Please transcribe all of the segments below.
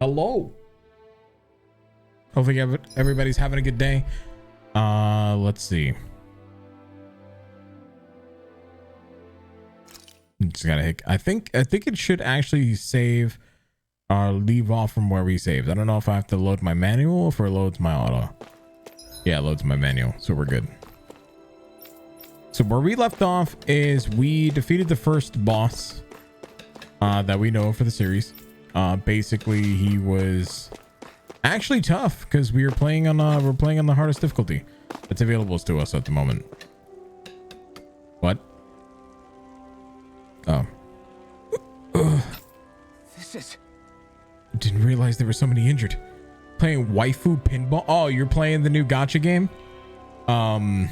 Hello. Hopefully everybody's having a good day. Let's see. Just gotta hit. I think it should actually save or leave off from where we saved. I don't know if I have to load my manual or if it loads my auto. Yeah, it loads my manual, so we're good. So where we left off is we defeated the first boss that we know for the series. Basically, he was actually tough because we're playing on the hardest difficulty that's available to us at the moment. What? Oh. This is... Didn't realize there were so many injured. Playing waifu pinball. Oh, you're playing the new gacha game? The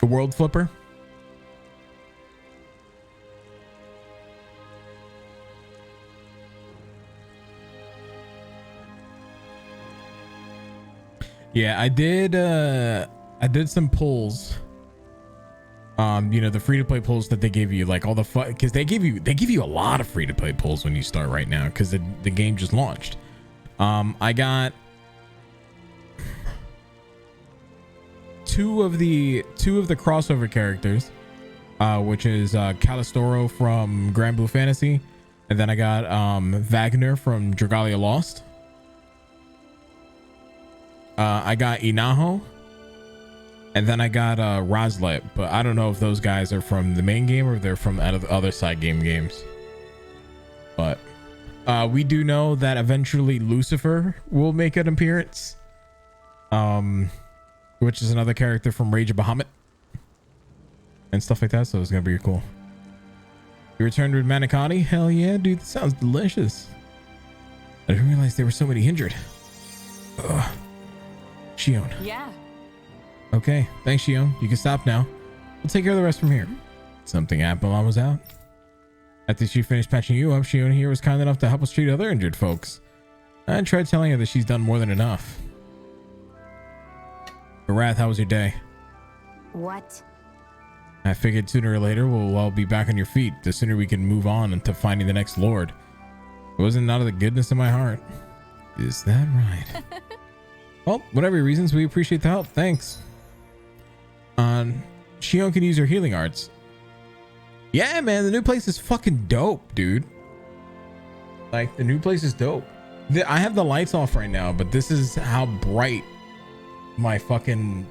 World Flipper? Yeah, I did some polls. You know, the free-to-play polls that they give you, like all the fun, because they give you a lot of free-to-play polls when you start right now because the game just launched. I got two of the crossover characters, which is Calistoro from Grand Blue Fantasy, and then I got Wagner from Dragalia Lost. I got Inaho, and then I got Razlet, but I don't know if those guys are from the main game or they're from other side games. But we do know that eventually Lucifer will make an appearance, which is another character from Rage of Bahamut and stuff like that. So it's gonna be cool. You returned with Manicotti? Hell yeah, dude! That sounds delicious. I didn't realize there were so many injured. Ugh. Shion. Yeah. Okay, thanks, Shion. You can stop now. We'll take care of the rest from here. Something happened while I was out. After she finished patching you up, Shion here was kind enough to help us treat other injured folks. I tried telling her that she's done more than enough. Wrath, how was your day? What? I figured sooner or later we'll all be back on your feet. The sooner we can move on into finding the next lord. It wasn't out of the goodness of my heart. Is that right? Well, whatever your reasons, we appreciate the help. Thanks. Shion can use her healing arts. Yeah, man, the new place is fucking dope, dude. Like, the new place is dope. I have the lights off right now, but this is how bright my fucking,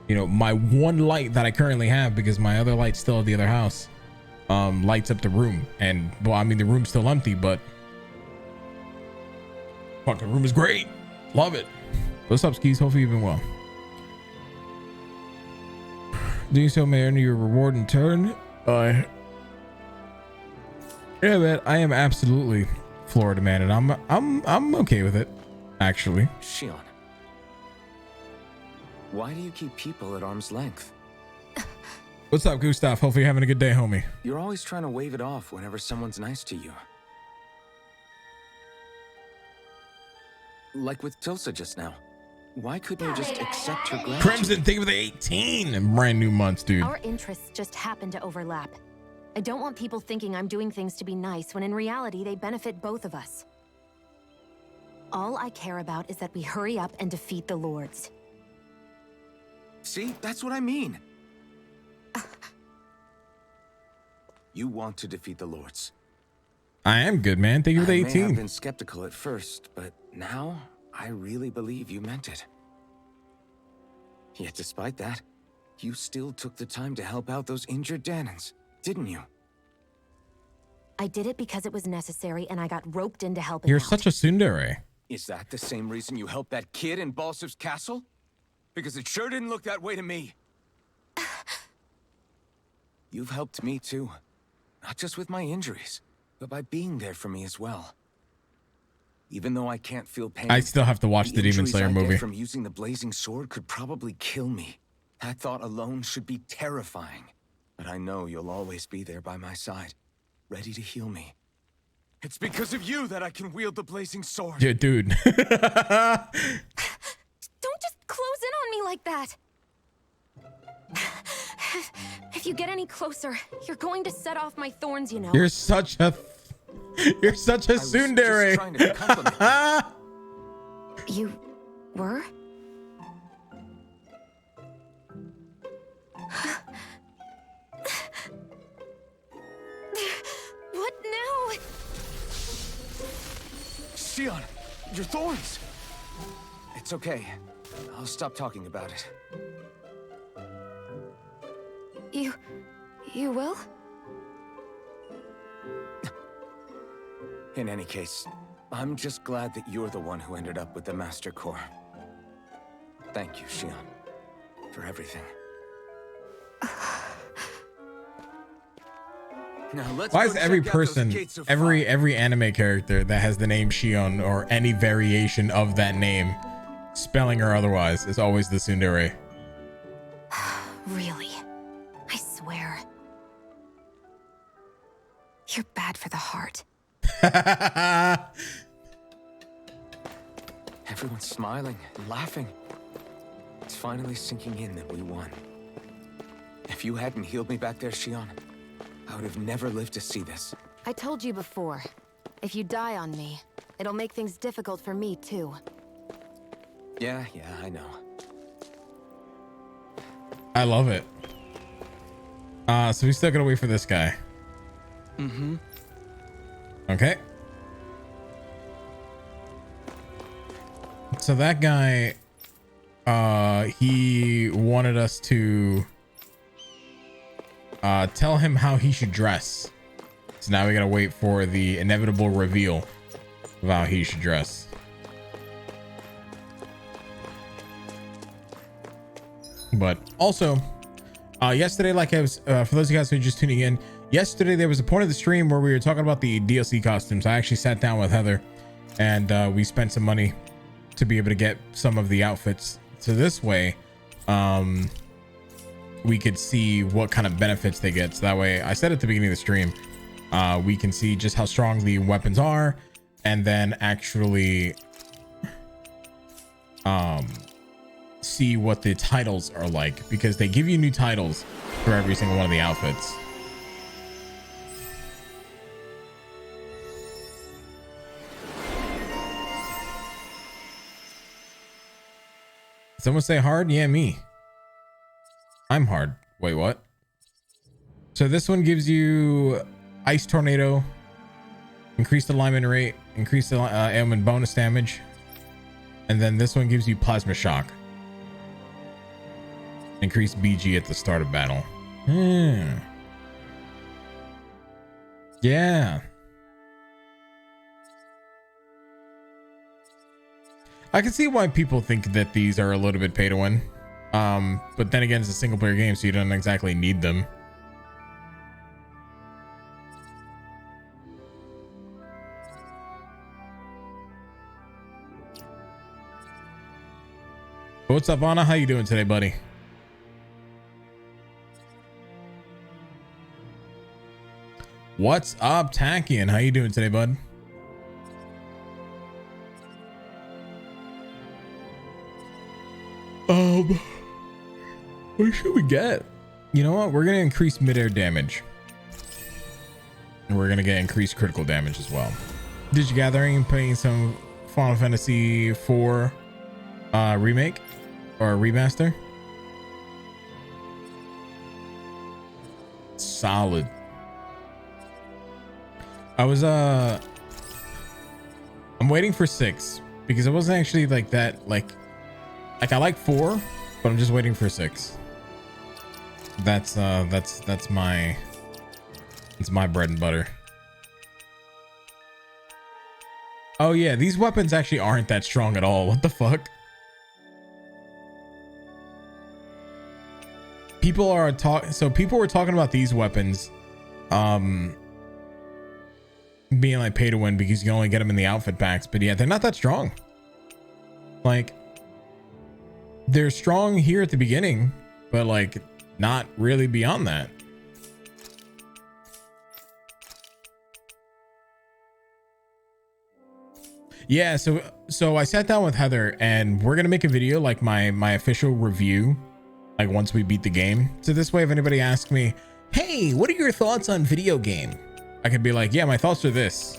you know, my one light that I currently have, because my other light's still at the other house, lights up the room. And, well, I mean, the room's still empty, but fucking room is great. Love it. What's up, Skis? Hopefully you've been well. Doing so may earn your reward in turn. Yeah, man, I am absolutely Florida man, and I'm okay with it, actually. Shion, why do you keep people at arm's length? What's up, Gustav? Hopefully you're having a good day, homie. You're always trying to wave it off whenever someone's nice to you. Like with Tilsa just now. Why couldn't you just accept her gratitude? Crimson, think of the 18 and brand new months, dude. Our interests just happen to overlap. I don't want people thinking I'm doing things to be nice when in reality they benefit both of us. All I care about is that we hurry up and defeat the lords. See, that's what I mean. You want to defeat the lords. I am good, man. Thank you for the I may have 18. been skeptical at first, but now I really believe you meant it. Yet despite that, you still took the time to help out those injured Danans, didn't you? I did it because it was necessary and I got roped into helping You're out. such a tsundere. Is that the same reason you helped that kid in Balsiv's castle? Because it sure didn't look that way to me. You've helped me too. Not just with my injuries, but by being there for me as well. Even though I can't feel pain, I still have to watch the Demon Slayer injuries I get movie. from using the blazing sword could probably kill me. That thought alone should be terrifying. But I know you'll always be there by my side, ready to heal me. It's because of you that I can wield the blazing sword. Yeah, dude. Don't just close in on me like that. If If you get any closer, you're going to set off my thorns, you know. You're such a tsundere. Trying to compliment you. You were? What now? Shion, your thorns! It's okay. I'll stop talking about it. You will? In any case, I'm just glad that you're the one who ended up with the Master Core. Thank you, Shion, for everything. Now let's Why go is every check out those person, gates of every fire. anime character that has the name Shion or any variation of that name, spelling or otherwise, is always the tsundere? Really? I swear. You're bad for the heart. Everyone's smiling and laughing. It's finally sinking in that we won. If you hadn't healed me back there, Shion, I would have never lived to see this. I told you before, if you die on me, it'll make things difficult for me too. Yeah, I know. I love it. So we still gotta wait for this guy. Mm-hmm. Okay. So that guy, he wanted us to tell him how he should dress. So now we gotta wait for the inevitable reveal of how he should dress. But also, yesterday, like I was, for those of you guys who are just tuning in, yesterday there was a point of the stream where we were talking about the DLC costumes. I actually sat down with Heather and we spent some money to be able to get some of the outfits. So this way, we could see what kind of benefits they get. So that way, I said at the beginning of the stream, we can see just how strong the weapons are, and then actually see what the titles are like, because they give you new titles for every single one of the outfits. Someone say hard? Yeah, me. I'm hard. Wait, what? So this one gives you Ice Tornado, increased alignment rate, increased ailment bonus damage, and then this one gives you Plasma Shock, increased BG at the start of battle. Yeah. I can see why people think that these are a little bit pay to win. But then again, it's a single player game, so you don't exactly need them. What's up, Anna? How you doing today, buddy? What's up, Tachyon? How you doing today, bud? What should we get? You know what? We're gonna increase midair damage, and we're gonna get increased critical damage as well. Digigathering, playing some Final Fantasy IV remake or remaster. Solid. I was I'm waiting for 6 because it wasn't actually like that. Like I like 4, but I'm just waiting for 6. That's my, it's my bread and butter. Oh yeah, these weapons actually aren't that strong at all. What the fuck? People are people were talking about these weapons being like pay to win because you can only get them in the outfit packs, but yeah, they're not that strong. Like they're strong here at the beginning, but like not really beyond that. Yeah, so I sat down with Heather and we're gonna make a video, like my official review, like once we beat the game. So this way, if anybody asks me, hey, what are your thoughts on video game? I could be like, yeah, my thoughts are this.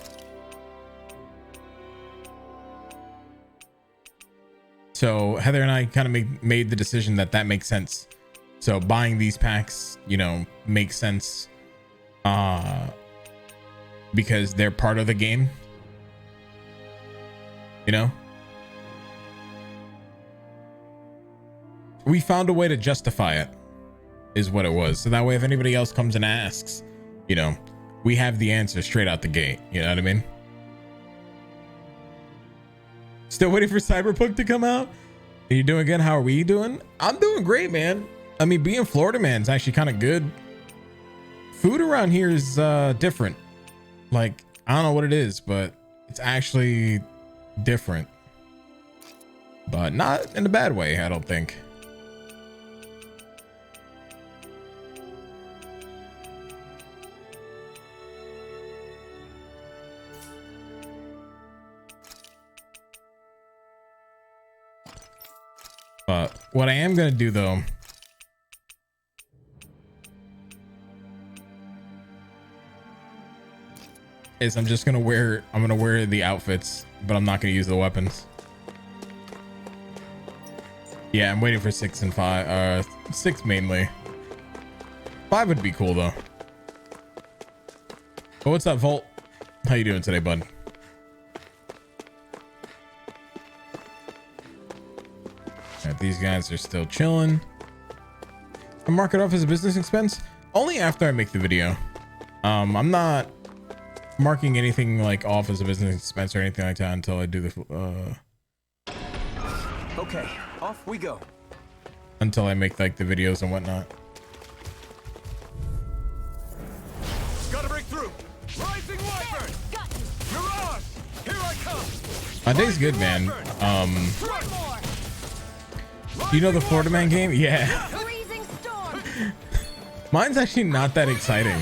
So Heather and I kind of made the decision that makes sense. So buying these packs, you know, makes sense because they're part of the game, you know. We found a way to justify it is what it was. So that way, if anybody else comes and asks, you know, we have the answer straight out the gate. You know what I mean? Still waiting for Cyberpunk to come out. Are you doing good? How are we doing? I'm doing great, man. I mean, being Florida man is actually kind of good. Food around here is different. Like, I don't know what it is, but it's actually different. But not in a bad way, I don't think. But what I am gonna do though is I'm gonna wear the outfits, but I'm not gonna use the weapons. Yeah, I'm waiting for 6 and 5. 6 mainly. 5 would be cool though. But what's up, Volt? How you doing today, bud? Right, these guys are still chilling. I mark it off as a business expense only after I make the video. I'm not marking anything like off as a business expense or anything like that until I do the Okay, off we go. Until I make like the videos and whatnot. Gotta break through. Rising Wyvern. Mirage. Here I come. My day's good, man. You know the Florida Man game? Yeah. Freezing storm. Mine's actually not that exciting.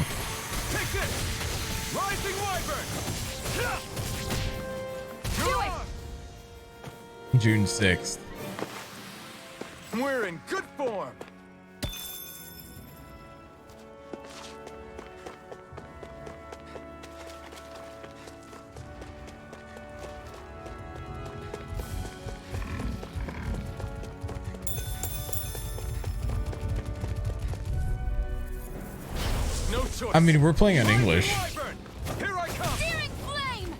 Take this. Rising Wyvern. June 6th. We're in good form. No choice. I mean, we're playing in English. Wyvern. Here I come. Searing flame.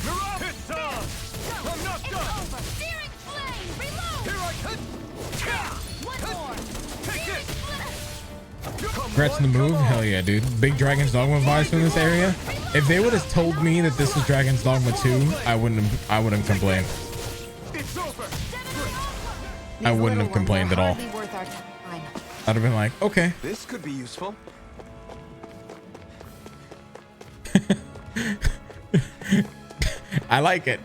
Mirage. It's on. I'm not It's done. over. Searing flame. Reload. Here I come. One more. Take Searing this. flame. Congrats on the move. Hell yeah, dude. Big Dragon's Dogma vibes from this area. If they would have told me that this was Dragon's Dogma 2, I wouldn't complain. It's over. I wouldn't have complained at all. Hardly worth our time. I'd have been like, okay. This could be useful. I like it.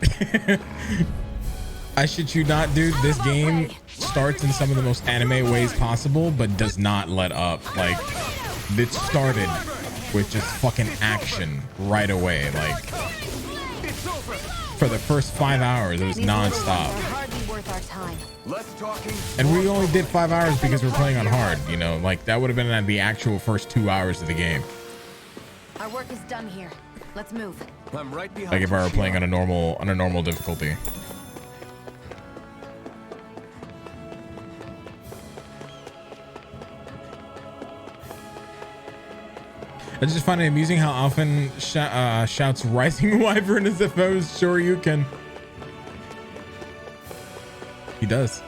I shit you not, dude. This game starts in some of the most anime ways possible, but does not let up. Like, it started with just fucking action right away. Like, for the first 5 hours, it was non-stop. Hardly worth our time. Less talking. And we only did 5 hours because we're playing on hard, you know? Like, that would have been the actual first 2 hours of the game. Our work is done here. Let's move. I'm right behind. Like if I were you, playing on Shion. a normal difficulty. I just find it amusing how often shouts Rising Wyvern as if I was sure you can. He does.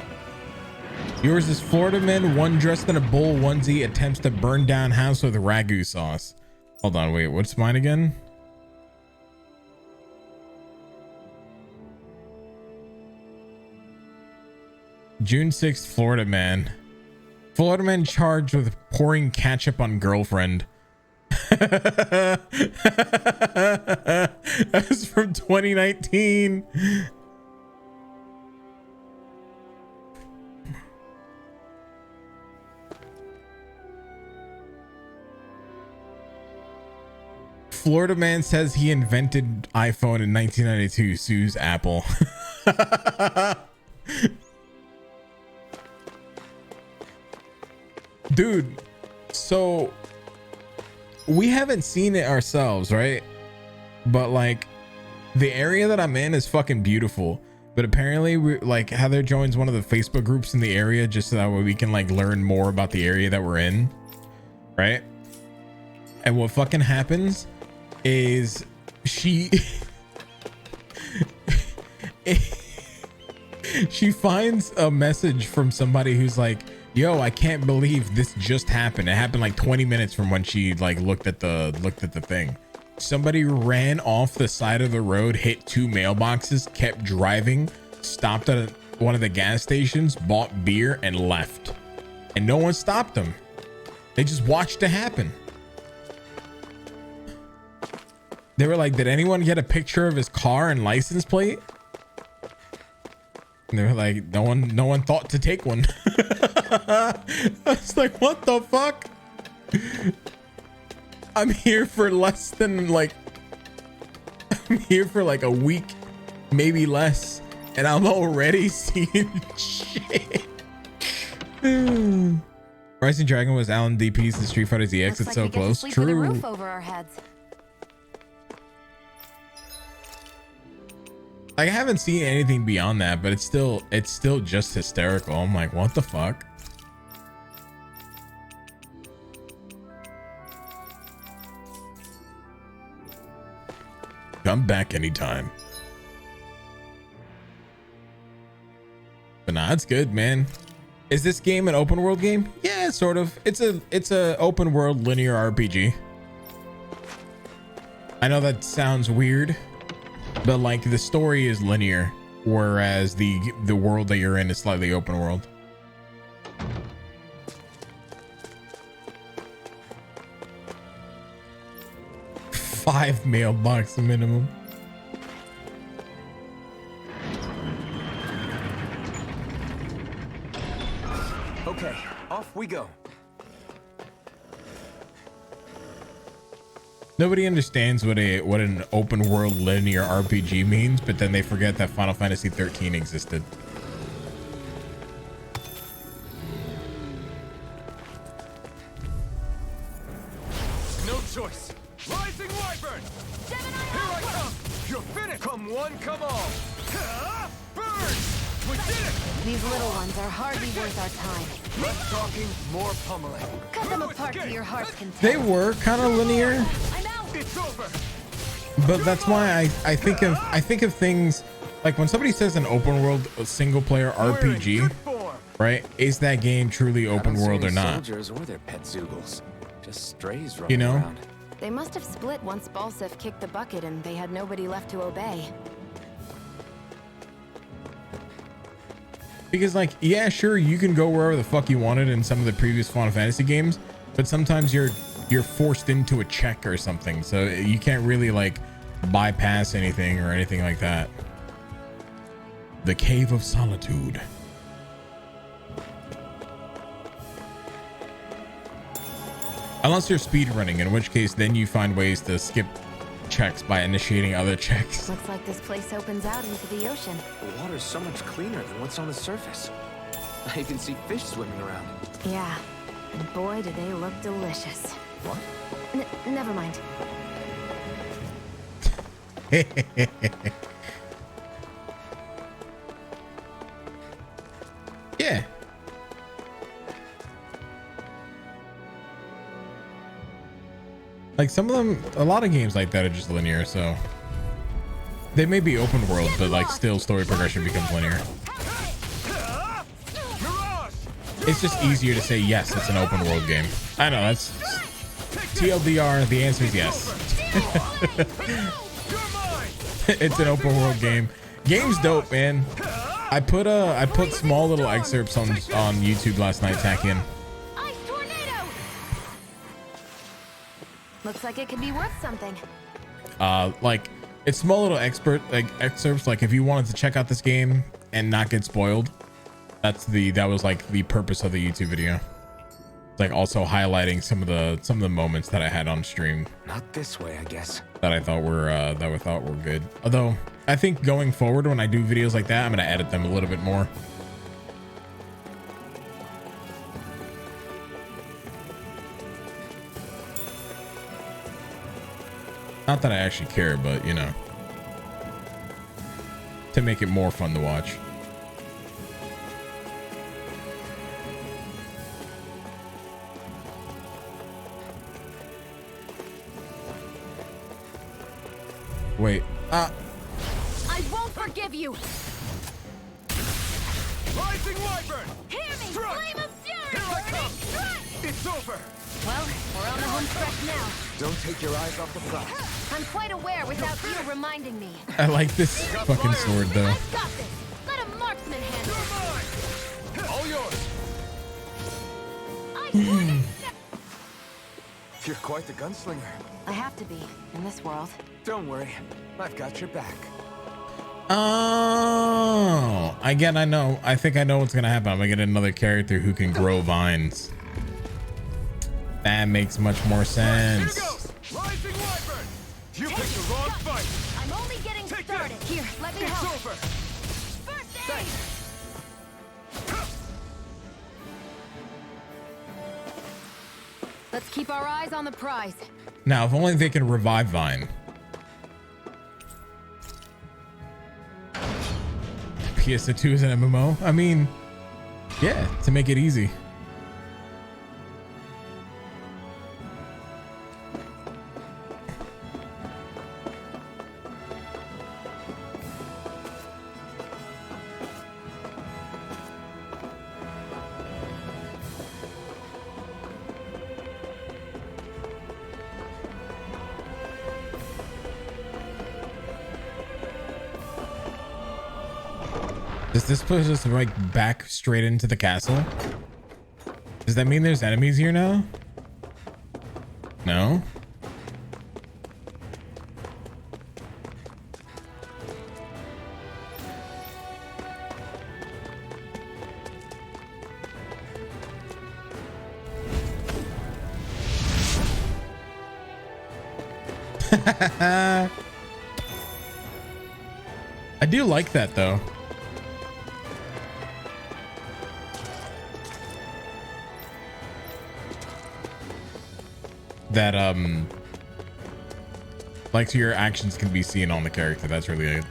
Yours is Florida man, one dressed in a bull onesie attempts to burn down house with ragu sauce. Hold on, wait, what's mine again? June 6th, Florida man. Florida man charged with pouring ketchup on girlfriend. That was from 2019. Florida man says he invented iPhone in 1992. Sues Apple. dude, so we haven't seen it ourselves, right? But like the area that I'm in is fucking beautiful. But apparently we like Heather joins one of the Facebook groups in the area just so that way we can like learn more about the area that we're in, right? And what fucking happens is she she finds a message from somebody who's like, yo, I can't believe this just happened. It happened like 20 minutes from when she like looked at the thing. Somebody ran off the side of the road, hit 2 mailboxes, kept driving, stopped at one of the gas stations, bought beer, and left. And no one stopped them. They just watched it happen. They were like, did anyone get a picture of his car and license plate? And they were like, no one thought to take one. I was like, what the fuck? I'm here for less than like, I'm here for like a week, maybe less, and I'm already seeing shit. Rising Dragon was Alan DP's The Street Fighter ZX. Looks It's like so we get to close. sleep with a True. roof over our heads. Like, I haven't seen anything beyond that, but it's still just hysterical. I'm like, what the fuck? Come back anytime. But nah, it's good, man. Is this game an open world game? Yeah, sort of. It's a open world linear RPG. I know that sounds weird, but like the story is linear, whereas the world that you're in is slightly open world. $5 mailbox minimum. Okay, off we go. Nobody understands what an open world linear RPG means, but then they forget that Final Fantasy 13 existed. No choice. Rising Wyvern! Here I come! You're finished! Come one, come all! Burn! We did it! These little ones are hardly worth our time. Less talking, more pummeling. Cut them apart to your heart's content. They were kind of linear, I'm out. It's over! but that's why I think of things like when somebody says an open world single player We're in RPG, good form. right? Is that game truly open world or not? Soldiers or their pet Zoogles. Just strays You running know? around. They must have split once Balsef kicked the bucket and they had nobody left to obey. Because like, yeah, sure, you can go wherever the fuck you wanted in some of the previous Final Fantasy games, but sometimes you're forced into a check or something, so you can't really like bypass anything or anything like that. The Cave of Solitude. Unless you're speedrunning, in which case then you find ways to skip checks by initiating other checks. Looks like this place opens out into the ocean. The water's so much cleaner than what's on the surface. I even see fish swimming around. Yeah, and boy, do they look delicious. What? Never mind. Yeah. Like some of them, a lot of games like that are just linear, so they may be open world, but like still story progression becomes linear. Mirage! It's just easier to say yes, it's an open world game. I know, that's TLDR, the answer is yes. It's an open world game. Game's dope, man. I put small little excerpts on YouTube last night, tack in. Ice tornado! Looks like it could be worth something. Like it's small little excerpts, like if you wanted to check out this game and not get spoiled, that was like the purpose of the YouTube video. Like also highlighting some of the moments that I had on stream Not this way, I guess. that I thought were good. Although I think going forward when I do videos like that, I'm gonna edit them a little bit more. Not that I actually care, but you know, to make it more fun to watch. Wait. I won't forgive you. Rising Wyvern! Hear me! Strike! Flame of fury! Here I come! Strike! It's over! Well, we're on the home stretch now. Don't take your eyes off the prize. I'm quite aware without you reminding me. I like this fucking sword though. I've got this. Let a marksman handle it. You're mine! All yours! I wouldn't. You're quite the gunslinger. I have to be in this world. Don't worry, I've got your back. Oh, again, I know. I think I know what's gonna happen. I'm gonna get another character who can grow vines. That makes much more sense. Here goes! Rising Wyvern! You picked the wrong fight! I'm only getting Take started. this. Here, let me It's help. over! First aid. Thanks. Let's keep our eyes on the prize. Now, if only they can revive Vine. PS2 is an MMO. I mean, yeah, to make it easy. Does this put us like back straight into the castle? Does that mean there's enemies here now? No? I do like that though. That like, so your actions can be seen on the character. That's really good.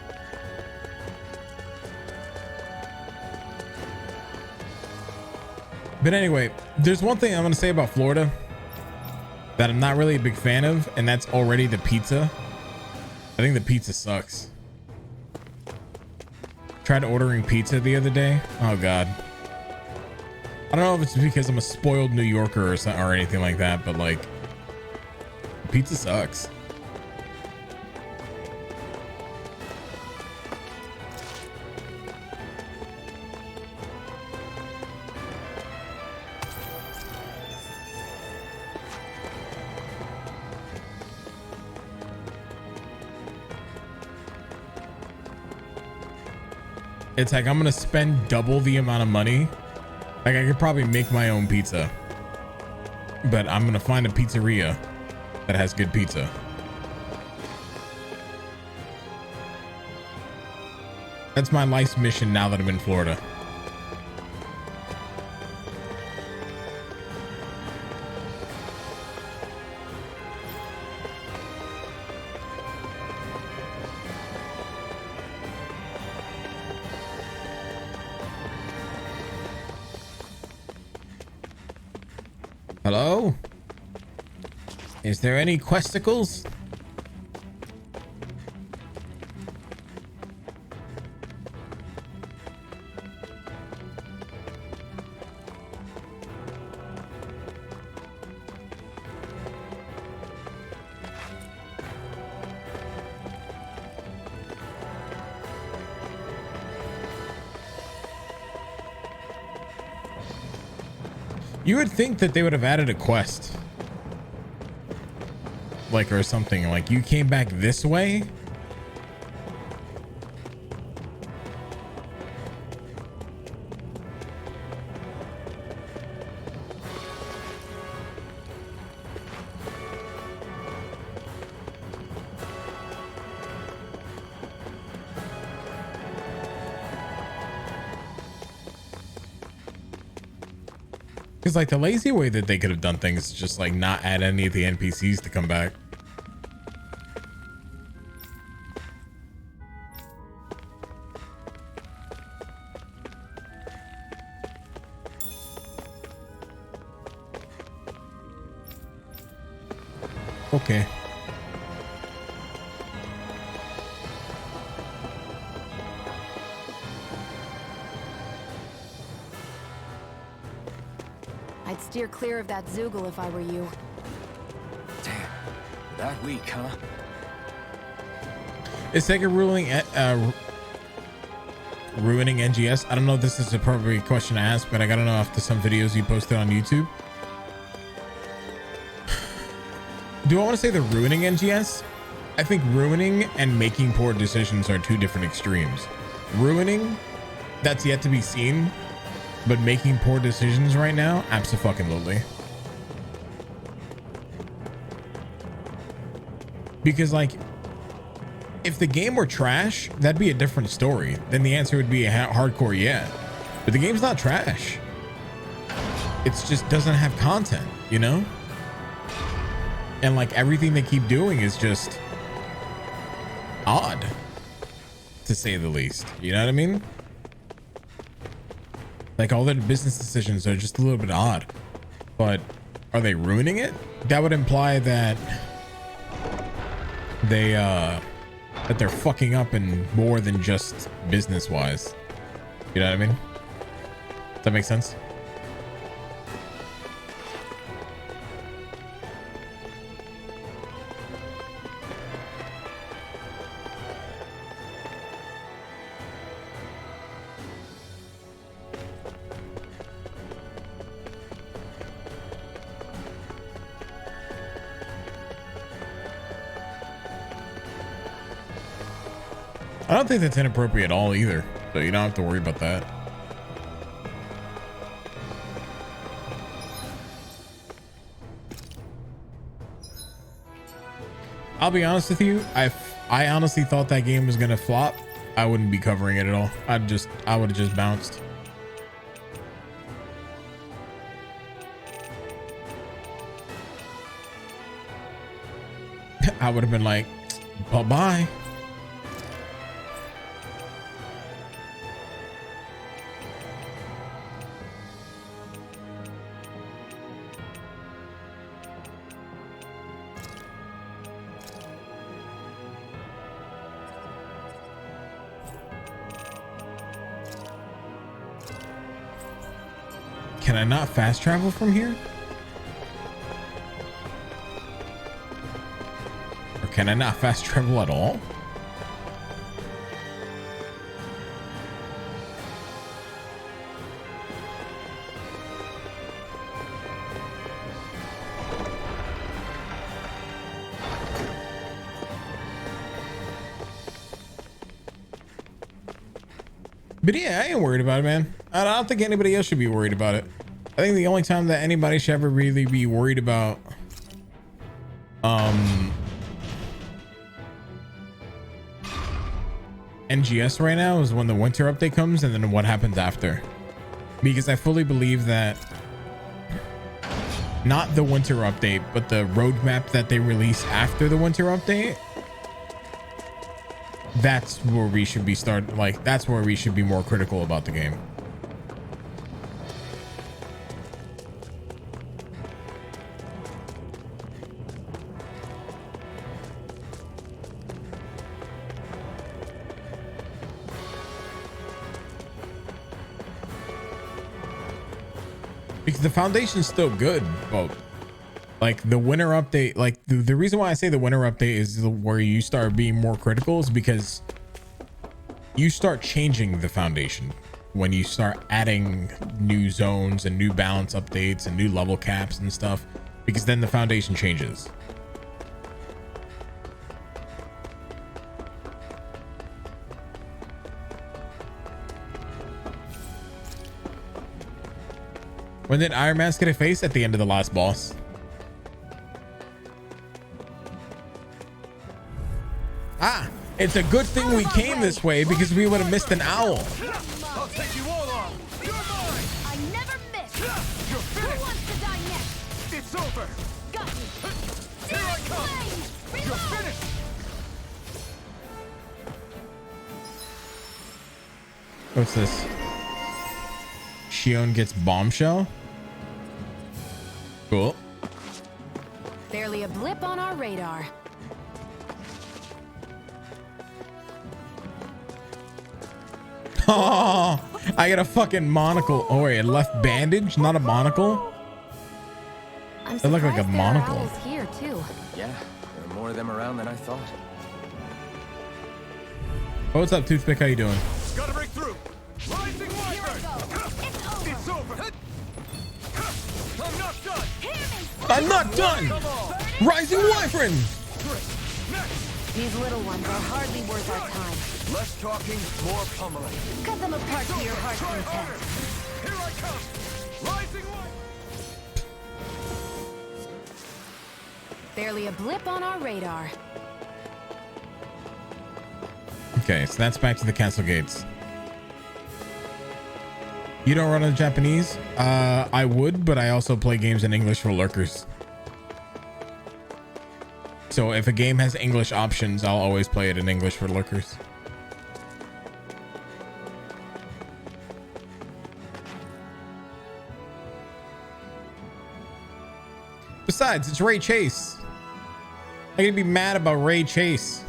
But anyway, there's one thing I'm gonna say about Florida that I'm not really a big fan of, and that's already the pizza. I think the pizza sucks. Tried ordering pizza the other day. Oh god. I don't know if it's because I'm a spoiled New Yorker or anything like that, but like, pizza sucks. It's like I'm gonna spend double the amount of money. Like I could probably make my own pizza, but I'm gonna find a pizzeria that has good pizza. That's my life's mission now that I'm in Florida. Hello? Is there any questicles? You would think that they would have added a quest. Like, or something. Like, you came back this way? Because like the lazy way that they could have done things is just like not add any of the NPCs to come back. Okay. I'd steer clear of that Zoogle if I were you. Damn. That weak, huh? Is Sega ruining NGS? I don't know if this is the appropriate question to ask, but I gotta know after some videos you posted on YouTube. Do I want to say they're ruining NGS? I think ruining and making poor decisions are two different extremes. Ruining, that's yet to be seen, but making poor decisions right now, abso-fucking-lutely. Because like, if the game were trash, that'd be a different story. Then the answer would be a hardcore yeah. But the game's not trash. It's just doesn't have content, you know? And like everything they keep doing is just odd, to say the least. You know what I mean? Like all their business decisions are just a little bit odd. But are they ruining it? That would imply that they're fucking up in more than just business wise. You know what I mean? Does that make sense? I don't think that's inappropriate at all either, so you don't have to worry about that. I'll be honest with you, I honestly thought that game was gonna flop. I wouldn't be covering it at all. I would have just bounced. I would have been like, bye-bye. Can I not fast travel from here? Or can I not fast travel at all? But yeah, I ain't worried about it, man. I don't think anybody else should be worried about it. I think the only time that anybody should ever really be worried about NGS right now is when the winter update comes and then what happens after. Because I fully believe that not the winter update, but the roadmap that they release after the winter update, that's where we should be that's where we should be more critical about the game. Because the foundation's still good, but like the winter update, like the reason why I say the winter update is where you start being more critical is because you start changing the foundation when you start adding new zones and new balance updates and new level caps and stuff, because then the foundation changes. When did Iron Mask get a face? At the end of the last boss. Ah, it's a good thing we came this way because we would have missed an owl. I'll take you all on. You're mine. I never miss. You're Who finished. wants to die next? It's over. Got you. Here I come. Flames, You're reload. finished. What's this? Shion gets bombshell. Cool. Barely a blip on our radar. Oh, I got a fucking monocle. Oh wait, a left bandage, not a monocle. I'm It looked like a surprised there are monocle. owls here too. Yeah, there are more of them around than I thought. Oh, what's up, Toothpick? How you doing? Gotta break through. Rising Wyvern. It's over. I'm not done. I'm not done. Rising Wyvern. These little ones are hardly worth our time. Less talking, more pummeling. Cut them apart to your heart's Try content. harder. Here I come. Rising Wyvern. Barely a blip on our radar. Okay, so that's back to the castle gates. You don't run on Japanese? I would, but I also play games in English for lurkers. So if a game has English options, I'll always play it in English for lurkers. Besides, it's Ray Chase. I can be mad about Ray Chase.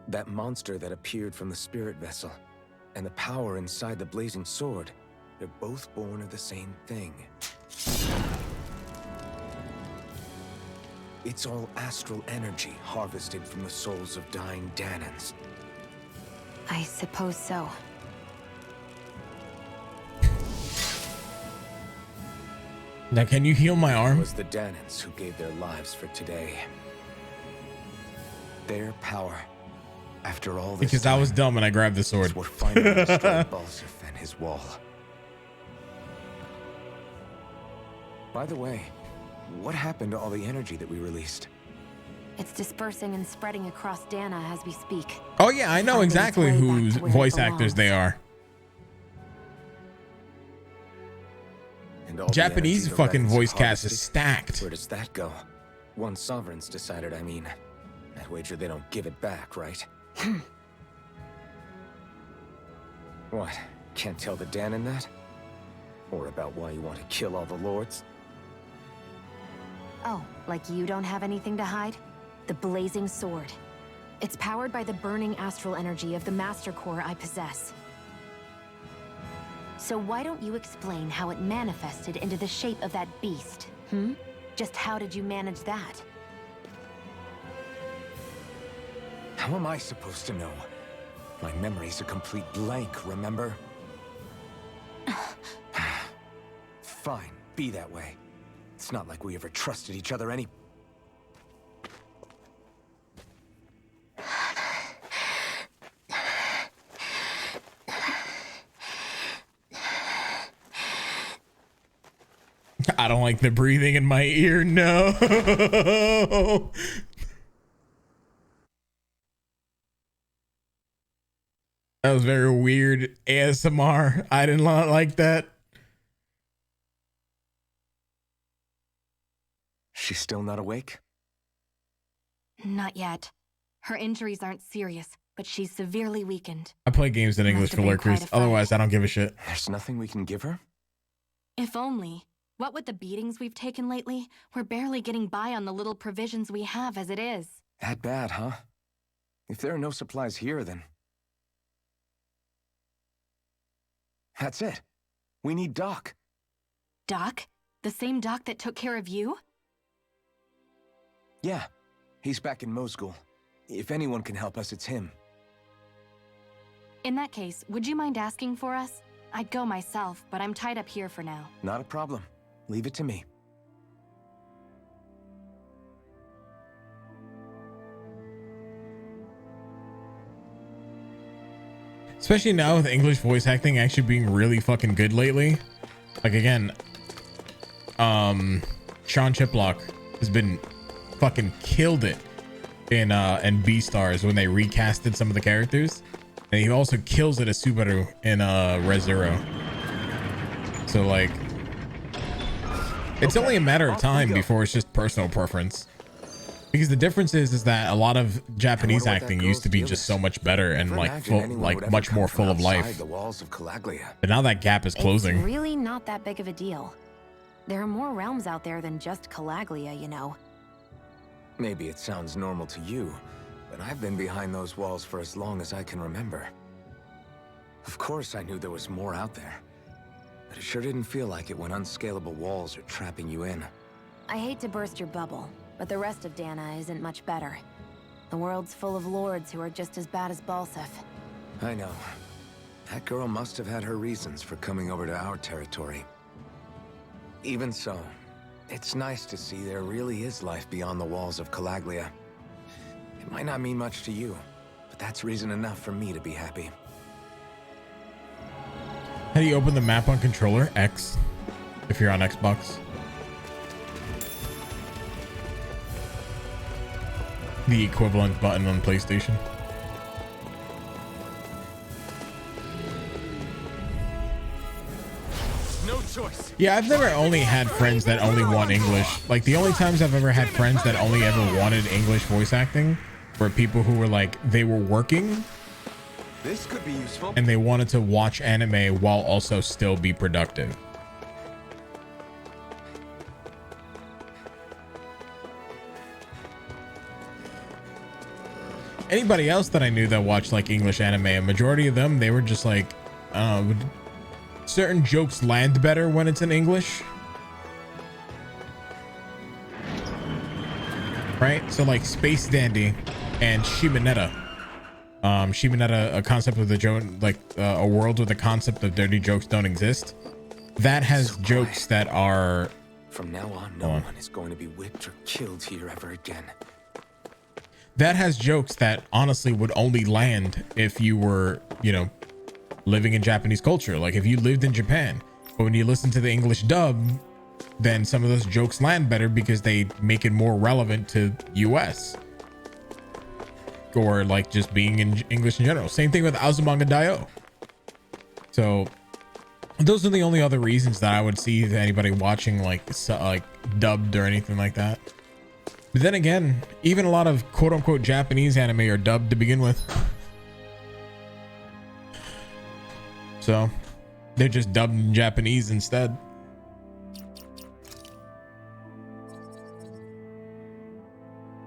That monster that appeared from the spirit vessel and the power inside the blazing sword, they're both born of the same thing. It's all astral energy harvested from the souls of dying Danans. I suppose so. Now, can you heal my It arm? was the Danans who gave their lives for today. Their power, after all this Because I was time, dumb and I grabbed the sword. is what finally destroyed Balsif and his wall. By the way, what happened to all the energy that we released? It's dispersing and spreading across Dana as we speak. Oh yeah, I know Finding its exactly way back whose to where it voice actors belongs. they are. And all the Japanese energy the fucking remnants voice cast is harvested? stacked. Where does that go? Once sovereigns decided, I mean. I wager they don't give it back, right? What? Can't tell the Danan that? Or about why you want to kill all the lords? Oh, like you don't have anything to hide? The blazing sword. It's powered by the burning astral energy of the Master Core I possess. So why don't you explain how it manifested into the shape of that beast? Just how did you manage that? How am I supposed to know? My memory's a complete blank, remember? Fine, be that way. It's not like we ever trusted each other any... I don't like the breathing in my ear. No. That was very weird ASMR. I did not like that. She's still not awake? Not yet. Her injuries aren't serious, but she's severely weakened. I play games in English Must for have been quite lurkers. a fight. Otherwise, I don't give a shit. There's nothing we can give her? If only. What with the beatings we've taken lately, we're barely getting by on the little provisions we have as it is. That bad, huh? If there are no supplies here, then... That's it. We need Doc. Doc? The same Doc that took care of you? Yeah, he's back in Mosgul. If anyone can help us, it's him. In that case, would you mind asking for us? I'd go myself, but I'm tied up here for now. Not a problem. Leave it to me. Especially now with English voice acting actually being really fucking good lately. Like again, Sean Chiplock has been fucking killed it in Beastars when they recasted some of the characters, and he also kills it as Subaru in Re:Zero. So like, it's only a matter of time before it's just personal preference. Because the difference is that a lot of Japanese what that acting girl's used to be deal just is. so much better and Never like imagined full, anyone would like ever much come more from full of outside life. The walls of Calaglia. But now that gap is closing. It's really not that big of a deal. There are more realms out there than just Calaglia, you know. Maybe it sounds normal to you, but I've been behind those walls for as long as I can remember. Of course I knew there was more out there, but it sure didn't feel like it when unscalable walls are trapping you in. I hate to burst your bubble, but the rest of Dana isn't much better. The world's full of lords who are just as bad as Balseph. I know. That girl must have had her reasons for coming over to our territory. Even so, it's nice to see there really is life beyond the walls of Calaglia. It might not mean much to you, but that's reason enough for me to be happy. How do you open the map on controller? X, if you're on Xbox. The equivalent button on PlayStation. No choice. Yeah, I've never only had friends that only want English. Like the only times I've ever had friends that only ever wanted English voice acting were people who were like, they were working This could be useful. and they wanted to watch anime while also still be productive. Anybody else that I knew that watched like English anime, a majority of them, they were just like, certain jokes land better when it's in English. Right? So like Space Dandy and Shibaneta. Shibaneta, a concept of the joke, like a world where the concept of dirty jokes don't exist. That has jokes that are... From now on, no one is going to be whipped or killed here ever again. That has jokes that honestly would only land if you were, you know, living in Japanese culture. Like if you lived in Japan, but when you listen to the English dub, then some of those jokes land better because they make it more relevant to US or like just being in English in general. Same thing with Azumanga Daioh. So those are the only other reasons that I would see anybody watching like dubbed or anything like that. But then again, even a lot of quote unquote Japanese anime are dubbed to begin with. So they're just dubbed in Japanese instead.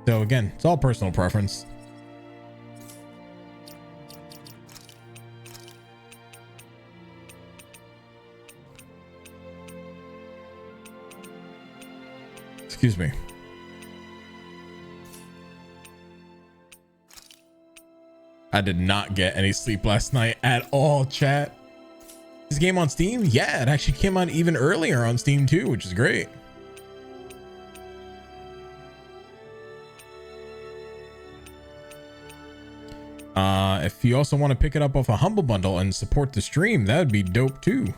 So again, it's all personal preference. Excuse me. I did not get any sleep last night at all, chat. This game on Steam? Yeah, it actually came out even earlier on Steam too, which is great. If you also want to pick it up off a Humble Bundle and support the stream, that would be dope too.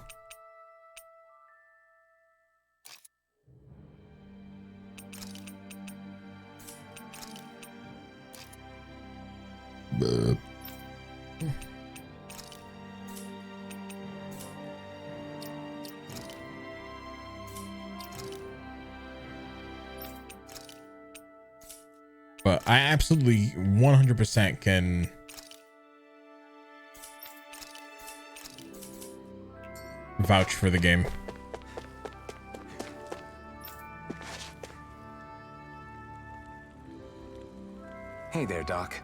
But I absolutely 100% can vouch for the game. Hey there, Doc.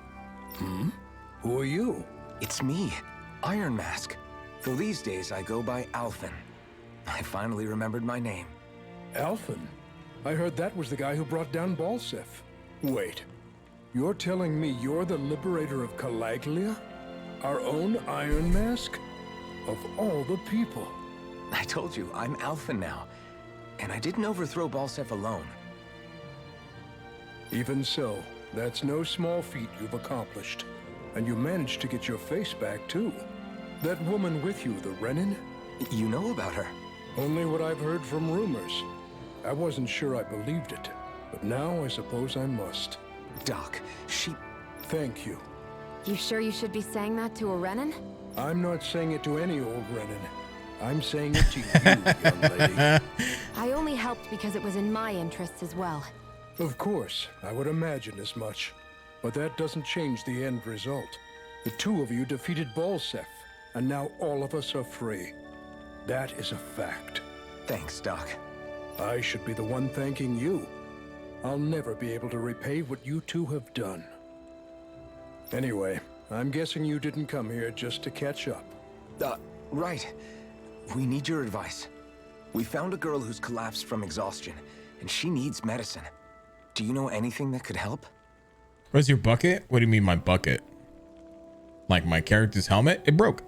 Who are you? It's me, Iron Mask. Though these days I go by Alphen. I finally remembered my name. Alphen. I heard that was the guy who brought down Balseph. Wait. You're telling me you're the liberator of Calaglia? Our own Iron Mask? Of all the people. I told you, I'm Alphen now. And I didn't overthrow Balseph alone. Even so, that's no small feat you've accomplished. And you managed to get your face back, too. That woman with you, the Renin? You know about her? Only what I've heard from rumors. I wasn't sure I believed it, but now I suppose I must. Doc, she... Thank you. You sure you should be saying that to a Renin? I'm not saying it to any old Renin. I'm saying it to you, young lady. I only helped because it was in my interests as well. Of course, I would imagine as much. But that doesn't change the end result. The two of you defeated Balsef, and now all of us are free. That is a fact. Thanks, Doc. I should be the one thanking you. I'll never be able to repay what you two have done. Anyway, I'm guessing you didn't come here just to catch up. Right. We need your advice. We found a girl who's collapsed from exhaustion, and she needs medicine. Do you know anything that could help? Where's your bucket? What do you mean my bucket? Like my character's helmet? It broke.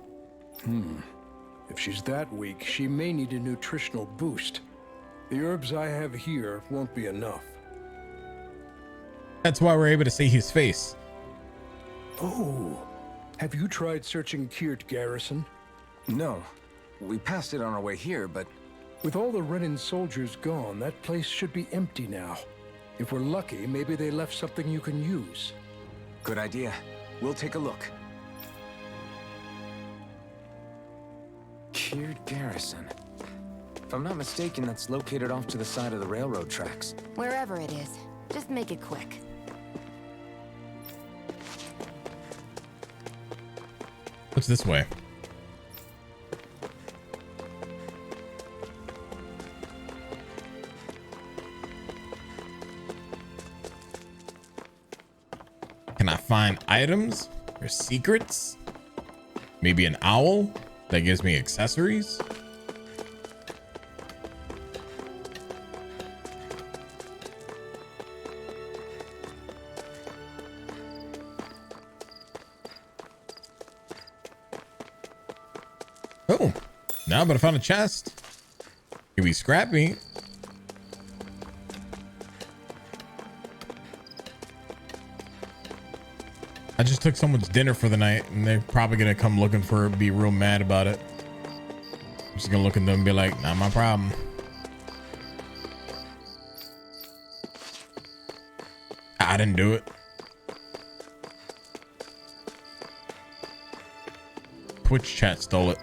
If she's that weak, she may need a nutritional boost. The herbs I have here won't be enough. That's why we're able to see his face. Oh, have you tried searching Kirt Garrison? No. We passed it on our way here, but... With all the Renan soldiers gone, that place should be empty now. If we're lucky, maybe they left something you can use. Good idea. We'll take a look. Kirt Garrison. If I'm not mistaken, that's located off to the side of the railroad tracks. Wherever it is, just make it quick. What's this way? Can I find items or secrets? Maybe an owl that gives me accessories? Oh, now but I found a chest. Can we scrap me? I just took someone's dinner for the night and they're probably gonna come looking for it, be real mad about it. I'm just gonna look at them and be like, not my problem. I didn't do it. Twitch chat stole it.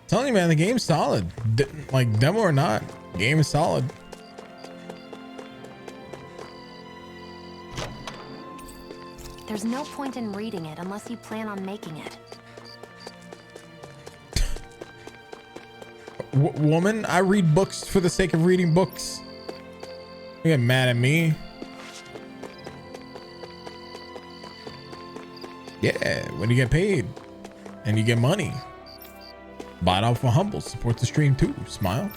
Telling you, man, the game's solid. Like demo or not, game is solid. There's no point in reading it unless you plan on making it. Woman, I read books for the sake of reading books. You get mad at me? Yeah, when you get paid and you get money. Buy it out for humble. Support the stream too. Smile.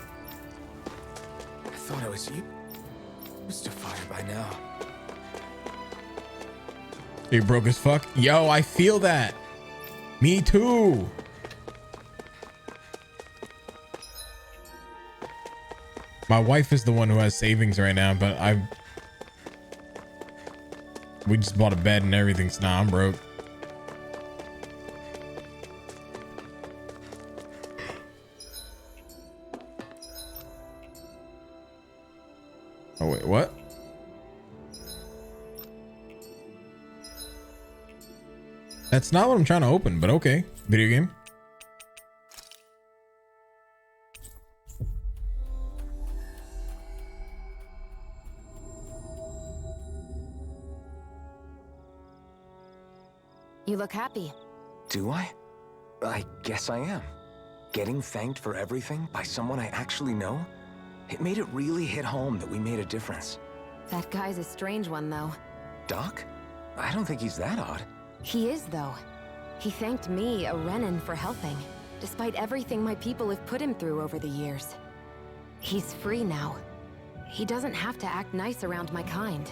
I thought I was used to fire by now. You broke as fuck. Yo, I feel that. Me too. My wife is the one who has savings right now, but we just bought a bed and everything, so now I'm broke. Oh wait, what? That's not what I'm trying to open, but okay. Video game. You look happy. Do I? I guess I am. Getting thanked for everything by someone I actually know? It made it really hit home that we made a difference. That guy's a strange one, though. Doc? I don't think he's that odd. He is, though. He thanked me, a Renan, for helping, despite everything my people have put him through over the years. He's free now. He doesn't have to act nice around my kind.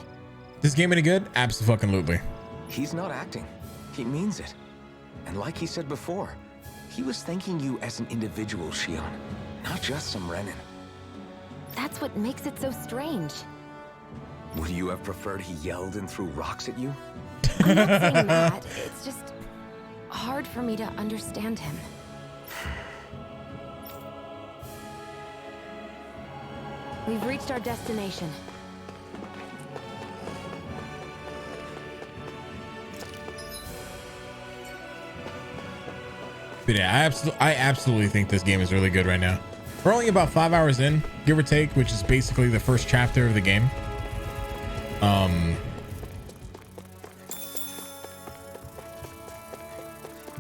This game any good? Abso-fucking-lutely. He's not acting. He means it. And like he said before, he was thanking you as an individual, Shionne, not just some Renan. That's what makes it so strange. Would you have preferred he yelled and threw rocks at you? I'm not saying that. It's just hard for me to understand him. We've reached our destination. But yeah, I absolutely think this game is really good right now. We're only about 5 hours in, give or take, which is basically the first chapter of the game.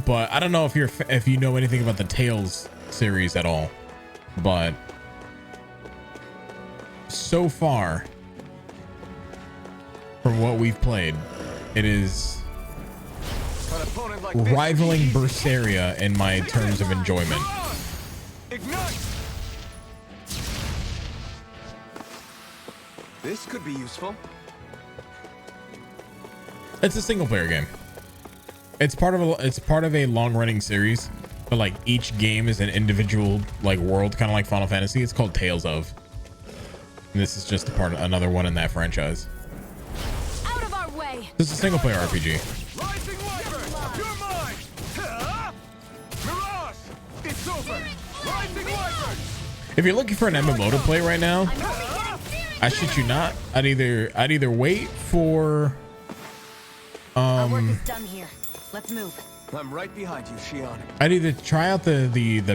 But I don't know if you know anything about the Tales series at all, but so far from what we've played, it is An opponent like this rivaling should be easy. Berseria in my terms of enjoyment. Ignite! This could be useful. It's a single player game. It's part of a long running series, but like each game is an individual like world, kind of like Final Fantasy. It's called Tales of. And this is just another one in that franchise. Out of our way! This is a single player RPG. Rising Wyvern, you're mine! Huh? Mirage, it's over! Rising Wyvern! If you're looking for an MMO to play right now, I shit you not. I'd either wait for Our work is done here. Let's move. I'm right behind you, Shion. I'd either try out the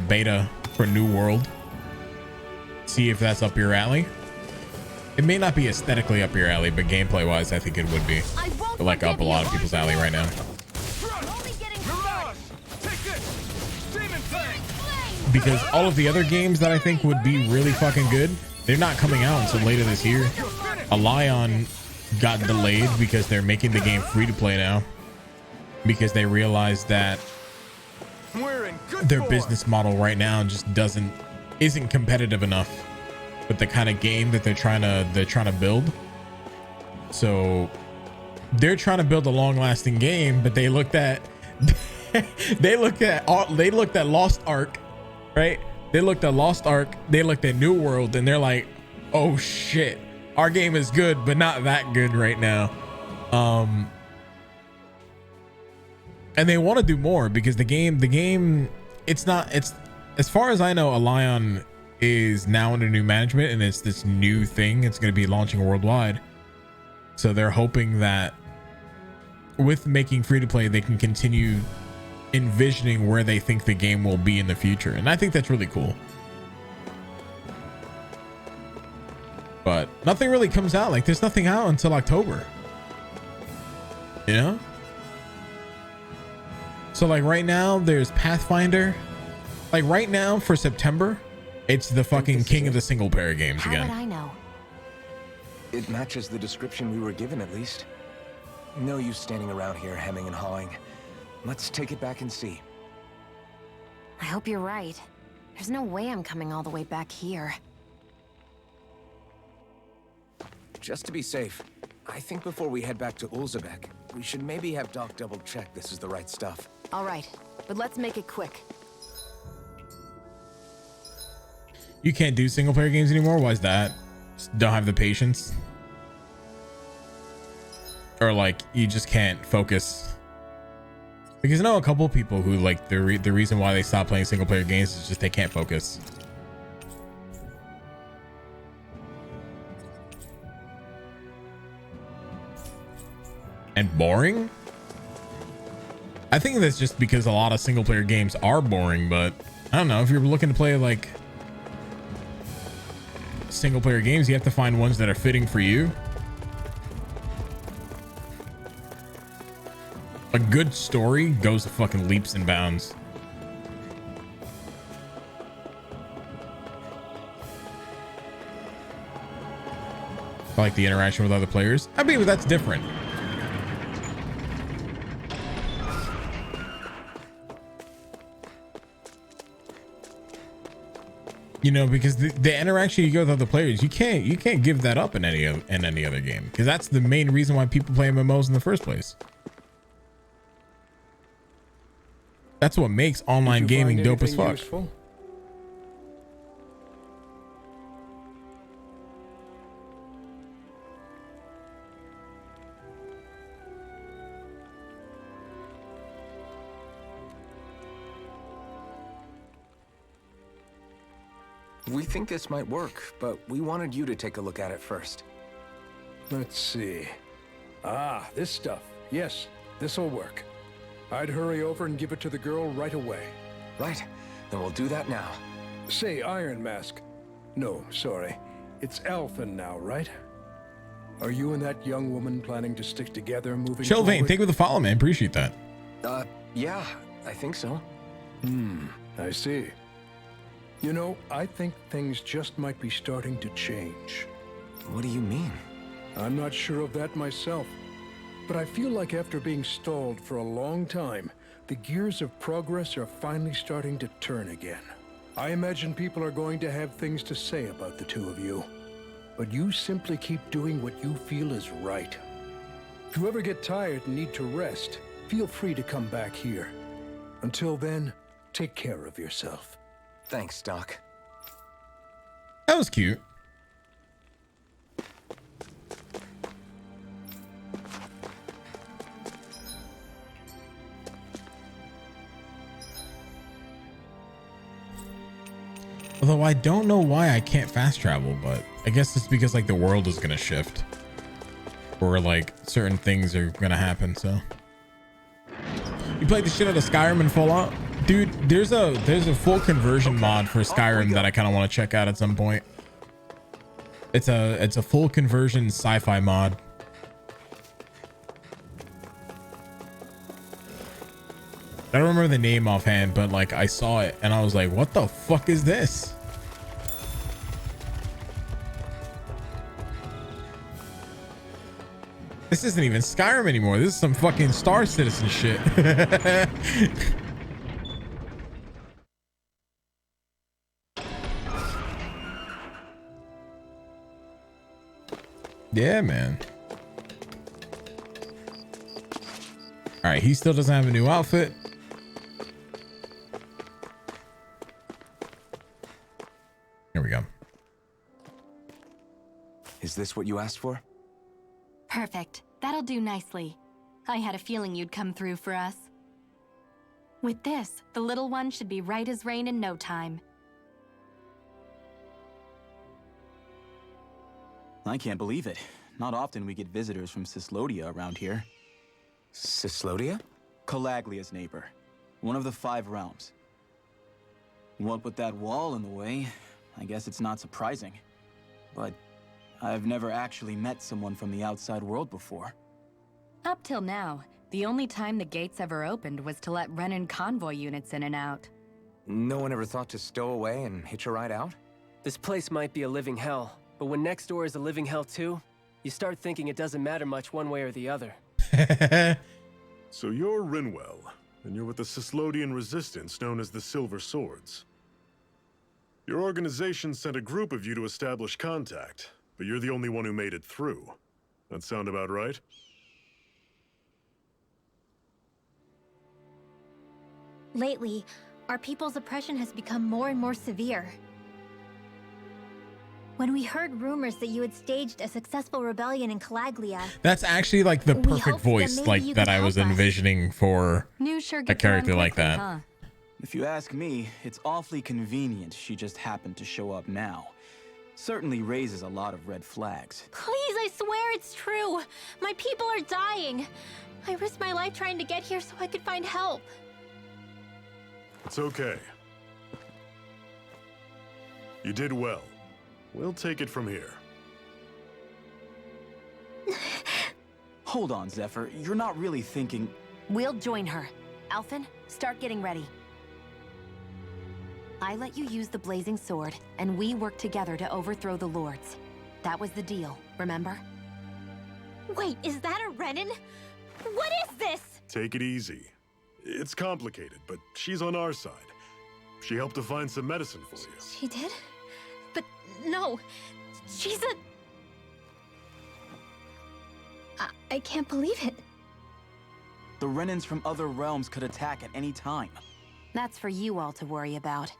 beta for New World, see if that's up your alley. It may not be aesthetically up your alley, but gameplay wise, I think it would be I won't like up a forgive lot you. of people's alley right now. Only getting Mirage, take this! Demon Fang! Because all of the other games that I think would be really fucking good, they're not coming out until later this year. Alion got delayed because they're making the game free to play now, because they realized that We're in good their form. business model right now just isn't competitive enough with the kind of game that they're trying to build. So they're trying to build a long-lasting game, but they looked at Lost Ark, right? They looked at Lost Ark, they looked at New World, and they're like, oh shit, our game is good, but not that good right now. And they want to do more because the game, it's as far as I know, Alion is now under new management, and it's this new thing. It's going to be launching worldwide. So they're hoping that with making free to play, they can continue envisioning where they think the game will be in the future. And I think that's really cool. But nothing really comes out. Like there's nothing out until October. You know? So like right now there's Pathfinder. Like right now for September, it's the fucking king of the single player games How would again. I know? It matches the description we were given, at least. No use standing around here hemming and hawing. Let's take it back and see. I hope you're right. There's no way I'm coming all the way back here. Just to be safe, I think before we head back to Ulzebek, we should maybe have Doc double check this is the right stuff. All right, but let's make it quick. You can't do single player games anymore. Why is that? Just don't have the patience, or like you just can't focus? Because I know a couple of people who like the reason why they stop playing single player games is just they can't focus. And boring? I think that's just because a lot of single player games are boring, but I don't know, if you're looking to play like single player games, you have to find ones that are fitting for you. A good story goes to fucking leaps and bounds. I like the interaction with other players. I mean, that's different. You know, because the interaction you get with other players, you can't give that up in any other game, because that's the main reason why people play MMOs in the first place. That's what makes online Did you gaming find dope as anything fuck. useful? We think this might work, but we wanted you to take a look at it first. Let's see. Ah, this stuff. Yes, this'll work. I'd hurry over and give it to the girl right away. Right, then we'll do that now. Say, Iron Mask. No, sorry. It's Alphen now, right? Are you and that young woman planning to stick together moving Chillvein, forward? thank you for the follow, man. Appreciate that. Yeah, I think so. I see. You know, I think things just might be starting to change. What do you mean? I'm not sure of that myself, but I feel like after being stalled for a long time, the gears of progress are finally starting to turn again. I imagine people are going to have things to say about the two of you, but you simply keep doing what you feel is right. If you ever get tired and need to rest, feel free to come back here. Until then, take care of yourself. Thanks, Doc. That was cute. Although I don't know why I can't fast travel, but I guess it's because like the world is gonna shift, or like certain things are gonna happen. So you played the shit out of Skyrim and Fallout, dude. There's a full conversion mod for Skyrim that I kind of want to check out at some point. It's a full conversion sci-fi mod. I don't remember the name offhand, but like I saw it and I was like, what the fuck is this? This isn't even Skyrim anymore. This is some fucking Star Citizen shit. Yeah, man. All right, he still doesn't have a new outfit. Here we go. Is this what you asked for? Perfect. That'll do nicely. I had a feeling you'd come through for us. With this, the little one should be right as rain in no time. I can't believe it. Not often we get visitors from Cyslodia around here. Cyslodia? Calaglia's neighbor. One of the 5 realms. What with that wall in the way, I guess it's not surprising. But I've never actually met someone from the outside world before. Up till now, the only time the gates ever opened was to let Renan convoy units in and out. No one ever thought to stow away and hitch a ride out? This place might be a living hell, but when next door is a living hell too, you start thinking it doesn't matter much one way or the other. So you're Rinwell, and you're with the Cyslodian resistance known as the Silver Swords. Your organization sent a group of you to establish contact, but you're the only one who made it through. That sound about right? Lately, our people's oppression has become more and more severe. When we heard rumors that you had staged a successful rebellion in Calaglia, That's actually like the We perfect hoped that voice, maybe like you that could I was help us. envisioning for News sure a gets around character like quickly, that. huh? If you ask me, it's awfully convenient she just happened to show up now. Certainly raises a lot of red flags. please, I swear it's true. My people are dying. I risked my life trying to get here so I could find help. It's okay. You did well. We'll take it from here. Hold on, Zephyr. You're not really thinking... We'll join her. Alphen, start getting ready. I let you use the blazing sword, and we worked together to overthrow the lords. That was the deal, remember? Wait, is that a Renan? What is this? Take it easy. It's complicated, but she's on our side. She helped to find some medicine for you. She did? But no, she's a... I can't believe it. The Renans from other realms could attack at any time. That's for you all to worry about.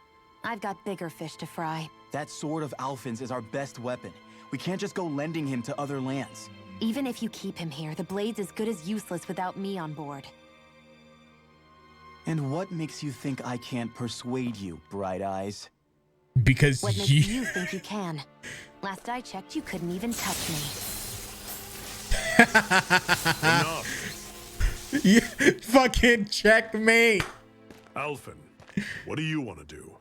I've got bigger fish to fry. That sword of Alphen's is our best weapon. We can't just go lending him to other lands. Even if you keep him here, the blade's as good as useless without me on board. And what makes you think I can't persuade you, Bright Eyes? Because What makes you think you can? Last I checked, you couldn't even touch me. Enough. You fucking checkmate. Alphen, what do you want to do?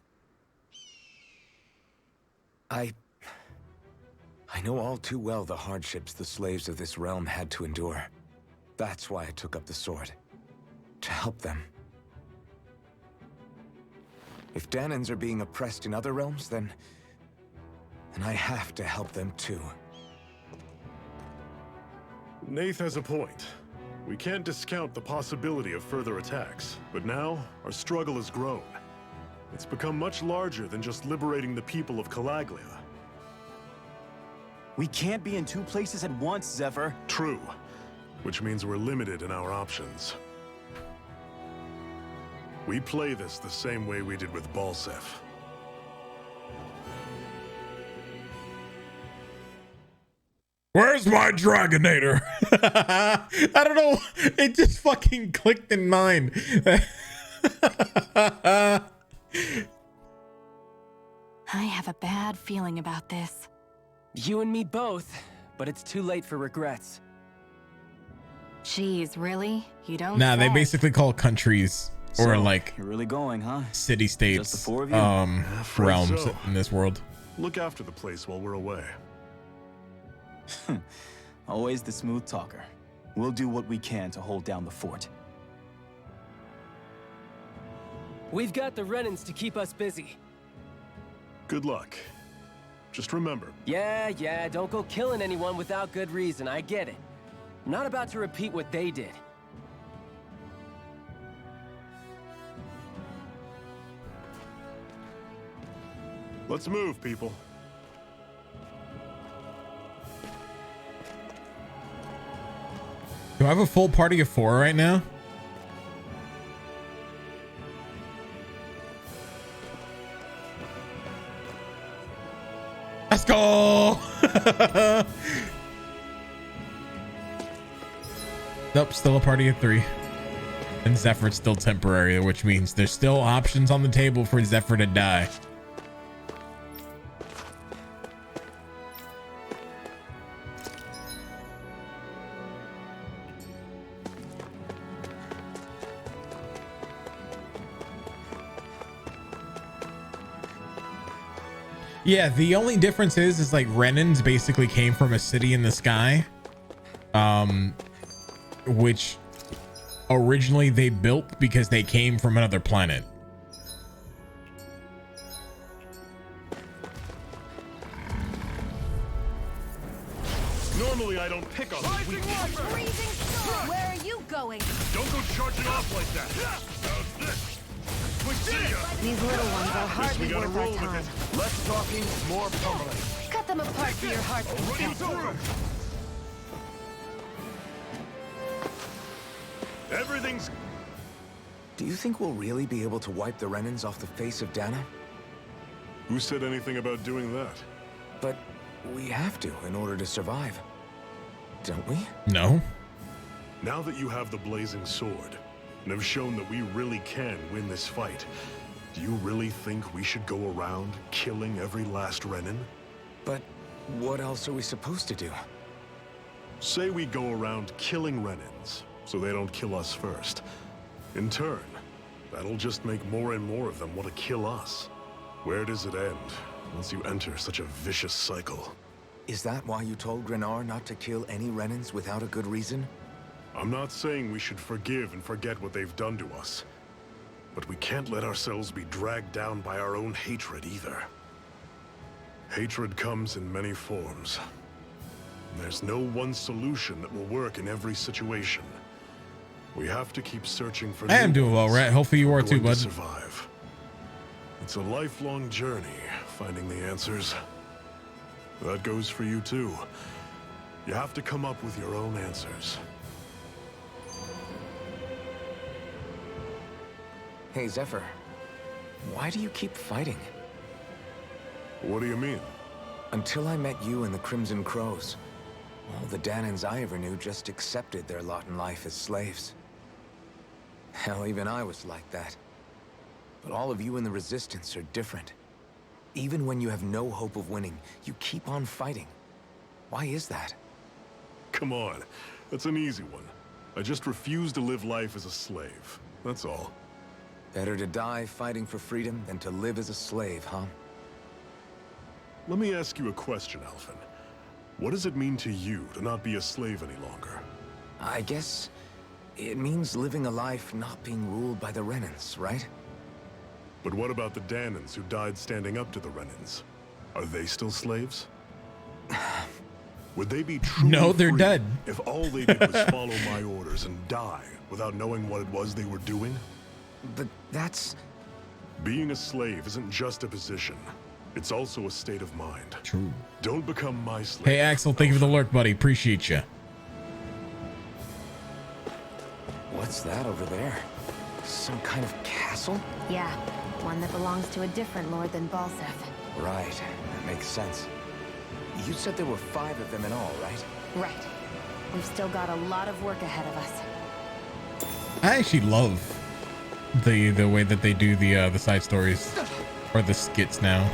I know all too well the hardships the slaves of this realm had to endure. That's why I took up the sword. To help them. If Dahnans are being oppressed in other realms, then I have to help them too. Nath has a point. We can't discount the possibility of further attacks, but now our struggle has grown. It's become much larger than just liberating the people of Calaglia. We can't be in two places at once, Zephyr. True, which means we're limited in our options. We play this the same way we did with Balseph. Where's my Dragonator? I don't know. It just fucking clicked in mine. I have a bad feeling about this. You and me both, but it's too late for regrets. Jeez, really? You don't Nah, they say. basically call countries or So, like you're really going, huh? city-states, Just the four of you? Afraid realms so. in this world. Look after the place while we're away. Always the smooth talker. We'll do what we can to hold down the fort. We've got the Renans to keep us busy. Good luck. Just remember, Yeah, don't go killing anyone without good reason, I get it. I'm not about to repeat what they did. let's move, people. Do I have a full party of 4 right now? Let's go. Nope, still a party of 3. And Zephyr's still temporary, which means there's still options on the table for Zephyr to die. Yeah, the only difference is like Renans basically came from a city in the sky, which originally they built because they came from another planet. Normally I don't pick on the weak. Where are you going? Don't go charging off like that. Quick, see ya. These little ones are Guess we hardly gotta worth our roll with time. it. Less talking, more pummeling. Cut them apart for your heart's Already content. through. Everything's... Do you think we'll really be able to wipe the Renans off the face of Dahna? Who said anything about doing that? But we have to in order to survive. Don't we? No. Now that you have the blazing sword, and have shown that we really can win this fight, do you really think we should go around killing every last Renan? But what else are we supposed to do? Say we go around killing Renans, so they don't kill us first. In turn, that'll just make more and more of them want to kill us. Where does it end once you enter such a vicious cycle? Is that why you told Grenar not to kill any Renans without a good reason? I'm not saying we should forgive and forget what they've done to us, but we can't let ourselves be dragged down by our own hatred either. Hatred comes in many forms. There's no one solution that will work in every situation. We have to keep searching for. I am doing well, right? Hopefully you are too, bud. Survive. It's a lifelong journey, finding the answers. That goes for you too. You have to come up with your own answers. Hey, Zephyr. Why do you keep fighting? What do you mean? Until I met you and the Crimson Crows, all the Dahnans I ever knew just accepted their lot in life as slaves. Hell, even I was like that. But all of you in the Resistance are different. Even when you have no hope of winning, you keep on fighting. Why is that? Come on, that's an easy one. I just refuse to live life as a slave. That's all. Better to die fighting for freedom than to live as a slave, huh? Let me ask you a question, Alphen. What does it mean to you to not be a slave any longer? I guess it means living a life not being ruled by the Renans, right? But what about the Dahnans who died standing up to the Renans? Are they still slaves? Would they be truly No, they're free dead. if all they did was follow my orders and die without knowing what it was they were doing? But that's... Being a slave isn't just a position. It's also a state of mind. True. Don't become my slave. Hey, Axel, thank you for the lurk, buddy. Appreciate you. What's that over there? Some kind of castle? Yeah, one that belongs to a different lord than Balseth. Right, that makes sense. You said there were 5 of them in all, right? Right. We've still got a lot of work ahead of us. I actually love the way that they do the side stories or the skits now.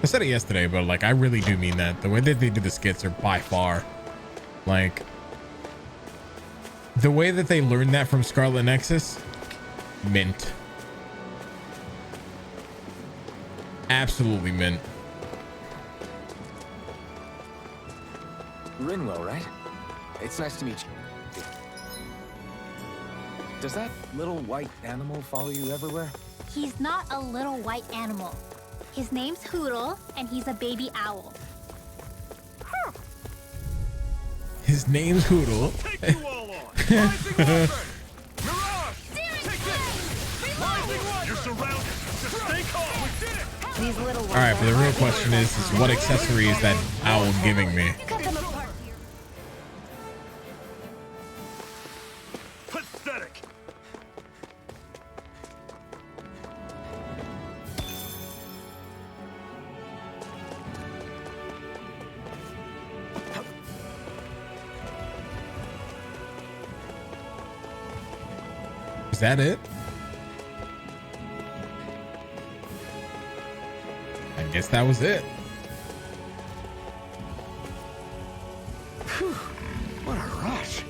I said it yesterday, but like I really do mean that. The way that they do the skits are by far like the way that they learned that from Scarlet Nexus. Mint. Absolutely mint. Rinwell, right? It's nice to meet you. Does that little white animal follow you everywhere? He's not a little white animal. His name's Hootle, and he's a baby owl. His name's Hootle. Take you all on! Rising Wyvern! Mirage! Take this! You're surrounded! Just stay calm! We did it! These little ones. All right, but the real question is what accessory is that owl giving me? Cut them apart. Pathetic! Is that it? I guess that was it. Phew, what a rush.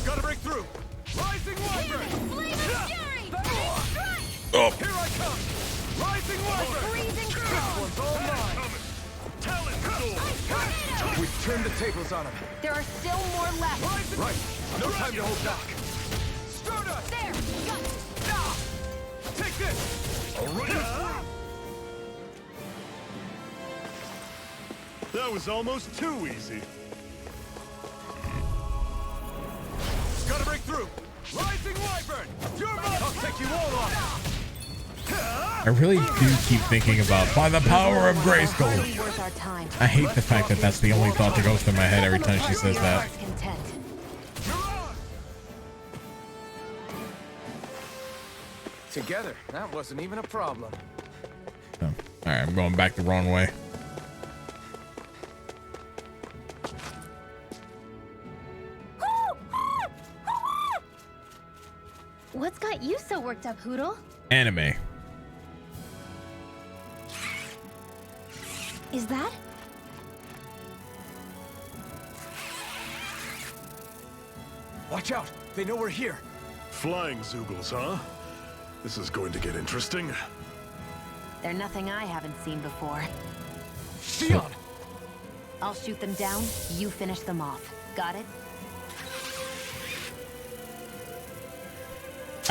Gotta break through! Rising Wyvern! Oh. Here I come! Rising Wyvern! This one's all mine! Talon Sword! We've turned the tables on him. There are still more left. Right, no time to hold back. Stroda! There. Take this! Alright! That was almost too easy. Gotta break through! Rising Wyvern! You're mine! I'll take you all on! I really do keep thinking about by the power of Grayskull. Hardly worth our time. I hate the fact that that's the only thought that goes through my head every time she says that. Heart's content. Together, that wasn't even a problem. Oh. All right, I'm going back the wrong way. What's got you so worked up, Hootle? Anime. Is that? Watch out, they know we're here. Flying Zoogles, huh? This is going to get interesting. They're nothing I haven't seen before. Sion! I'll shoot them down, you finish them off. Got it?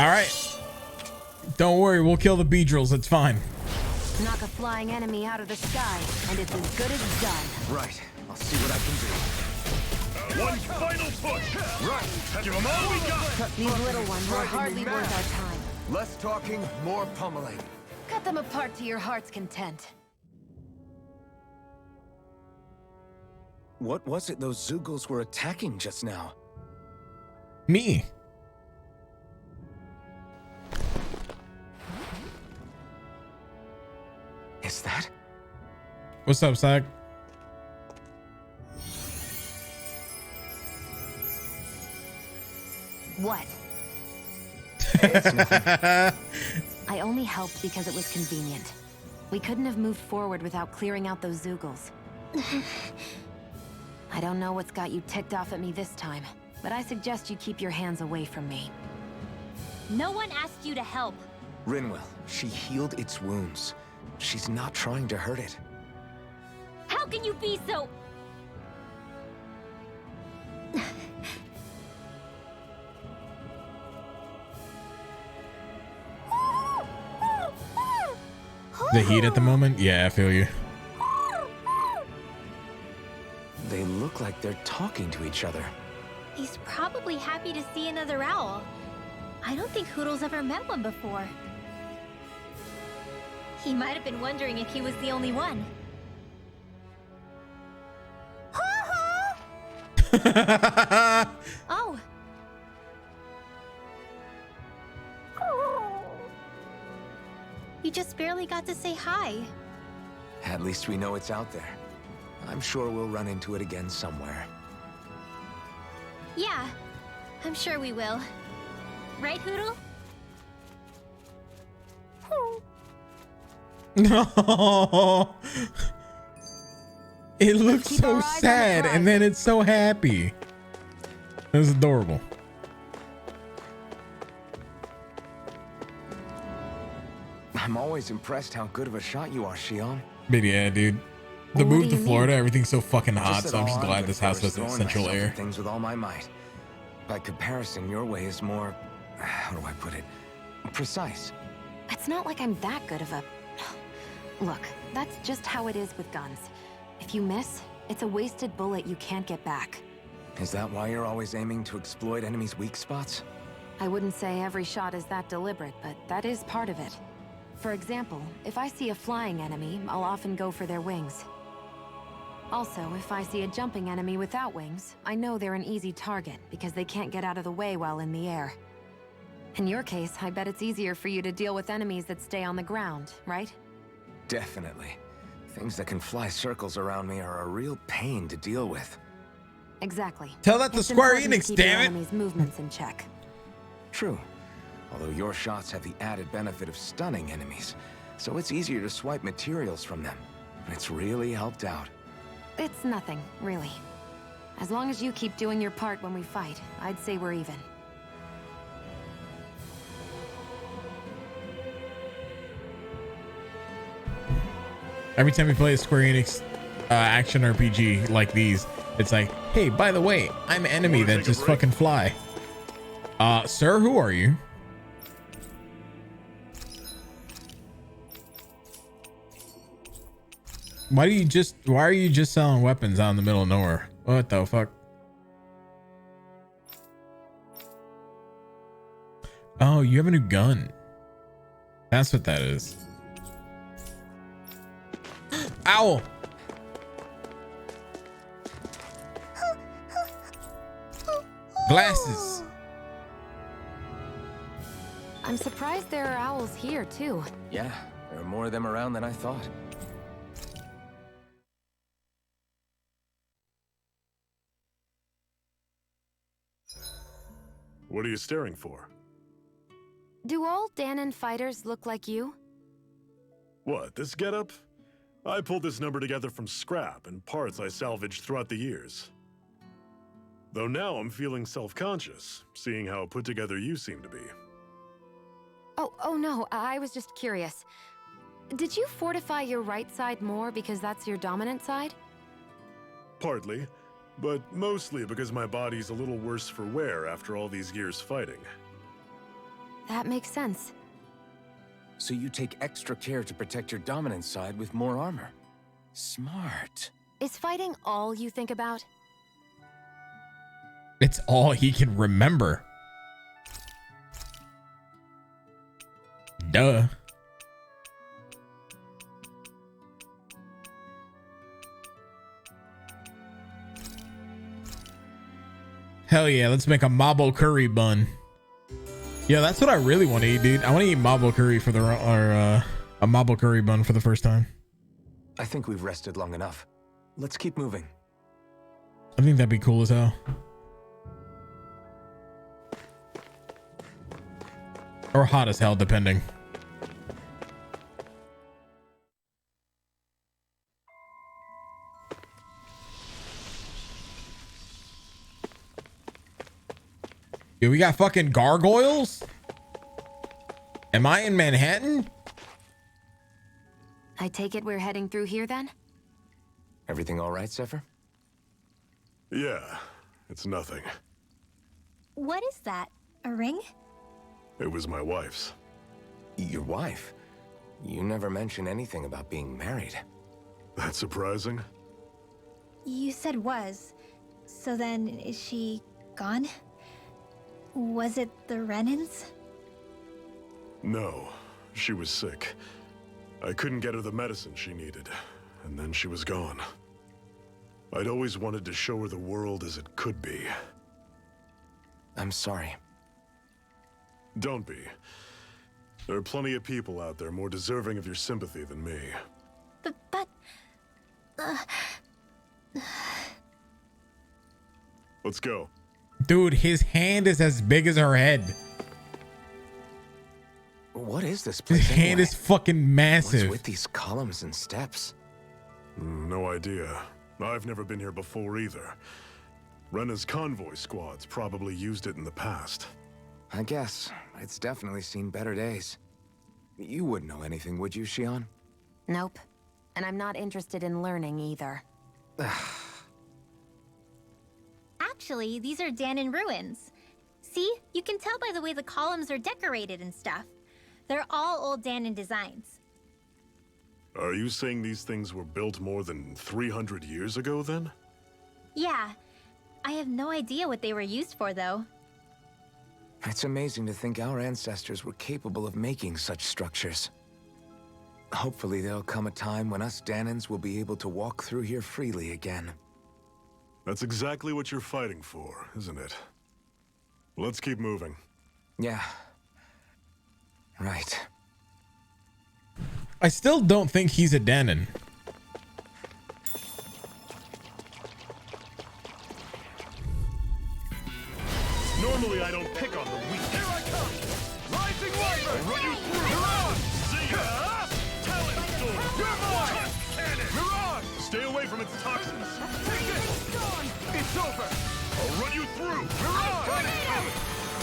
All right. Don't worry, we'll kill the Beedrills. It's fine. Knock a flying enemy out of the sky, and it's as good as done. Right, I'll see what I can do. One final push! Right, Give them all we got! These little ones are driving hardly me worth mad. our time. less talking, more pummeling. Cut them apart to your heart's content. What was it those Zoogles were attacking just now? Me. Is that? What's up, Zach? What? It's nothing. I only helped because it was convenient. We couldn't have moved forward without clearing out those Zeugles. I don't know what's got you ticked off at me this time, but I suggest you keep your hands away from me. No one asked you to help. Rinwell, she healed its wounds. She's not trying to hurt it. How can you be so... The heat at the moment? Yeah, I feel you. They look like they're talking to each other. He's probably happy to see another owl. I don't think Hoodle's ever met one before. He might have been wondering if he was the only one. Oh. You just barely got to say hi. At least we know it's out there. I'm sure we'll run into it again somewhere. Yeah, I'm sure we will. Right, Hoodle? No. It looks Keep so our eyes on the sad prize. and then it's so happy. It's adorable. I'm always impressed how good of a shot you are, Shion. But yeah, dude. The What move do to you Florida, everything's so fucking hot, Just so I'm that just all glad good this for house is has throwing central myself at air. Things with all my might. By comparison, your way is more... How do I put it? Precise. It's not like I'm that good of a... Look, that's just how it is with guns. If you miss, it's a wasted bullet you can't get back. Is that why you're always aiming to exploit enemies' weak spots? I wouldn't say every shot is that deliberate, but that is part of it. For example, if I see a flying enemy, I'll often go for their wings. Also, if I see a jumping enemy without wings, I know they're an easy target because they can't get out of the way while in the air. In your case, I bet it's easier for you to deal with enemies that stay on the ground, right? Definitely. Things that can fly circles around me are a real pain to deal with. Exactly. Tell that to It's Square important to Enix, keep your damn it. enemy's movements in check. True. Although your shots have the added benefit of stunning enemies, so it's easier to swipe materials from them. It's really helped out. It's nothing, really. As long as you keep doing your part when we fight, I'd say we're even. Every time we play a Square Enix action RPG like these, it's like, hey, by the way, I'm an enemy that just fucking fly. Sir, who are you? Why are you just selling weapons out in the middle of nowhere? What the fuck? Oh, you have a new gun. That's what that is. Owl. Glasses. I'm surprised there are owls here, too. Yeah, there are more of them around than I thought. What are you staring for? Do all Danon fighters look like you? What, this getup? I pulled this number together from scrap and parts I salvaged throughout the years. Though now I'm feeling self-conscious, seeing how put together you seem to be. Oh no, I was just curious. Did you fortify your right side more because that's your dominant side? Partly, but mostly because my body's a little worse for wear after all these years fighting. That makes sense. So you take extra care to protect your dominant side with more armor. Smart. Is fighting all you think about? It's all he can remember. Duh. Hell yeah, let's make a mabo curry bun. Yeah, that's what I really want to eat, dude. I want to eat mabo curry for a mabo curry bun for the first time. I think we've rested long enough. Let's keep moving. I think that'd be cool as hell. Or hot as hell, depending. Yo, we got fucking gargoyles? Am I in Manhattan? I take it we're heading through here then? Everything all right, Zephyr? Yeah, it's nothing. What is that? A ring? It was my wife's. Your wife? You never mentioned anything about being married. That's surprising? You said was. So then, is she gone? Was it the Renans? No, she was sick. I couldn't get her the medicine she needed, and then she was gone. I'd always wanted to show her the world as it could be. I'm sorry. Don't be. There are plenty of people out there more deserving of your sympathy than me. But... Let's go. Dude, his hand is as big as her head. What is this His place hand anyway? is fucking What's massive. with these columns and steps? No idea. I've never been here before either. Rena's convoy squads probably used it in the past. I guess. It's definitely seen better days. You wouldn't know anything, would you, Shion? Nope. And I'm not interested in learning either. Actually, these are Danon ruins. See? You can tell by the way the columns are decorated and stuff. They're all old Danon designs. Are you saying these things were built more than 300 years ago, then? Yeah. I have no idea what they were used for, though. It's amazing to think our ancestors were capable of making such structures. Hopefully there'll come a time when us Danons will be able to walk through here freely again. That's exactly what you're fighting for, isn't it? Let's keep moving. Yeah. Right. I still don't think he's a Danon. Normally I don't pick on the weak. Here I come! Rising Wyvern! I'll run you through! Mirage! See ya! Talon Storm! You're mine! Tusk Cannon! Mirage! Stay away from its toxins! Take this! It's over! I'll run you through! Mirage!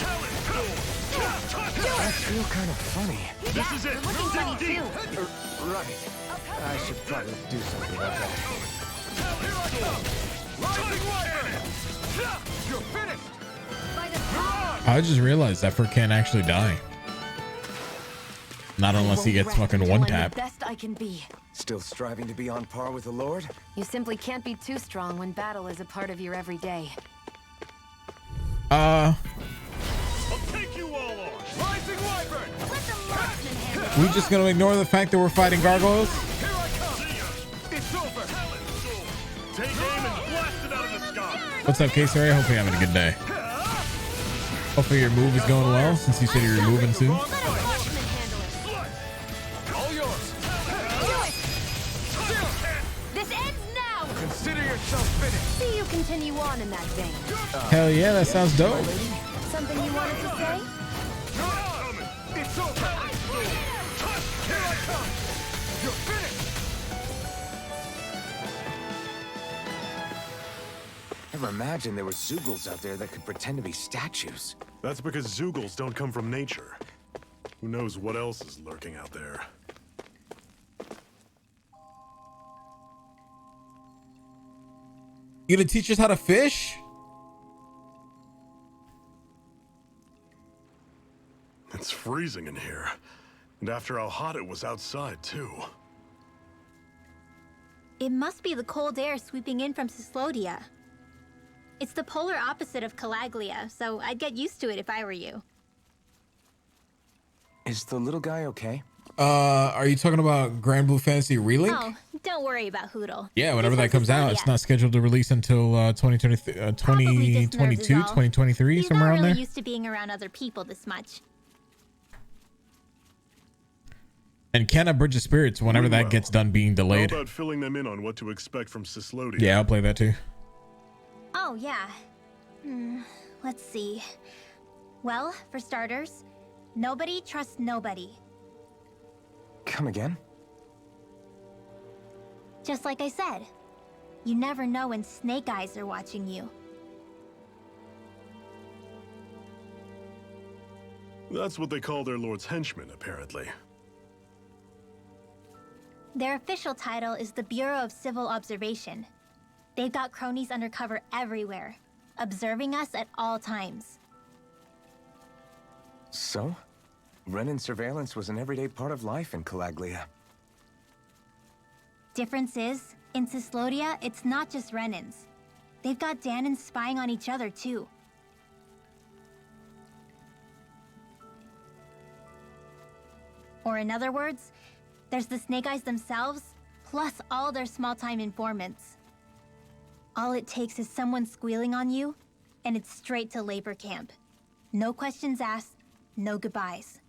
Talon Storm! That's real kind of funny. This is it! Dig deep! Right. I should probably do something about that. Talon Storm! Rising Wyvern! You're finished! I just realized Zephyr can't actually die. Not unless he gets fucking one tap. The best I can be. Still striving to be on par with the Lord? You simply can't be too strong when battle is a part of your everyday. I'll take you all on! Rising Wyvern! Let the marksman handle We just gonna ignore the fact that we're fighting gargoyles? Here I come! See ya! It's over! Talon Storm! Take aim and blast it out of the sky! What's up, K-Story? Hopefully you're having a good day. Hopefully your move is going well since you said you're moving soon. Let a marksman handle it. All yours! This ends now! Consider yourself finished. See you continue on in that vein. Hell yeah, that sounds dope. Something you wanted to say? It's over! Here I come! You're finished! Never imagined there were Zugals out there that could pretend to be statues. That's because Zugals don't come from nature. Who knows what else is lurking out there? You gonna teach us how to fish? It's freezing in here. And after how hot it was outside, too. It must be the cold air sweeping in from Cyslodia. It's the polar opposite of Calaglia, so I'd get used to it if I were you. Is the little guy okay? Are you talking about Grand Blue Fantasy Relink? Oh, don't worry about Hootle. Yeah, whenever He's that from comes out. It's Cyslodia. not scheduled to release until 2022, Probably just nerves is all. 2023, He's somewhere not around really there. used to being around other people this much. And Kenna Bridge of Spirits, whenever that Well, gets done being How delayed. about filling them in on what to expect from Cyslodia? Yeah, I'll play that too. Oh, yeah. Let's see. Well, for starters, Nobody trusts nobody. Come again? Just like I said, you never know when Snake Eyes are watching you. That's what they call their lord's henchmen, apparently. Their official title is the Bureau of Civil Observation. They've got cronies undercover everywhere, observing us at all times. So? Renan surveillance was an everyday part of life in Calaglia. Difference is, in Cyslodia, it's not just Renans. They've got Danans spying on each other, too. Or in other words, there's the Snake Eyes themselves, plus all their small-time informants. All it takes is someone squealing on you, and it's straight to labor camp. No questions asked, no goodbyes.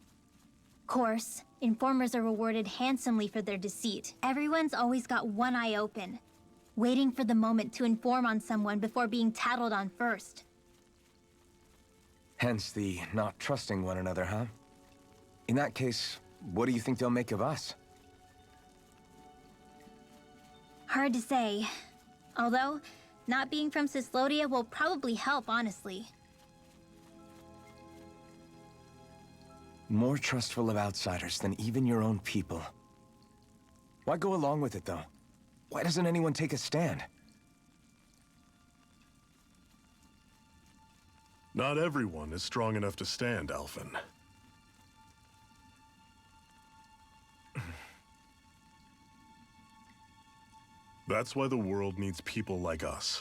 Course, informers are rewarded handsomely for their deceit. Everyone's always got one eye open, waiting for the moment to inform on someone before being tattled on first. Hence the not trusting one another, huh? In that case, what do you think they'll make of us? Hard to say. Although, not being from Cyslodia will probably help, honestly. More trustful of outsiders than even your own people. Why go along with it, though? Why doesn't anyone take a stand? Not everyone is strong enough to stand, Alphen. That's why the world needs people like us.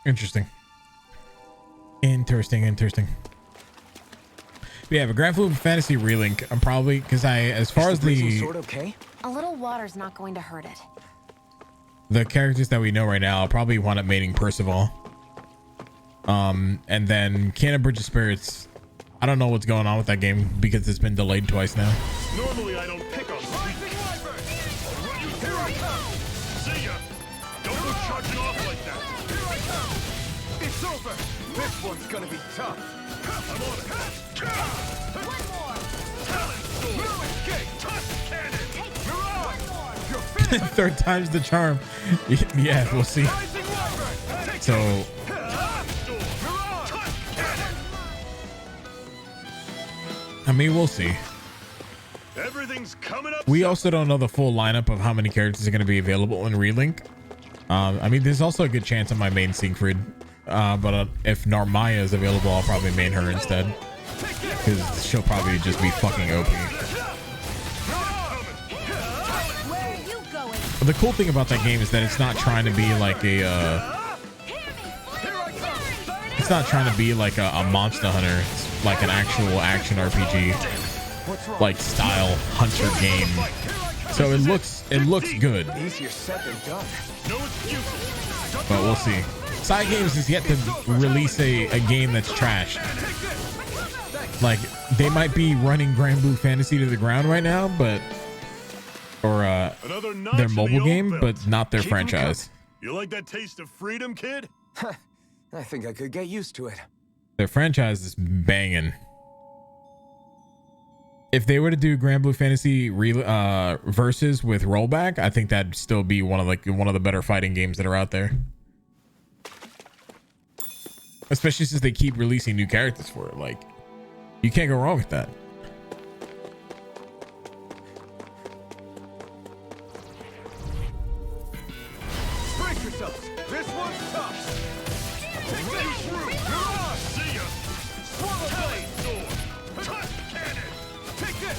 Interesting. Interesting. But yeah, but Grand Blue Fantasy Relink, I'm probably, because as far as the sword okay? A little water's not going to hurt it. The characters that we know right now, I'll probably wind up mating Percival. And then Canon Bridge of Spirits, I don't know what's going on with that game because it's been delayed twice now. Normally I don't pick on Here I come! See ya! Don't go charging off like that! Here I come! It's over! This one's gonna be tough! I'm on it! One more! Talent sword! No escape! Tusk cannon! Mirage! You're finished! Third time's the charm. Yeah, we'll see. So I mean, we'll see. Everything's coming up. We also don't know the full lineup of how many characters are going to be available in Relink. I mean, there's also a good chance I might main Siegfried. But if Narmaya is available, I'll probably main her instead. Because she'll probably just be fucking OP. But the cool thing about that game is that it's not trying to be like a... it's not trying to be like a Monster Hunter. It's like an actual action RPG, like style hunter game. So it looks good. Easier said than done. But we'll see. Side Games is yet to release a game that's trash. Like they might be running Grand Blue Fantasy to the ground right now, but their mobile game, but not their franchise. You like that taste of freedom, kid? I think I could get used to it. Their franchise is banging. If they were to do Grand Blue Fantasy versus with rollback, I think that'd still be one of the better fighting games that are out there. Especially since they keep releasing new characters for it. Like, you can't go wrong with that. Brace yourselves. This one's tough. See ya. Swallow blade. Sword. Tusk cannon. Take this.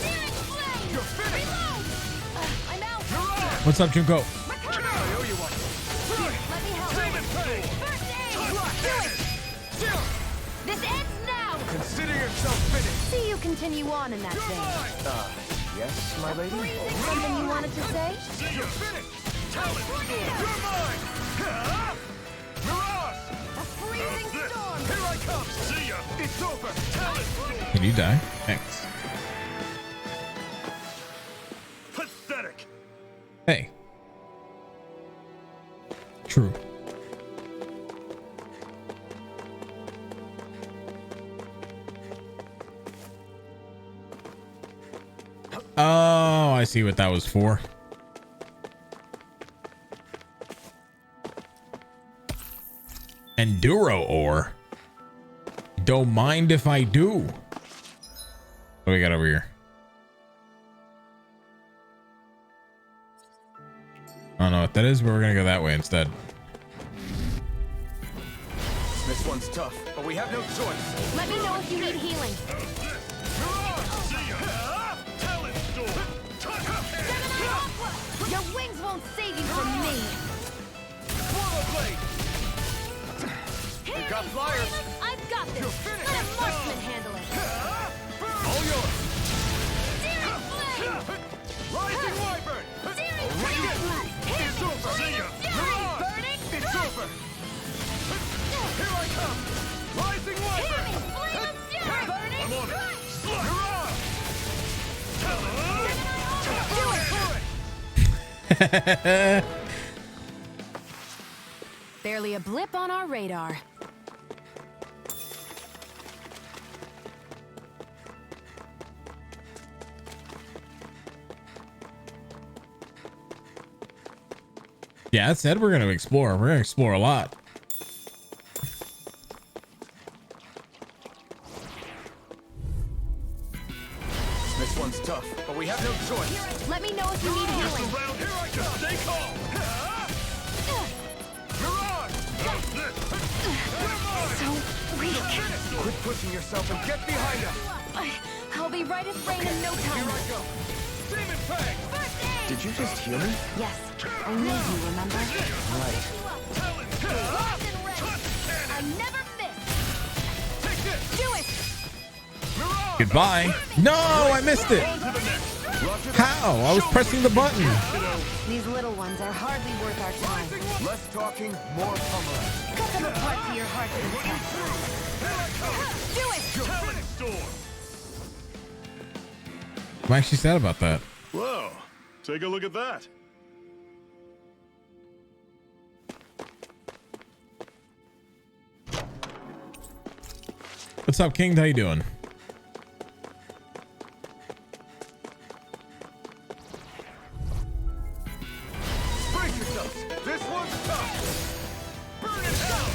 You're finished. I'm out. What's up, Junko? I owe you one. Let me help. First aid. This ends now. Consider yourself finished. See you continue on in that vein. Yes, my lady? Something you wanted to say? You're finished. Talent sword. You're mine. Mirage. A freezing storm. Here I come. See ya. It's over. Talent sword. Can you die? Thanks. Oh, I see what that was for. Enduro ore. Don't mind if I do. What do we got over here? I don't know what that is, but we're gonna go that way instead. This one's tough, but we have no choice. Let me know if you need healing. Your wings won't save you from me. We've got flyers. I've got this. Let a marksman handle it. All yours. Searing flame. Rising Wyvern. Searing Ring it. flame. It's over. See ya. Burning. It's over. Here I come. Rising Wyvern. Hear me. Flame of fury. Burning. I'm on it. Strike. You're on. Do it. Barely a blip on our radar. Yeah, I said we're gonna explore. We're gonna explore a lot. This one's tough, but we have no choice. Let me know if you need healing. Around here I come. Stay calm. You're on. So weak. Quit pushing yourself and get behind us. I'll be right as rain in no time. Here I go. Demon Fang. First aid. Did you just heal me? Yes, I need you, remember? Right. Locked and ready. I never miss. Take this. Do it. Goodbye. No, I missed it. How? I was pressing the button. These little ones are hardly worth our time. Less talking, more pummeling. Cut them apart to your heart's content. Do it. I'm actually sad about that. Whoa, take a look at that. What's up, King? How you doing? Brace yourselves. This one's tough. Burn it down.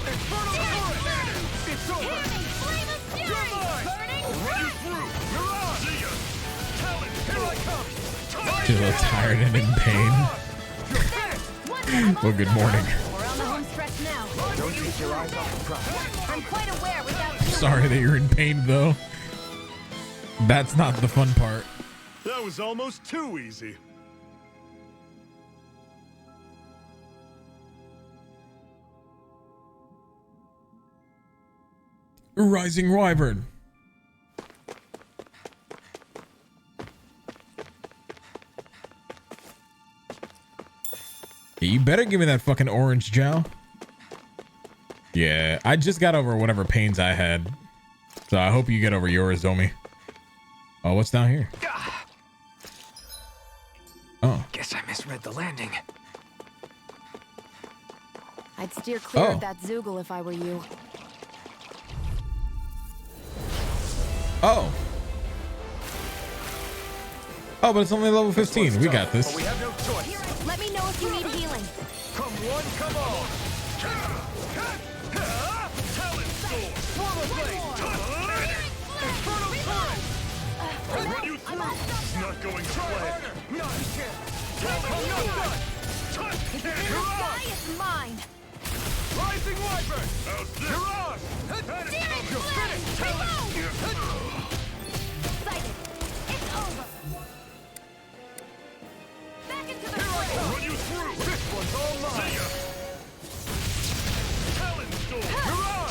Infernal Torrent. It's over. Flame of fury. You're mine. Burning. Run you through. You're on. See ya. Here I come. She's a little tired and in pain. You're finished. Well, good morning. We're on the home stretch now. Don't take your eyes off the prize. I'm quite aware without Sorry that you're in pain, though. That's not the fun part. That was almost too easy. Rising Wyvern. You better give me that fucking orange gel. Yeah, I just got over whatever pains I had. So I hope you get over yours, Domi. Oh, what's down here? Oh. Guess I misread the landing. I'd steer clear Oh. of that Zoogle if I were you. Oh. Oh, but it's only level 15. We got this. But we have no choice. Let me know if you need healing. Come one, come all. Swallow blade. Infernal torrent. I'll run you through. It's not going to plan. Not a chance. I'm not done. If you're gonna die, it's mine. Rising Wyvern. You're on. You're finished. Sighted. It's over. Back into the fray. Run you through. This one's all mine. Talon Storm. You're on.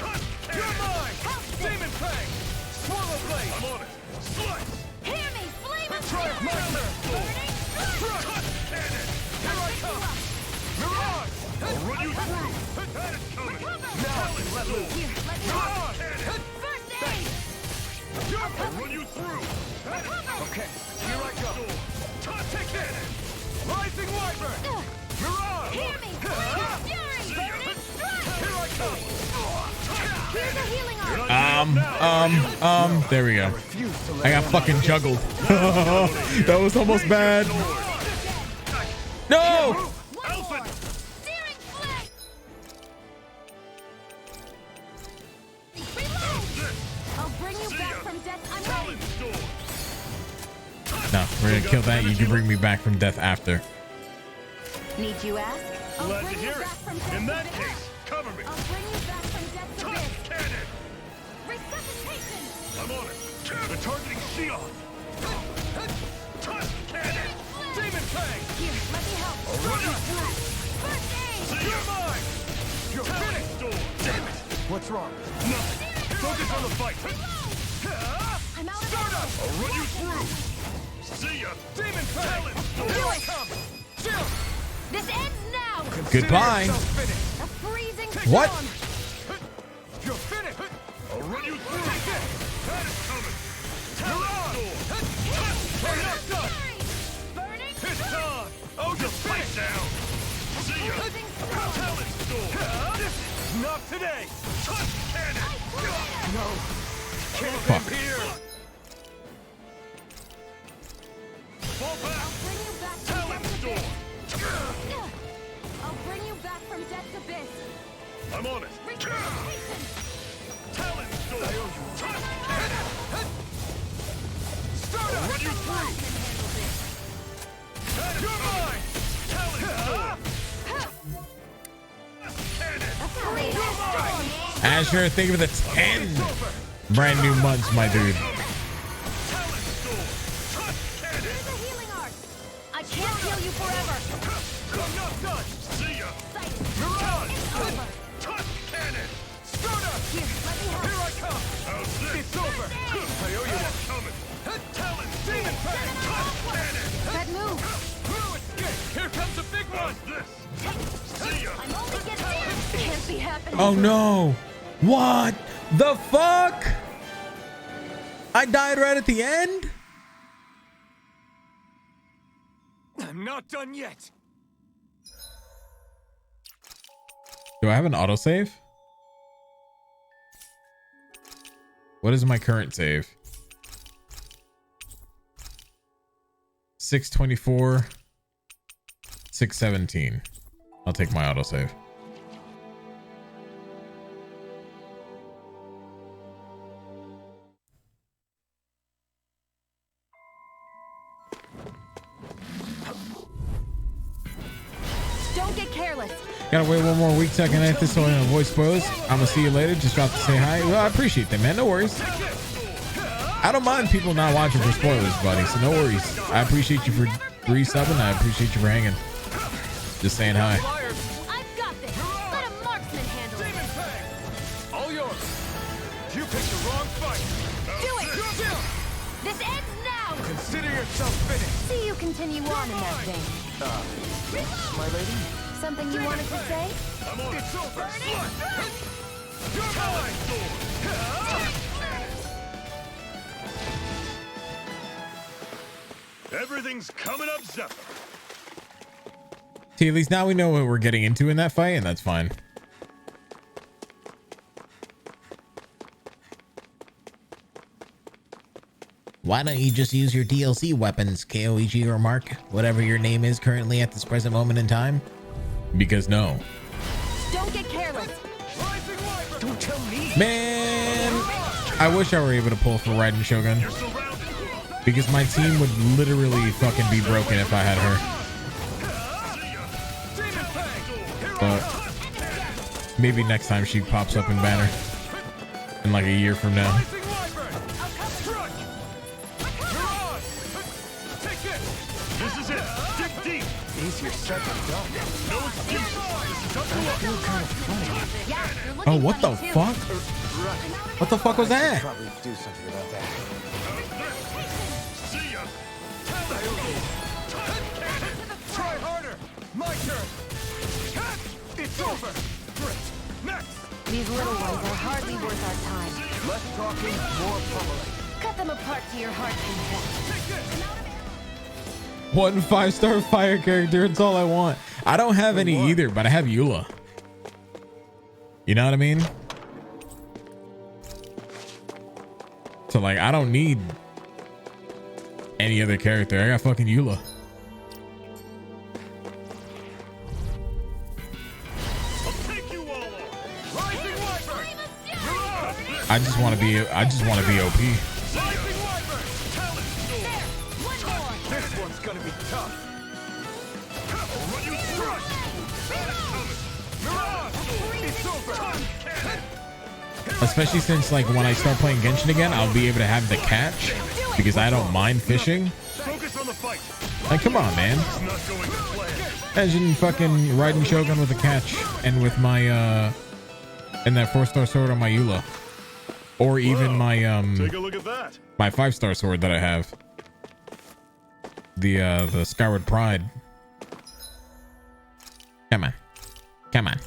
You're mine. Demon Fang. Swallow blade. I'm on it. Slice. Hear me, flame of Try it, my turn. burning. Cannon. Here I come. You're on. I'll run you through. That is coming. Now I can let loose. Here, let me You're know. on. First aid. I'll run you through. That is Okay, here I go. Take cannon. Rising Wyvern. You're on. Hear me, flame of fury. Burning strike. Here I come. Here's a healing arm. There we go. I got fucking juggled. That was almost bad. No! No, we're gonna kill that. You can bring me back from death after. Need you ask? Glad to hear it. In that case, cover me. I'll bring you back from death to Tusk this. cannon. Resuscitation! I'm on it. They're targeting Shion. Tusk cannon. Demon Fang! Here, let me help. I'll run you through. First aid! See ya. Mine. You're finished. Damn it. What's wrong? Nothing. Focus on the fight. I'm out of ammo. I'll run you through. See ya. Demon Fang. Do it! This ends now! Goodbye. A freezing What? storm! You're finished. I'll run you through. That is coming. You're not done. Burning It's time. Oh, just fight down. See ya. freezing storm! Talent storm. Not today. Tusk cannon. No. Can't Fuck. be here. Fall back. Bring you back from Talent death's storm. abyss! I'll bring you back from death's abyss! I'm on it. Resuscitation! Talent storm. Tusk cannon. I'll run you through. That is mine. Talent storm. Tusk cannon. Freezing storm! Asher, think of the 10 brand new months, my dude. Talent storm. Tusk cannon. Here's a healing art! I can't heal you forever! I'm not done. See ya. Mirage! It's over! Tusk cannon. Here, let me help! Here I come. How's this? It's over. I owe you one. Coming. Talent demon fang. Tusk cannon. That move! Through escape. Here comes a big one. This. See ya. I'm only getting in! Can't be happening! Oh no. What the fuck? I died right at the end? I'm not done yet. Do I have an autosave? What is my current save? 624, 617. I'll take my autosave. Don't get careless! Gotta wait one more week till I can edit this so I can avoid spoilers. I'm gonna see you later. Just dropped to say hi. Well, I appreciate that, man. No worries. I don't mind people not watching for spoilers, buddy. So no worries. I appreciate you for resubbing. I appreciate you for hanging. Just saying hi. I've got this! Let a marksman handle it! Demon fang. All yours. You picked the wrong fight. Do it! This ends now! Consider yourself finished. See you continue on in that vein. My lady? Something you wanted to say? I'm on it. It's over. Slut. You're mine. Everything's coming up, Zephyr. See, at least now we know what we're getting into in that fight, and that's fine. Why don't you just use your DLC weapons, KOEG or Mark, whatever your name is currently at this present moment in time? Because no. Don't get careless! Don't tell me. Man, I wish I were able to pull for Raiden Shogun. Because my team would literally fucking be broken if I had her. But maybe next time she pops up in Banner. In like a year from now. This is it. Dig deep. Easier said than done. No excuses. This is up to us. Feel kind of funny. Yeah, you're looking Oh, what the funny, too. fuck? What the fuck was that? Probably do something about that. See ya. Try harder. My turn. It's over. Great. Next. These little ones are hardly worth our time. Less talking, more pummeling. Cut them apart to your heart's content. One 5-star fire character, it's all I want. I don't have any either, but I have Eula. You know what I mean? So like, I don't need any other character. I got fucking Eula. I just want to be OP. This one's gonna be tough. Especially since like when I start playing Genshin again, I'll be able to have the catch because I don't mind fishing. Like, come on, man. Imagine fucking riding Shogun with a catch and with my and that 4-star sword on my Eula. Or even my Take a look at that. my 5-star sword that I have. The Skyward Pride. Come on. Come on.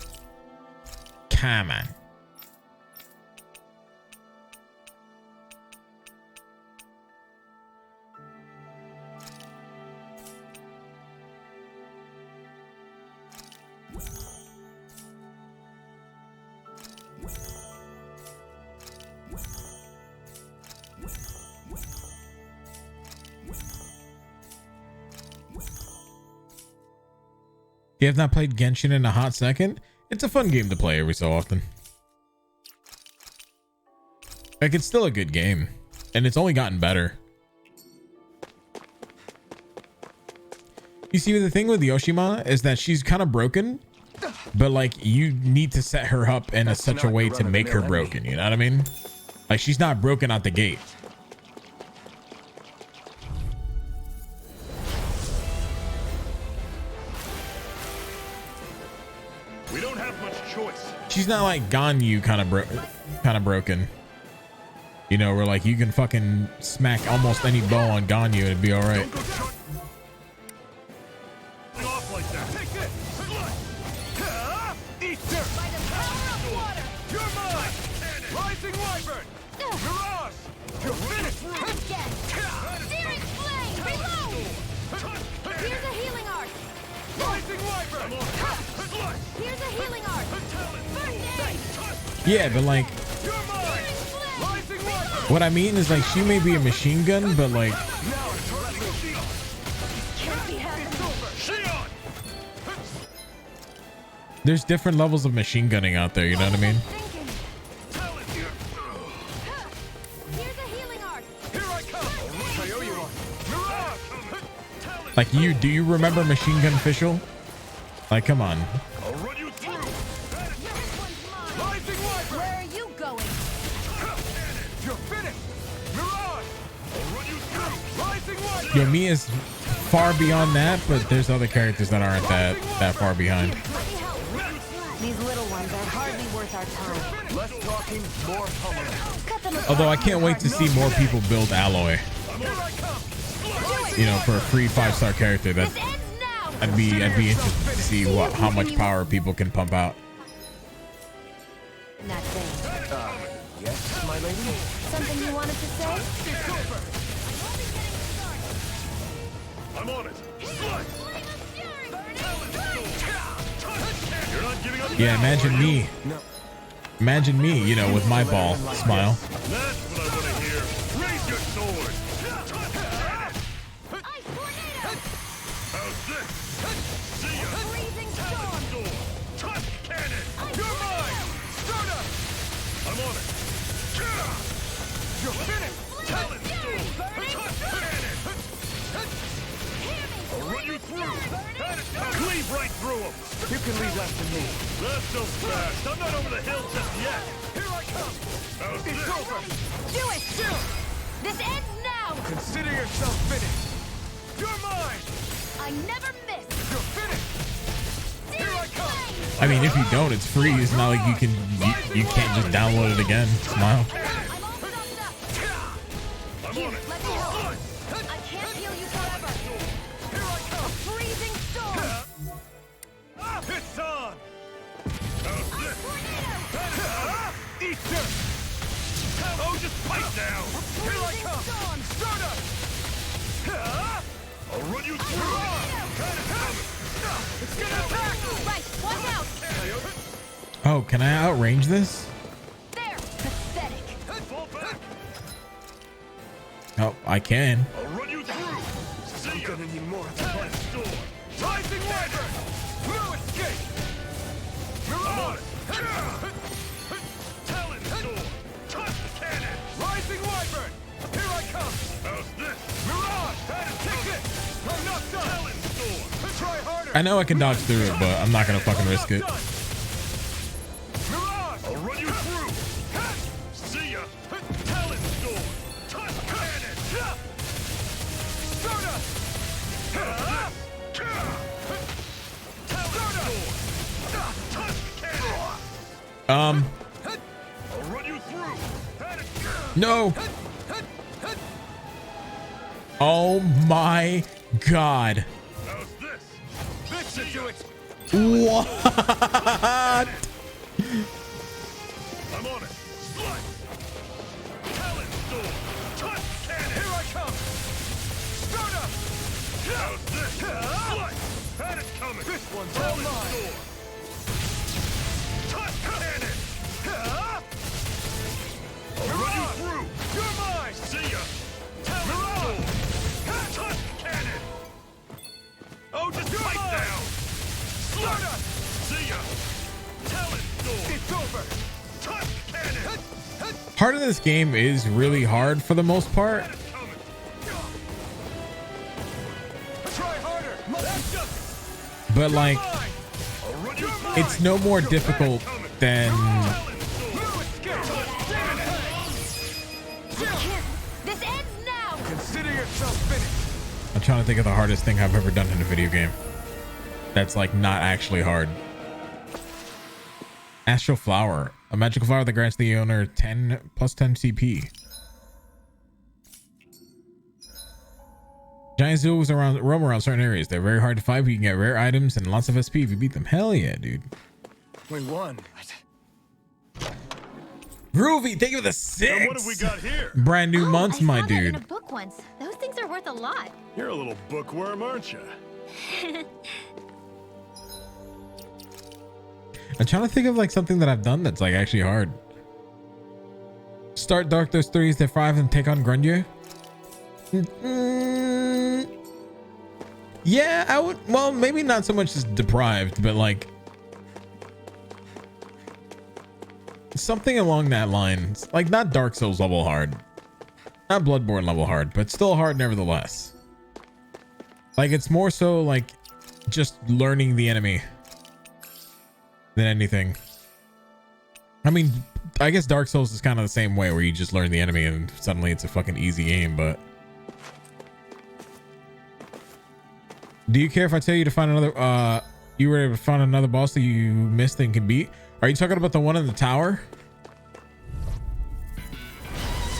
Come on. You have not played Genshin in a hot second? It's a fun game to play every so often. Like, it's still a good game, and it's only gotten better. You see, the thing with Yoshima is that she's kind of broken, but like, you need to set her up in such a way to make her broken. You know what I mean? Like, she's not broken out the gate. We don't have much choice. She's not like Ganyu kind of broken. You know, where like you can fucking smack almost any bow on Ganyu and it'd be all right. Off like that. Take this. Eat dirt. By the power of water. You're mine. Rising Wyvern. Mirage. You're finished. Again. Searing flame. Reload. Here's a healing arc. Rising Wyvern. Here's a healing arc. First aid. Yeah, but like, You're mine. Rising Wyvern. what I mean is like, she may be a machine gun, but like, there's different levels of machine gunning out there. You know what I mean? Here's a healing arc. Here I come. I owe you one. Mirage. Like, do you remember Machine Gun Official? Like, come on. I'll run you through. Rising Wyvern. Where are you going? You're finished. Mirage. I'll run you through. Rising Wyvern. Yo, me is far beyond that, but there's other characters that aren't that far behind. These little ones are hardly worth our time. Less talking, more pummeling. Cut them apart. Although I can't wait to see more people build Alloy. You know, for a free 5-star character. That Ends now. I'd be interested to see how much power people can pump out. That thing. Yes, my lady? Something you wanted to say? I'm on it. You're not giving up. Yeah, imagine me. No. Imagine me, you know, with my ball. Smile. That's what I want to hear. Raise your sword. How's this? See ya. Freezing storm. Touch cannon. You're mine. Start up. I'm on it. You're finished. Talon storm. Touch cannon. I'll run you through. Cleave right through them. You can leave that to me. That's so fast. I'm not over the hill just yet. Here I come. How's It's this? over. Do it. This ends now. Consider yourself finished. You're mine. I never miss. You're finished. Here I come. I mean, if you don't, it's free. It's not like you can't just download it again. Smile. I'm all stuffed up. I'm Here, on it. let me help. I can't heal you forever. Here I come. Freezing storm. It's on. How's this? Eat dirt. Oh, just pipe down. Here I come. Storm. Start up. I'll run you through. It's gonna attack. Right, watch out. Oh, can I outrange this? There. Pathetic. Fall back. I can. I'll run you through. See ya. Gonna need more of that. Talent Storm. Rising Wyvern! No escape! I'm on Mirage! it. Talent Storm. Touch cannon. Rising Wyvern! Here I come! How's this? Mirage! Take it! I'm not done! Talent Storm. Try harder! I know I can dodge through it, but I'm not gonna fucking risk it. Mirage! I'll run you through. See ya. Talent Storm. Touch cannon. Soda! Talent Storm. Touch cannon. I'll run you through. No. Oh my god. How's this? This should do it! What? I'm on it. Slice. Talent Storm. Touch cannon. Here I come! Soda! How's this? Slice. Had it coming. This one's all Talent mine! Storm. Touch cannon. I'll run you through. You're mine! See ya. Talent Storm. Touch cannon. Oh, just You're fight mine. down. Soda! See ya. Talent Storm. It's over! Touch cannon. Part of this game is really hard for the most part, Had it coming. Try harder! That's just but like mine! I'll run you through. it's no more difficult than Talent Storm. No escape! This ends now! Consider yourself finished! I'm trying to think of the hardest thing I've ever done in a video game. That's like not actually hard. Astral Flower, a magical flower that grants the owner 10 plus 10 CP. Giant zoos roam around certain areas. They're very hard to fight, but you can get rare items and lots of SP if you beat them. Hell yeah, dude. We won. Groovy, thank you for the Now what have we 6 got here? brand new months, I my saw that in a dude. book once. Those things are worth a lot. You're a little bookworm, aren't you? I'm trying to think of like something that I've done that's like actually hard. Start Dark Those 3s, they're 5 and take on Grunge. Yeah, I would. Well, maybe not so much as deprived, but like something along that line. Like not Dark Souls level hard, not Bloodborne level hard, but still hard nevertheless. Like it's more so like just learning the enemy than anything. I mean, I guess Dark Souls is kind of the same way, where you just learn the enemy and suddenly it's a fucking easy game. But do you care if I tell you to find another you were able to find another boss that you missed and can beat? Are you talking about the one in the tower?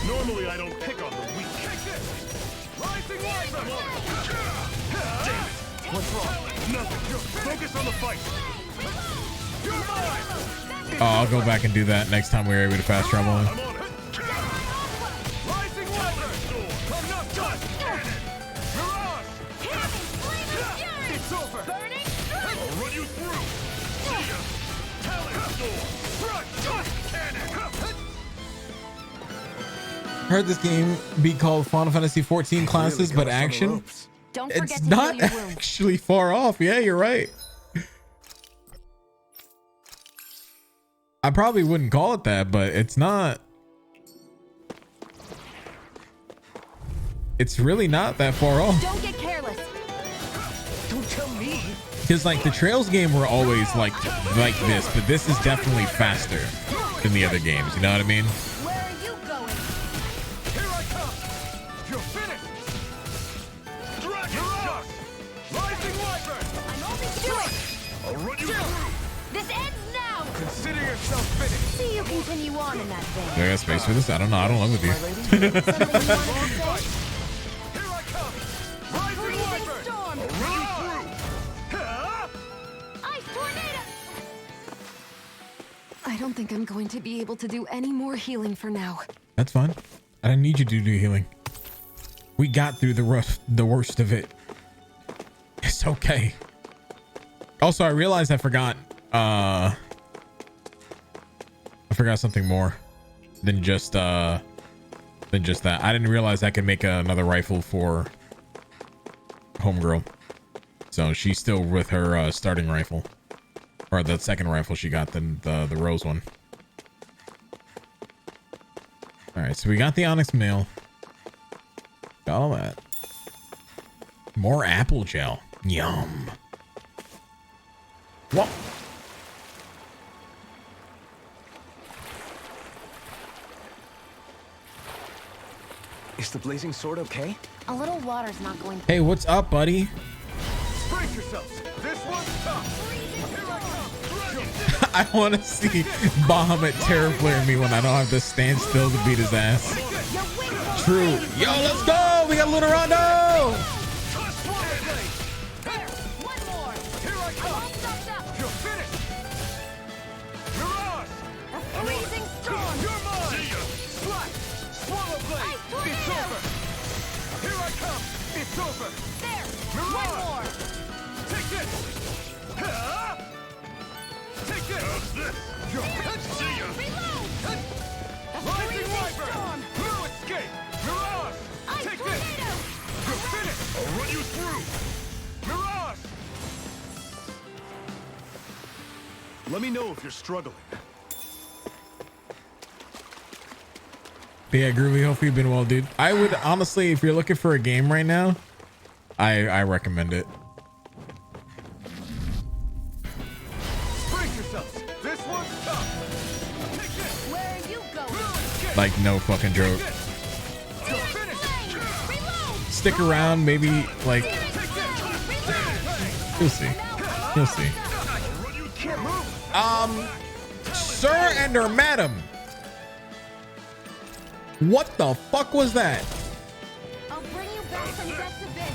Normally I don't pick on the weak. Rising Wyvern! Damn it! What's wrong? Nothing. Focus on the fight. You're mine! Oh, I'll go back and do that next time we're able to fast travel in. I'm on it. Rising Wyvern! I'm not done! Mirage! It's over! I'll run you through. See ya. Talent Storm. Touch cannon. Heard this game be called Final Fantasy 14 classes, but action. Don't forget It's to not heal your wounds. actually far off. Yeah, you're right. I probably wouldn't call it that, but it's not. It's really not that far off. Don't get careless. Don't tell me! Because like the Trails game were always like this, but this is definitely faster than the other games. You know what I mean? Where are you going? Here I come! You're finished! Dragon shot. Rising Wyvern! I'm only doing. I'll run you through. This ends now. Consider yourself finished! See you continue on in that vein. Do I got space for this? I don't know. I don't live with you. Something you wanted to say? Here I come! Rising Freezing Wyvern! storm. Run you through. Ice tornado. I don't think I'm going to be able to do any more healing for now. That's fine. I don't need you to do healing. We got through the worst of it. It's okay. Also, I realized I forgot something more than just than just that. I didn't realize I could make another rifle for homegirl. So she's still with her starting rifle. Or the second rifle she got, the rose one. Alright, so we got the onyx mail. Got all that. More apple gel. Yum. What? Is the blazing sword okay? A little water's not going to... Hey, what's up, buddy? Brace yourselves. This one's tough. I want to see Bahamut terror flare me when I don't have to stand still to beat his ass. True. Yo, let's go. We got Lunarondo. It's over! There! One more! Take this! Take this! How's this? See ya! Reload! Rising Wyvern! No escape! Mirage! Take this! You're finished! I'll run you through! Mirage! Let me know if you're struggling. But yeah, Groovy, hopefully you've been well, dude. I would honestly, if you're looking for a game right now, I recommend it. Brace yourselves. This one's tough. Take this. Where are you going? Like, no fucking joke. Stick around, maybe, like... You'll see. You'll see. Sir and or madam. What the fuck was that? I'll bring you back from death to bit.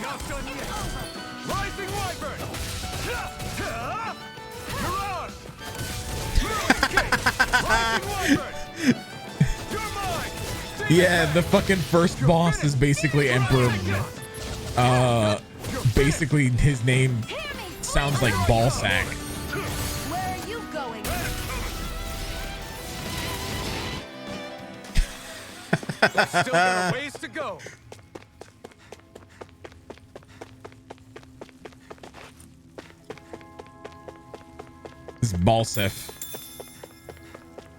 Not done yet. Rising Wyvern. Mirage. Rising Wyvern. You're mine. Yeah, the fucking first boss is basically Emperor. Basically his name sounds like Ballsack. Where are you going? Still got a ways to go. This is Balsef.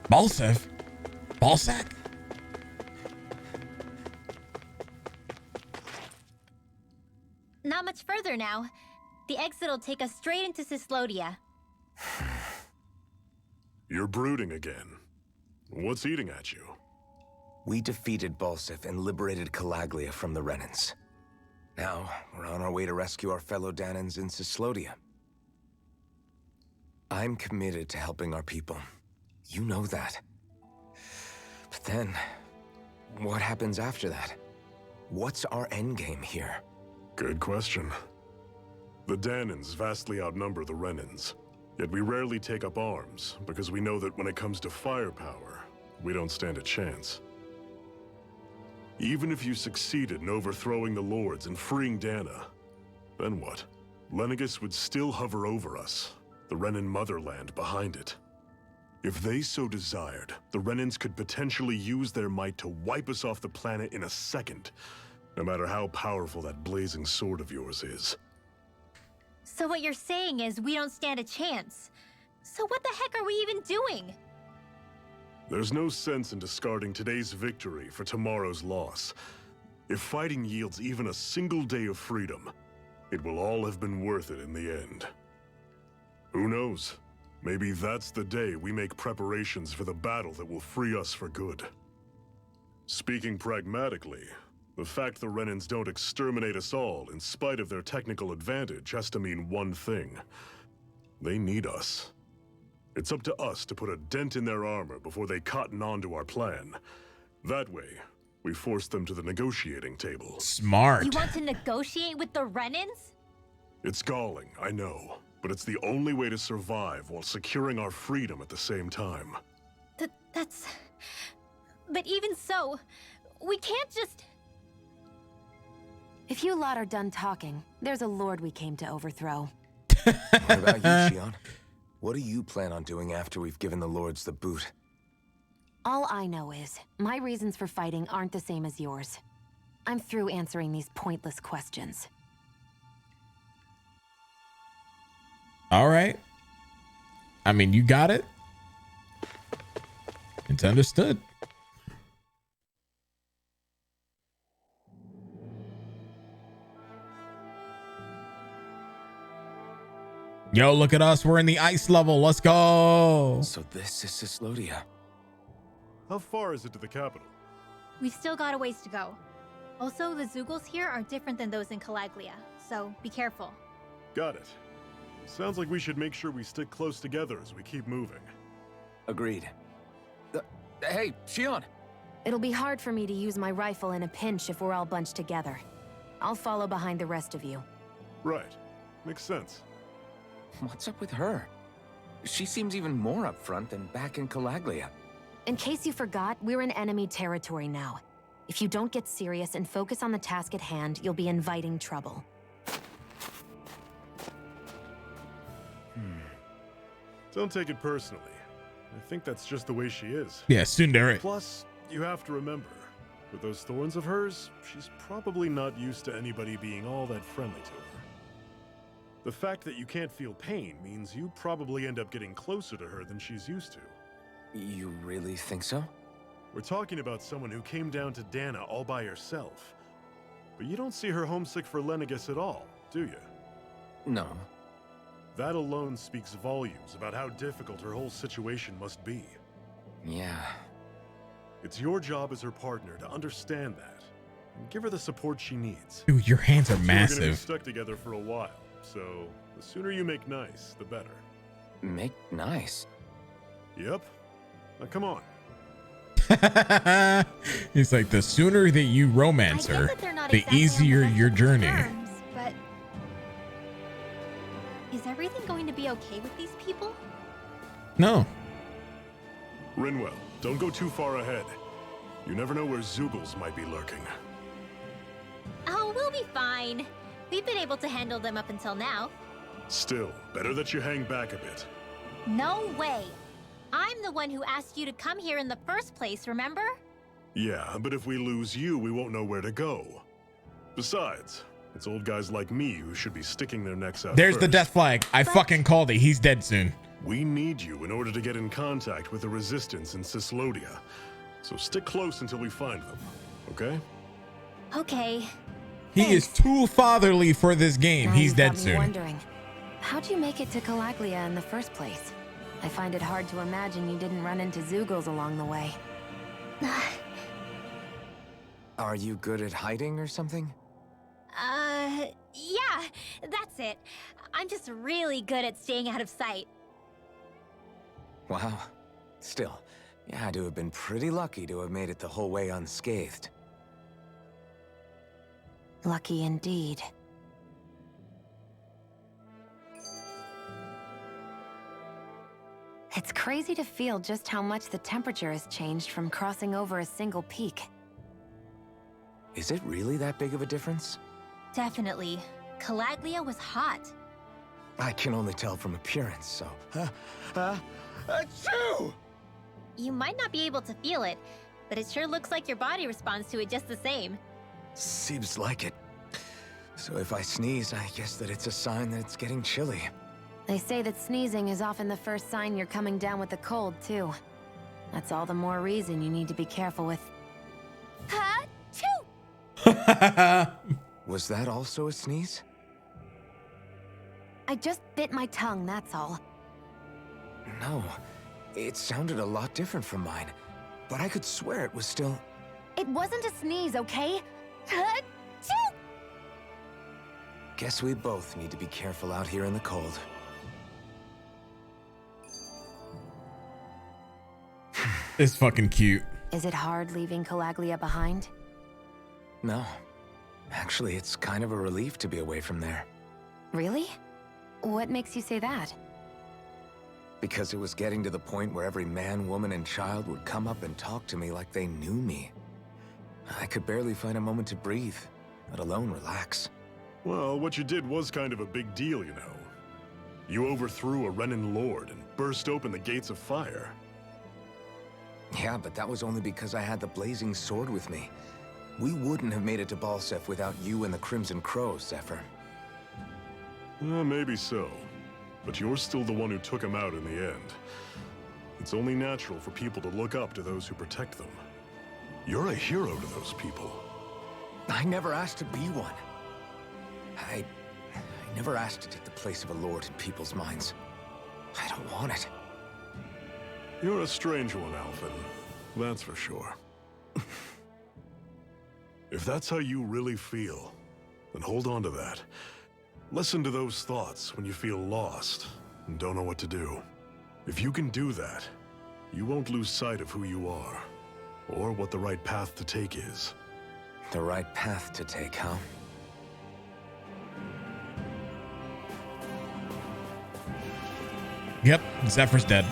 Balsef? Ballsack? Not much further now. The exit will take us straight into Cyslodia. You're brooding again. What's eating at you? We defeated Balsef and liberated Calaglia from the Renans. Now, we're on our way to rescue our fellow Dahnans in Cyslodia. I'm committed to helping our people. You know that. But then, what happens after that? What's our endgame here? Good question. The Dahnans vastly outnumber the Renans, yet we rarely take up arms because we know that when it comes to firepower, we don't stand a chance. Even if you succeeded in overthrowing the Lords and freeing Dahna, then what? Lenegis would still hover over us, the Renan motherland behind it. If they so desired, the Renans could potentially use their might to wipe us off the planet in a second, no matter how powerful that blazing sword of yours is. So what you're saying is we don't stand a chance. So what the heck are we even doing? There's no sense in discarding today's victory for tomorrow's loss. If fighting yields even a single day of freedom, it will all have been worth it in the end. Who knows? Maybe that's the day we make preparations for the battle that will free us for good. Speaking pragmatically, the fact the Renans don't exterminate us all in spite of their technical advantage has to mean one thing. They need us. It's up to us to put a dent in their armor before they cotton on to our plan. That way, we force them to the negotiating table. Smart. You want to negotiate with the Renans? It's galling, I know, but it's the only way to survive while securing our freedom at the same time. That's... But even so, we can't just... If you lot are done talking, there's a lord we came to overthrow. What about you, Shionne? What do you plan on doing after we've given the Lords the boot? All I know is, my reasons for fighting aren't the same as yours. I'm through answering these pointless questions. All right. I mean, you got it. It's understood. Yo, look at us. We're in the ice level. Let's go. So this is Cyslodia. How far is it to the capital? We've still got a ways to go. Also, the Zeugles here are different than those in Calaglia, so be careful. Got it. Sounds like we should make sure we stick close together as we keep moving. Agreed. Hey, Shion! It'll be hard for me to use my rifle in a pinch if we're all bunched together. I'll follow behind the rest of you. Right. Makes sense. What's up with her? She seems even more upfront than back in Calaglia. In case you forgot, we're in enemy territory now. If you don't get serious and focus on the task at hand, you'll be inviting trouble. Don't take it personally. I think that's just the way she is. Yeah, tsundere. Plus, you have to remember, with those thorns of hers, she's probably not used to anybody being all that friendly to her. The fact that you can't feel pain means you probably end up getting closer to her than she's used to. You really think so? We're talking about someone who came down to Dana all by herself. But you don't see her homesick for Lenegis at all, do you? No. That alone speaks volumes about how difficult her whole situation must be. Yeah. It's your job as her partner to understand that and give her the support she needs. Dude, your hands are We're gonna be massive. stuck together for a while, so the sooner you make nice, the better. Make nice? Yep. Now come on. He's like, the sooner that you romance I get her, that they're not the exactly on easier the best your of journey. terms, but is everything going to be okay with these people? No. Rinwell, don't go too far ahead. You never know where Zeugles might be lurking. Oh, we'll be fine. We've been able to handle them up until now. Still, better that you hang back a bit. No way. I'm the one who asked you to come here in the first place, remember? Yeah, but if we lose you, we won't know where to go. Besides, it's old guys like me who should be sticking their necks out There's the first. death flag. I fucking called it. He's dead soon. We need you in order to get in contact with the Resistance in Cyslodia. So stick close until we find them, okay? Okay. He is too fatherly for this game. Now He's you've dead got me soon. wondering, how'd you make it to Calaglia in the first place? I find it hard to imagine you didn't run into Zeugles along the way. Are you good at hiding or something? Yeah, that's it. I'm just really good at staying out of sight. Wow. Still, you had to have been pretty lucky to have made it the whole way unscathed. Lucky indeed. It's crazy to feel just how much the temperature has changed from crossing over a single peak. Is it really that big of a difference? Definitely. Calaglia was hot. I can only tell from appearance, so... Achoo! You might not be able to feel it, but it sure looks like your body responds to it just the same. Seems like it. So if I sneeze, I guess that it's a sign that it's getting chilly. They say that sneezing is often the first sign you're coming down with the cold, too. That's all the more reason you need to be careful with... Was that also a sneeze? I just bit my tongue, that's all. No. It sounded a lot different from mine. But I could swear it was still... It wasn't a sneeze, okay? Guess we both need to be careful out here in the cold. It's fucking cute. Is it hard leaving Calaglia behind? No. Actually, it's kind of a relief to be away from there. Really? What makes you say that? Because it was getting to the point where every man, woman, and child would come up and talk to me like they knew me. I could barely find a moment to breathe, let alone relax. Well, what you did was kind of a big deal, you know. You overthrew a Renan lord and burst open the gates of fire. Yeah, but that was only because I had the blazing sword with me. We wouldn't have made it to Balseph without you and the Crimson Crows, Zephyr. Maybe so. But you're still the one who took him out in the end. It's only natural for people to look up to those who protect them. You're a hero to those people. I never asked to be one. I never asked to take the place of a lord in people's minds. I don't want it. You're a strange one, Alphen. That's for sure. If that's how you really feel, then hold on to that. Listen to those thoughts when you feel lost and don't know what to do. If you can do that, you won't lose sight of who you are, or what the right path to take is. The right path to take, huh? Yep, Zephyr's dead.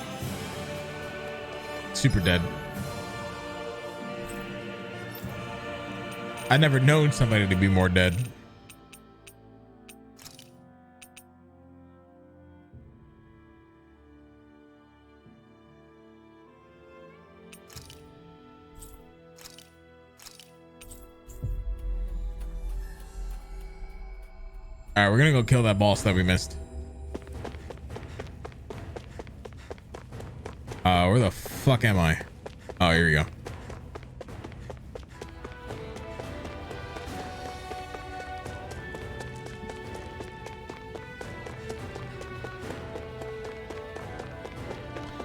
Super dead. I never known somebody to be more dead. All right, we're gonna go kill that boss that we missed. Where the fuck am I? Oh, here we go.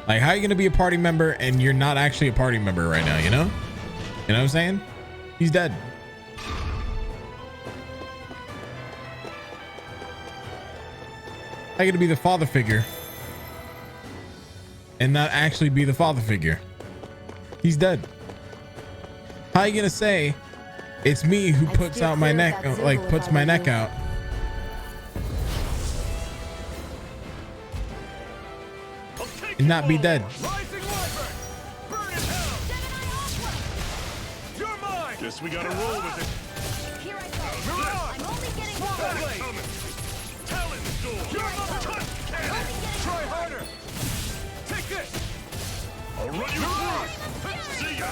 Like, how are you gonna be a party member and you're not actually a party member right now, you know? You know what I'm saying? He's dead. How are you gonna be the father figure and not actually be the father figure? He's dead. How are you gonna say it's me who puts out my neck, like puts my neck out? And not be dead. Guess we gotta roll with it. Here I go. I'm only getting started. Talon's door. Try harder! Take this! I'll run you through. See ya.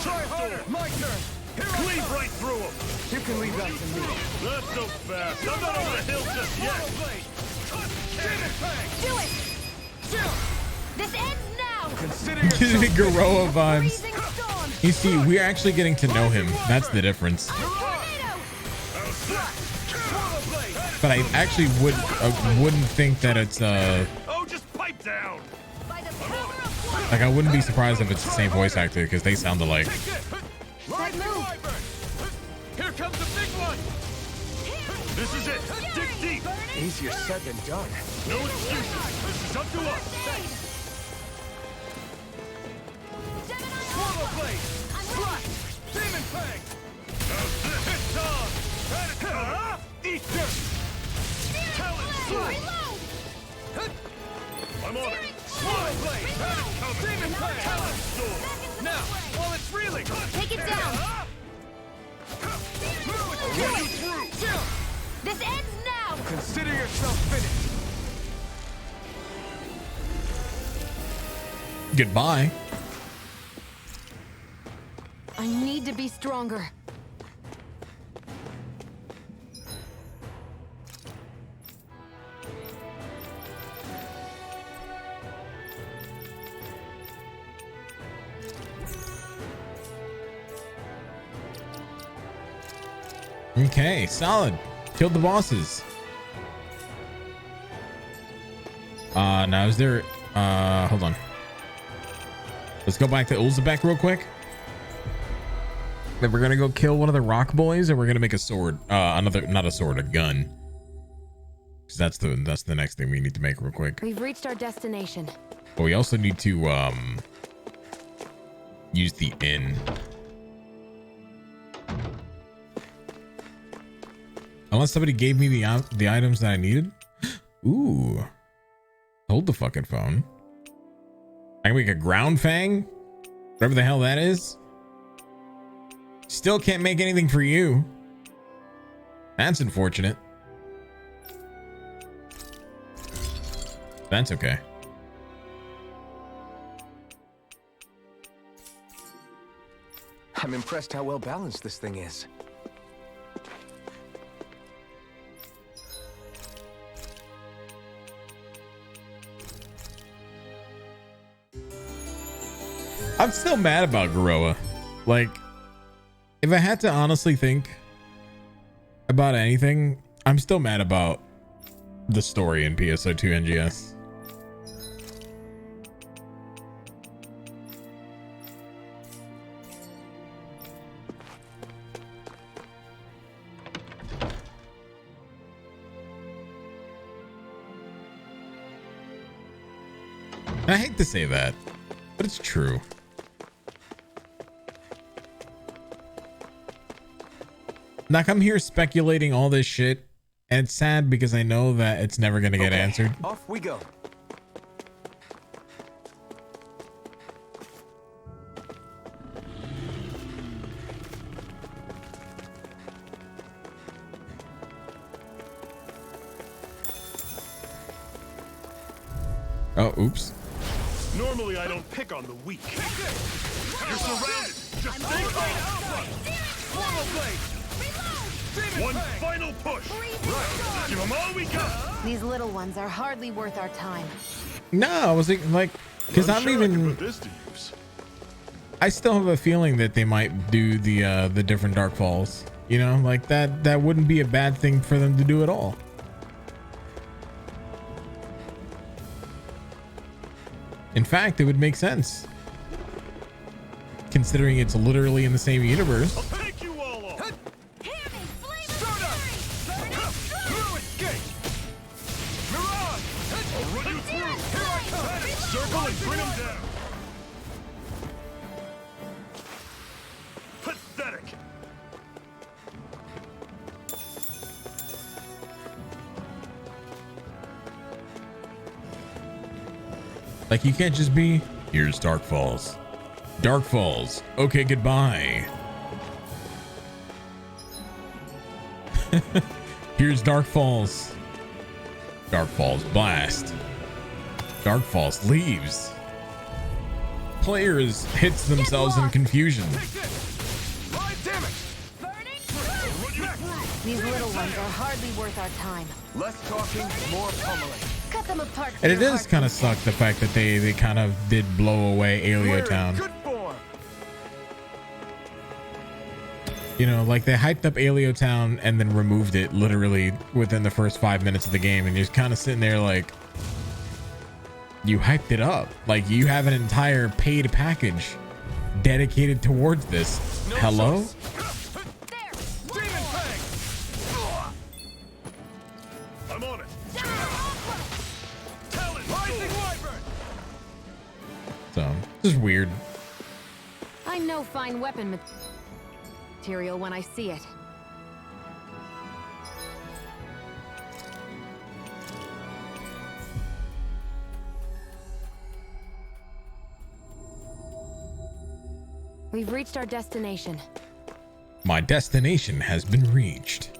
Try harder! My turn! Cleave right through him. You can leave that to me. Not so fast. I'm not over the hill just yet. Do it! This ends now! Consider yourself Garoa vibes. Freezing storm! You see, we're actually getting to know him. That's the difference. Tornado! But I actually wouldn't think that it's Oh, just pipe down. By the power of one! like I wouldn't be surprised if it's the same voice actor because they sound alike. That move! Here comes the big one! This is it. Dig deep. Easier said than done. No excuses. This is up to us. Swallow blade! Thrust! Demon fang! It's on. Eat dirt! Reload! I'm on it. Swallow blade! Demon fang! Now, while it's reeling! Take it down! Run you through. This ends now! Consider yourself finished! Goodbye. I need to be stronger. Okay, solid. Killed the bosses. Now is there hold on. Let's go back to Ulzebek real quick. Then we're gonna go kill one of the rock boys and we're gonna make a sword. Not a sword, a gun. Cause that's the next thing we need to make real quick. We've reached our destination. But we also need to use the inn. Unless somebody gave me the items that I needed. Ooh. Hold the fucking phone. I can make a ground fang. Whatever the hell that is. Still can't make anything for you. That's unfortunate. That's okay. I'm impressed how well balanced this thing is. I'm still mad about Garoa. Like, if I had to honestly think about anything, I'm still mad about the story in PSO2 NGS. I hate to say that, but it's true. Like, I'm here speculating all this shit, and it's sad because I know that it's never gonna get answered. Off we go. Oh, oops. Normally, I don't pick on the weak. You're surrounded. Just stay calm. One final push. Right. Give them all we got. These little ones are hardly worth our time. No, I was thinking, like, because I'm sure I can even. put this to use. I still have a feeling that they might do the different Dark Falls. You know, like that wouldn't be a bad thing for them to do at all. In fact, it would make sense, considering it's literally in the same universe. I'll take you all off. I'll run you through. Here I come. Circle and bring them down. Pathetic. Like, you can't just be, here's Dark Falls. Dark Falls. Okay, goodbye. Here's Dark Falls. Dark Falls blast. Dark Falls leaves. Players hits themselves in confusion. These little ones are hardly worth our time. Less talking, more pummeling. Cut them apart. And it does kind of suck the fact that they kind of did blow away Aleo Town. Good form. You know, like they hyped up Aleo Town and then removed it literally within the first 5 minutes of the game, and you're just kind of sitting there like, you hyped it up. Like, you have an entire paid package dedicated towards this. No Hello? choice. Demon Fang. I'm on it. Rising Wyvern. So, just weird. I know fine weapon material when I see it. We've reached our destination. My destination has been reached.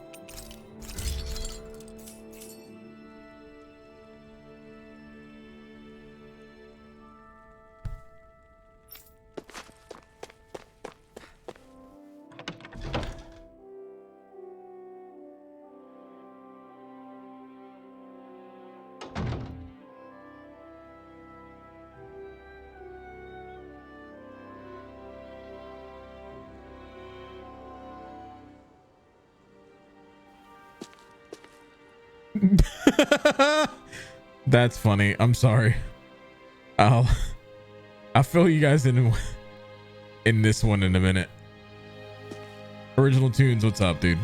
That's funny. I'm sorry. I'll fill you guys in this one in a minute. Original Tunes, what's up, dude?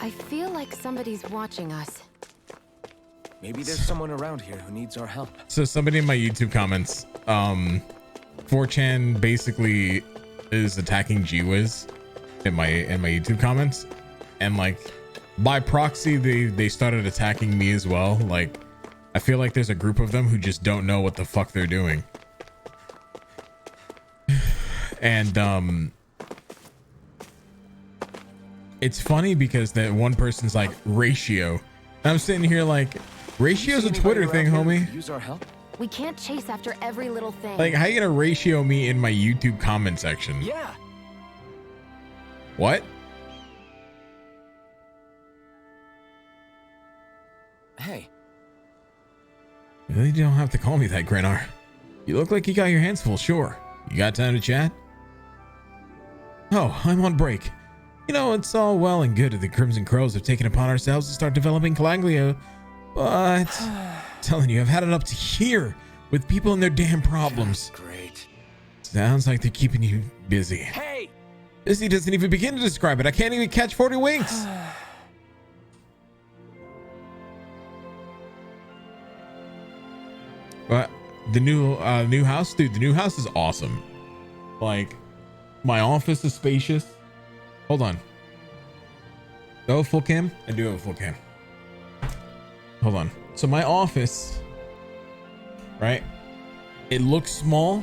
I feel like somebody's watching us. Maybe there's someone around here who needs our help. So somebody in my YouTube comments, 4chan basically is attacking GWiz in my YouTube comments, and like by proxy they started attacking me as well. Like I feel like there's a group of them who just don't know what the fuck they're doing. And it's funny because that one person's like Ratio, and I'm sitting here like, Ratio's a Twitter thing, homie. Use our help. We can't chase after every little thing. Like, how you gonna ratio me in my YouTube comment section? Yeah. What? Hey. You really don't have to call me that, Grenar. You look like you got your hands full, sure. You got time to chat? Oh, I'm on break. You know, it's all well and good that the Crimson Crows have taken upon ourselves to start developing Calaglia, but telling you, I've had it up to here with people and their damn problems. Great. Sounds like they're keeping you busy. Hey! Busy doesn't even begin to describe it. I can't even catch 40 winks. But the new house, dude, the new house is awesome. Like, my office is spacious. Hold on. Do I have a full cam? I do have a full cam. Hold on. So my office, right? It looks small.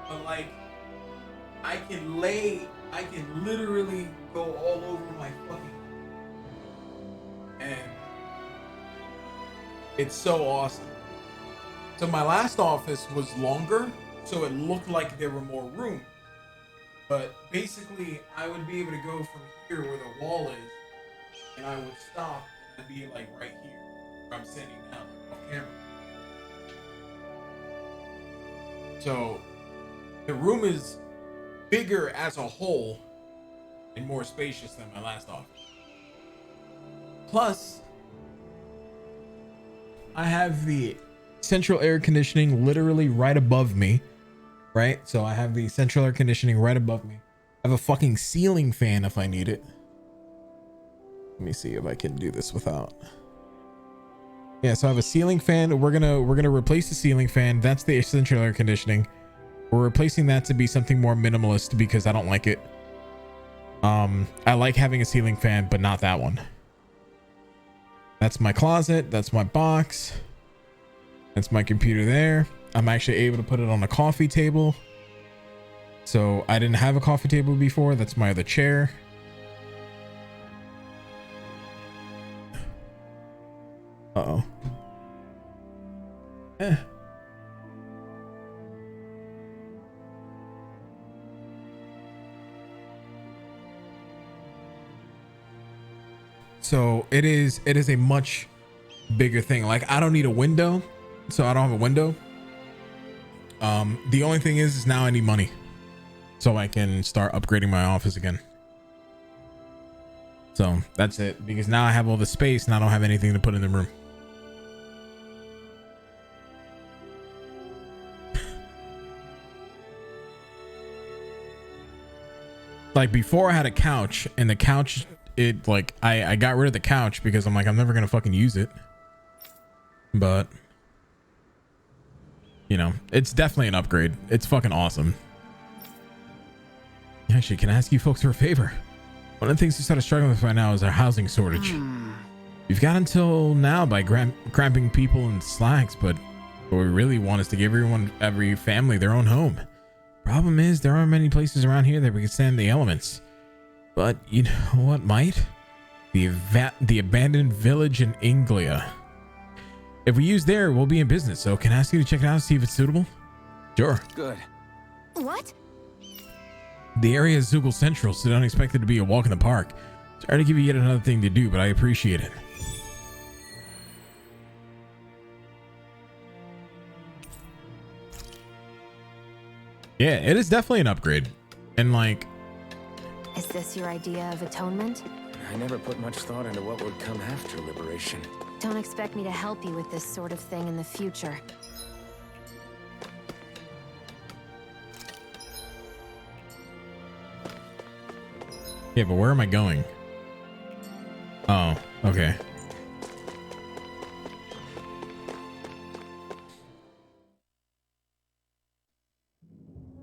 But like, I can literally go all over my fucking, and it's so awesome. So my last office was longer, so it looked like there were more room. But basically, I would be able to go from here where the wall is, and I would stop, and I'd be like right here, where I'm sitting now, like, off camera. So the room is bigger as a whole and more spacious than my last office. Plus, I have the central air conditioning literally right above me, right? So I have the central air conditioning right above me. I have a fucking ceiling fan if I need it. Let me see if I can do this without. Yeah, so I have a ceiling fan. We're gonna replace the ceiling fan. That's the central air conditioning. We're replacing that to be something more minimalist because I don't like it. I like having a ceiling fan, but not that one. That's my closet. That's my box. That's my computer there. I'm actually able to put it on a coffee table. So I didn't have a coffee table before. That's my other chair. Uh-oh. So it is a much bigger thing. Like, I don't need a window, so I don't have a window. The only thing is now I need money so I can start upgrading my office again. So that's it, because now I have all the space and I don't have anything to put in the room. Like, before I had a couch, and the couch, it like I got rid of the couch because I'm like, I'm never gonna fucking use it. But you know, it's definitely an upgrade. It's fucking awesome. Actually, can I ask you folks for a favor? One of the things we started struggling with right now is our housing shortage. We've got until now by cramping people in slacks, but what we really want is to give every family their own home. Problem is, there aren't many places around here that we can stand the elements. But you know what might? The abandoned village in Inglia. If we use there, we'll be in business. So can I ask you to check it out and see if it's suitable? Sure. Good. What? The area is Zoogle Central, so don't expect it to be a walk in the park. Sorry to give you yet another thing to do, but I appreciate it. Yeah, it is definitely an upgrade. And like, Is this your idea of atonement? I never put much thought into what would come after liberation. Don't expect me to help you with this sort of thing in the future. yeah, but where am I going? Oh, okay.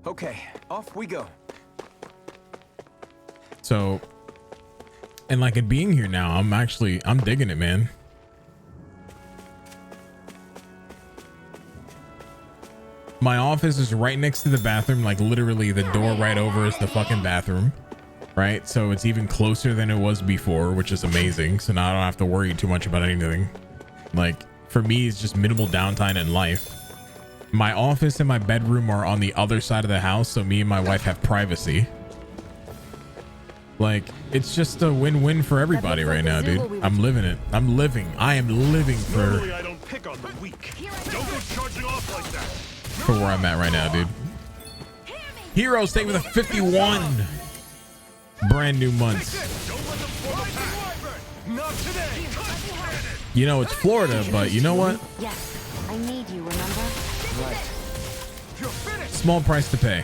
Okay, off we go. So, and like it being here now, I'm digging it, man. My office is right next to the bathroom, like literally the door right over is the fucking bathroom, right? So it's even closer than it was before, which is amazing. So now I don't have to worry too much about anything. Like for me, it's just minimal downtime in life. My office and my bedroom are on the other side of the house, so me and my wife have privacy. Like, it's just a win-win for everybody right now, dude. I'm living it. I am living Normally, I don't pick on the weak. Don't go charging off like that. for where I'm at right now, dude. Hero stay with a 51 brand new months. You know, it's Florida, but you know what? Yes, I need you, remember? Right. Small price to pay.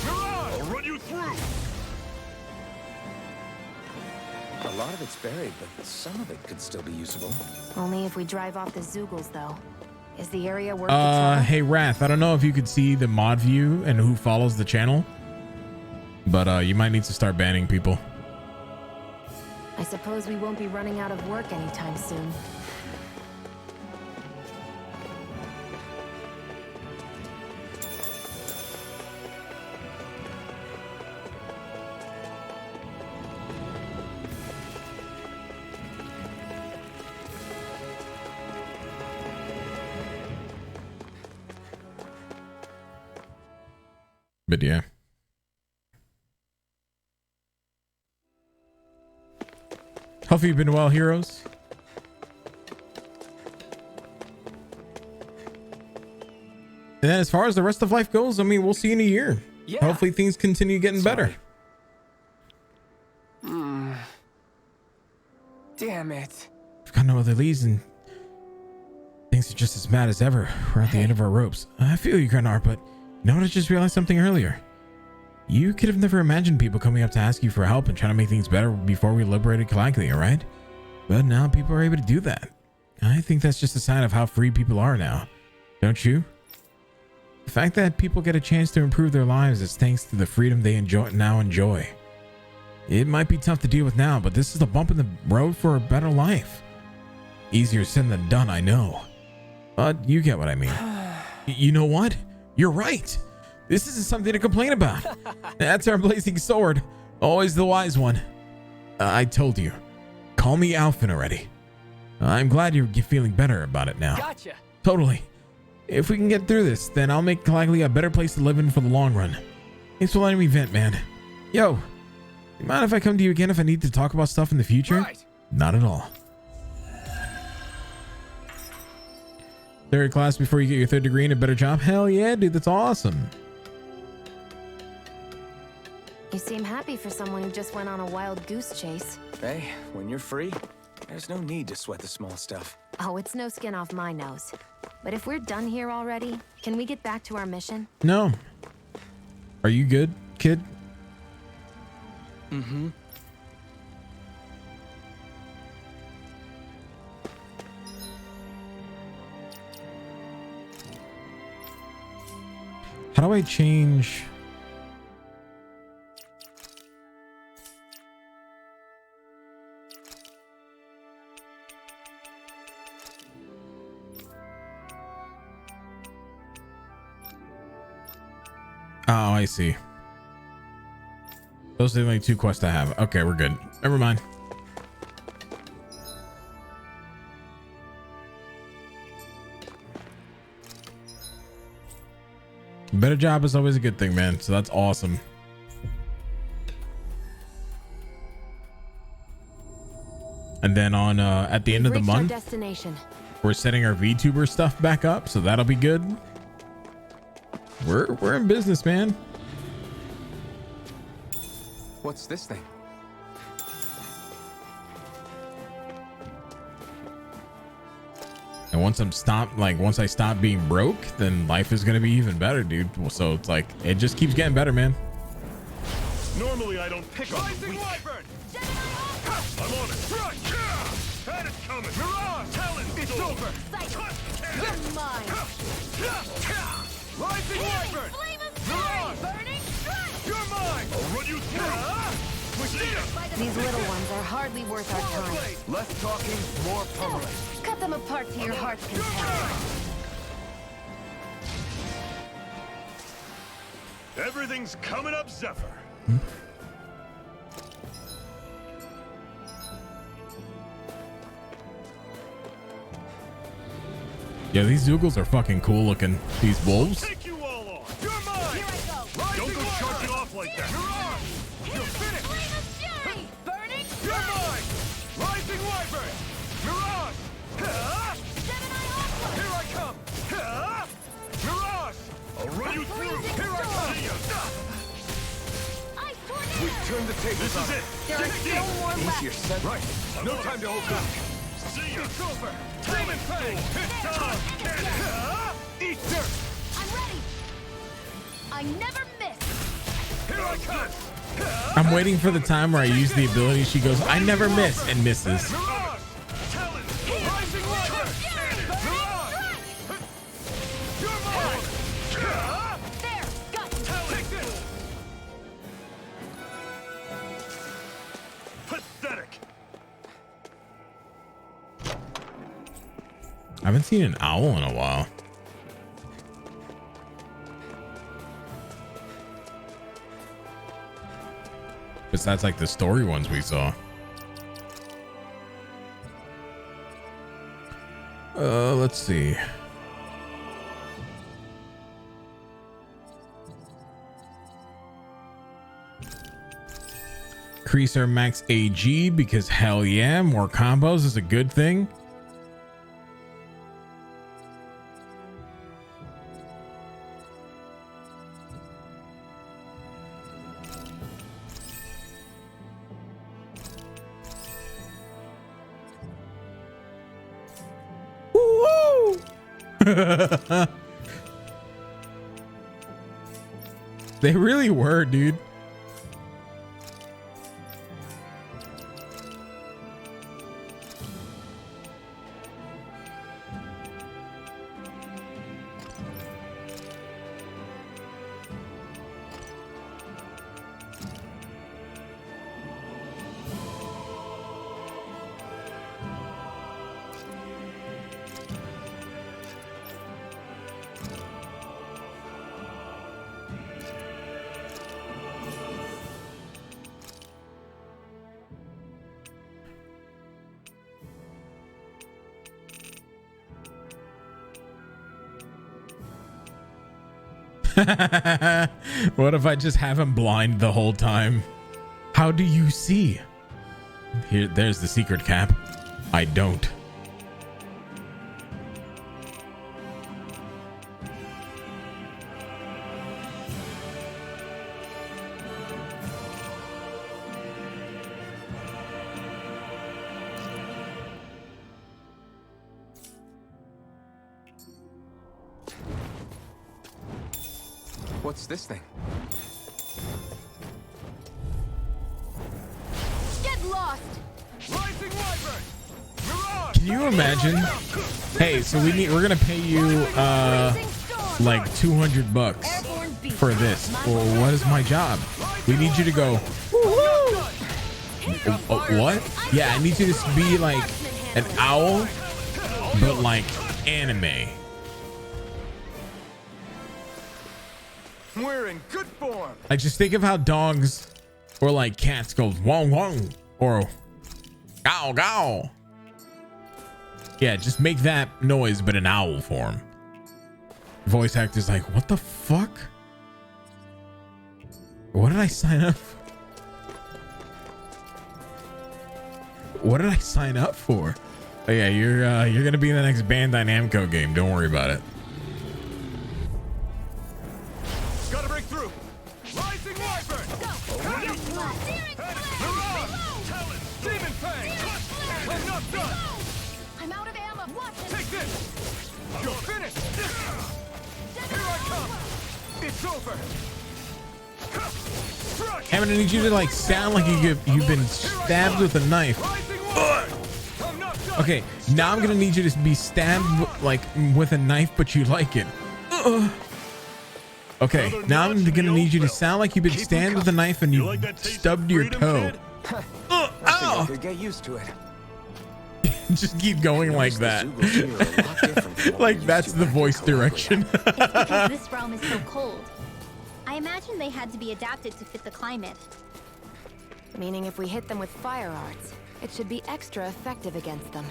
I'll run you through. A lot of it's buried, but some of it could still be usable. Only if we drive off the Zoogles, though. Is the area worth the trouble? Hey Wrath, I don't know if you could see the mod view and who follows the channel, but you might need to start banning people. I suppose we won't be running out of work anytime soon. But yeah. Hopefully you've been well, heroes. And then as far as the rest of life goes, I mean, we'll see in a year. Yeah. Hopefully things continue getting better. Damn it. We've got no other leads and things are just as bad as ever. We're at the end of our ropes. I feel you, Granar, but you know what? I just realized something earlier. You could have never imagined people coming up to ask you for help and trying to make things better before we liberated Calaglia, right? But now people are able to do that. I think that's just a sign of how free people are now. Don't you? The fact that people get a chance to improve their lives is thanks to the freedom they enjoy. It might be tough to deal with now, but this is a bump in the road for a better life. Easier said than done, I know. But you get what I mean. You know what? You're right. This isn't something to complain about. That's our blazing sword. Always the wise one. I told you. Call me Alphen already. I'm glad you're feeling better about it now. Gotcha. Totally. If we can get through this, then I'll make Calaglia a better place to live in for the long run. Thanks for letting me vent, man. Yo, you mind if I come to you again if I need to talk about stuff in the future? Right. Not at all. Third class before you get your third degree and a better job? Hell yeah, dude, that's awesome. You seem happy for someone who just went on a wild goose chase. Hey, when you're free, there's no need to sweat the small stuff. Oh, it's no skin off my nose. But if we're done here already, can we get back to our mission? No. Are you good, kid? Mm-hmm. How do I change? Oh, I see. Those are the only two quests I have. Okay, we're good. Never mind. Better job is always a good thing, man. So that's awesome. And then on at the end of the Reached our month, destination. we're setting our VTuber stuff back up, so that'll be good. We're in business, man. What's this thing? And once I stop being broke, then life is gonna be even better, dude. So it's like it just keeps getting better, man. Normally, I don't pick on the weak. I'm on it. That is coming. Mirage! Talon! It's over! You're mine. Rising Wyvern! Mirage! These little ones are hardly worth our time. Less talking, more pummeling. Cut them apart to your heart's content. Everything's coming up, Zephyr. Yeah, these Zoogles are fucking cool looking. These wolves. Take you all on. You're mine. Don't go charging off like that. You're finished! Burning! You're mine! Rising Wyvern! Mirage! Here I come! Mirage! I'll run you through. Here I come! We turn the tables This on is it. it. There are still more left. Easier said. Right. No time to hold back. See ya. It's over. Demon Fang! It's time. Eat dirt! I'm ready! I never miss! Here I come! I'm waiting for the time where I use the ability. She goes, I never miss, and misses. Mirage! Talon! Rising Wyvern! Mirage! You're mine! There! Got you! Take this! Pathetic. I haven't seen an owl in a while. Besides like the story ones we saw. Let's see. Increase our max AG because hell yeah, more combos is a good thing. They really were, dude. What if I just have him blind the whole time? How do you see? There's the secret, Cap. I don't. What's this thing? Get lost! Rising Wyvern! Mirage! Can you imagine? Hey, so we're gonna pay you like $200 for this. Well, what is my job? We need you to go. What? Yeah, I need you to be like an owl, but like anime. We're in good form. Like, just think of how dogs or like cats go wong wong or gow gow. Yeah, just make that noise, but in owl form. Voice actor's like, what the fuck? What did I sign up for? What did I sign up for? Oh yeah, you're gonna be in the next Bandai Namco game. Don't worry about it. Gotta break through. Rising Wyvern! Talon! Demon Fang! I'm not done! I'm out of ammo. Watch it. Take this! You're finished! Here I come! It's over! Crush! I'm gonna need you to like sound like you've been stabbed with a knife. Rising Wyvern! I'm not done! Okay, now I'm gonna need you to be stabbed like with a knife, but you like it. Okay, now I'm gonna need you to sound like you've been stabbed with a knife and you like that taste of stubbed your freedom, toe. kid? I think I could get used to it. Just keep going like that. The Zugos here are a lot different from what Like we that's used to the back in voice Calabria. direction. It's because this realm is so cold. I imagine they had to be adapted to fit the climate. Meaning if we hit them with fire arts, it should be extra effective against them.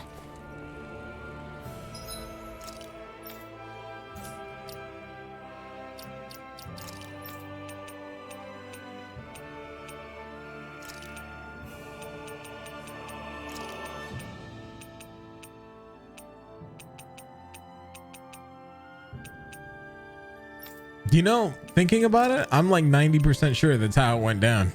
You know, thinking about it, I'm like 90% sure that's how it went down.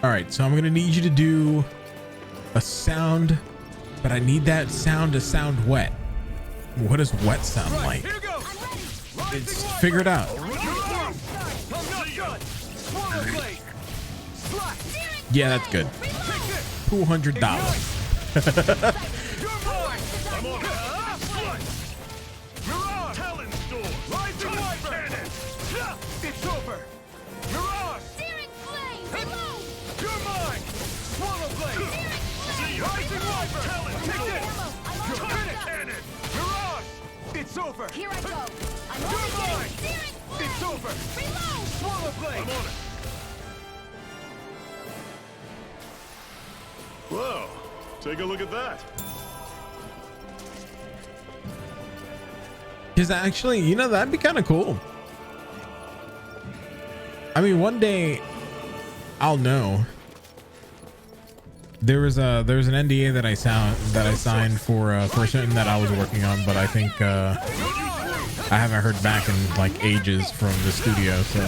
All right, so I'm gonna need you to do a sound, but I need that sound to sound wet. What does wet sound like? It's figure it out. Yeah, that's good. $200. It's over. Mirage! Searing flame! Reload! You're mine! Swallow blade! Rising Viper! Take this! You're cannon! Mirage! It's over! Here I go! I'm You're on mine! it! Searing flame! It's over! Reload! Swallow blade! I'm on it! Whoa, take a look at that. Because actually, you know, that'd be kind of cool. I mean, one day I'll know. There was an NDA that I signed for something that I was working on, but I think I haven't heard back in like ages from the studio. So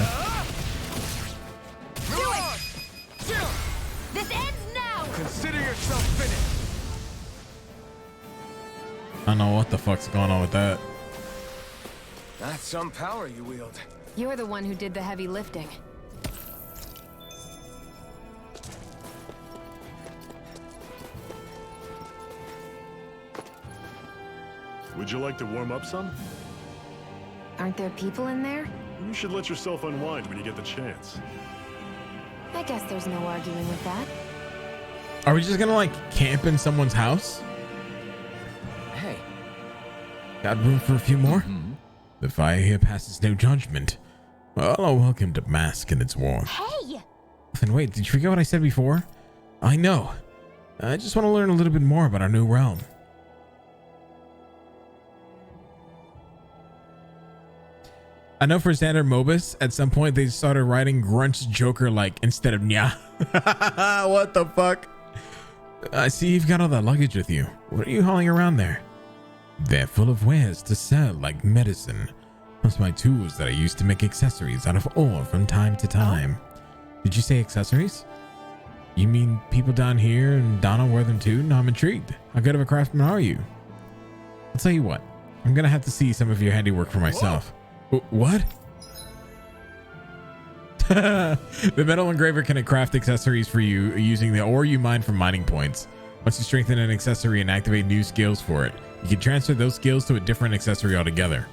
This ends now! Consider yourself finished! I don't know what the fuck's going on with that. That's some power you wield. You're the one who did the heavy lifting. Would you like to warm up some? Aren't there people in there? You should let yourself unwind when you get the chance. I guess there's no arguing with that. Are we just gonna like camp in someone's house? Hey. Got room for a few more? The fire here passes no judgment. Well, welcome to Mask and its warmth. Hey! Then wait, did you forget what I said before? I know. I just want to learn a little bit more about our new realm. I know for Xander Mobus, at some point they started writing Grunt's Joker like instead of Nya. What the fuck? I see you've got all that luggage with you. What are you hauling around there? They're full of wares to sell like medicine, plus my tools that I used to make accessories out of ore from time to time. Did you say accessories? You mean people down here and Donna wear them too? No, I'm intrigued. How good of a craftsman are you? I'll tell you what, I'm gonna have to see some of your handiwork for myself. What? The metal engraver can craft accessories for you using the ore you mine from mining points. Once you strengthen an accessory and activate new skills for it, you can transfer those skills to a different accessory altogether.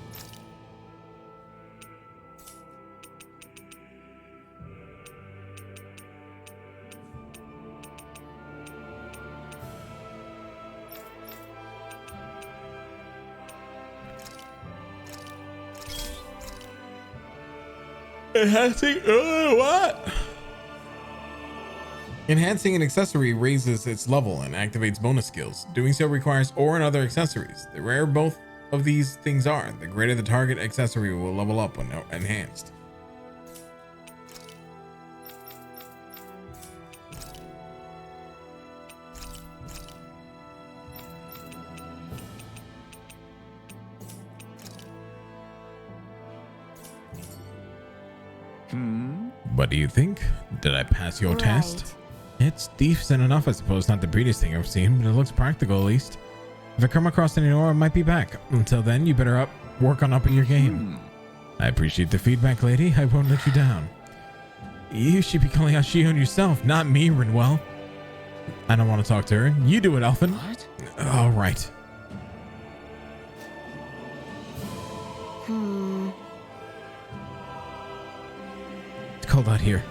Enhancing what? Enhancing an accessory raises its level and activates bonus skills. Doing so requires ore and other accessories. The rarer both of these things are, the greater the target accessory will level up when enhanced. What do you think? Did I pass your test? It's decent enough, I suppose. Not the prettiest thing I've seen, but it looks practical at least. If I come across any more, I might be back. Until then, you better work on upping your game. I appreciate the feedback, lady. I won't let you down. You should be calling out Shion yourself, not me, Rinwell. I don't want to talk to her. You do it, Elfin. What? All right. It's cold out here.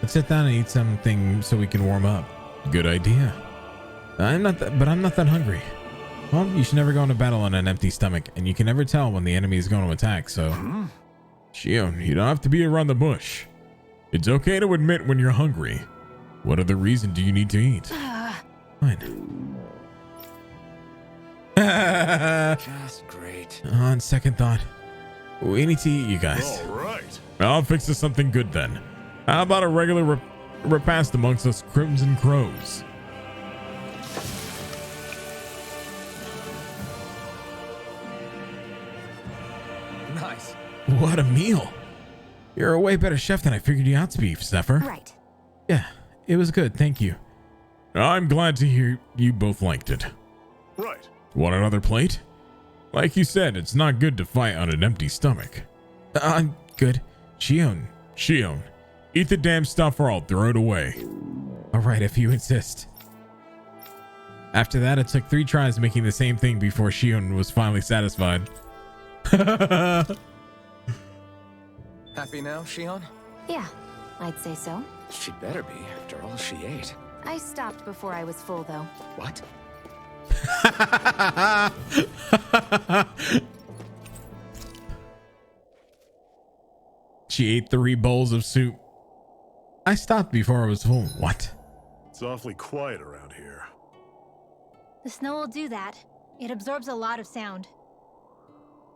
Let's sit down and eat something so we can warm up. Good idea. I'm not that hungry. Well, you should never go into battle on an empty stomach, and you can never tell when the enemy is going to attack, so... Shion, you don't have to be around the bush. It's okay to admit when you're hungry. What other reason do you need to eat? Fine. Just great. On second thought, we need to eat, you guys. All right. I'll fix us something good then. How about a regular repast amongst us Crimson Crows? Nice. What a meal. You're a way better chef than I figured you out to be, Zephyr. Right. Yeah, it was good, thank you. I'm glad to hear you both liked it. Right. Want another plate? Like you said, it's not good to fight on an empty stomach. I'm good. Shion, eat the damn stuff or I'll throw it away. All right, if you insist. After that, it took 3 tries making the same thing before Shion was finally satisfied. Happy now, Shion? Yeah, I'd say so. She better be, after all she ate. I stopped before I was full, though. What? She ate 3 bowls of soup. I stopped before I was full. What? It's awfully quiet around here. The snow will do that. It absorbs a lot of sound.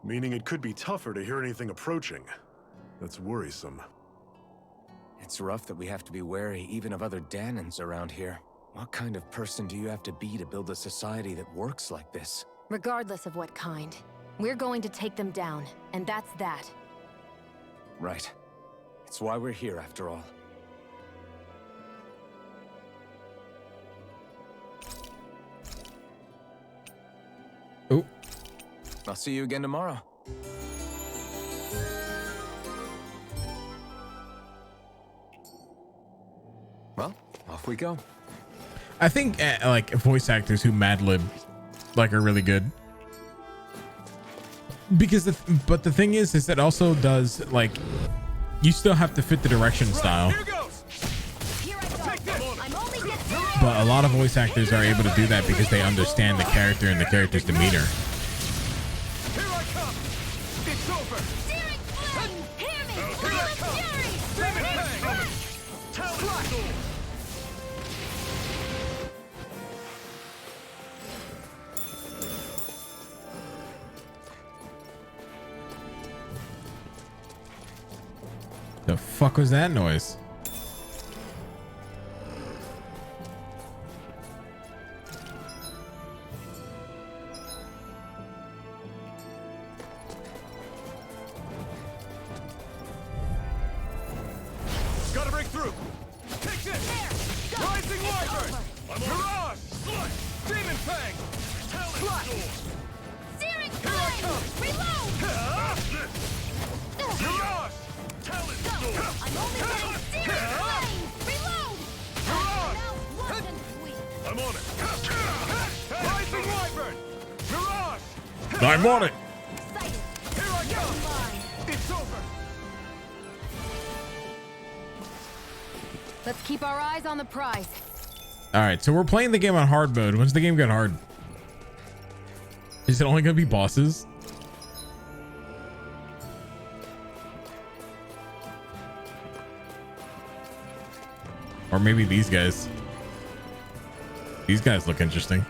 Meaning it could be tougher to hear anything approaching. That's worrisome. It's rough that we have to be wary even of other Danans around here. What kind of person do you have to be to build a society that works like this? Regardless of what kind, we're going to take them down, and that's that. Right. It's why we're here, after all. Oh. I'll see you again tomorrow. Well, off we go. I think like voice actors who Mad Lib like are really good. Because but the thing is it also does like you still have to fit the direction style. But a lot of voice actors are able to do that because they understand the character and the character's demeanor. The fuck was that noise? Gotta break through. Take this. Rising Wyvern. Mirage. Demon Fang. Searing Flame! Reload! Mirage. I'm only getting Searing Flame! Reload! Now once and sweet. I'm on it. Rising Wyvern. Mirage. I'm on it. Excited. Here I come. It's over. Let's keep our eyes on the prize. All right, so we're playing the game on hard mode. When's the game get hard? Is it only gonna be bosses? Or maybe these guys. These guys look interesting.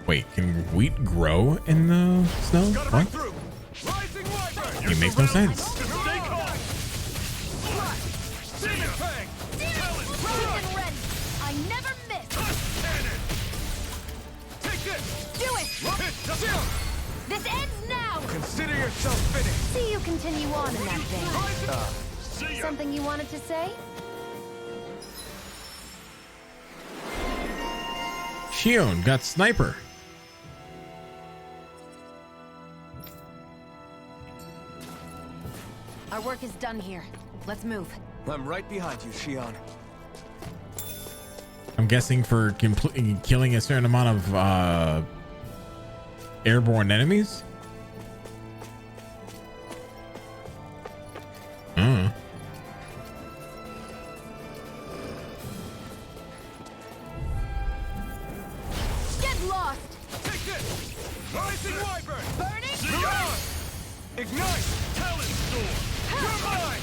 Wait, can wheat grow in the snow? What? It makes no sense. I never miss. continue on in that vein. Something you wanted to say? Shion got sniper. Our work is done here. Let's move. I'm right behind you, Shion. I'm guessing for killing a certain amount of airborne enemies. Get lost! Take this! Rising Wyvern! Burning! Ignite! Talon Storm! You're mine!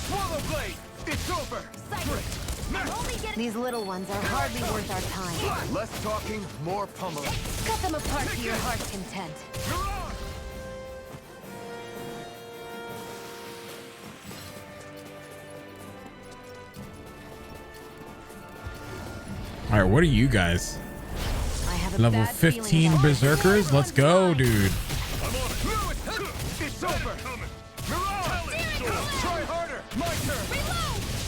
Swallow Blade! It's over! These little ones are hardly worth our time. Less talking, more pummeling. Cut them apart to your heart's content. All right, what are you guys? I have a Level bad feeling 15 about berserkers. Let's go, dude. It's over! Mirage! Try harder! My turn!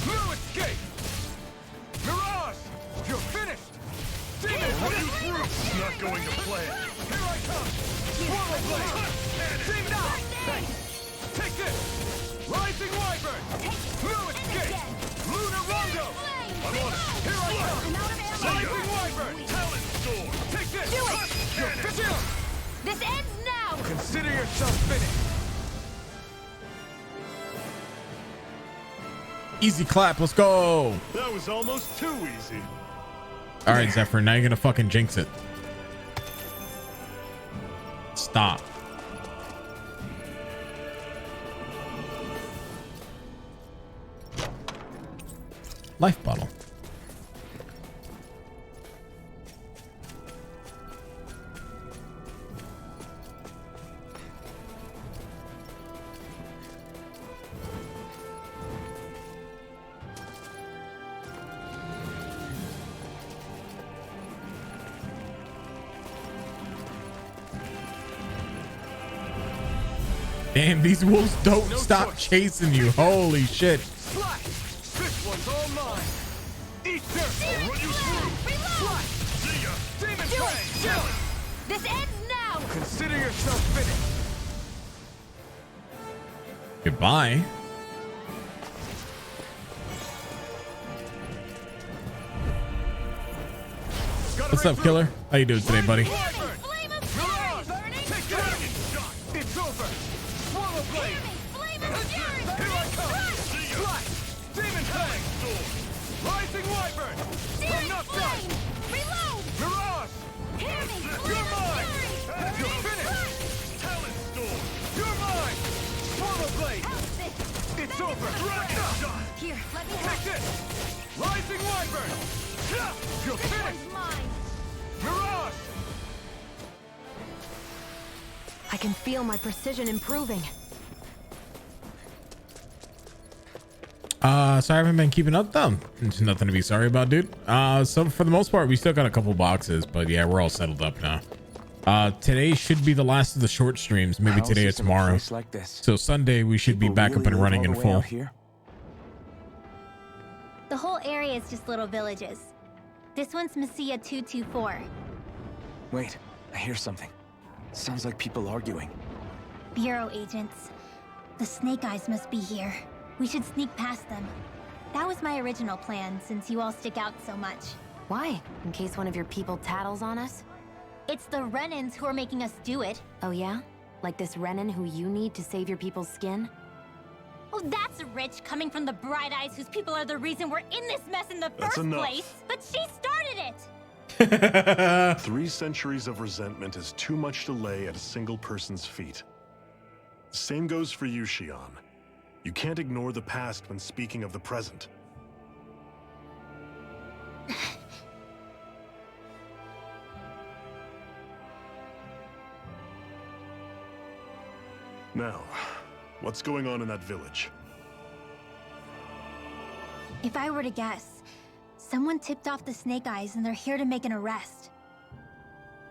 No escape! Mirage! You're finished! It's not going to plan. Here I come! Swallow Blade! Thanks! Take this! Rising Wyvern! No escape! Lunar Rondo! I'm on it! Here I come! Rising Wyvern! Talon Storm! Take this! Do it! You're finished! This ends now! Consider yourself finished! Easy clap. Let's go. That was almost too easy. All right, Zephyr. Now you're gonna fucking jinx it. Stop. Life bottle. Damn, these wolves don't stop chasing you. Holy shit. Slash! This one's all mine! Eat dirt! I'll run you through! Slash! See ya! Demon Fang! Challenge! This ends now! Consider yourself finished! Goodbye. What's up, killer? How you doing today, buddy? Flame of fury! Burning! Take that! It's over! Swallow Blade! Flame of fury! Here I come! Slash! Demon Fang! Rising Wyvern! I'm not done! Reload! Mirage! Hear me! You're mine! You're finished! Talon Storm! You're mine! Swallow Blade! It's over! Here, let me Take this! Rising Wyvern! You're finished! mine! Mirage! I can feel my precision improving. Sorry I haven't been keeping up though. There's nothing to be sorry about, dude. So for the most part, we still got a couple boxes, but yeah, we're all settled up now. Today should be the last of the short streams, maybe today or tomorrow. Like this. So Sunday we should be back up and running in full. Here? The whole area is just little villages. This one's Messia 224. Wait, I hear something. Sounds like people arguing. Bureau agents. The Snake Eyes must be here. We should sneak past them. That was my original plan, since you all stick out so much. Why? In case one of your people tattles on us? It's the Renans who are making us do it. Oh yeah? Like this Renan who you need to save your people's skin? Oh, that's rich, coming from the Bright Eyes whose people are the reason we're in this mess in the That's first enough. place. But she started it! 3 centuries of resentment is too much to lay at a single person's feet. Same goes for you, Shion. You can't ignore the past when speaking of the present. Now, what's going on in that village? If I were to guess, someone tipped off the Snake Eyes and they're here to make an arrest.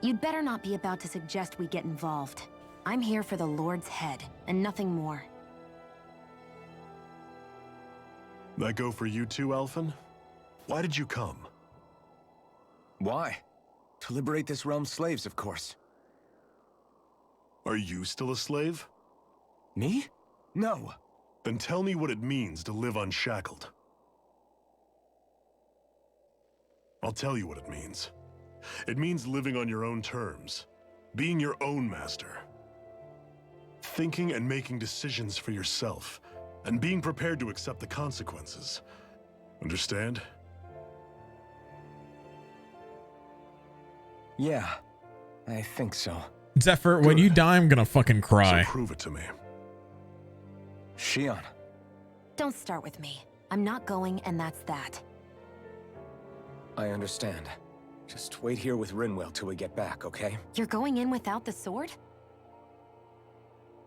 You'd better not be about to suggest we get involved. I'm here for the Lord's head, and nothing more. That go for you too, Alphen? Why did you come? Why? To liberate this realm's slaves, of course. Are you still a slave? Me? No. Then tell me what it means to live unshackled. I'll tell you what it means. It means living on your own terms, being your own master, thinking and making decisions for yourself, and being prepared to accept the consequences. Understand? Yeah, I think so. Zephyr, when you die, I'm gonna fucking cry. So prove it to me. Shion. Don't start with me. I'm not going, and that's that. I understand. Just wait here with Rinwell till we get back, okay? You're going in without the sword?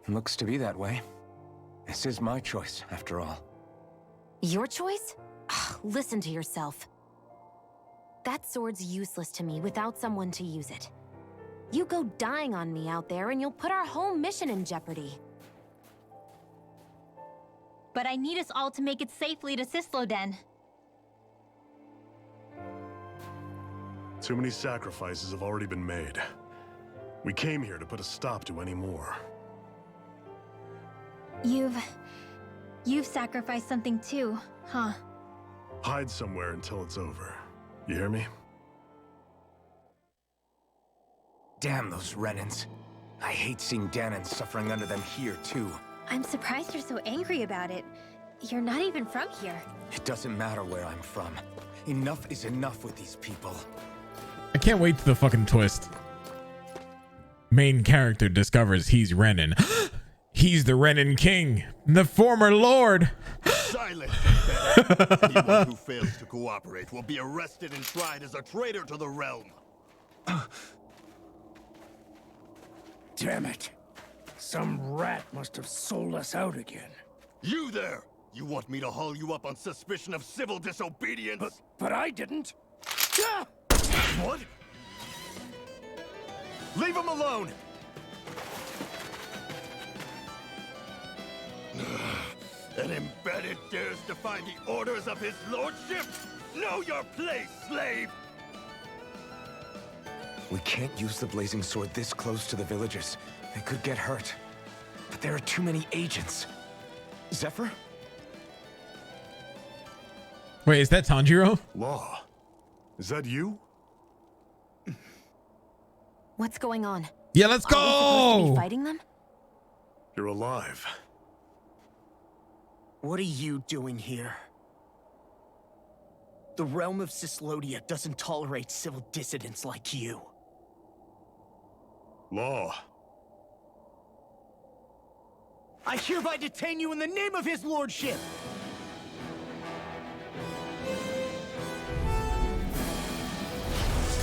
Looks to be that way. This is my choice, after all. Your choice? Ugh, listen to yourself. That sword's useless to me without someone to use it. You go dying on me out there and you'll put our whole mission in jeopardy. But I need us all to make it safely to Sisloden. Too many sacrifices have already been made. We came here to put a stop to any more. You've sacrificed something too, huh? Hide somewhere until it's over. You hear me? Damn those Renans. I hate seeing Danon suffering under them here, too. I'm surprised you're so angry about it. You're not even from here. It doesn't matter where I'm from. Enough is enough with these people. I can't wait to the fucking twist. Main character discovers he's Renan. He's the Renan King, the former lord. Silence! Anyone who fails to cooperate will be arrested and tried as a traitor to the realm. Damn it. Some rat must have sold us out again. You there! You want me to haul you up on suspicion of civil disobedience? But I didn't. What? Leave him alone! An embedded dares defy the orders of his lordship? Know your place, slave! We can't use the blazing sword this close to the villagers. They could get hurt. But there are too many agents. Zephyr? Wait, is that Tanjiro? Law. Is that you? What's going on? Yeah, let's go! Are we supposed to be fighting them? You're alive. What are you doing here? The realm of Sislodia doesn't tolerate civil dissidents like you. Law. I hereby detain you in the name of his lordship!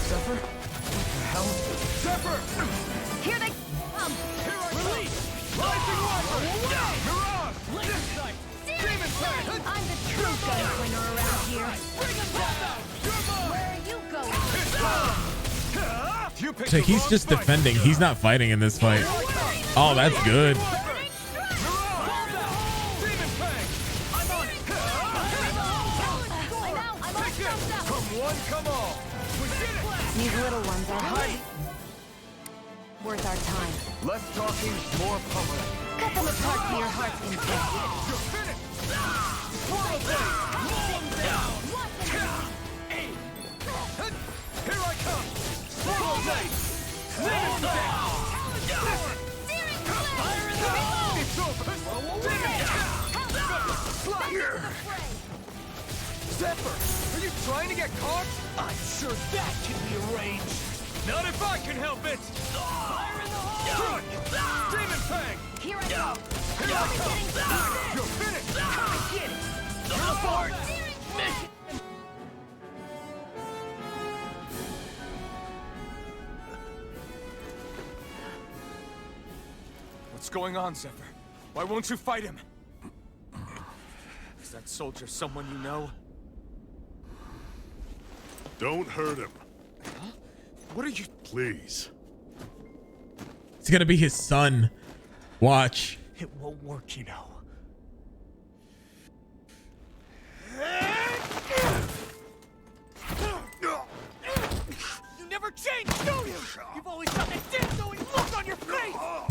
Zephyr? What the hell? Zephyr! Here they come! Release! Rising water! Mirage! Laser sight! Demon Flame! I'm the true gunslinger around here. Bring him down! Where are you going? So he's just defending. He's not fighting in this fight. Oh, that's good. These little ones are hard. Worth our time. Less talking, more pummeling. Cut them apart to your heart's content. Here I come! Swirl blade! Demon Fire in the hole! It's over! Zephyr, are you trying to get caught? I'm sure that can be arranged. Not if I can help it! Fire in the hole! Demon Fang! Here I go. Here I come! You're finished! Come and get it! You're apart! Mission! What's going on, Zephyr? Why won't you fight him? Is that soldier someone you know? Don't hurt him. Huh? What are you... Please. It's gonna be his son. Watch. It won't work, you know.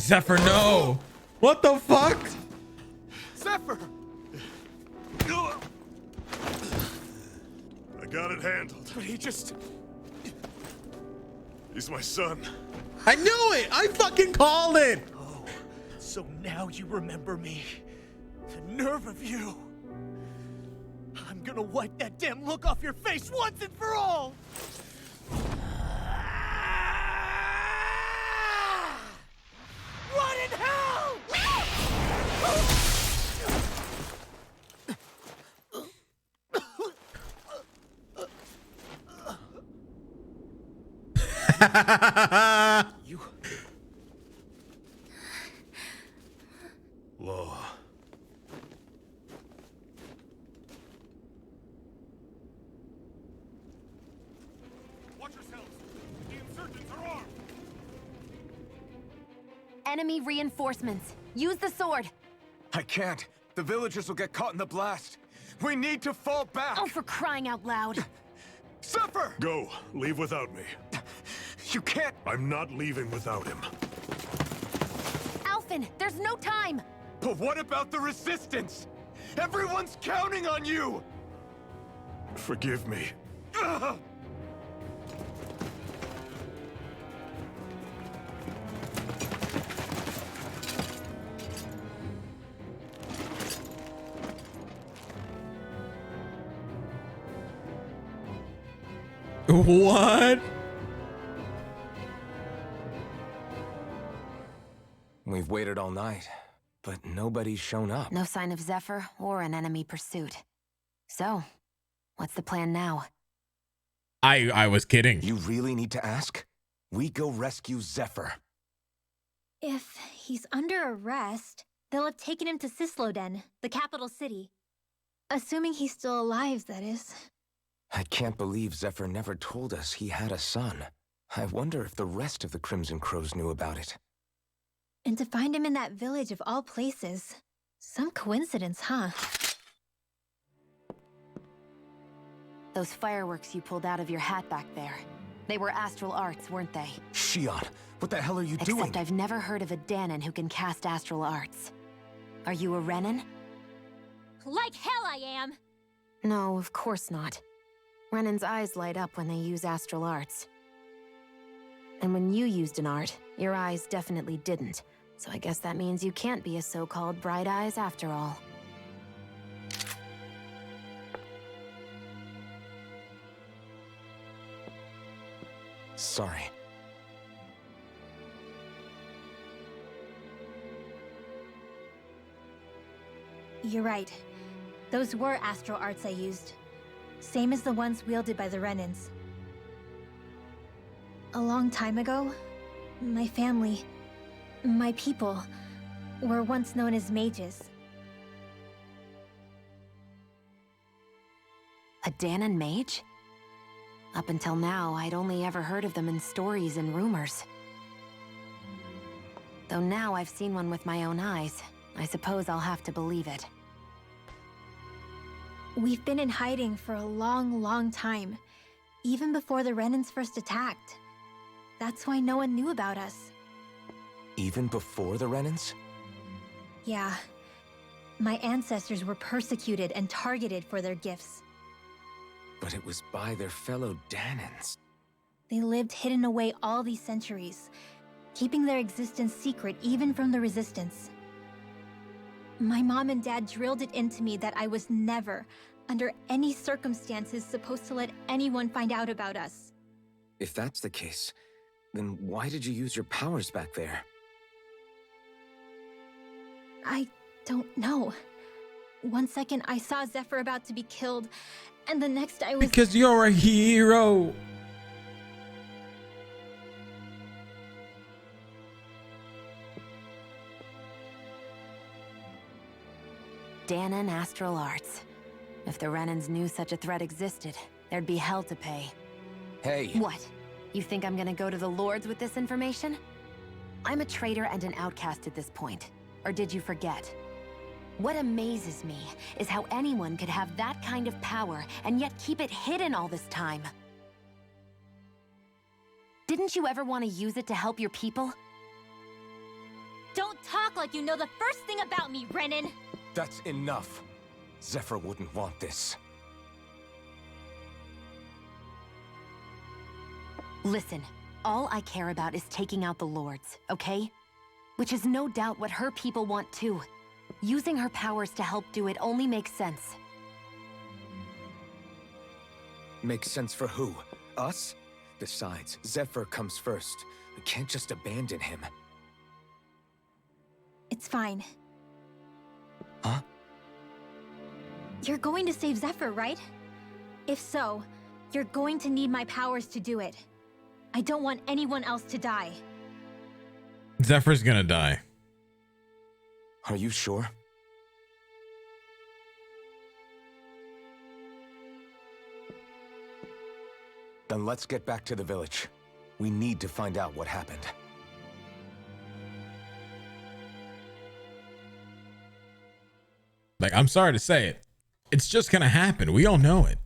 Zephyr, no! What the fuck? Zephyr! I got it handled. But he just... He's my son. I knew it! I fucking called it! Oh, so now you remember me. The nerve of you. I'm gonna wipe that damn look off your face once and for all! Run in hell! You... Law. Watch yourselves. The insurgents are armed. Enemy reinforcements. Use the sword. I can't. The villagers will get caught in the blast. We need to fall back. Oh, for crying out loud. Zephyr! Go. Leave without me. You can't... I'm not leaving without him. Alphen, there's no time. But what about the resistance? Everyone's counting on you! Forgive me. Ugh! What? We've waited all night, but nobody's shown up. No sign of Zephyr or an enemy pursuit. So, what's the plan now? I was kidding. You really need to ask? We go rescue Zephyr. If he's under arrest, they'll have taken him to Cisloden, the capital city. Assuming he's still alive, that is. I can't believe Zephyr never told us he had a son. I wonder if the rest of the Crimson Crows knew about it. And to find him in that village of all places. Some coincidence, huh? Those fireworks you pulled out of your hat back there. They were astral arts, weren't they? Shion, what the hell are you doing? Except I've never heard of a Dahnan who can cast astral arts. Are you a Renan? Like hell I am! No, of course not. Renan's eyes light up when they use astral arts. And when you used an art, your eyes definitely didn't. So I guess that means you can't be a so-called Bright Eyes after all. Sorry. You're right. Those were astral arts I used. Same as the ones wielded by the Renans. A long time ago, my family, my people, were once known as mages. A Dahnan mage? Up until now, I'd only ever heard of them in stories and rumors. Though now I've seen one with my own eyes, I suppose I'll have to believe it. We've been in hiding for a long, long time. Even before the Renans first attacked. That's why no one knew about us. Even before the Renans? Yeah. My ancestors were persecuted and targeted for their gifts. But it was by their fellow Dahnans. They lived hidden away all these centuries, keeping their existence secret even from the Resistance. My mom and dad drilled it into me that I was never, under any circumstances, supposed to let anyone find out about us. If that's the case, then why did you use your powers back there? I don't know. One second I saw Zephyr about to be killed, and the next I was— Because you're a hero. Dahnan astral arts. If the Renans knew such a threat existed, there'd be hell to pay. Hey! What? You think I'm gonna go to the Lords with this information? I'm a traitor and an outcast at this point. Or did you forget? What amazes me is how anyone could have that kind of power and yet keep it hidden all this time. Didn't you ever want to use it to help your people? Don't talk like you know the first thing about me, Renan! That's enough. Zephyr wouldn't want this. Listen, all I care about is taking out the Lords, okay? Which is no doubt what her people want too. Using her powers to help do it only makes sense. Makes sense for who? Us? Besides, Zephyr comes first. We can't just abandon him. It's fine. Huh? You're going to save Zephyr, right? If so, you're going to need my powers to do it. I don't want anyone else to die. Zephyr's gonna die. Are you sure? Then let's get back to the village. We need to find out what happened. Like, I'm sorry to say it. It's just gonna happen. We all know it.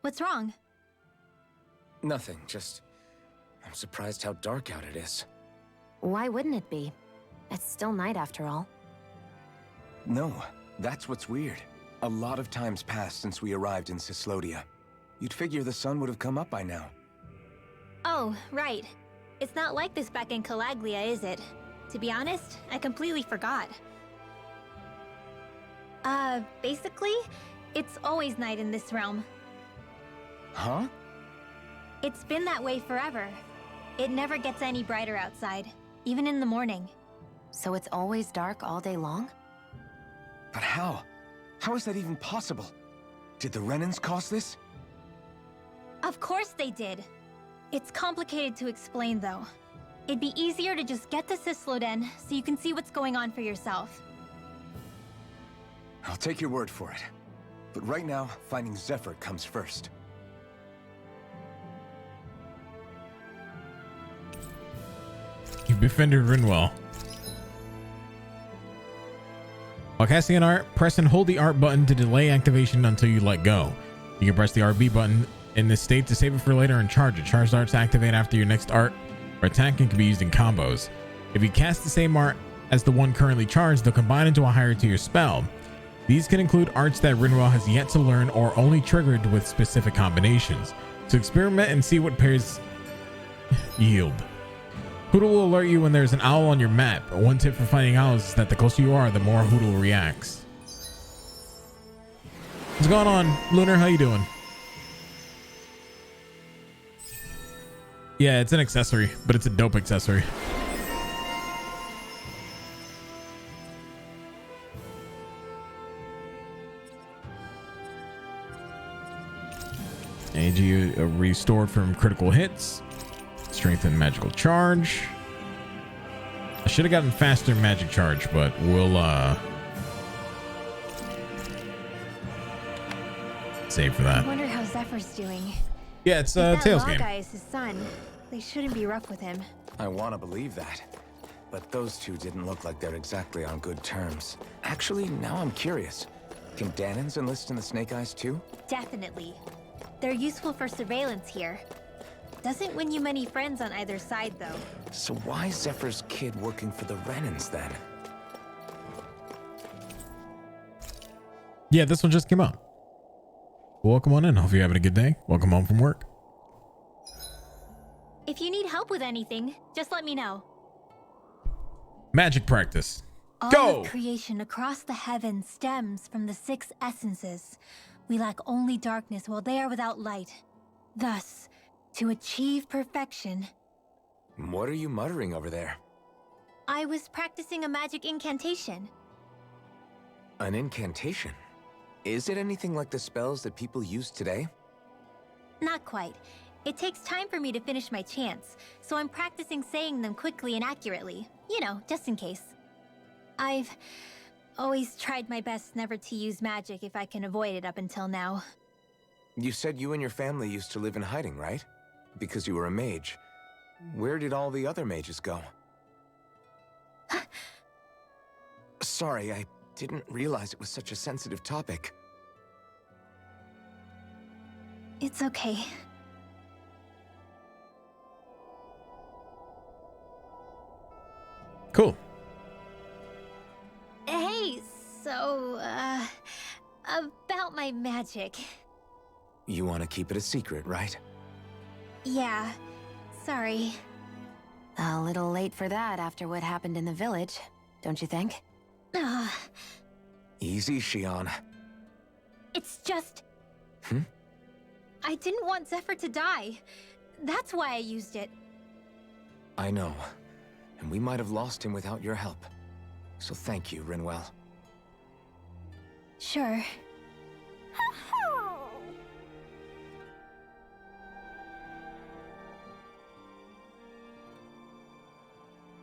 What's wrong? Nothing, just... I'm surprised how dark out it is. Why wouldn't it be? It's still night after all. No, that's what's weird. A lot of time's passed since we arrived in Cyslodia. You'd figure the sun would have come up by now. Oh, right. It's not like this back in Calaglia, is it? To be honest, I completely forgot. Basically, it's always night in this realm. Huh? It's been that way forever. It never gets any brighter outside, even in the morning. So it's always dark all day long? But how? How is that even possible? Did the Renans cause this? Of course they did. It's complicated to explain, though. It'd be easier to just get to Cysloden so you can see what's going on for yourself. I'll take your word for it. But right now, finding Zephyr comes first. You befriended Rinwell. While casting an art, press and hold the art button to delay activation until you let go. You can press the RB button in this state to save it for later and charge it. Charged arts activate after your next art or attack and can be used in combos. If you cast the same art as the one currently charged, they'll combine into a higher tier spell. These can include arts that Rinwell has yet to learn or only triggered with specific combinations. So experiment and see what pairs yield. Hootle will alert you when there's an owl on your map. One tip for finding owls is that the closer you are, the more Hootle reacts. What's going on, Lunar? How you doing? Yeah, it's an accessory, but it's a dope accessory. AG restored from critical hits. Strengthen magical charge. I should have gotten faster magic charge, but we'll save for that. I wonder how Zephyr's doing. Yeah, it's That Tails law game. guy is his son. They shouldn't be rough with him. I want to believe that. But those two didn't look like they're exactly on good terms. Actually, now I'm curious. Can Danans enlist in the Snake Eyes too? Definitely. They're useful for surveillance here. Doesn't win you many friends on either side, though. So why is Zephyr's kid working for the Renans then? Yeah, this one just came out. Welcome on in. Hope you're having a good day. Welcome home from work. If you need help with anything, just let me know. Magic practice. All Go! of creation across the heavens stems from the 6 essences. We lack only darkness while they are without light. Thus, to achieve perfection... What are you muttering over there? I was practicing a magic incantation. An incantation? Is it anything like the spells that people use today? Not quite. It takes time for me to finish my chants, so I'm practicing saying them quickly and accurately. You know, just in case. I've always tried my best never to use magic if I can avoid it up until now. You said you and your family used to live in hiding, right? Because you were a mage. Where did all the other mages go? Sorry, I didn't realize it was such a sensitive topic. It's okay. Cool. Hey, so, about my magic. You want to keep it a secret, right? Yeah, sorry. A little late for that after what happened in the village, don't you think? Easy, Shion. It's just... Hmm? I didn't want Zephyr to die. That's why I used it. I know. And we might have lost him without your help. So thank you, Rinwell. Sure.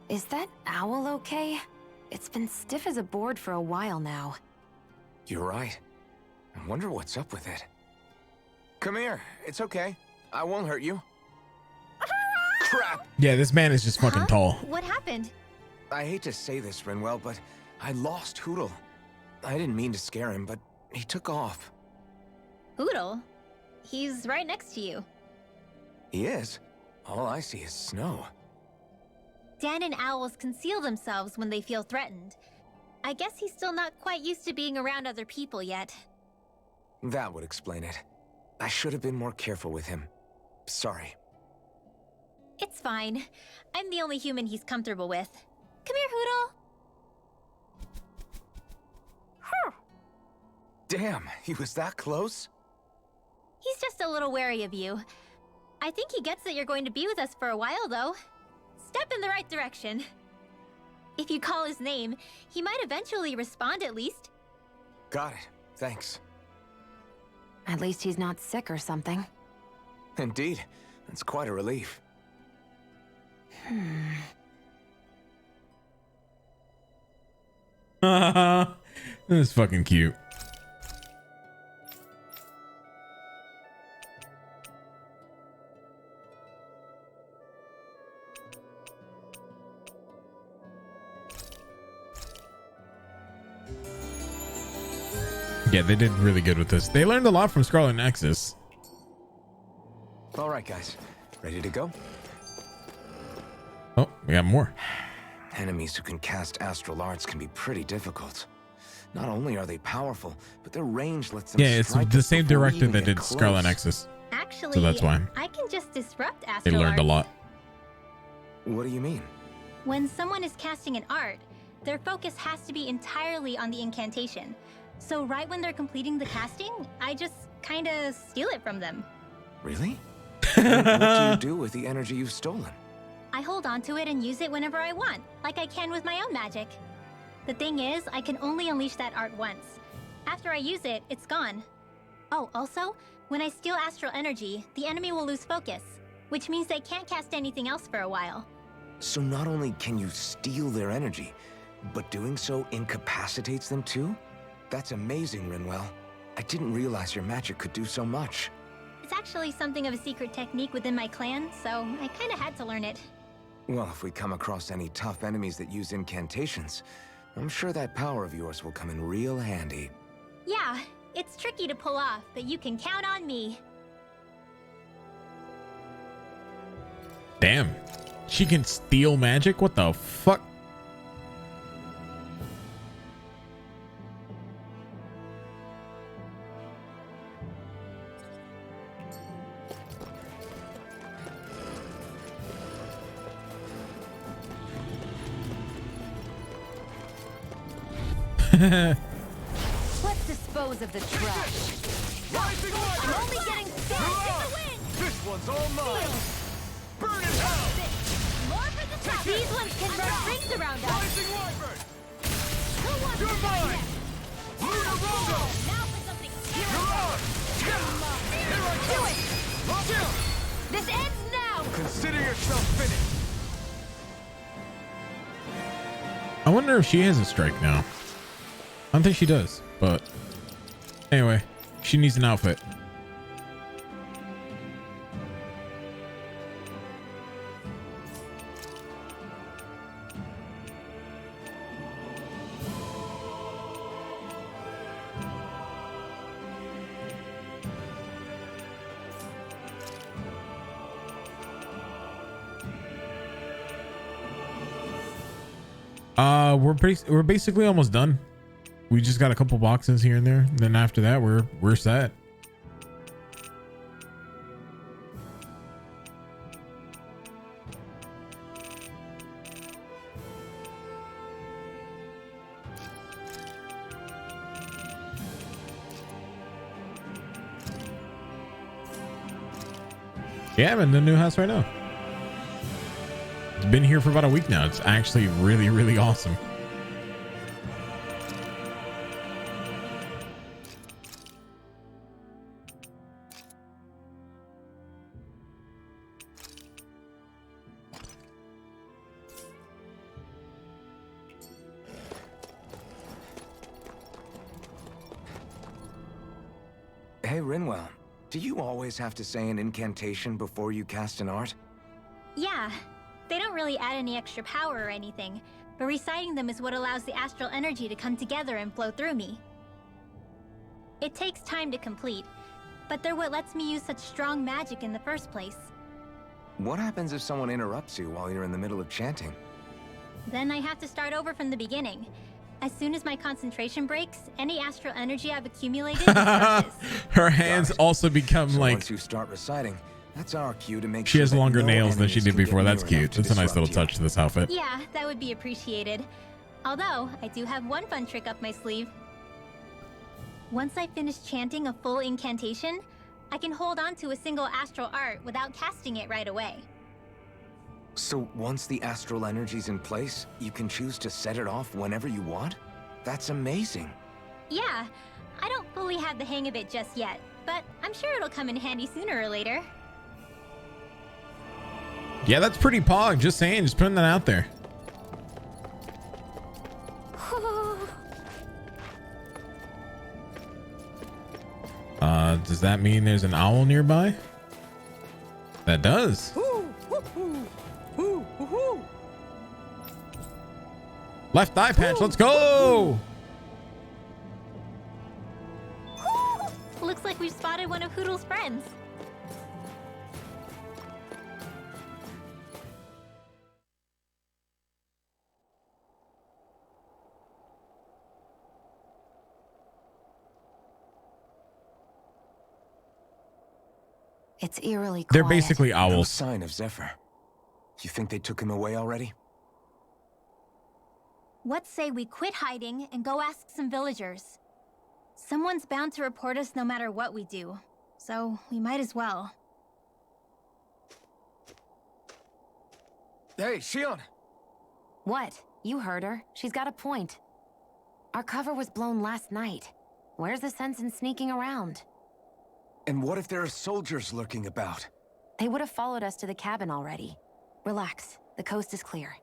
Is that owl okay? It's been stiff as a board for a while now. You're right. I wonder what's up with it. Come here. It's okay. I won't hurt you. Crap! Yeah, this man is just fucking tall. What happened? I hate to say this, Rinwell, but I lost Hootle. I didn't mean to scare him, but he took off. Hootle? He's right next to you. He is? All I see is snow. Dan and owls conceal themselves when they feel threatened. I guess he's still not quite used to being around other people yet. That would explain it. I should have been more careful with him. Sorry. It's fine. I'm the only human he's comfortable with. Come here, Hootle. Damn, he was that close? He's just a little wary of you. I think he gets that you're going to be with us for a while, though. Step in the right direction. If you call his name, he might eventually respond at least. Got it. Thanks. At least he's not sick or something. Indeed. That's quite a relief. This is fucking cute. Yeah, they did really good with this. They learned a lot from Scarlet Nexus. All right, guys. Ready to go? Oh, we got more. Enemies who can cast astral arts can be pretty difficult. Not only are they powerful, but their range lets them Yeah, it's strike the us same before we director even that get did Scarlet close. Nexus. Actually, So that's why. I can just disrupt They astral learned a arts. lot. What do you mean? When someone is casting an art, their focus has to be entirely on the incantation. So right when they're completing the casting, I just kinda steal it from them. Really? What do you do with the energy you've stolen? I hold on to it and use it whenever I want, like I can with my own magic. The thing is, I can only unleash that art once. After I use it, it's gone. Oh, also, when I steal astral energy, the enemy will lose focus, which means they can't cast anything else for a while. So not only can you steal their energy, but doing so incapacitates them too? That's amazing, Rinwell. I didn't realize your magic could do so much. It's actually something of a secret technique within my clan, so I kinda had to learn it. Well, if we come across any tough enemies that use incantations, I'm sure that power of yours will come in real handy. Yeah, it's tricky to pull off, but you can count on me. Damn. She can steal magic? What the fuck? Let's dispose of the trash. Rising Wyvern! I'm only getting started. This one's all mine! Burn in hell! More for the top. These ones can run rings around us. Rising Wyvern! Who wants You're to fight mine! next? Luna Rondo! Now for something You're scary. on! Here I Do come! it! Lock out! This ends now! Consider yourself finished! I wonder if she has a strike now. I don't think she does, but anyway, she needs an outfit. We're basically almost done. We just got a couple boxes here and there. And then after that, we're set. Yeah, I'm in the new house right now. It's been here for about a week now. It's actually really, really awesome. Hey, Rinwell. Do you always have to say an incantation before you cast an art? Yeah, they don't really add any extra power or anything, but reciting them is what allows the astral energy to come together and flow through me. It takes time to complete, but they're what lets me use such strong magic in the first place. What happens if someone interrupts you while you're in the middle of chanting? Then I have to start over from the beginning. As soon as my concentration breaks, any astral energy I've accumulated disperses. Her hands also become so like... once you start reciting, that's our cue to make she sure has that longer no nails than she enemies did can get before. That's near enough cute. to That's a nice little disrupt touch to this outfit. Yeah, that would be appreciated. Although, I do have one fun trick up my sleeve. Once I finish chanting a full incantation, I can hold on to a single astral art without casting it right away. So once the astral energy's in place, you can choose to set it off whenever you want? That's amazing. Yeah, I don't fully have the hang of it just yet, but I'm sure it'll come in handy sooner or later. Yeah, that's pretty pog. Just saying, just putting that out there. Does that mean there's an owl nearby? That does. Left eye patch, let's go! Looks like we've spotted one of Hoodle's friends. It's eerily quiet. They're basically No owls. sign of Zephyr. You think they took him away already? What say we quit hiding and go ask some villagers? Someone's bound to report us no matter what we do, so we might as well. Hey, Shion! What? You heard her. She's got a point. Our cover was blown last night. Where's the sense in sneaking around? And what if there are soldiers lurking about? They would have followed us to the cabin already. Relax. The coast is clear.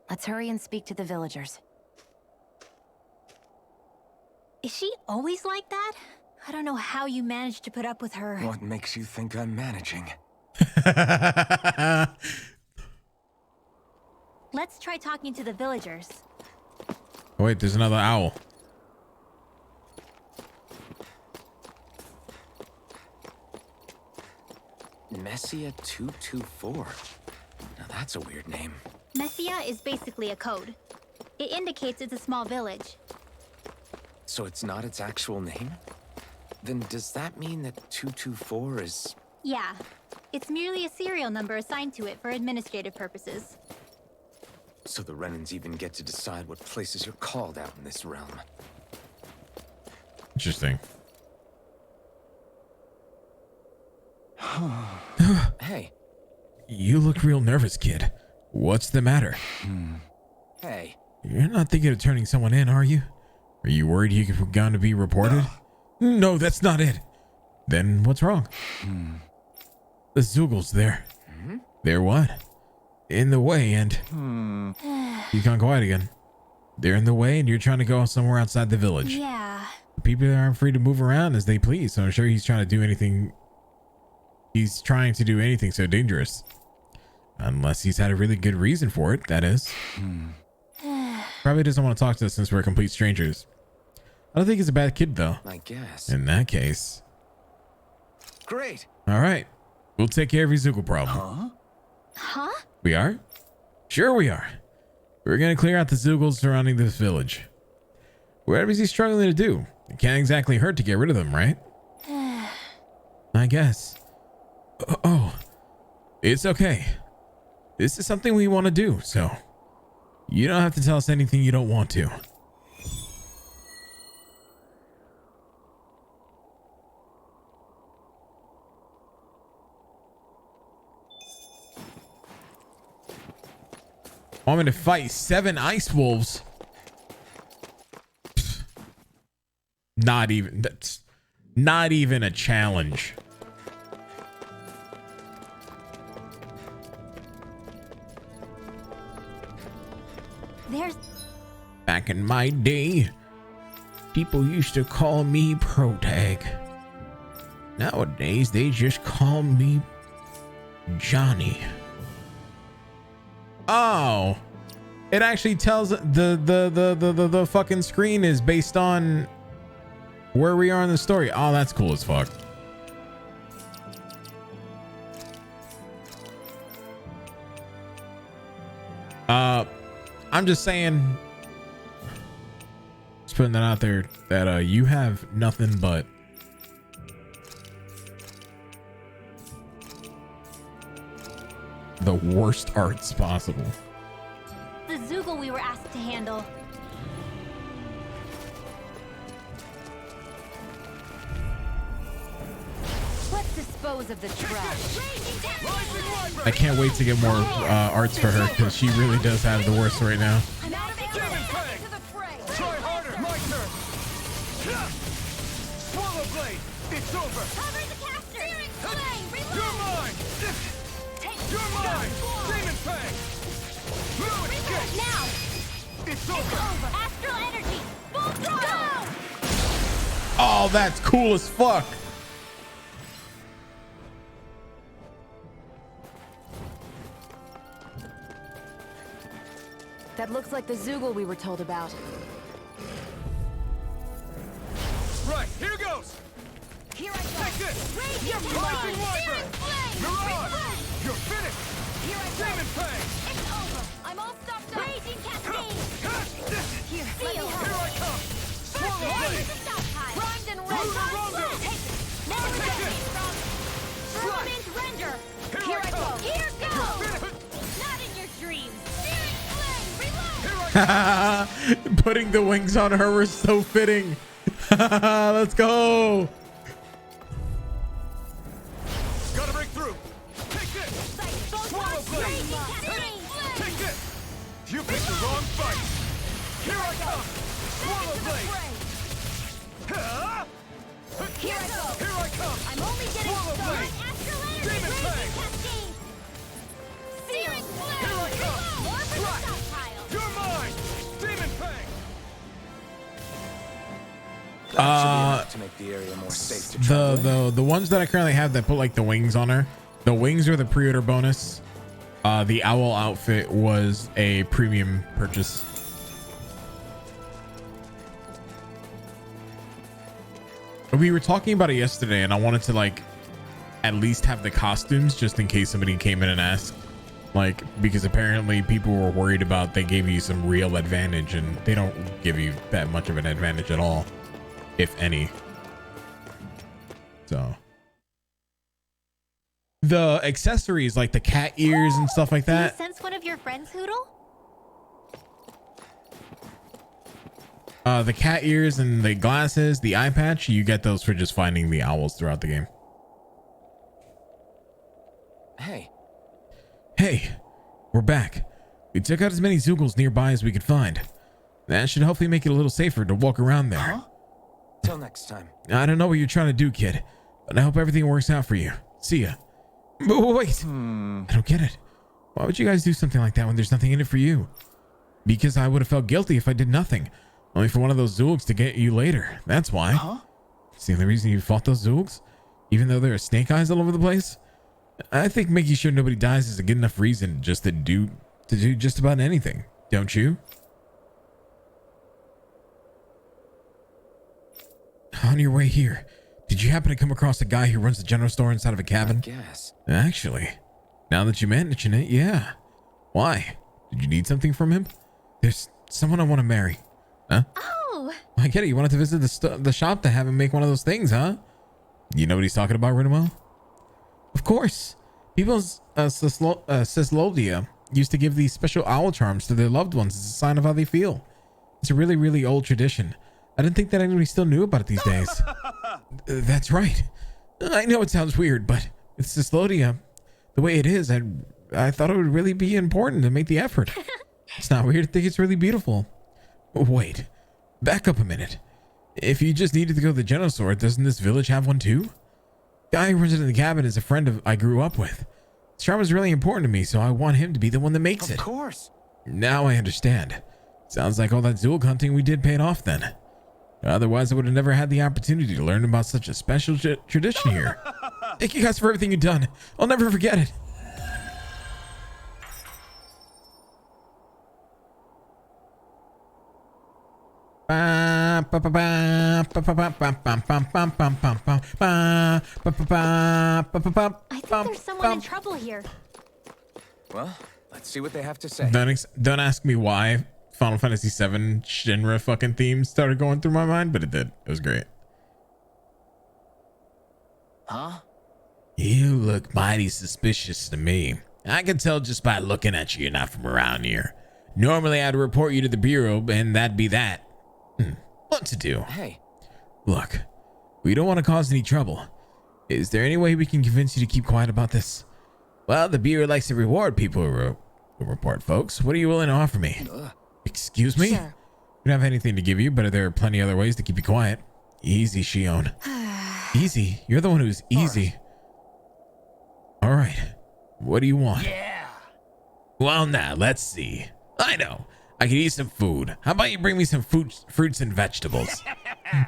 Let's hurry and speak to the villagers. Is she always like that? I don't know how you managed to put up with her. What makes you think I'm managing? Let's try talking to the villagers. Oh, wait, there's another owl. Messia 224. Now that's a weird name. Messia is basically a code. It indicates it's a small village. So it's not its actual name? Then does that mean that 224 is... Yeah, it's merely a serial number assigned to it for administrative purposes. So the Renans even get to decide what places you're called out in this realm. Interesting. Hey. You look real nervous, kid. What's the matter? Hey. You're not thinking of turning someone in, are you? Are you worried you're going to be reported? No, that's not it. Then what's wrong? The Zoogles, they're what? In the way, and you gone quiet again. They're in the way, and you're trying to go somewhere outside the village. Yeah. People aren't free to move around as they please, so I'm sure he's trying to do anything. He's trying to do anything so dangerous. Unless he's had a really good reason for it, that is. Probably doesn't want to talk to us since we're complete strangers. I don't think he's a bad kid, though. I guess. In that case. Great. All right. We'll take care of your Zoogle problem. Huh? We are? Sure we are. We're gonna clear out the Zoogles surrounding this village. Whatever is he struggling to do? It can't exactly hurt to get rid of them, right? I guess. Oh, it's okay. This is something we want to do, so you don't have to tell us anything you don't want to. Want me to fight 7 ice wolves? Pfft. That's not even a challenge. Back in my day, people used to call me Protag. Nowadays, they just call me Johnny. Oh, it actually tells the fucking screen is based on where we are in the story. Oh, that's cool as fuck. I'm just saying, just putting that out there, that you have nothing but the worst arts possible. The Zoogle we were asked to handle. Let's dispose of the trash. I can't wait to get more arts for her, because she really does have the worst right now. Try harder. My turn. Swallow blade. It's over. Cover the caster! You're mine. You're mine. Demon Fang. Fluid escape. Now! It's over. Astral energy! Full throttle! Oh, that's cool as fuck. That looks like the Zoogle we were told about. Right, here goes. Here I go. Take this. You're Rising mine. Wyvern. Mirage. You're finished. Here I go. Demon Fang. It's over. I'm all stopped up. Raging cascade! Here, Feel. Here I come. Swallow blade. Primed and Rondo, ready. rondo. Take it. Now we're Take ready. it. Torment render. Here I come. Here You're goes. finished. Not in your dreams! Searing flame! Reload! Here I come. Putting the wings on her was so fitting. Let's go. Gotta break through. Take this. Swallow blade. Take this. You picked the wrong fight. Here I come. Swallow blade. Huh? Here I go. Here I come. I'm only getting Swallow blade. Astral energy! Demon Raging Fang. cascade! Searing flame! Here I come. More for the Right. stockpile! You're mine. Demon Fang. That should be enough to make the area more safe to travel in. The ones that I currently have that put like the wings on her, the wings are the pre-order bonus. The owl outfit was a premium purchase. We were talking about it yesterday, and I wanted to like at least have the costumes just in case somebody came in and asked, like, because apparently people were worried about they gave you some real advantage, and they don't give you that much of an advantage at all, if any. So the accessories like the cat ears and stuff like Do you that, sense one of your friends, Hoodle? the cat ears and the glasses, the eye patch, you get those for just finding the owls throughout the game. Hey, we're back. We took out as many Zoogles nearby as we could find. That should hopefully make it a little safer to walk around there. Huh? Till next time. I don't know what you're trying to do, kid, but I hope everything works out for you. See ya. Wait, I don't get it. Why would you guys do something like that when there's nothing in it for you? Because I would have felt guilty if I did nothing. Only for one of those Zoogs to get you later. That's why. Huh? It's the only reason you fought those Zoogs? Even though there are snake eyes all over the place? I think making sure nobody dies is a good enough reason just to do just about anything. Don't you? On your way here, did you happen to come across a guy who runs the general store inside of a cabin? Yes. Actually, now that you mention it, yeah. Why? Did you need something from him? There's someone I want to marry. Huh? Oh! I get it. You wanted to visit the shop to have him make one of those things, huh? You know what he's talking about, Rinwell? Of course. People's Cyslodia used to give these special owl charms to their loved ones as a sign of how they feel. It's a really, really old tradition. I didn't think that anybody still knew about it these days. That's right. I know it sounds weird, but with Cyslodia, the way it is, I thought it would really be important to make the effort. It's not weird to think it's really beautiful. Wait, back up a minute. If you just needed to go to the General Store, doesn't this village have one too? Guy who runs it in the cabin is a friend I grew up with. This charm is really important to me, so I want him to be the one that makes it. Of course. Now I understand. Sounds like all that Zool hunting we did paid off then. Otherwise, I would have never had the opportunity to learn about such a special tradition here. Thank you guys for everything you've done. I'll never forget it. I think there's someone in trouble here. Well, let's see what they have to say. Don't ask me why Final Fantasy VII Shinra fucking theme started going through my mind, but it did. It was great. Huh? You look mighty suspicious to me. I can tell just by looking at you you're not from around here. Normally I'd report you to the Bureau and that'd be that. What to do? Hey. Look, we don't want to cause any trouble. Is there any way we can convince you to keep quiet about this? Well, the Bureau likes to reward people who report folks. What are you willing to offer me? Excuse me? Sure. We don't have anything to give you, but there are plenty other ways to keep you quiet. Easy, Shion. Easy? You're the one who's easy. All right. What do you want? Yeah. Well, now, let's see. I know. I could eat some food. How about you bring me some fruits and vegetables?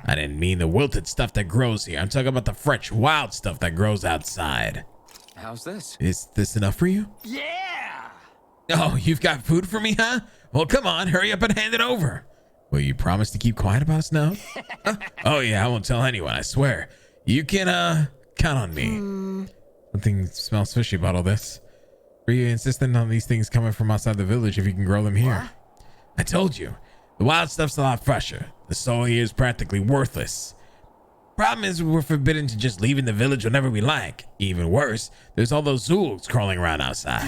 I didn't mean the wilted stuff that grows here. I'm talking about the fresh, wild stuff that grows outside. How's this? Is this enough for you? Yeah. Oh, you've got food for me, huh? Well, come on, hurry up and hand it over. Will you promise to keep quiet about us now? Oh, yeah, I won't tell anyone, I swear. You can, count on me. Something smells fishy about all this. Are you insisting on these things coming from outside the village if you can grow them here? What? I told you, the wild stuff's a lot fresher. The soil here is practically worthless. Problem is we're forbidden to just leave in the village whenever we like. Even worse, there's all those Zools crawling around outside.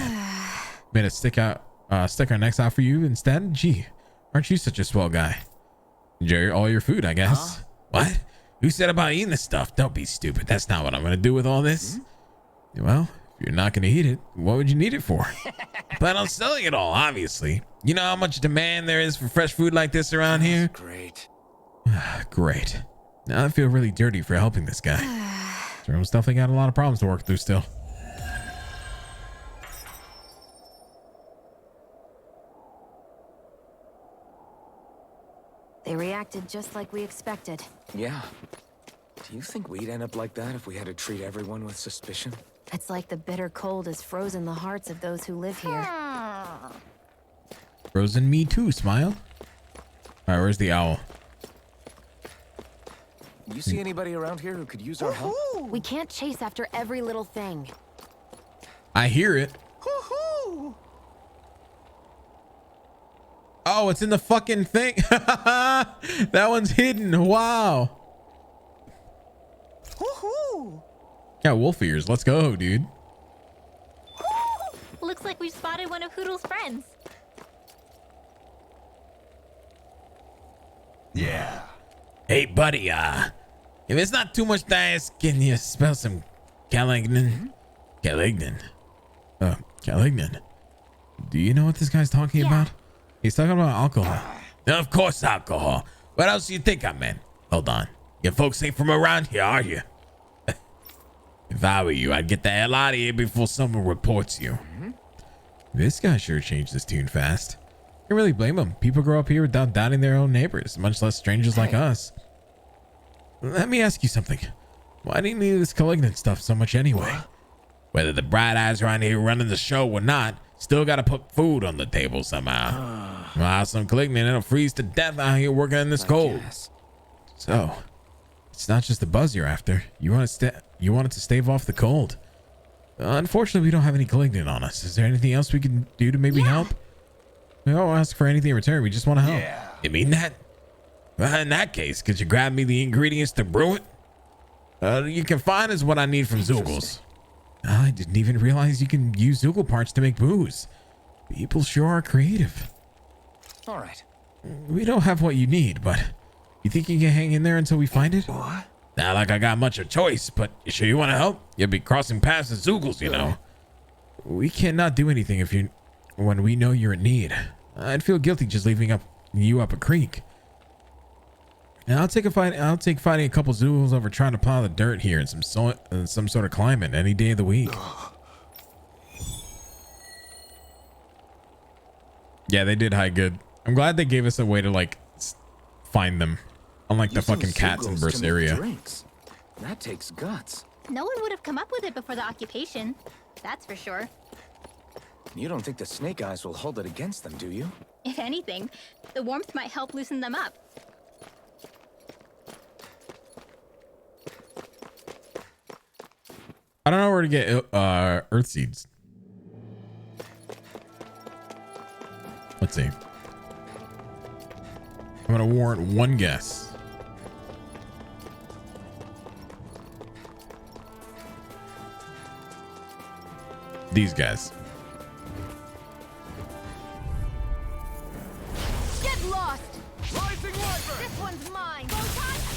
Made us stick our necks out for you instead? Gee, aren't you such a swell guy? Enjoy all your food, I guess. Huh? What? Who said about eating this stuff? Don't be stupid. That's not what I'm going to do with all this. Well, if you're not going to eat it, what would you need it for? Plan on selling it all, obviously. You know how much demand there is for fresh food like this around here? Great. Great. Now I feel really dirty for helping this guy. Jerome's definitely got a lot of problems to work through still. They reacted just like we expected. Yeah. Do you think we'd end up like that if we had to treat everyone with suspicion? It's like the bitter cold has frozen the hearts of those who live here. Frozen me too, Smile. All right, where's the owl? You see anybody around here who could use our help? We can't chase after every little thing. I hear it. Oh, it's in the fucking thing. That one's hidden. Wow. Yeah, wolf ears. Let's go, dude. Looks like we've spotted one of Hoodle's friends. Yeah. Hey, buddy, if it's not too much to ask, can you spell some Calignan? Calignan. Calignan. Do you know what this guy's talking about? He's talking about alcohol. Of course, alcohol. What else do you think I meant? Hold on. Your folks ain't from around here, are you? If I were you, I'd get the hell out of here before someone reports you. This guy sure changed his tune fast. I can't really blame him. People grow up here without doubting their own neighbors, much less strangers like us. Let me ask you something. Why do you need this Calignan stuff so much anyway? Whether the bright eyes around here running the show or not, still gotta put food on the table somehow. Well, some Calignan, it'll freeze to death out here working in this cold. So, it's not just the buzz you're after. You want it to stave off the cold. Unfortunately, we don't have any Calignan on us. Is there anything else we can do to maybe help? We don't ask for anything in return. We just want to help. Yeah. You mean that? Well, in that case, could you grab me the ingredients to brew it? You can find us what I need from Zoogles. I didn't even realize you can use Zoogle parts to make booze. People sure are creative. All right. We don't have what you need, but you think you can hang in there until we find it? What? Not like I got much of choice, but you sure you want to help? You'll be crossing paths with Zoogles, you know. We cannot do anything when we know you're in need. I'd feel guilty just leaving you up a creek. And I'll take fighting a couple Zoogles over trying to plow the dirt here in some sort of climate any day of the week. Yeah, they did hide good. I'm glad they gave us a way to like find them, unlike the fucking cats in Berseria. Drinks. That takes guts. No one would have come up with it before the occupation. That's for sure. You don't think the Snake Eyes will hold it against them, do you? If anything, the warmth might help loosen them up. I don't know where to get earth seeds. Let's see. I'm gonna warrant one guess. These guys. Get lost! Rising Wyvern! This one's mine!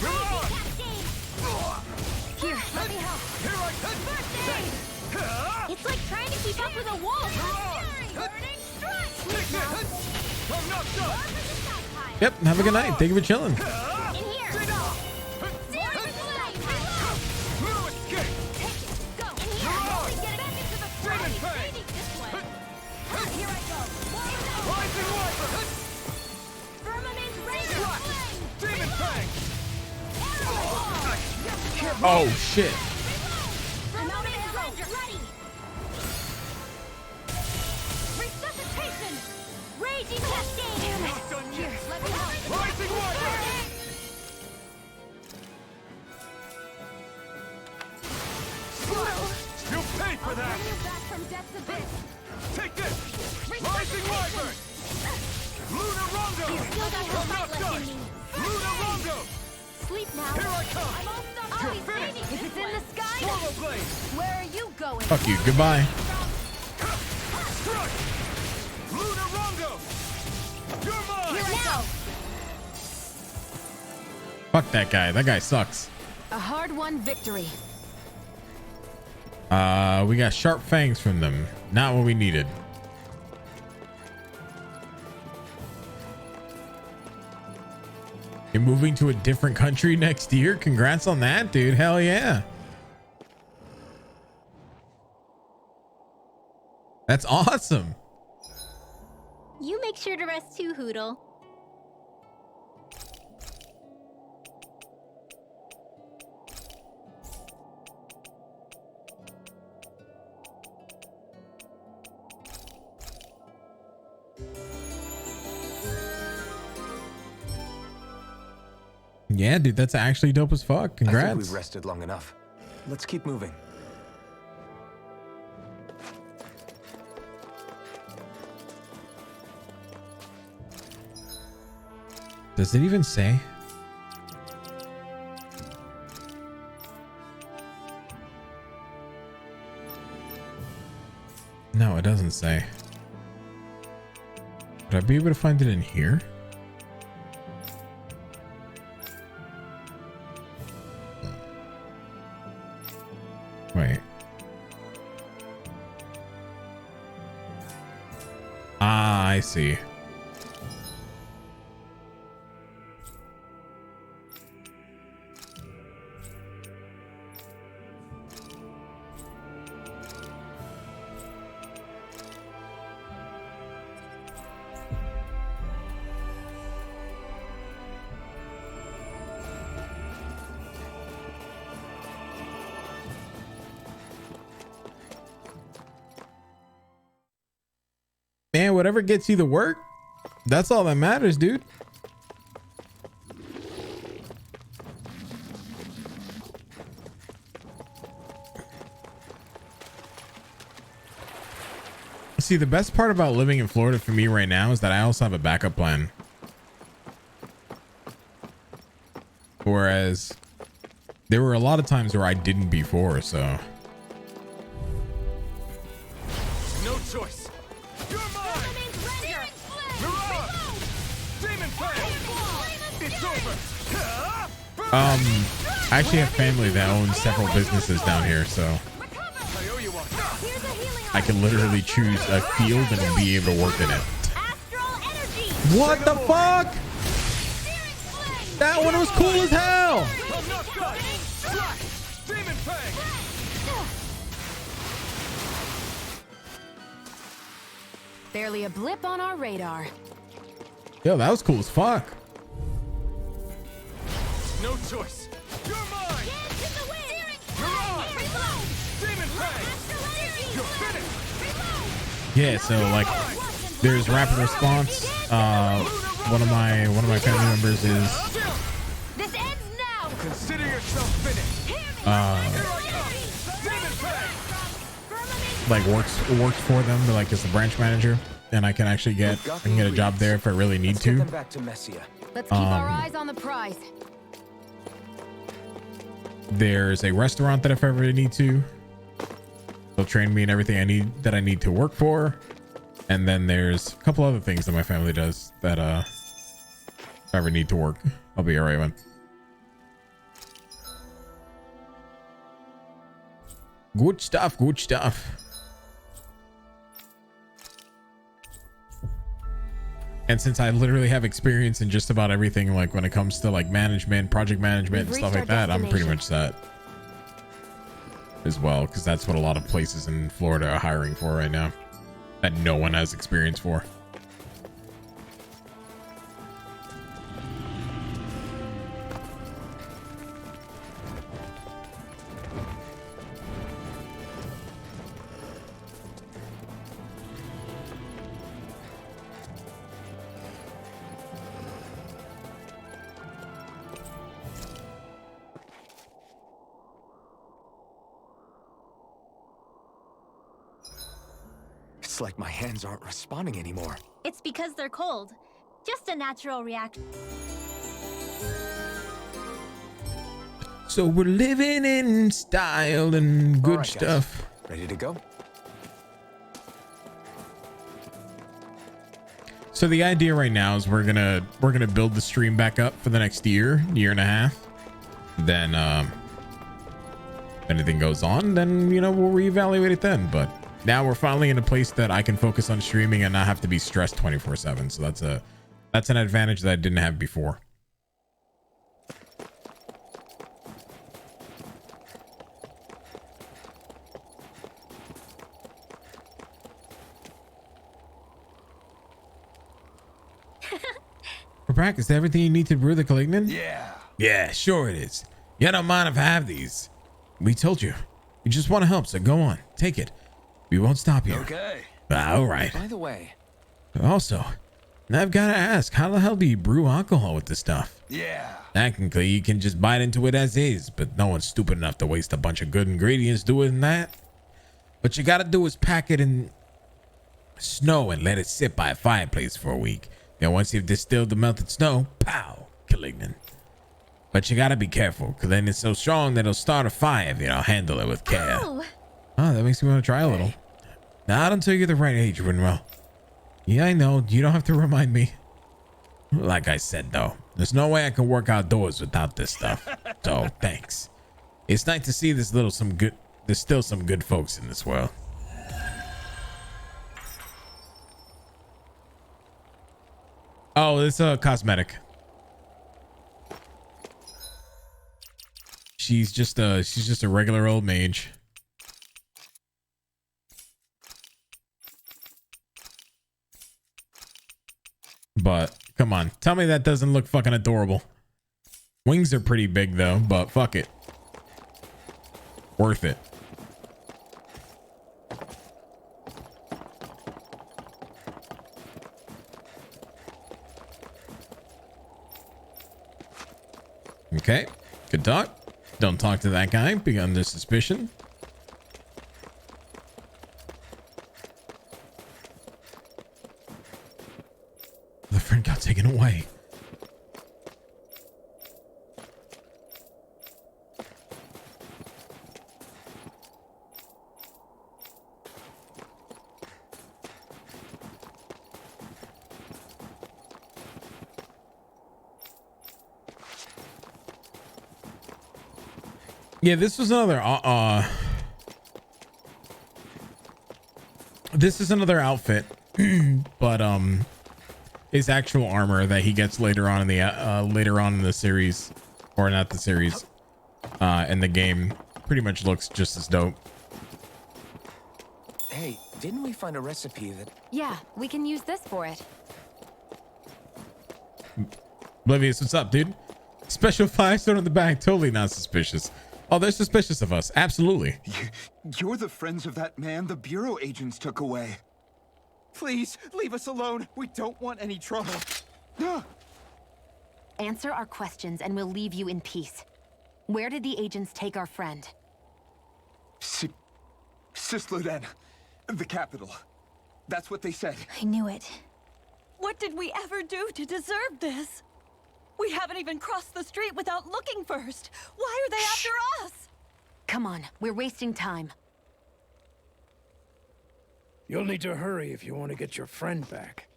You're on! Here, let me help. Here I come! It's like trying to keep up with a wall. I'm not done! Yep, have a good night. Thank you for chilling. In here. No escape! Go. In here. Only get back into the fray. Maybe this one. Here I go. Rising Wyvern! Firmament razor flame. Demon Fang! Oh shit. Firmament ranger ready. Resuscitation. Raging cascade. Not done yet! Let me help. Rising Wyvern! You pay for that! Bring you back from death's abyss. Take this! Rising Wyvern! Lunar Rondo! Still got I'm her not fight left done! in me. Lunar Rondo! Sleep now. Here I come! I'm almost You're always finished! If it's in the sky, Swallow Blade! where are you going? Fuck you. Goodbye. Crush! Lunar Rondo! You're mine! Here I go. Fuck that guy. That guy sucks. A hard-won victory. We got sharp fangs from them. Not what we needed. You're moving to a different country next year? Congrats on that, dude. Hell yeah. That's awesome. You make sure to rest too, Hootle. Yeah, dude, that's actually dope as fuck. I think Congrats. we've rested long enough. Let's keep moving. Does it even say? No, it doesn't say. Would I be able to find it in here? Wait. Ah, I see. Man, whatever gets you the work, that's all that matters, dude. See, the best part about living in Florida for me right now is that I also have a backup plan. Whereas there were a lot of times where I didn't before, so. No choice. You're mine. Mirage. Demon Fang. It's over. I actually have family that owns several businesses down here, so I owe you one. I can literally choose a field and be able to work in it. What the fuck? That one was cool as hell. I'm not done. Strike. Demon Fang. Barely a blip on our radar. Yo, that was cool as fuck. No choice. You're mine. Mirage. Demon Fang. You're finished. Yeah, so like there's rapid response. One of my family members is This ends now. Consider yourself finished. Demon Fang. like works for them, like as the branch manager, and I can actually get a job there if I really need Let's get to. them back to Messia. Let's keep our eyes on the prize. There's a restaurant that if I ever need to, they'll train me in everything I need to work for. And then there's a couple other things that my family does that if I ever need to work, I'll be all right with. Good stuff, good stuff. And since I literally have experience in just about everything, like when it comes to like management, project management, and stuff like that, I'm pretty much set as well, because that's what a lot of places in Florida are hiring for right now that no one has experience for. It's like my hands aren't responding anymore. It's because they're cold. Just a natural reaction. So we're living in style and good All right, guys. stuff. Ready to go? So the idea right now is we're gonna build the stream back up for the next year and a half. Then if anything goes on, then we'll reevaluate it then. But now we're finally in a place that I can focus on streaming and not have to be stressed 24/7. So that's an advantage that I didn't have before. We're back. Is that everything you need to brew the Calignan? Yeah, sure it is. You don't mind if I have these. We told you. You just want to help, so go on. Take it. We won't stop you. Okay. All right. By the way, Also, I've got to ask, how the hell do you brew alcohol with this stuff? Yeah. Technically, you can just bite into it as is, but no one's stupid enough to waste a bunch of good ingredients doing that. What you got to do is pack it in snow and let it sit by a fireplace for a week. Then once you've distilled the melted snow, pow, Calignan. But you got to be careful, because then it's so strong that it'll start a fire if you don't handle it with care. Ow! Oh, that makes me want to try a little. Not until you're the right age, Rinwell. Yeah, I know. You don't have to remind me. Like I said, though, there's no way I can work outdoors without this stuff. So, thanks. It's nice to see there's still some good folks in this world. Oh, it's a cosmetic. She's just a regular old mage. But come on, tell me that doesn't look fucking adorable. Wings are pretty big though, but fuck it. Worth it. Okay, good talk. Don't talk to that guy. Be under suspicion. Yeah, this was another this is another outfit, but his actual armor that he gets later on in the series, or not the series, in the game, pretty much looks just as dope. Hey, didn't we find a recipe that... Yeah, we can use this for it. Oblivious, what's up, dude? Special 5-star on the back, totally not suspicious. Oh, they're suspicious of us, absolutely. You're the friends of that man the Bureau agents took away. Please, leave us alone. We don't want any trouble. Answer our questions and we'll leave you in peace. Where did the agents take our friend? Cisloden, the capital. That's what they said. I knew it. What did we ever do to deserve this? We haven't even crossed the street without looking first. Why are they after us? Come on, we're wasting time. You'll need to hurry if you want to get your friend back.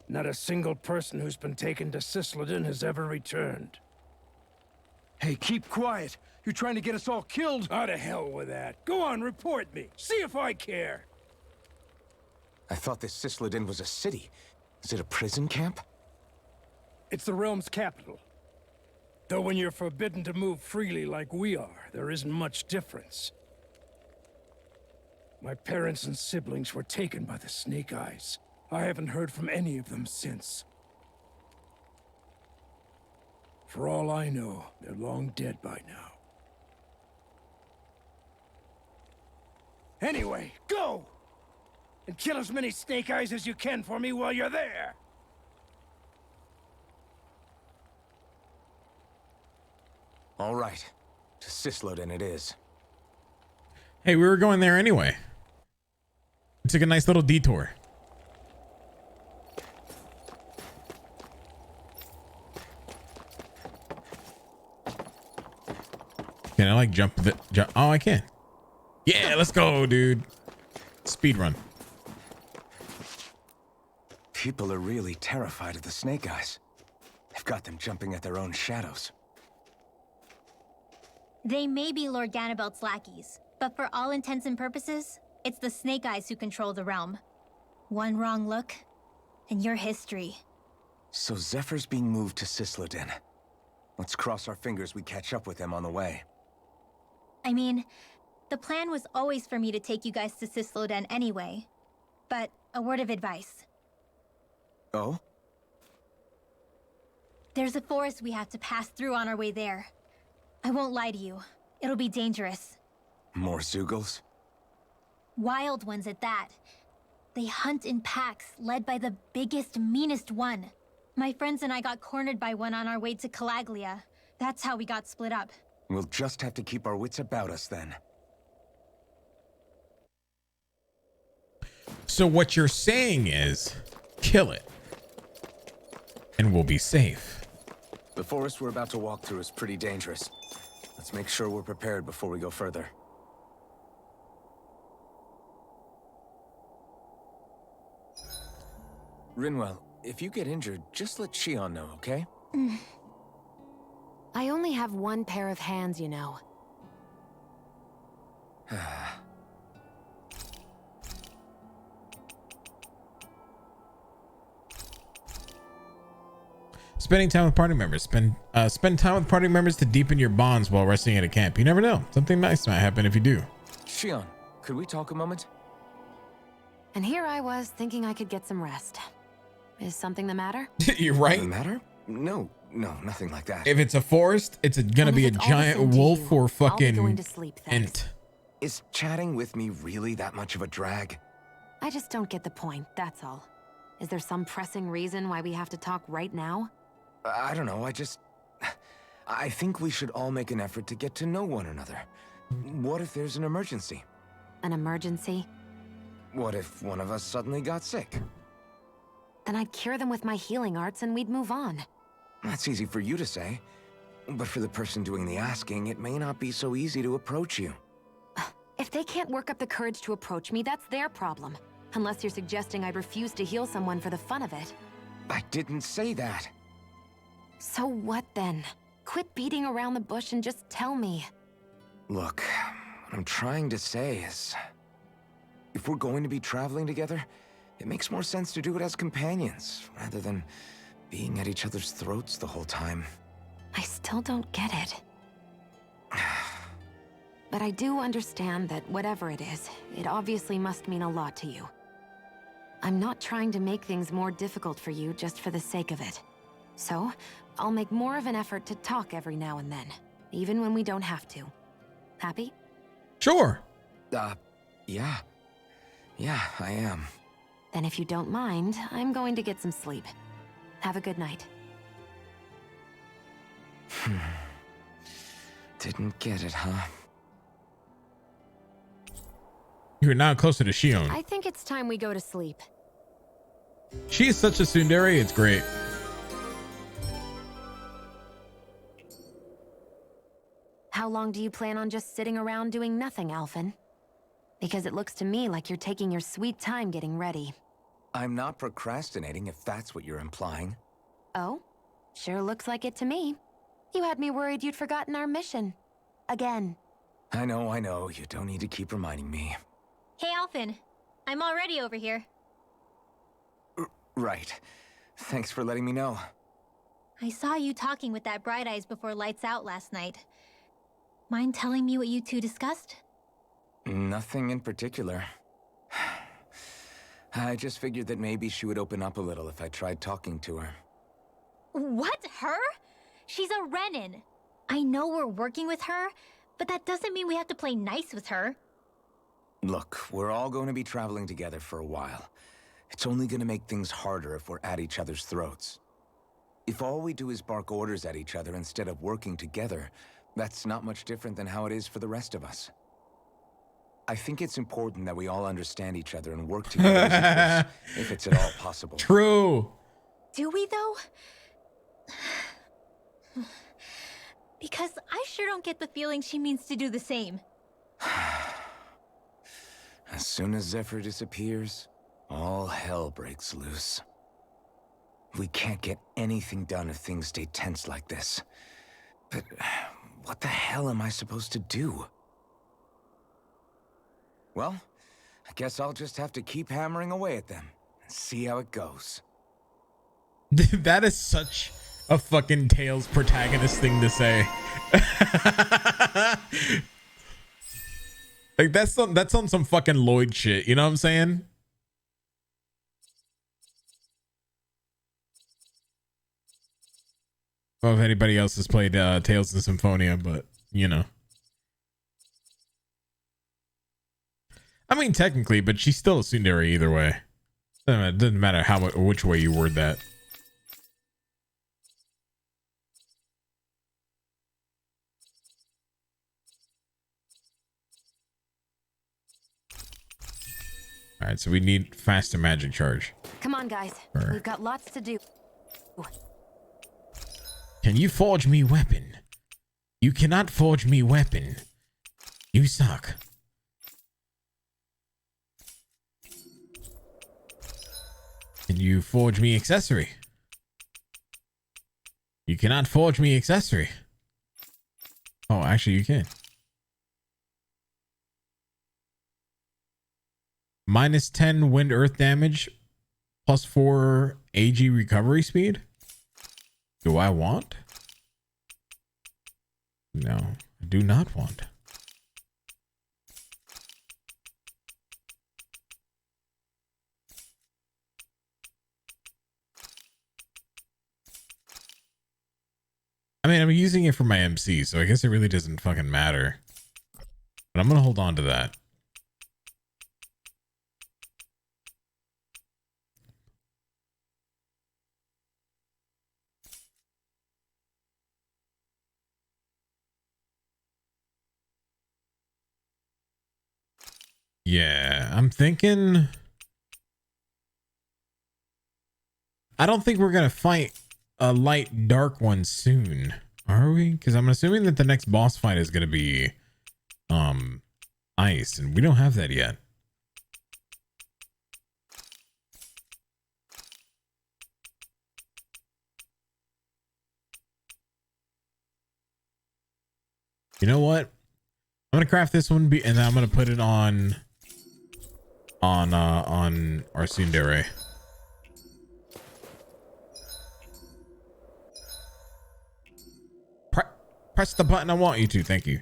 Not a single person who's been taken to Cisloden has ever returned. Hey, keep quiet. You're trying to get us all killed. Out of hell with that. Go on, report me. See if I care. I thought this Cisloden was a city. Is it a prison camp? It's the realm's capital. Though when you're forbidden to move freely like we are, there isn't much difference. My parents and siblings were taken by the Snake Eyes. I haven't heard from any of them since. For all I know, they're long dead by now. Anyway, go! And kill as many Snake Eyes as you can for me while you're there! All right. To Cisloden it is. Hey, we were going there anyway. We took a nice little detour. Can I like jump? Oh, I can. Yeah, let's go, dude. Speed run. People are really terrified of the Snake Eyes. They've got them jumping at their own shadows. They may be Lord Ganabelt's lackeys, but for all intents and purposes, it's the Snake Eyes who control the realm. One wrong look, and your history. So Zephyr's being moved to Cisloden. Let's cross our fingers we catch up with him on the way. I mean, the plan was always for me to take you guys to Cisloden anyway. But a word of advice. Oh? There's a forest we have to pass through on our way there. I won't lie to you. It'll be dangerous. More Zeugles? Wild ones at that. They hunt in packs, led by the biggest, meanest one. My friends and I got cornered by one on our way to Calaglia. That's how we got split up. We'll just have to keep our wits about us then. So what you're saying is, kill it, and we'll be safe. The forest we're about to walk through is pretty dangerous. Let's make sure we're prepared before we go further. Rinwell, if you get injured, just let Shion know, okay? I only have one pair of hands, you know. Spending time with party members. Spend time with party members to deepen your bonds while resting at a camp. You never know. Something nice might happen if you do. Shion, could we talk a moment? And here I was thinking I could get some rest. Is something the matter? You're right. The matter? No, nothing like that. If it's a forest, it's gonna be a giant wolf or fucking going to sleep, ent. Is chatting with me really that much of a drag? I just don't get the point, that's all. Is there some pressing reason why we have to talk right now? I don't know, I think we should all make an effort to get to know one another. What if there's an emergency? An emergency? What if one of us suddenly got sick? Then I'd cure them with my healing arts and we'd move on. That's easy for you to say. But for the person doing the asking, it may not be so easy to approach you. If they can't work up the courage to approach me, that's their problem. Unless you're suggesting I refuse to heal someone for the fun of it. I didn't say that. So what then? Quit beating around the bush and just tell me. Look, what I'm trying to say is, if we're going to be traveling together, it makes more sense to do it as companions, rather than being at each other's throats the whole time. I still don't get it. But I do understand that whatever it is, it obviously must mean a lot to you. I'm not trying to make things more difficult for you just for the sake of it. So, I'll make more of an effort to talk every now and then, even when we don't have to. Happy? Sure. Yeah. Yeah, I am. Then if you don't mind, I'm going to get some sleep. Have a good night. Didn't get it, huh? You're now closer to Shion. I think it's time we go to sleep. She is such a tsundere, it's great. How long do you plan on just sitting around doing nothing, Alphen? Because it looks to me like you're taking your sweet time getting ready. I'm not procrastinating, if that's what you're implying. Oh? Sure looks like it to me. You had me worried you'd forgotten our mission. Again. I know. You don't need to keep reminding me. Hey, Alphen. I'm already over here. Right. Thanks for letting me know. I saw you talking with that Bright Eyes before lights out last night. Mind telling me what you two discussed? Nothing in particular. I just figured that maybe she would open up a little if I tried talking to her. What? Her? She's a Renin. I know we're working with her, but that doesn't mean we have to play nice with her. Look, we're all going to be traveling together for a while. It's only going to make things harder if we're at each other's throats. If all we do is bark orders at each other instead of working together, that's not much different than how it is for the rest of us. I think it's important that we all understand each other and work together as equals, if it's at all possible. True. Do we, though? Because I sure don't get the feeling she means to do the same. As soon as Zephyr disappears, all hell breaks loose. We can't get anything done if things stay tense like this. But what the hell am I supposed to do? Well, I guess I'll just have to keep hammering away at them and see how it goes. That is such a fucking Tales protagonist thing to say. Like that's on some fucking Lloyd shit, you know what I'm saying? I don't know if anybody else has played Tales of Symphonia, but you know. I mean, technically, but she's still a tsundere either way. It doesn't matter which way you word that. All right, so we need faster magic charge. Come on, guys. We've got lots to do. Can you forge me weapon? You cannot forge me weapon. You suck. Can you forge me accessory? You cannot forge me accessory. Oh, actually you can. Minus 10 wind earth damage, plus 4 AG recovery speed. Do I want? No, I do not want. I mean, I'm using it for my MC, so I guess it really doesn't fucking matter. But I'm gonna hold on to that. Yeah, I'm thinking... I don't think we're gonna fight a light dark one soon, are we? Because I'm assuming that the next boss fight is gonna be ice, and we don't have that yet. You know what? I'm gonna craft this one, and then I'm gonna put it on our tsundere. Press the button I want you to. Thank you.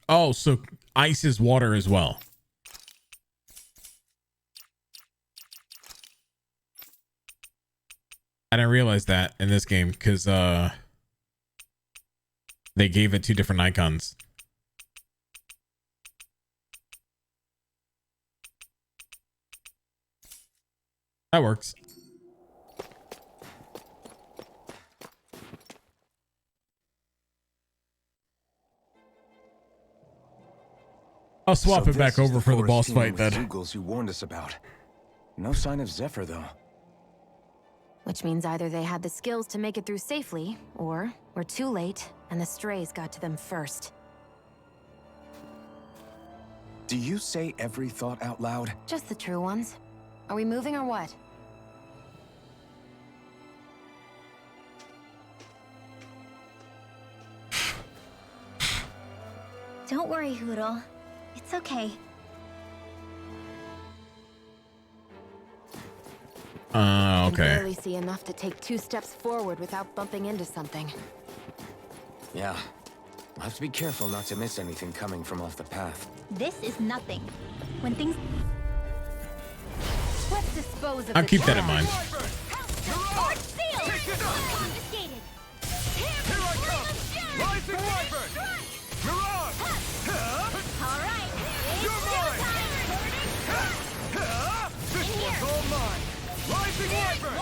Oh, so ice is water as well. I didn't realize that in this game because they gave it two different icons. That works. I'll swap it back over for the boss fight then. Zeugles you warned us about. No sign of Zephyr though. Which means either they had the skills to make it through safely, or we're too late and the strays got to them first. Do you say every thought out loud? Just the true ones. Are we moving or what? Don't worry, Hootle. It's okay. Okay. I can barely see enough to take 2 steps forward without bumping into something. Yeah. I'll have to be careful not to miss anything coming from off the path. This is nothing. When things... Let's dispose of I'll keep that in mind. Forge seal! Confiscated! Here I come! Rising Wyvern! Mirage! All right! You're mine! This one's all mine! Rising Wyvern!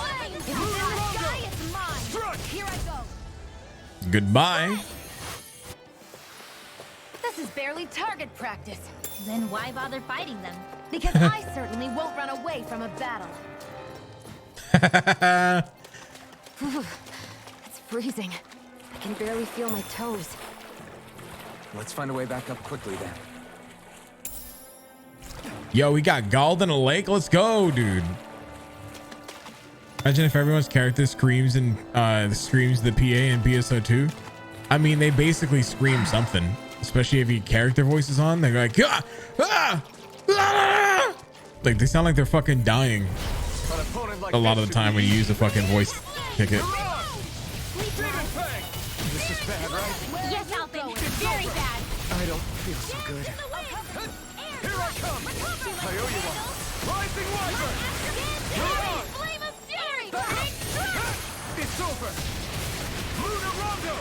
Lunar Rondo! Strike! Here I go! Goodbye. This is barely target practice. Then why bother fighting them? Because I certainly won't run away from a battle. Whew, it's freezing. I can barely feel my toes. Let's find a way back up quickly then. Yo, we got Gald in a lake. Let's go, dude. Imagine if everyone's character screams and screams the PA in BSO2. I mean, they basically scream something, especially if your character voice is on. They're like, ah, ah, ah! Like they sound like they're fucking dying a lot of the time when you use a fucking voice ticket. This is bad, right? Yes, Alphen. Very bad. I don't feel so good. Here I come! I owe you one! Rising Wyvern! Mirage! Flame of Fury! It's over! Lunar Rondo!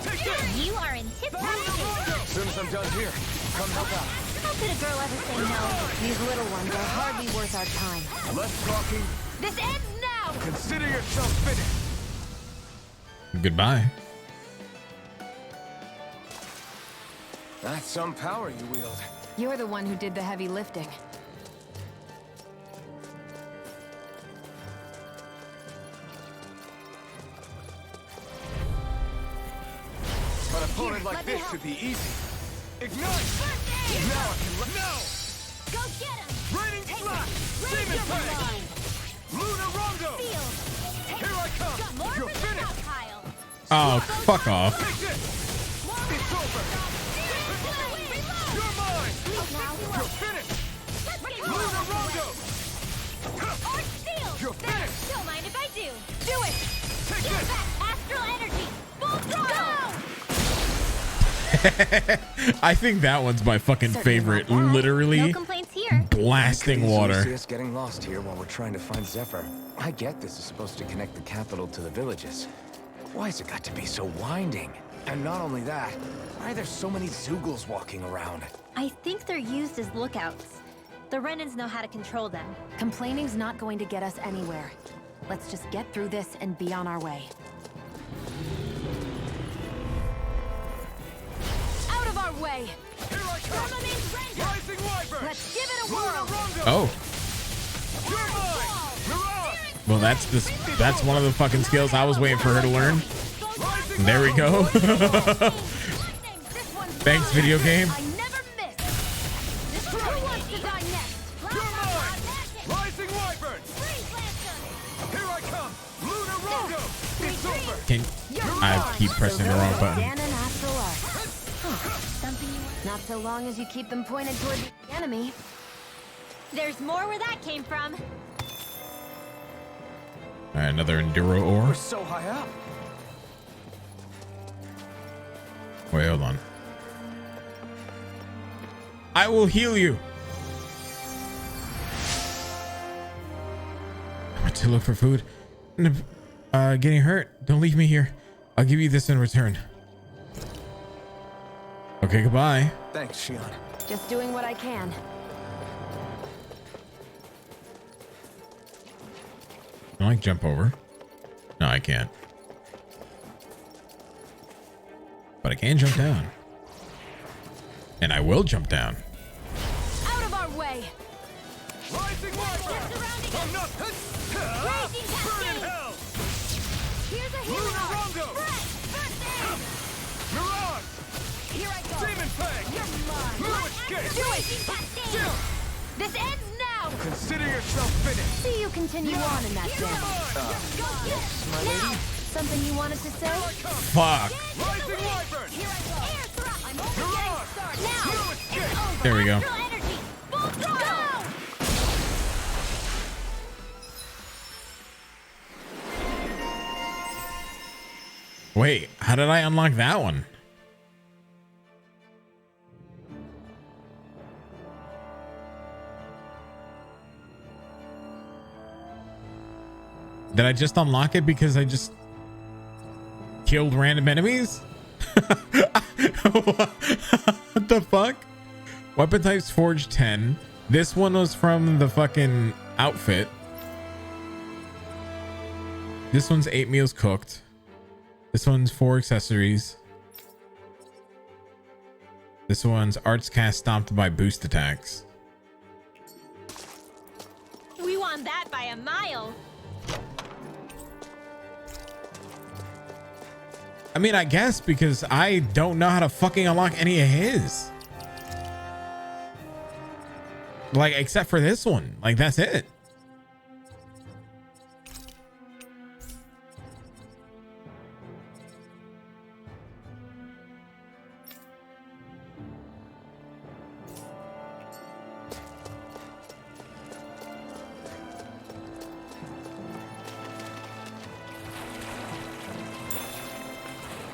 Take this! You are in tip-top shape. As soon as I'm done here, come help out. How could a girl ever say no? These little ones are hardly worth our time. Less talking. This ends now! Consider yourself finished. Goodbye. That's some power you wield. You're the one who did the heavy lifting. An opponent like this should be easy. Ignite! Now I can let... No! Go get him! Raining Slash! Demon Fang! Lunar Rondo! Here I come! You're finished! Oh, fuck off. Take this! It's over! You're mine! You're finished! Lunar Rondo! You're finished! Don't mind if I do. Do it! Take this! Astral energy! Full throttle! I think that one's my fucking favorite. Literally No complaints here. blasting You see water. us getting lost here while we're trying to find Zephyr. I get this is supposed to connect the capital to the villages. Why's it got to be so winding? And not only that, why are there so many Zeugles walking around? I think they're used as lookouts. The Renans know how to control them. Complaining's not going to get us anywhere. Let's just get through this and be on our way. Out of our way! Here I come! Rising Wyvern! Let's give it a whirl! Oh, You're mine! Mirage! well, that's one of the fucking skills I was waiting for her to learn. There we go. Thanks, video game. I never miss! I keep pressing the wrong button. Dan and Astral Arc. Not so long as you keep them pointed toward the enemy. There's more where that came from. All right, another Enduro ore. We're so high up. Wait, hold on. I will heal you. I went to look for food. Getting hurt. Don't leave me here. I'll give you this in return. Okay, goodbye. Thanks, Shion. Just doing what I can. Can I like jump over? No, I can't. But I can jump down. And I will jump down. Out of our way. Rising Wyvern! I'm not... Burn in hell! Here's a healing Lunar arc. Rondo! Mirage! Here I go. Demon Fang! You're mine. Blue Escape! Do it. Chill! This ends now. Consider yourself finished! See you continue on in that jam. My lady? Something you wanted to say? Fuck. Rising Wyvern! Here I go. Air thrust. I'm only Mirage! getting started. Now. Blue Escape! There we go. Astral energy. Full throttle. Wait, how did I unlock that one? Did I just unlock it because I just killed random enemies? What the fuck? Weapon types Forge 10. This one was from the fucking outfit. This one's 8 meals cooked. This one's 4 accessories. This one's arts cast stopped by boost attacks. We won that by a mile. I mean, I guess because I don't know how to fucking unlock any of his. Like, except for this one. Like, that's it.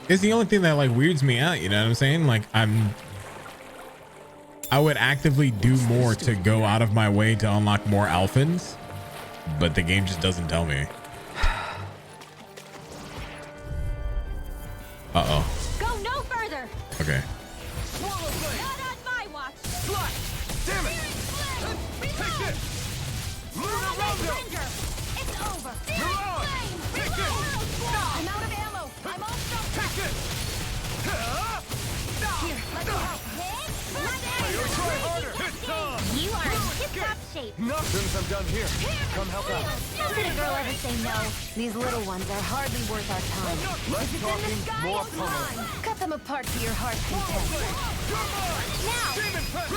It's the only thing that like weirds me out, you know what I'm saying? Like I would actively do more to go out of my way to unlock more Alphins, but the game just doesn't tell me. Uh-oh. Go no further. Okay. Swallow Blade! Not on my watch. Slash! Damn it! Take this! Lunar Rondo! It's over. Mirage! Take this! I'm out of ammo. I'm all stuck. Take this! Here, let me help. You try harder! It's time! You are in tip-top shape. As soon as I'm done here, come help out. How could a girl ever say no? These little ones are hardly worth our time. Less talking, more pummeling. Cut them apart to your heart's content. Now, Demon Fang!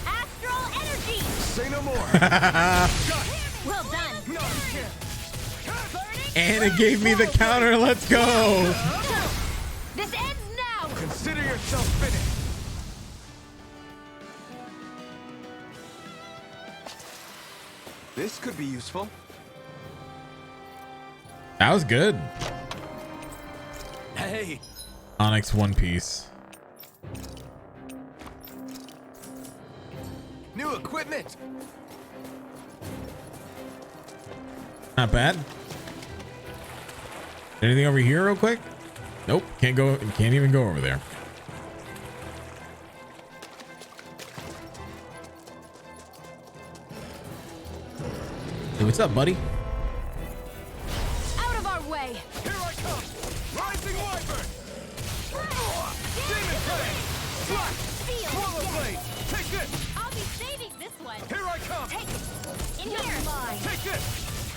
astral energy. Say no more! Well done. No, you can't! And it gave me the counter. Let's go. This ends now. Consider yourself finished! This could be useful. That was good. Hey, Onyx One Piece. new equipment. Not bad. Anything over here real quick? Nope. Can't go. Can't even go over there. Hey, what's up, buddy? Out of our way. Here I come! Rising Wyvern! Demon Fang! Slash! Swallow Blade! Take this! I'll be saving this one. Here I come! Take it. In here. Take this!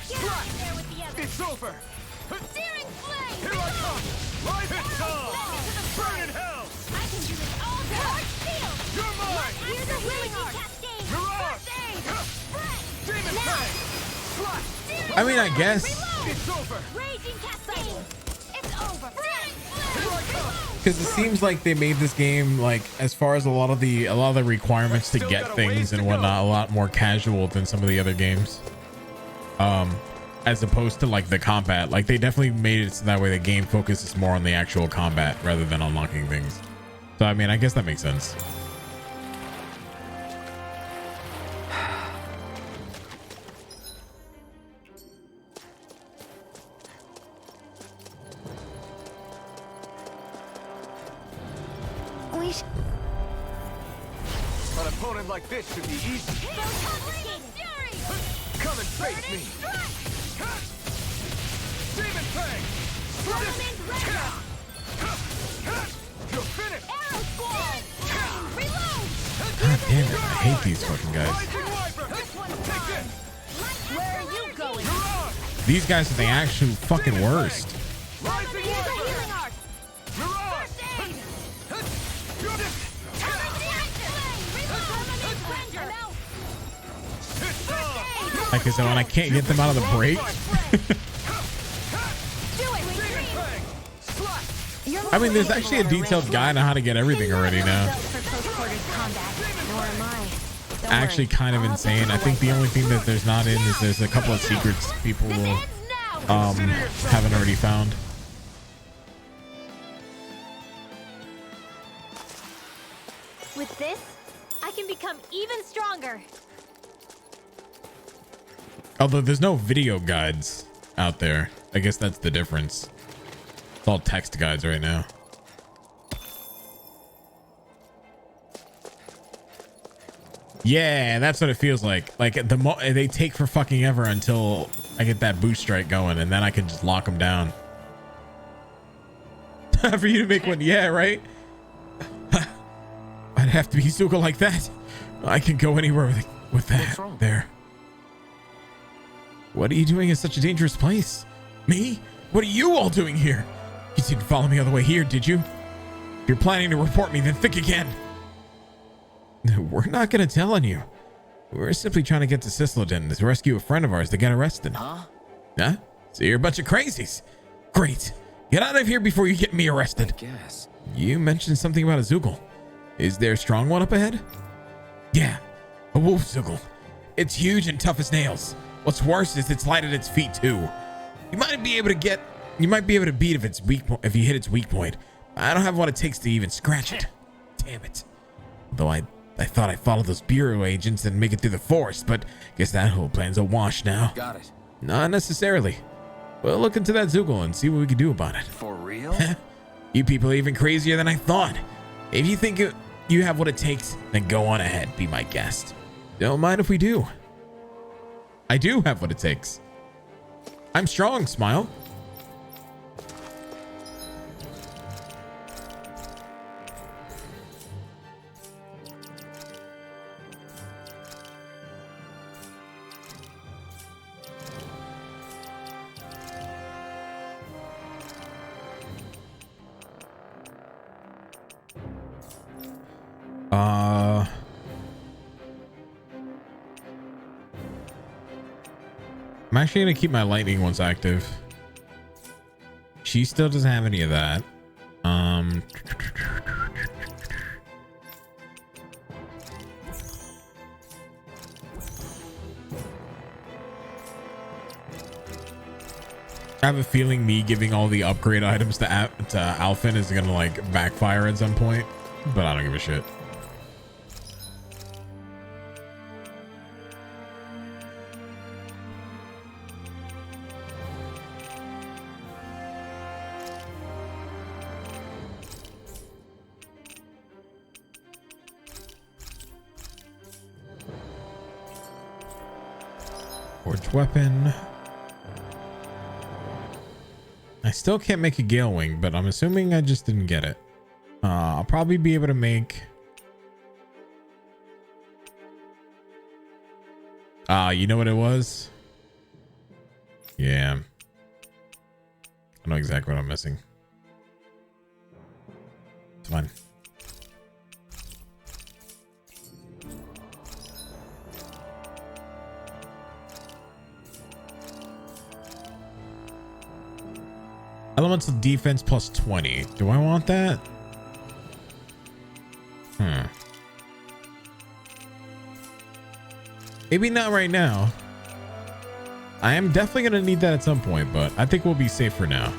Get out there with the others. It's over! Searing flame. Here I come! Life is time! Burn in hell! I can do this all day. Heart shield. You're mine! Here's a healing arc. Cascade. Mirage! First aid. Spread. Demon Now. Fang! Slash! I mean, I guess. It's over! Raging cascade. It's over. Searing because it seems like they made this game, like, as far as a lot of the requirements to get things and whatnot, a lot more casual than some of the other games. As opposed to like the combat, like they definitely made it so that way the game focuses more on the actual combat rather than unlocking things. So I mean, I guess that makes sense. An opponent like this should be easy. Come and face me. Demon Fang! You're finished! God damn it, I hate these fucking guys. Where are you going? These guys are the actual fucking worst. Like I said, when I can't get them out of the break. I mean, there's actually a detailed guide on how to get everything already now. Actually kind of insane. I think the only thing that there's not in is there's a couple of secrets people will haven't already found. With this, I can become even stronger. Although there's no video guides out there. I guess that's the difference. It's all text guides right now. Yeah, that's what it feels like. Like they take for fucking ever until I get that boost strike going, and then I can just lock them down. For you to make one, yeah, right? I'd have to be Zuko like that. I can go anywhere with that. There. What are you doing in such a dangerous place? Me? What are you all doing here? You didn't follow me all the way here, did you? If you're planning to report me, then think again. We're not going to tell on you. We're simply trying to get to Sisloden to rescue a friend of ours that got arrested. Huh? So you're a bunch of crazies. Great. Get out of here before you get me arrested. Yes. You mentioned something about a Zoogle. Is there a strong one up ahead? Yeah, a wolf Zoogle. It's huge and tough as nails. What's worse is it's light at its feet too. You might be able to beat if you hit its weak point. I don't have what it takes to even scratch it. Damn it. Though I thought I'd follow those bureau agents and make it through the forest, but guess that whole plan's a wash now. Got it. Not necessarily. We'll look into that Zoogle and see what we can do about it. For real? You people are even crazier than I thought. If you think you have what it takes, then go on ahead, be my guest. Don't mind if we do. I do have what it takes. I'm strong, Smile. I'm actually going to keep my lightning ones active. She still doesn't have any of that. I have a feeling me giving all the upgrade items to Alphen is going to like backfire at some point, but I don't give a shit. Forged weapon. I still can't make a Gale Wing, but I'm assuming I just didn't get it. I'll probably be able to make... you know what it was? Yeah. I know exactly what I'm missing. It's fine. Elemental defense plus 20. Do I want that? Maybe not right now. I am definitely gonna need that at some point, but I think we'll be safe for now.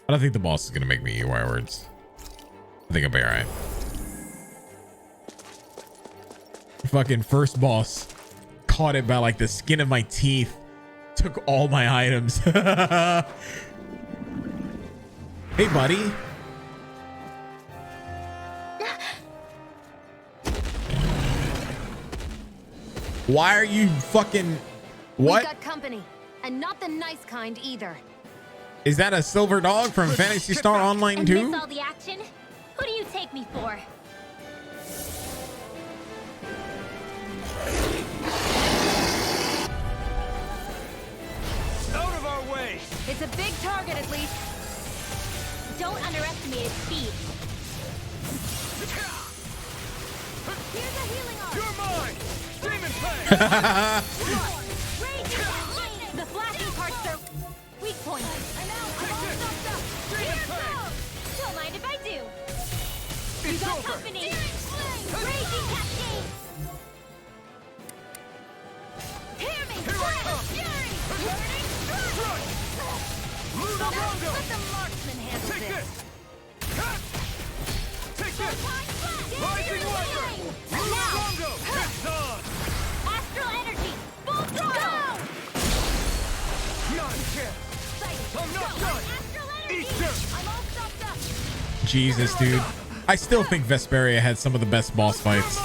I don't think the boss is gonna make me eat wire words. I think I'll be alright. Fucking first boss. Caught it by like the skin of my teeth. Took all my items. Hey, buddy. Why are you fucking... What? We got company, and not the nice kind either. Is that a silver dog from Phantasy Star Online 2? And miss all the action? Who do you take me for? Out of our way! It's a big target, at least. Don't underestimate its speed. Here's a healing arm. You're mine! Demon Fang! The flashing parts are weak points. I'm all stuffed up. Demon Fang! Don't mind if I do. You It's got over! company. Raging cascade. Hear me. Here I come! Fury. Burning Run! Luna Rondo! Let the marksman handle Take this. this! Cut! Take this! Rising Wyvern! Luna Rondo! It's on! Astral energy. Full throttle. Not a chance! I'm not done! Eat this! I'm all stuffed up. Jesus, dude. I still think Vesperia had some of the best boss fights.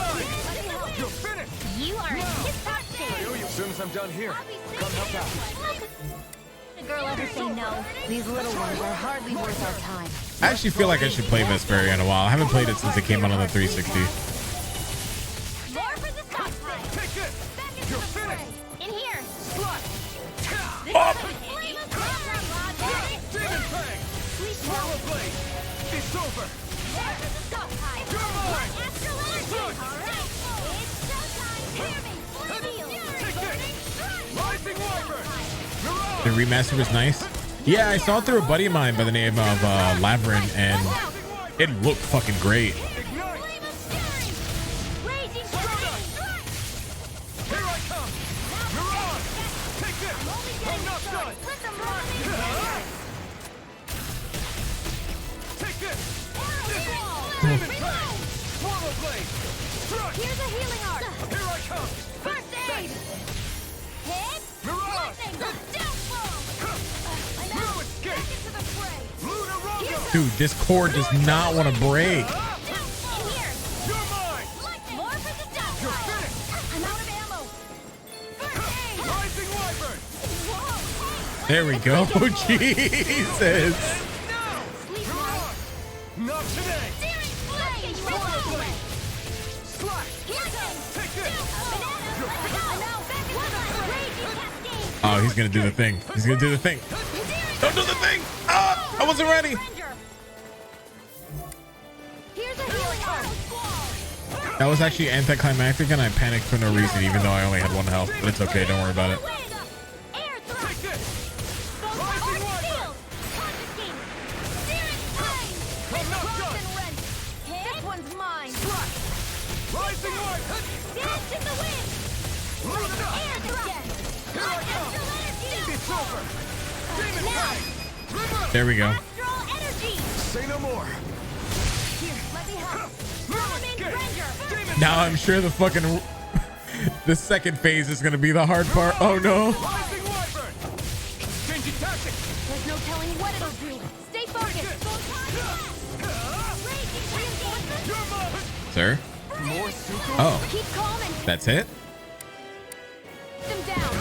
You're finished! You are in his top shape. As soon as I'm done here, come help out. The girl ever say no? These little ones are hardly worth our time. I actually feel like I should play Vesperia in a while. I haven't played it since it came out on the 360. More for the stockpile. Take this! You're finished! In here. Demon Fang! Swallow Blade! It's over! You're mine! Take this! Rising Wyvern! You're The remaster was nice. Yeah, I saw it through a buddy of mine by the name of Lavrin, and it looked fucking great. Ignite! Here I come! You're on! Take this! I'm not done! Take this! Demon Fang! Swallow Blade! Strike! Here's a healing arm. Here I come! First aid. You're on! No escape! Luna Rondo! Dude, this cord does not want to break. You're mine! You're finished! I'm out of ammo. Rising Wyvern! There we go. Jesus. You're on! Not today! Swallow Blade! Slash! Take this! You're finished! Oh, he's gonna do the thing. He's gonna do the thing. Don't do the thing. Ah, I wasn't ready. Here's a healing arm. That was actually anticlimactic, and I panicked for no reason, even though I only had 1 health. But it's okay. Don't worry about it. Take this! Rising Wyvern! I'm not done! This one's mine. Slash! Rising Wyvern! Luna! Here I come! It's over! Demon Fang! Reverse! There we go. Say no more! Let me help. No escape! Demon Now I'm sure the fucking the second phase is gonna be the hard part. Oh no. Rising Wyvern! Changing tactics! There's no telling what it'll do. Stay focused. You're mine! Sir? More super? Oh, Keep calm and that's it? put them down.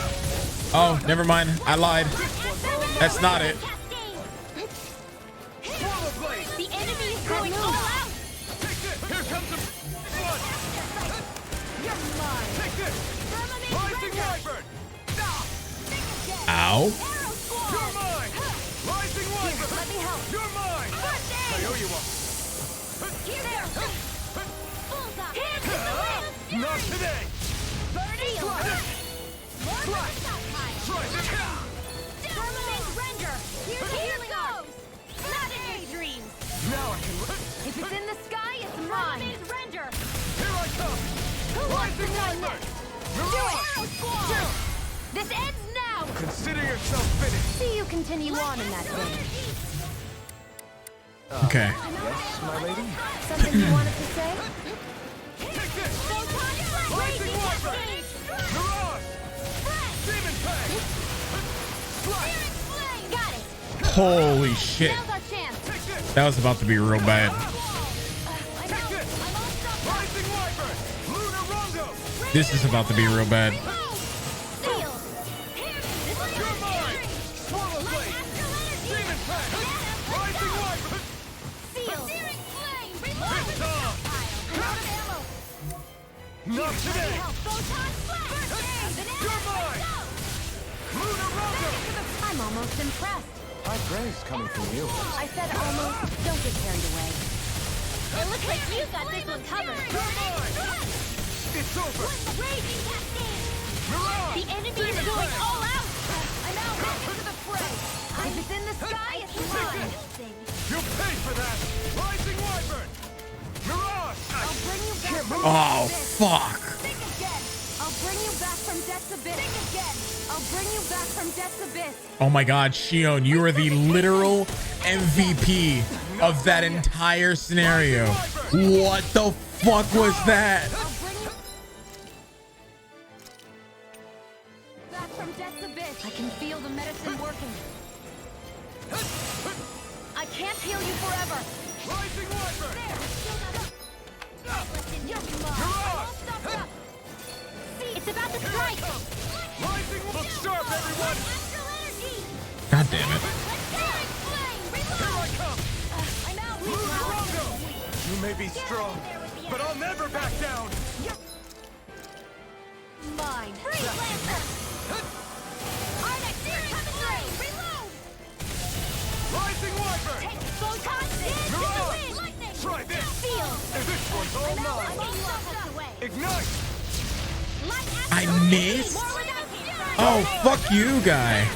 Oh, never mind. I lied. That's not it. Swallow Blade! The enemy is going all out. Take this! Here comes the blood! You're mine. Take this! Rising Wyvern! Ow. You're mine! Rising Wyvern! Let me help. You're mine! I owe you one. Not today! Here goes. Not in your dreams. Rising Wyvern! This ends now! Consider yourself finished! See you continue on in that vein. Okay. Yes, my lady? Something you wanted to say? Take this! Rising Wyvern! Mirage! Demon Fang! Slice! Got it! Holy shit. Now's our chance! That was about to be real bad. Take this! Rising Wyvern! Lunar Rondo! This is about to be real bad. You're mine! Swallow Blade! Demon Fang! Rising Wyvern! It's on! Not today! You're mine! Lunar Rondo! I'm almost impressed. High praise coming from you. I said almost. Don't get carried away. It looks like you got this one covered. You're mine! It's over! Mirage! The enemy is going all out. I'm out. Into the fray. If it's in the sky, it's mine. You pay for that! Rising Wyvern! Mirage! I'll bring you back from Oh, death to abyss. fuck. Think again. I'll bring you back from death to abyss. Think again. I'll bring you back from death to abyss. Oh my god, Shion, you are the literal MVP of that entire scenario. What the fuck was that? I'll bring you back from death to abyss. I can feel the medicine working. I can't heal you forever. Rising Wyvern! You're mine. Mirage! It's about to strike. Rising! Look sharp, everyone! God damn it. Here I come! Lunar Rondo! You may be strong, but I'll never back down! Mine. Rising Wyvern! Mirage! Try this! This one's all mine! Ignite! I missed? Oh, fuck you, guy.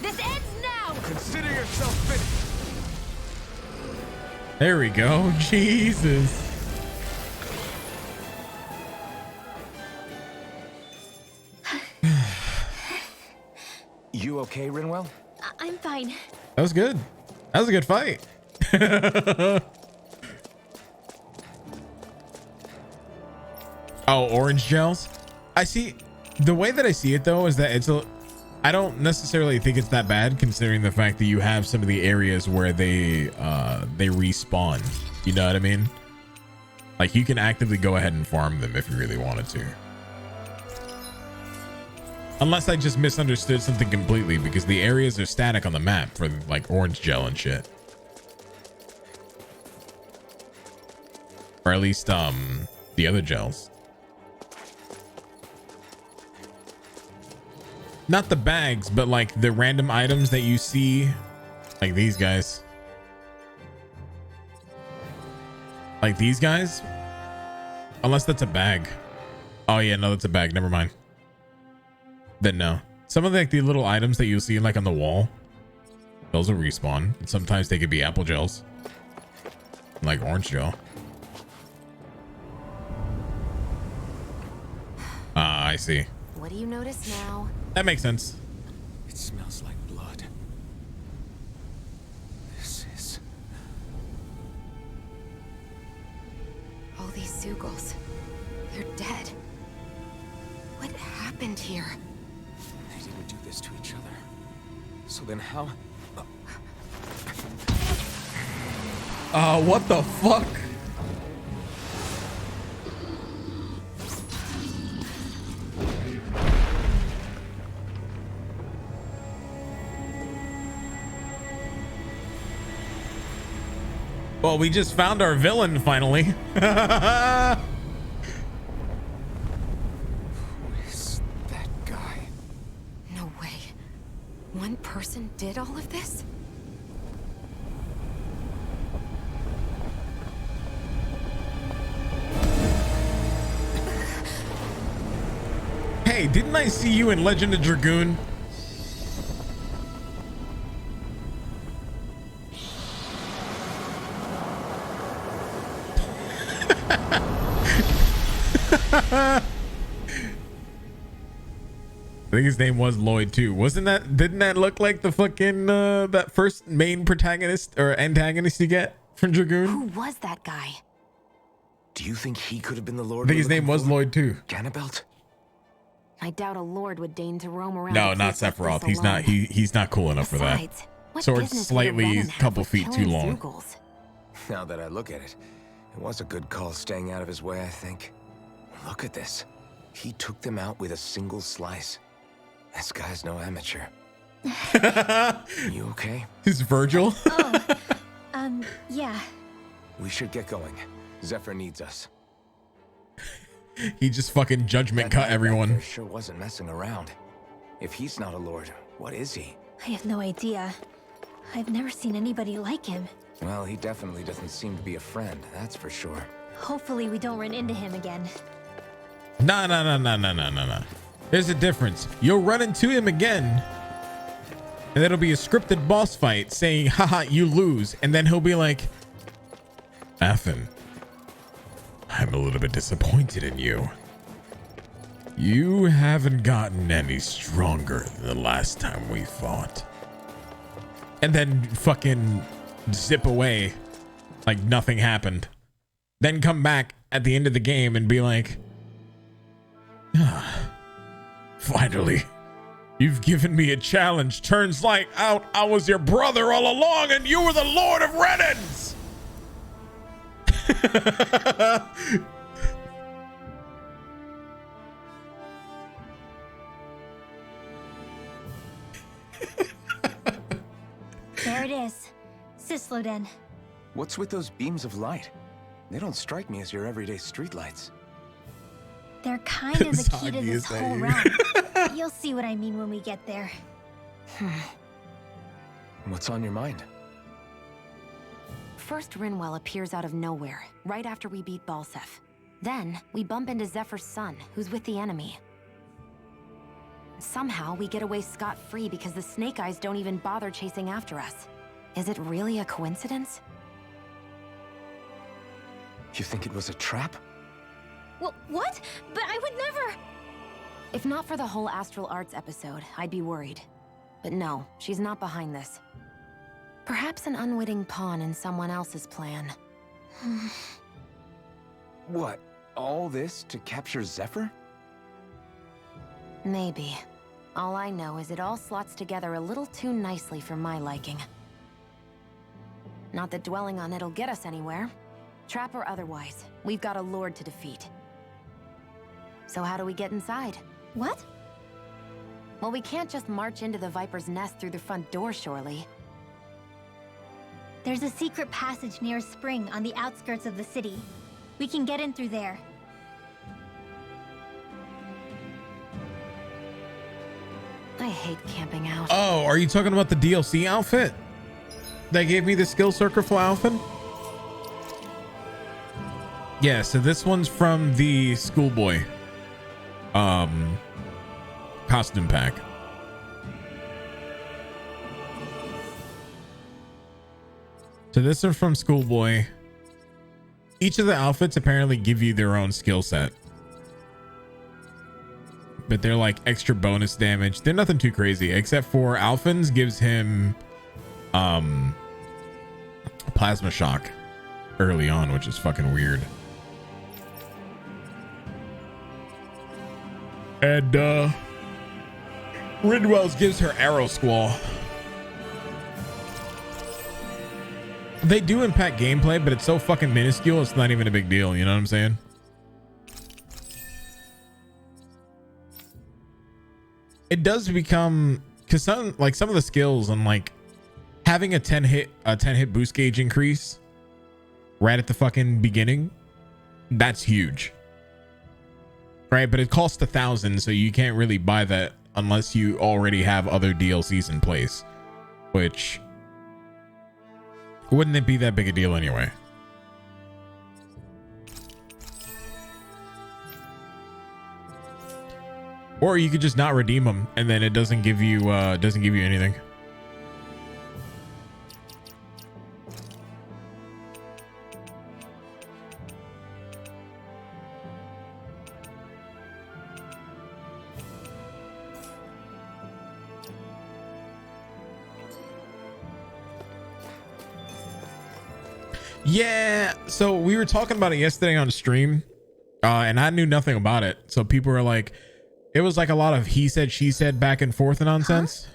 This ends now. Consider yourself finished! There we go. Jesus. You okay, Rinwell? I'm fine. That was good. That was a good fight. Oh, orange gels. I see. The way that I see it though is that I don't necessarily think it's that bad considering the fact that you have some of the areas where they respawn. You know what I mean? Like you can actively go ahead and farm them if you really wanted to. Unless I just misunderstood something completely because the areas are static on the map for like orange gel and shit. Or at least the other gels. Not the bags, but like the random items that you see, like these guys. Like these guys? Unless that's a bag. Oh yeah, no, that's a bag. Never mind. Then no. Some of like the little items that you'll see like on the wall, those will respawn. And sometimes they could be apple gels. Like orange gel. Ah, I see. What do you notice now? That makes sense. It smells like blood. This is... All these Zeugles. They're dead. What happened here? They didn't do this to each other. So then how... What the fuck? Well, we just found our villain finally. Who is that guy? No way. One person did all of this? Hey, didn't I see you in Legend of Dragoon? think his name was Lloyd too. Didn't that look like the fucking that first main protagonist or antagonist you get from Dragoon? Who was that guy? Do you think he could have been the Lord? I think his name was Lloyd too. Ganabelt? I doubt a lord would deign to roam around. No, not Sephiroth. He's not cool enough for that. Besides, what Sword's business would a slightly Renan a have couple with feet too killing long. Zeugles? Now that I look at it, it was a good call staying out of his way, I think. Look at this. He took them out with a single slice. This guy's no amateur. You okay? Who's Virgil? Yeah. We should get going. Zephyr needs us. He just fucking judgment cut everyone. There sure wasn't messing around. If he's not a lord, what is he? I have no idea. I've never seen anybody like him. Well, he definitely doesn't seem to be a friend, that's for sure. Hopefully we don't run into him again. No. There's a difference. You'll run into him again, and it'll be a scripted boss fight saying, haha, you lose. And then he'll be like, Athen, I'm a little bit disappointed in you. You haven't gotten any stronger than the last time we fought. And then fucking zip away like nothing happened. Then come back at the end of the game and be like, finally, you've given me a challenge. Turns like out I was your brother all along and you were the Lord of Renans. There it is. Sisloden. What's with those beams of light? They don't strike me as your everyday streetlights. They're kind of the key to this whole realm. You'll see what I mean when we get there. What's on your mind? First, Rinwell appears out of nowhere, right after we beat Balseph. Then, we bump into Zephyr's son, who's with the enemy. Somehow, we get away scot-free because the Snake Eyes don't even bother chasing after us. Is it really a coincidence? You think it was a trap? Well, what? But I would never... If not for the whole Astral Arts episode, I'd be worried. But no, she's not behind this. Perhaps an unwitting pawn in someone else's plan. What? All this to capture Zephyr? Maybe. All I know is it all slots together a little too nicely for my liking. Not that dwelling on it'll get us anywhere. Trap or otherwise, we've got a lord to defeat. So how do we get inside? What? Well, we can't just march into the Viper's nest through the front door, surely. There's a secret passage near a spring on the outskirts of the city. We can get in through there. I hate camping out. Oh, are you talking about the DLC outfit? They gave me the skill circle for outfit? Yeah, so this one's from the Schoolboy costume pack. So this is from Schoolboy. Each of the outfits apparently give you their own skill set, but they're like extra bonus damage. They're nothing too crazy, except for Alphen's gives him plasma shock early on, which is fucking weird. And Rinwell's gives her arrow squall. They do impact gameplay, but it's so fucking minuscule, it's not even a big deal. You know what I'm saying? It does become, because some of the skills and like having a 10 hit boost gauge increase right at the fucking beginning, that's huge, right? But it costs 1,000, so you can't really buy that unless you already have other DLCs in place, which wouldn't it be that big a deal anyway? Or you could just not redeem them and then it doesn't give you anything. Yeah, so we were talking about it yesterday on stream, and I knew nothing about it. So people were like, it was like a lot of he said, she said, back and forth nonsense.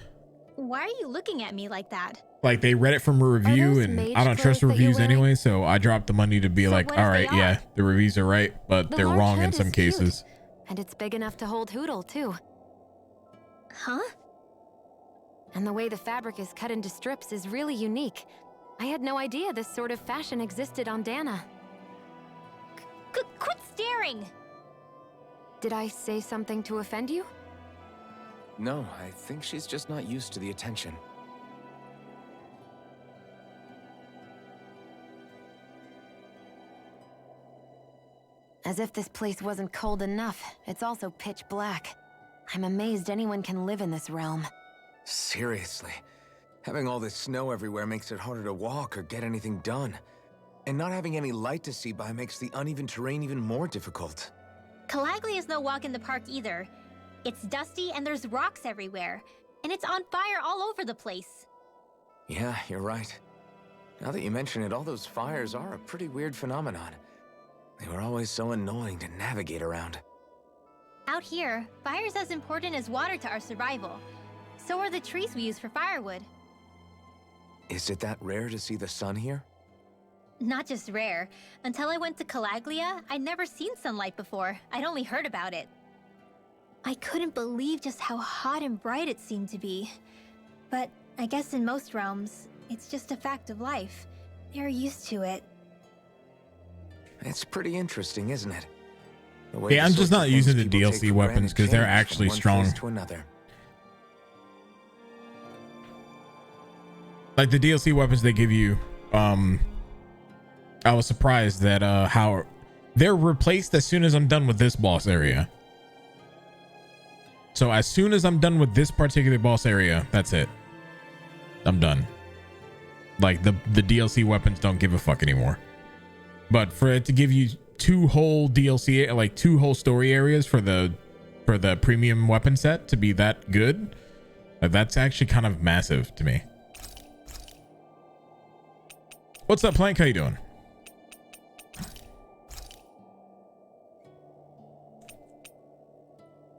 Why are you looking at me like that? Like they read it from a review, and I don't trust reviews anyway, so I dropped the money to be like, all right, yeah, the reviews are right, but they're wrong in some cases. And it's big enough to hold Hootle, too. Huh? And the way the fabric is cut into strips is really unique. I had no idea this sort of fashion existed on Dana. Quit staring! Did I say something to offend you? No, I think she's just not used to the attention. As if this place wasn't cold enough, it's also pitch black. I'm amazed anyone can live in this realm. Seriously. Having all this snow everywhere makes it harder to walk or get anything done. And not having any light to see by makes the uneven terrain even more difficult. Calaglia is no walk in the park either. It's dusty and there's rocks everywhere. And it's on fire all over the place. Yeah, you're right. Now that you mention it, all those fires are a pretty weird phenomenon. They were always so annoying to navigate around. Out here, fire's as important as water to our survival. So are the trees we use for firewood. Is it that rare to see the sun here? Not just rare. Until I went to Calaglia, I'd never seen sunlight before. I'd only heard about it. I couldn't believe just how hot and bright it seemed to be. But I guess in most realms, it's just a fact of life. They're used to it. It's pretty interesting, isn't it? Yeah, I'm just not using the DLC weapons because they're actually strong. Like the DLC weapons they give you, I was surprised that how they're replaced as soon as I'm done with this boss area. So as soon as I'm done with this particular boss area, that's it. I'm done. Like the DLC weapons don't give a fuck anymore. But for it to give you two whole DLC, like two whole story areas for the premium weapon set to be that good, that's actually kind of massive to me. What's up, Plank? How you doing?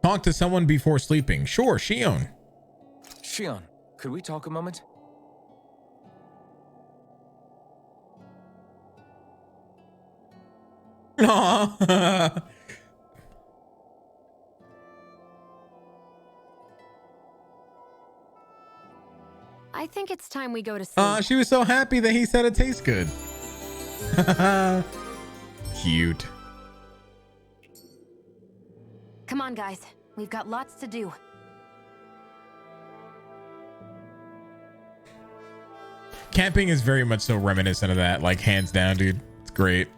Talk to someone before sleeping. Sure, Shion. Shion, could we talk a moment? Aww. I think it's time we go to sleep. She was so happy that he said it tastes good. Cute. Come on, guys. We've got lots to do. Camping is very much so reminiscent of that, like hands down, dude. It's great.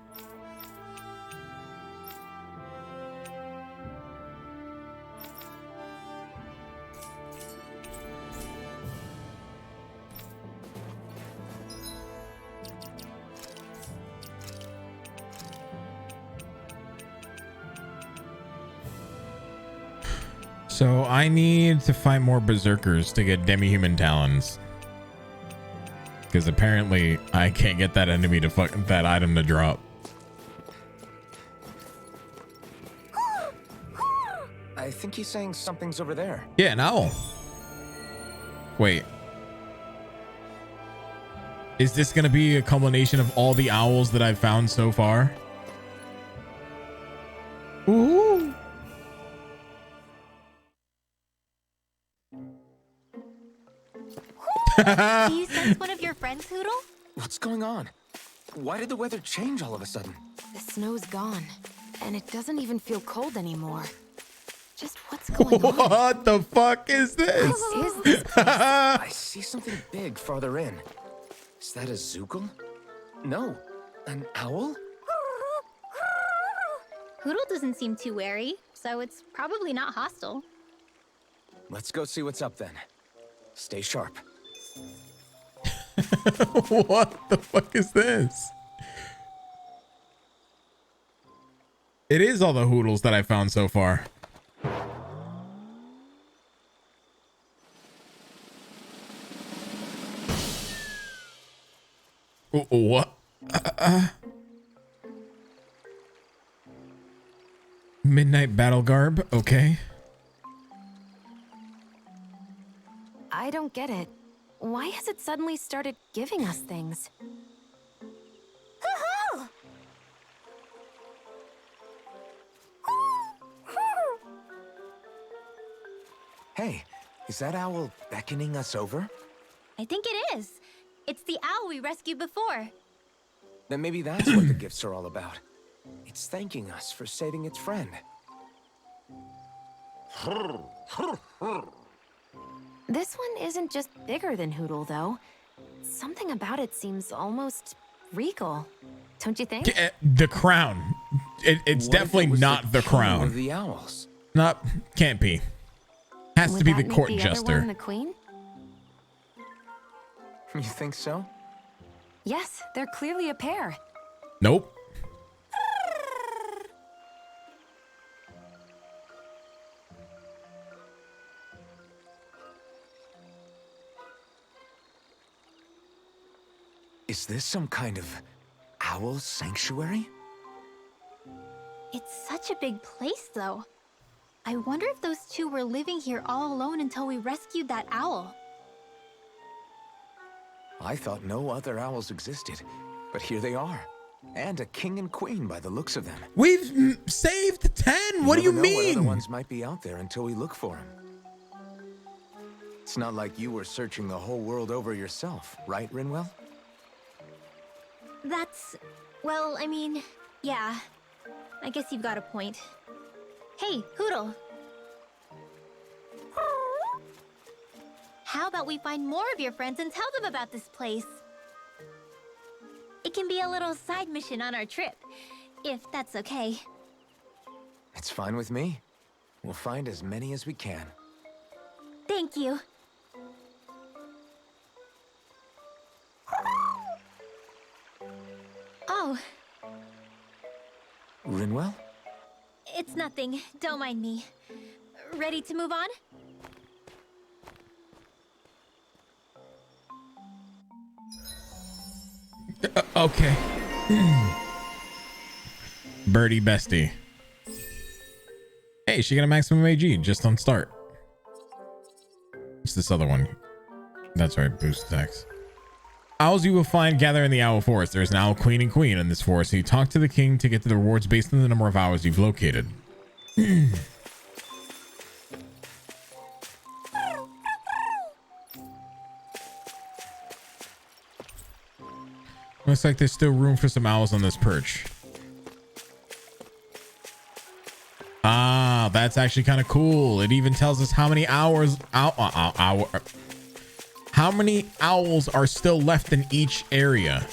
So I need to find more berserkers to get demi-human talons. Because apparently I can't get that enemy to that item to drop. I think he's saying something's over there. Yeah, an owl. Wait. Is this going to be a culmination of all the owls that I've found so far? Ooh. Do you sense one of your friends, Hootle? What's going on? Why did the weather change all of a sudden? The snow's gone, and it doesn't even feel cold anymore. Just what's going on? What the fuck is this? What is this place? I see something big farther in. Is that a Zoogle? No, an owl? Hootle doesn't seem too wary, so it's probably not hostile. Let's go see what's up then. Stay sharp. What the fuck is this? It is all the Hootles that I found so far. What? Midnight battle garb, okay. I don't get it. Why has it suddenly started giving us things? Hey, is that owl beckoning us over? I think it is. It's the owl we rescued before. Then maybe that's what the gifts are all about. It's thanking us for saving its friend. This one isn't just bigger than Hootle, though. Something about it seems almost regal. Don't you think? The crown. It's What if definitely it was not the king crown. of the owls? Not, can't be. Has Would to be that the make court the other jester. one the queen? You think so? Yes, they're clearly a pair. Nope. Is this some kind of owl sanctuary? It's such a big place, though. I wonder if those two were living here all alone until we rescued that owl. I thought no other owls existed, but here they are. And a king and queen by the looks of them. We've saved 10. What do you never know what other mean? ones might be out there until we look for them. It's not like you were searching the whole world over yourself, right, Rinwell? That's... well, I mean, yeah. I guess you've got a point. Hey, Hootle. How about we find more of your friends and tell them about this place? It can be a little side mission on our trip, if that's okay. It's fine with me. We'll find as many as we can. Thank you. Oh, Rinwell? it's nothing. Don't mind me. Ready to move on? Okay. Birdie bestie. Hey, she got a maximum AG just on start. What's this other one? That's right, boost attacks. Owls you will find gather in the owl forest. There's an owl queen and queen in this forest. So you talk to the king to get to the rewards based on the number of owls you've located. Looks like there's still room for some owls on this perch. Ah, that's actually kind of cool. It even tells us how many hours how many owls are still left in each area.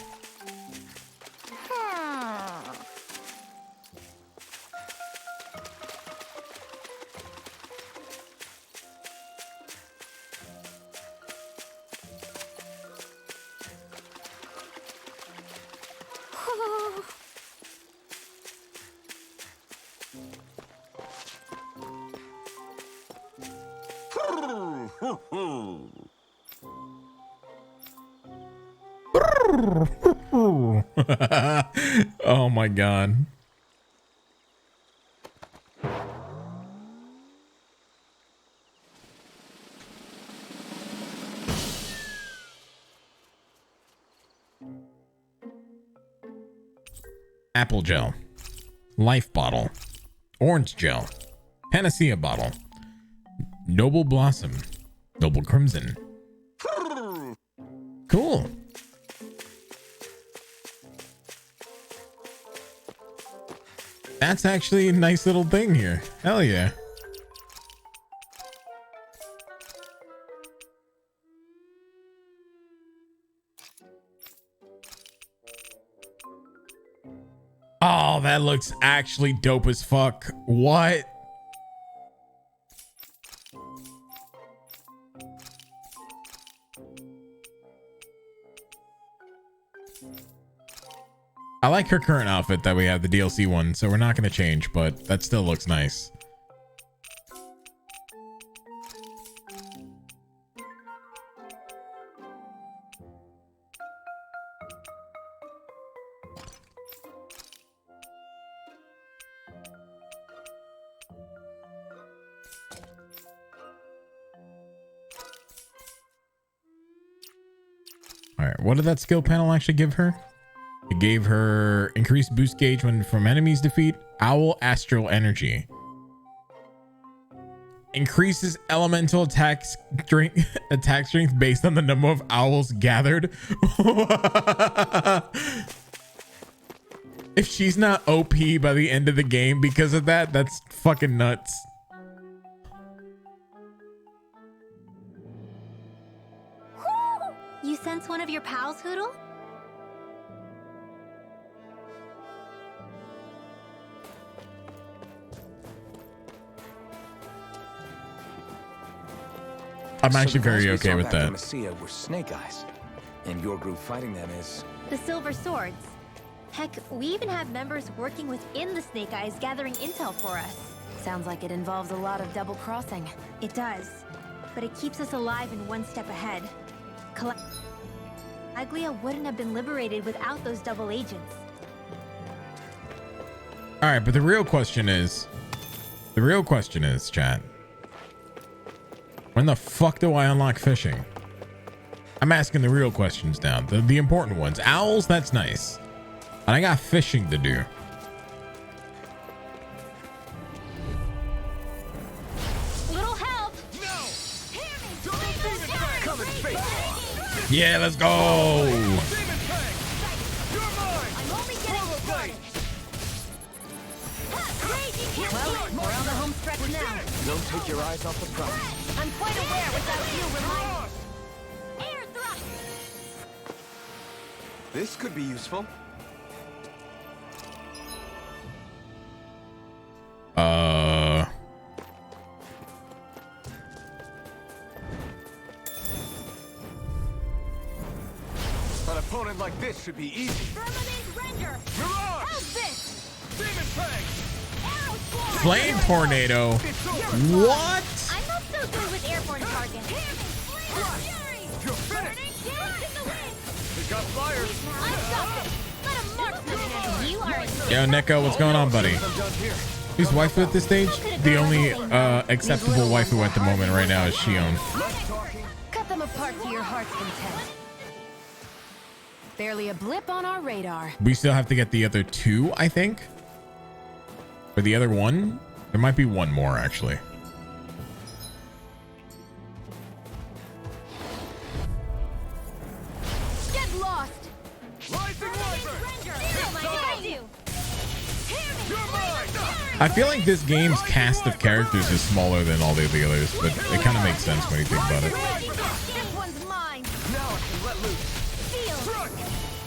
Oh my god. Apple gel, life bottle, orange gel, panacea bottle, noble blossom, noble crimson. Cool. That's actually a nice little thing here. Hell yeah. Oh, that looks actually dope as fuck. What? I like her current outfit that we have, the DLC one, so we're not going to change, but that still looks nice. right, what did that skill panel actually give her? It gave her increased boost gauge when from enemies defeat, owl astral energy. Increases elemental attack strength based on the number of owls gathered. If she's not OP by the end of the game because of that, that's fucking nuts. You sense one of your pals, Hootle? I'm actually So the guys very we okay saw with back in that. Messia were Snake Eyes, and your group fighting them is... The Silver Swords. Heck, we even have members working within the Snake Eyes gathering intel for us. Sounds like it involves a lot of double crossing. It does, but it keeps us alive and one step ahead. Calaglia wouldn't have been liberated without those double agents. All right, but the real question is, chat, when the fuck do I unlock fishing? I'm asking the real questions now, the important ones. Owls, that's nice, but I got fishing to do. Little help! Yeah, let's go. Well, we're on the home stretch now. Don't take your eyes off the prize. I'm quite aware without you reminding. Air thrust! This could be useful. An opponent like this should be easy. Firmament Render! Mirage! Elvis! Demon Fang! Arrow Squad! Flame tornado. What? I'm not so good with airborne targets. You're finished! They got fire! I've got this! Let him mark me! You are in... Yo, Neko, what's going on, buddy? I'm done here. Who's waifu at this stage? The only acceptable waifu at the moment right now is Shion. Cut them apart to your heart's content. Barely a blip on our radar. We still have to get the other two, I think. For the other one, there might be one more actually. Get lost! Rising Wyvern! I feel like this game's cast of characters is smaller than all the others, but it kind of makes sense when you think about it. This one's mine! Now I can let loose. Feel! Struck!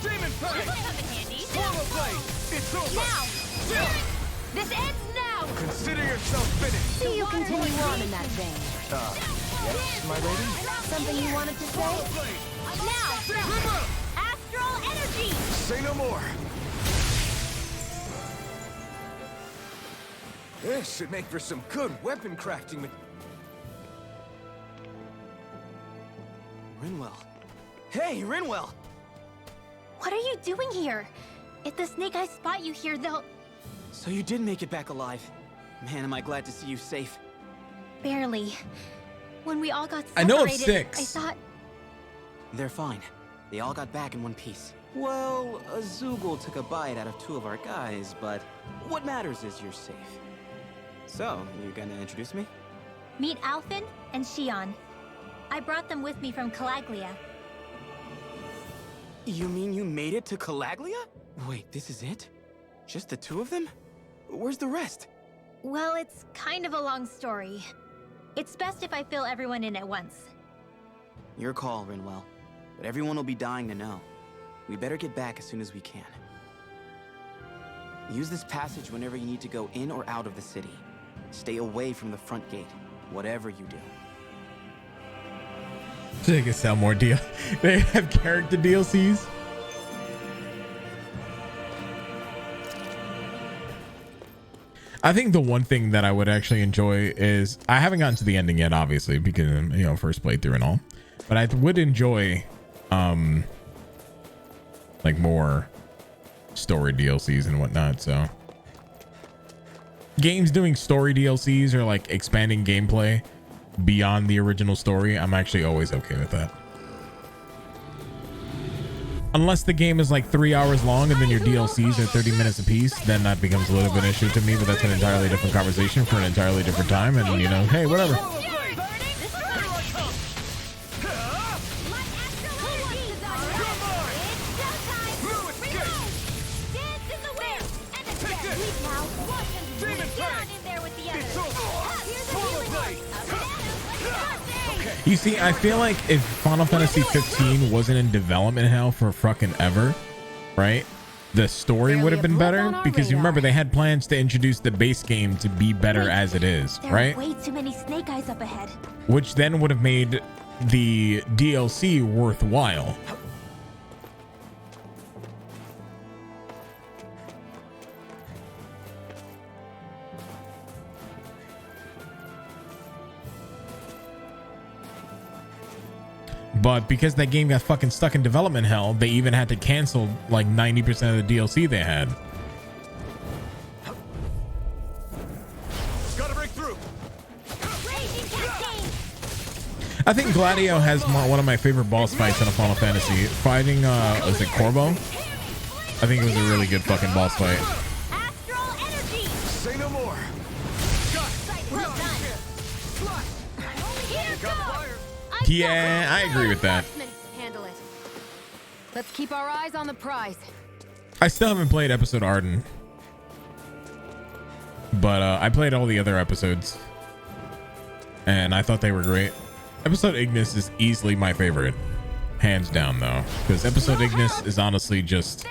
Demon Fang! Swallow Blade! It's over! Now! This ends now! Consider yourself finished! See you continue on in that vein. Yes, my lady? Something you wanted to say? Now! Astral energy! Say no more! This should make for some good weapon crafting. Rinwell. Hey, Rinwell! What are you doing here? If the Snake Eyes spot you here, they'll... So you did make it back alive. Man, am I glad to see you safe. Barely. When we all got separated, I know of 6. I thought... They're fine. They all got back in one piece. Well, Azugul took a bite out of 2 of our guys, but what matters is you're safe. So, you gonna introduce me? Meet Alphen and Shion. I brought them with me from Calaglia. You mean you made it to Calaglia? Wait, this is it? Just the 2 of them? Where's the rest? Well, it's kind of a long story. It's best if I fill everyone in at once. Your call, Rinwell. But everyone will be dying to know. We better get back as soon as we can. Use this passage whenever you need to go in or out of the city. Stay away from the front gate, whatever you do. They can sell more deal. They have character DLCs. I think the one thing that I would actually enjoy is I haven't gotten to the ending yet, obviously, because first playthrough and all. But I would enjoy like more story DLCs and whatnot. So games doing story DLCs or like expanding gameplay beyond the original story, I'm actually always okay with that. Unless the game is like 3 hours long and then your DLCs are 30 minutes a piece, then that becomes a little bit of an issue to me, but that's an entirely different conversation for an entirely different time. And you know, hey, whatever. You see, I feel like if Final Fantasy 15 wasn't in development hell for fucking ever, right? The story would have been better because you remember they had plans to introduce the base game to be better as it is, right? Way too many snake eyes up ahead. Which then would have made the DLC worthwhile. But because that game got fucking stuck in development hell, they even had to cancel like 90% of the DLC they had. Gotta break through. I think Gladio has one of my favorite boss fights in a Final Fantasy. Fighting, is it Corbo? I think it was a really good fucking boss fight. Say no more. Yeah, I agree with that. Handle it. Let's keep our eyes on the prize. I still haven't played episode Arden, but I played all the other episodes and I thought they were great. Episode Ignis is easily my favorite, hands down though, because episode Ignis is honestly just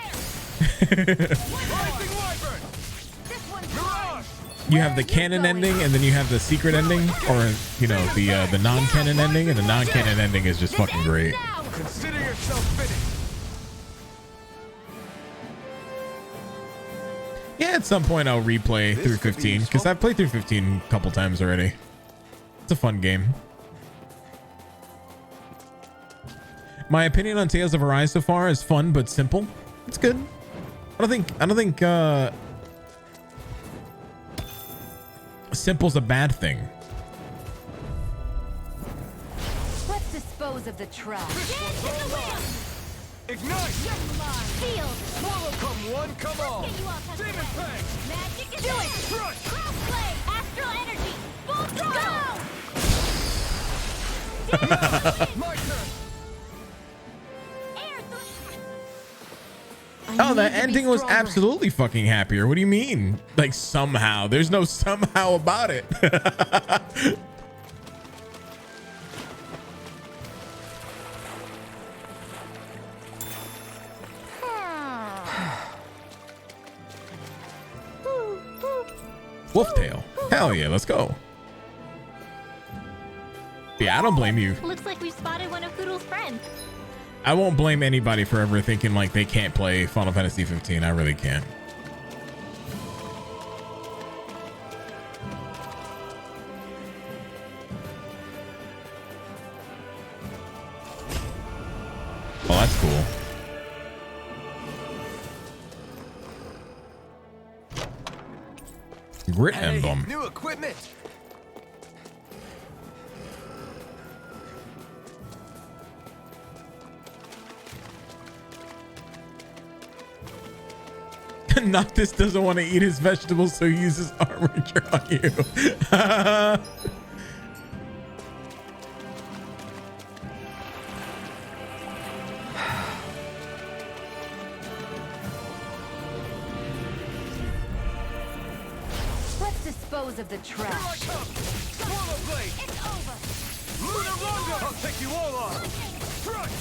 you have the canon ending and then you have the secret ending, or you know, the non-canon ending, and the non-canon ending is just fucking great. Consider yourself finished. Yeah, at some point I'll replay through 15 because I've played through 15 a couple times already. It's a fun game. My opinion on Tales of Arise so far is fun but simple. It's good. I don't think simple's a bad thing. Let's dispose of the trash. Ignite! Field. Swallow, come one, come all. Demon Fang! Magic is Do it! it! Crush! Crossplay! Astral energy! Full throttle! My turn! Oh, the ending was absolutely fucking happier. What do you mean? Like somehow? There's no somehow about it. Wolftail. Hell yeah, let's go. Yeah, I don't blame you. Looks like we've spotted one of Poodle's friends. I won't blame anybody for ever thinking like they can't play Final Fantasy 15. I really can't. Oh, that's cool. Grit emblem. New equipment! Noctis doesn't want to eat his vegetables, so he uses armature on you. Let's dispose of the trash. Swallow Blade! It's over! Lunar Rondo! I'll take you all on! Crush!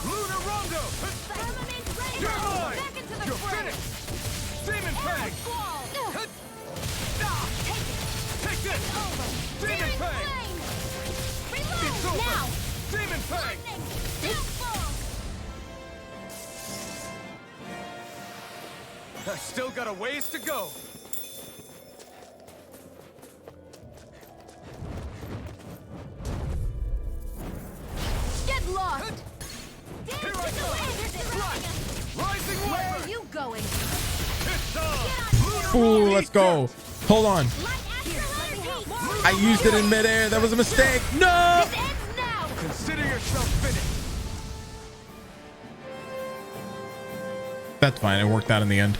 Lunar Rondo! Firmament ready! You're mine! Back into the You're fray! finished! Demon Fang! Squall! Take this! Over! Demon Fang! Reload! It's over! Now! Demon Fang! Downfall! I still got a ways to go! Get lost! Here I go! Rising Where Wyvern! are you going? It's on! Ooh, let's go. Hold on. I used it in midair. That was a mistake. No. Consider yourself finished! That's fine. It worked out in the end.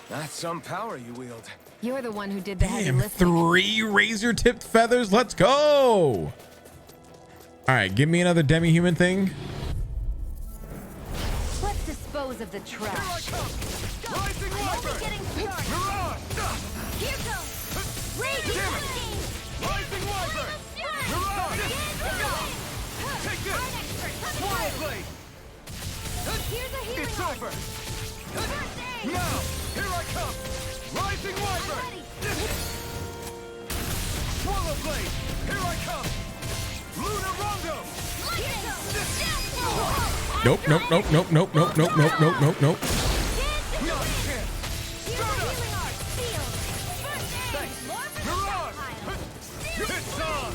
That's some power you wield. You're the one who did the heavy Damn, lifting. 3 razor tipped feathers. Let's go. All right, give me another demi-human thing. Let's dispose of the trash. Rising Wyvern! Mirage! Here goes! Raging Hurricane! Rising Wyvern! Mirage! Take this! Swirl Blade! Here's a healing It's art. over! Now! Here I come! Rising Wyvern! Swallow Blade! Here I come! Lunar Rondo! Nope, nope, nope, nope, nope, nope, nope, nope, nope, nope, nope. Not a chance! Start up! Mirage! It's on!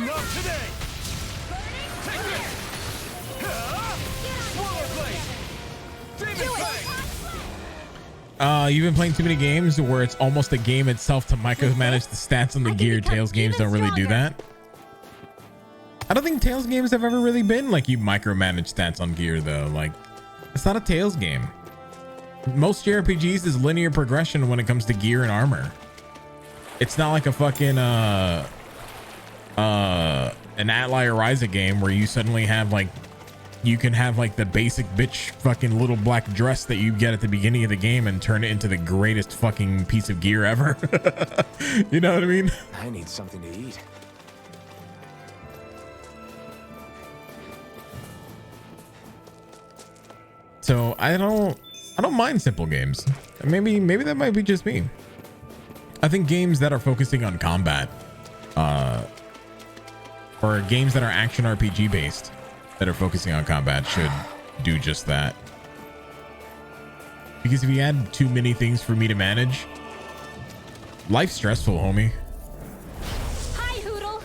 Not today! Take it! Swallow Blade! Demon Fang! You've been playing too many games where it's almost a game itself to micromanage the stats on the gear. Tails games don't really do that. I don't think Tails games have ever really been like you micromanage stats on gear though. Like, it's not a Tails game. Most JRPGs is linear progression when it comes to gear and armor. It's not like a fucking an Atelier Ryza game where you suddenly have like, you can have like the basic bitch fucking little black dress that you get at the beginning of the game and turn it into the greatest fucking piece of gear ever. You know what I mean? I need something to eat. So I don't mind simple games. Maybe that might be just me. I think games that are focusing on combat, or games that are action RPG based that are focusing on combat should do just that. Because if you add too many things for me to manage, life's stressful, homie. Hi, Hoodle.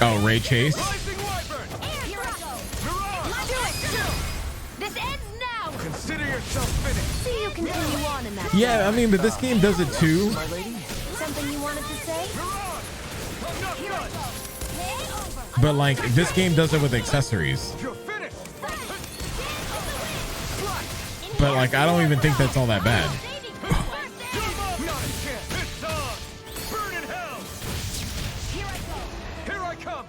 Oh, Ray Chase. This ends now. Consider yourself finished. See you continue on in that. Yeah, I mean, but this game does it too. My lady? Something you wanted to say? But like, this game does it with accessories. You're finished. But like, I don't even think that's all that bad. Not a chance. It's on. Burn in hell. Here I come.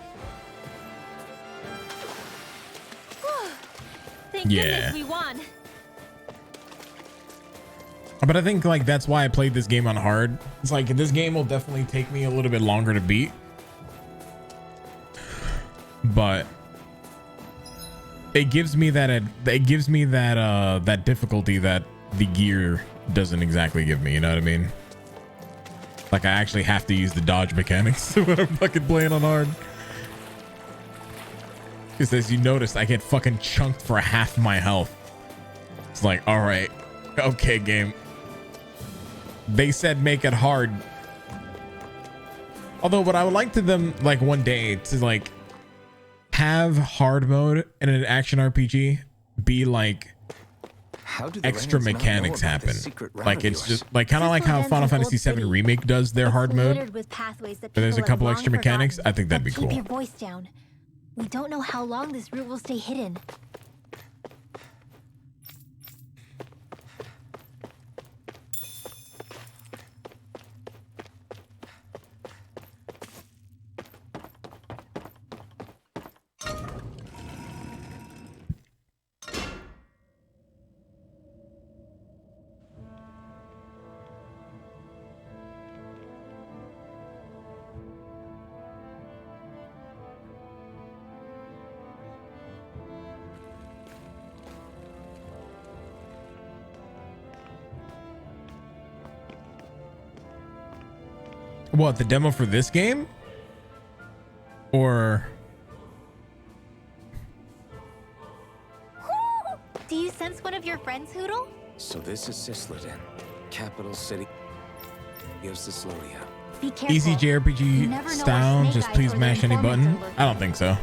Thank Yeah. goodness we won. But I think like that's why I played this game on hard. It's like this game will definitely take me a little bit longer to beat. But it gives me that that difficulty that the gear doesn't exactly give me, you know what I mean? Like I actually have to use the dodge mechanics when I'm fucking playing on hard. Because as you noticed, I get fucking chunked for half my health. It's like, all right, okay, game. They said make it hard. Although what I would like to them like one day to like have hard mode in an action RPG be like How do the extra Reynolds not know mechanics about happen. this secret realm Like of it's yours? just like kind of like how Final Fantasy VII Remake does their hard mode. Littered with pathways that But there's a people have couple long extra mechanics. forgotten. I think that'd be But cool. Keep your voice down. We don't know how long this route will stay hidden. What, the demo for this game? Or Do you sense one of your friends, Hoodle? So this is Cisloden, capital city of Cislodia. Be careful. easy You JRPG never know style, where just Snake please Eyes or mash the any informants button? are lurking. I don't think so.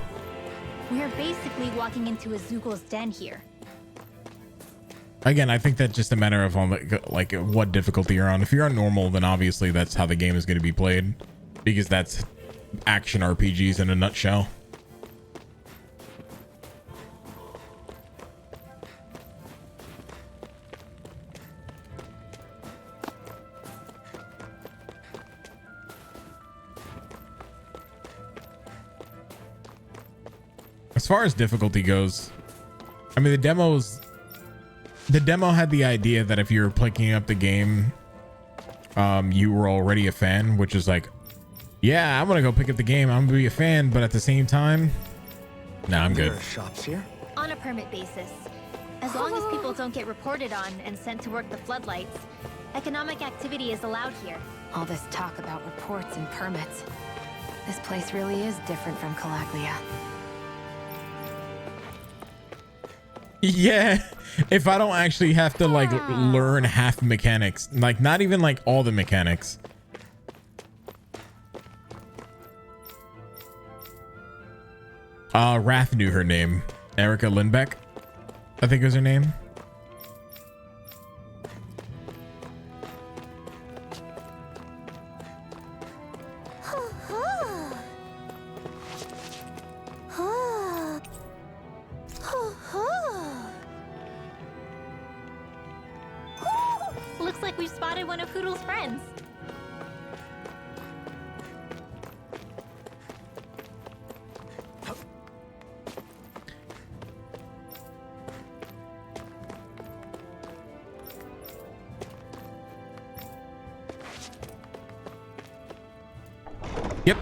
We're basically walking into a Zugal's den here. Again, I think that's just a matter of on like what difficulty you're on. If you're on normal, then obviously that's how the game is going to be played, because that's action RPGs in a nutshell. As far as difficulty goes, I mean, the demo had the idea that if you were picking up the game, you were already a fan, which is like, yeah, I'm gonna go pick up the game, I'm gonna be a fan, but at the same time, nah, I'm good. There are shops here? On a permit basis. As long as people don't get reported on and sent to work the floodlights, economic activity is allowed here. All this talk about reports and permits. This place really is different from Calaglia. Yeah, if I don't actually have to like learn half mechanics, like not even like all the mechanics. Wrath knew her name. Erica Lindbeck, I think was her name. Looks like we've spotted one of Hoodle's friends. Yep.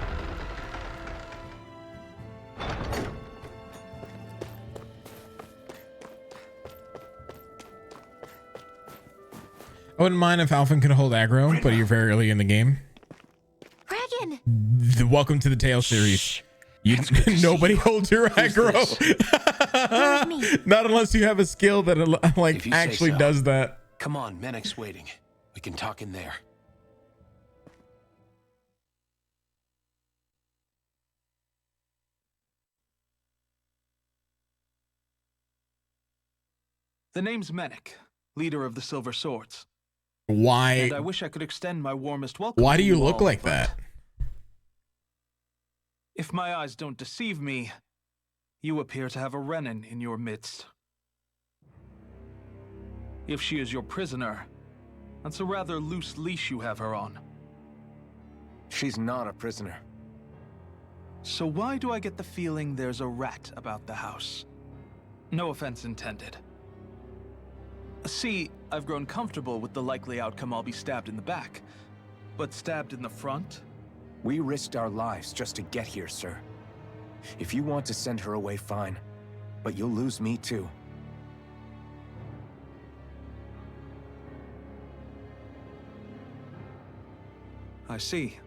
I wouldn't mind if Alphen could hold aggro, but you're very early in the game. Dragon! Welcome to the Tale series. You, nobody holds your aggro. Not unless you have a skill that like actually does that. Come on, Menek's waiting. We can talk in there. The name's Menek, leader of the Silver Swords. Why? And I wish I could extend my warmest welcome. Why do to you look all, like but that? If my eyes don't deceive me, you appear to have a Renan in your midst. If she is your prisoner, that's a rather loose leash you have her on. She's not a prisoner. So why do I get the feeling there's a rat about the house? No offense intended. See, I've grown comfortable with the likely outcome I'll be stabbed in the back. But stabbed in the front? We risked our lives just to get here, sir. If you want to send her away, fine. But you'll lose me too. I see.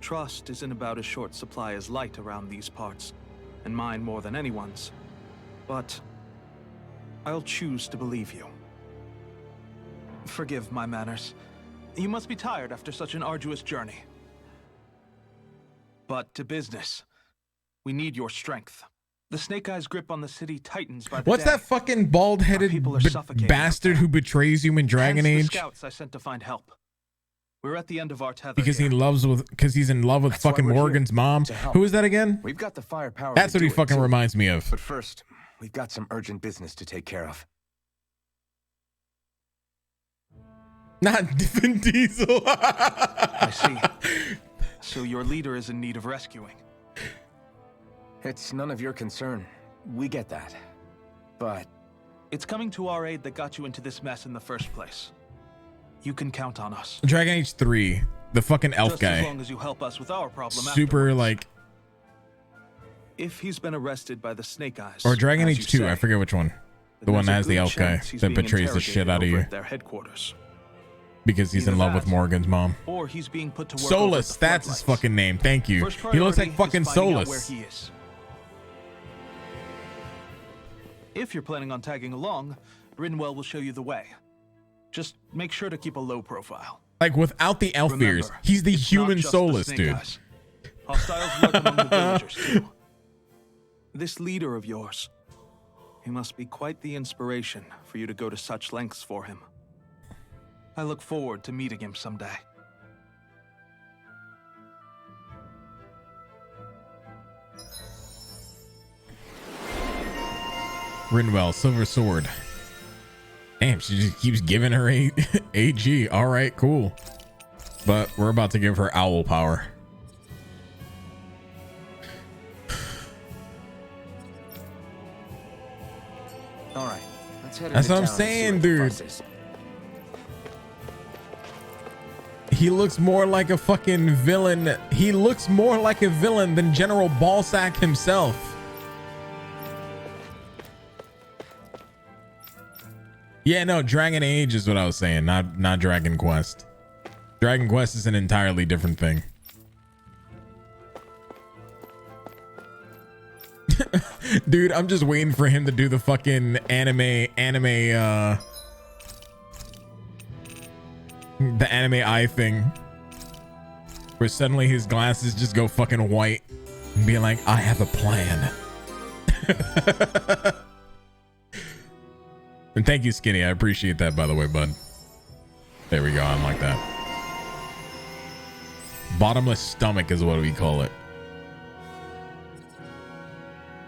Trust is in about as short supply as light around these parts, and mine more than anyone's. But I'll choose to believe you. Forgive my manners. You must be tired after such an arduous journey. But to business. We need your strength. The Snake Eyes' grip on the city tightens by the What's day. that fucking bald-headed bastard who betrays you in Dragon Hence Age? the scouts I sent to find help. We're at the end of our tether Because here. he's in love with That's why fucking we're here, Morgan's mom. to help. Who is that again? We've got the firepower. That's to what he do it, fucking too. reminds me of. But first, we've got some urgent business to take care of. Not Vin Diesel. I see. So your leader is in need of rescuing. It's none of your concern. We get that. But it's coming to our aid that got you into this mess in the first place. You can count on us. Dragon Age 3, the fucking elf Just guy. as long as you help us with our problem. Super like, If he's been arrested by the Snake Eyes, or Dragon as Age you 2, I say, forget which one. The then one that there's has a the good elf guy chance he's that being betrays the shit out of interrogated you over at their headquarters. because he's in Either love with that, Morgan's mom. Or he's being put to work. Solus, that's his fucking name. Thank you. First He looks like priority fucking is finding out Solus. where he is. If you're planning on tagging along, Rinwell will show you the way. Just make sure to keep a low profile. Like without the elf ears, Remember, he's the it's not human just the Solus, Snake dude. Eyes. Hostiles lurk among the villagers too. This leader of yours, he must be quite the inspiration for you to go to such lengths for him. I look forward to meeting him someday. Rinwell, Silver Sword. Damn, she just keeps giving her AG. All right, cool. But we're about to give her owl power. head That's into what I'm town and see saying, what the dude. fuss is. He looks more like a fucking villain. He looks more like a villain than General Ballsack himself. Yeah, no, Dragon Age is what I was saying, not Dragon Quest. Dragon Quest is an entirely different thing. Dude, I'm just waiting for him to do the fucking anime the anime eye thing, where suddenly his glasses just go fucking white and be like, I have a plan. And thank you, Skinny. I appreciate that, by the way, bud. There we go. I like that. Bottomless stomach is what we call it.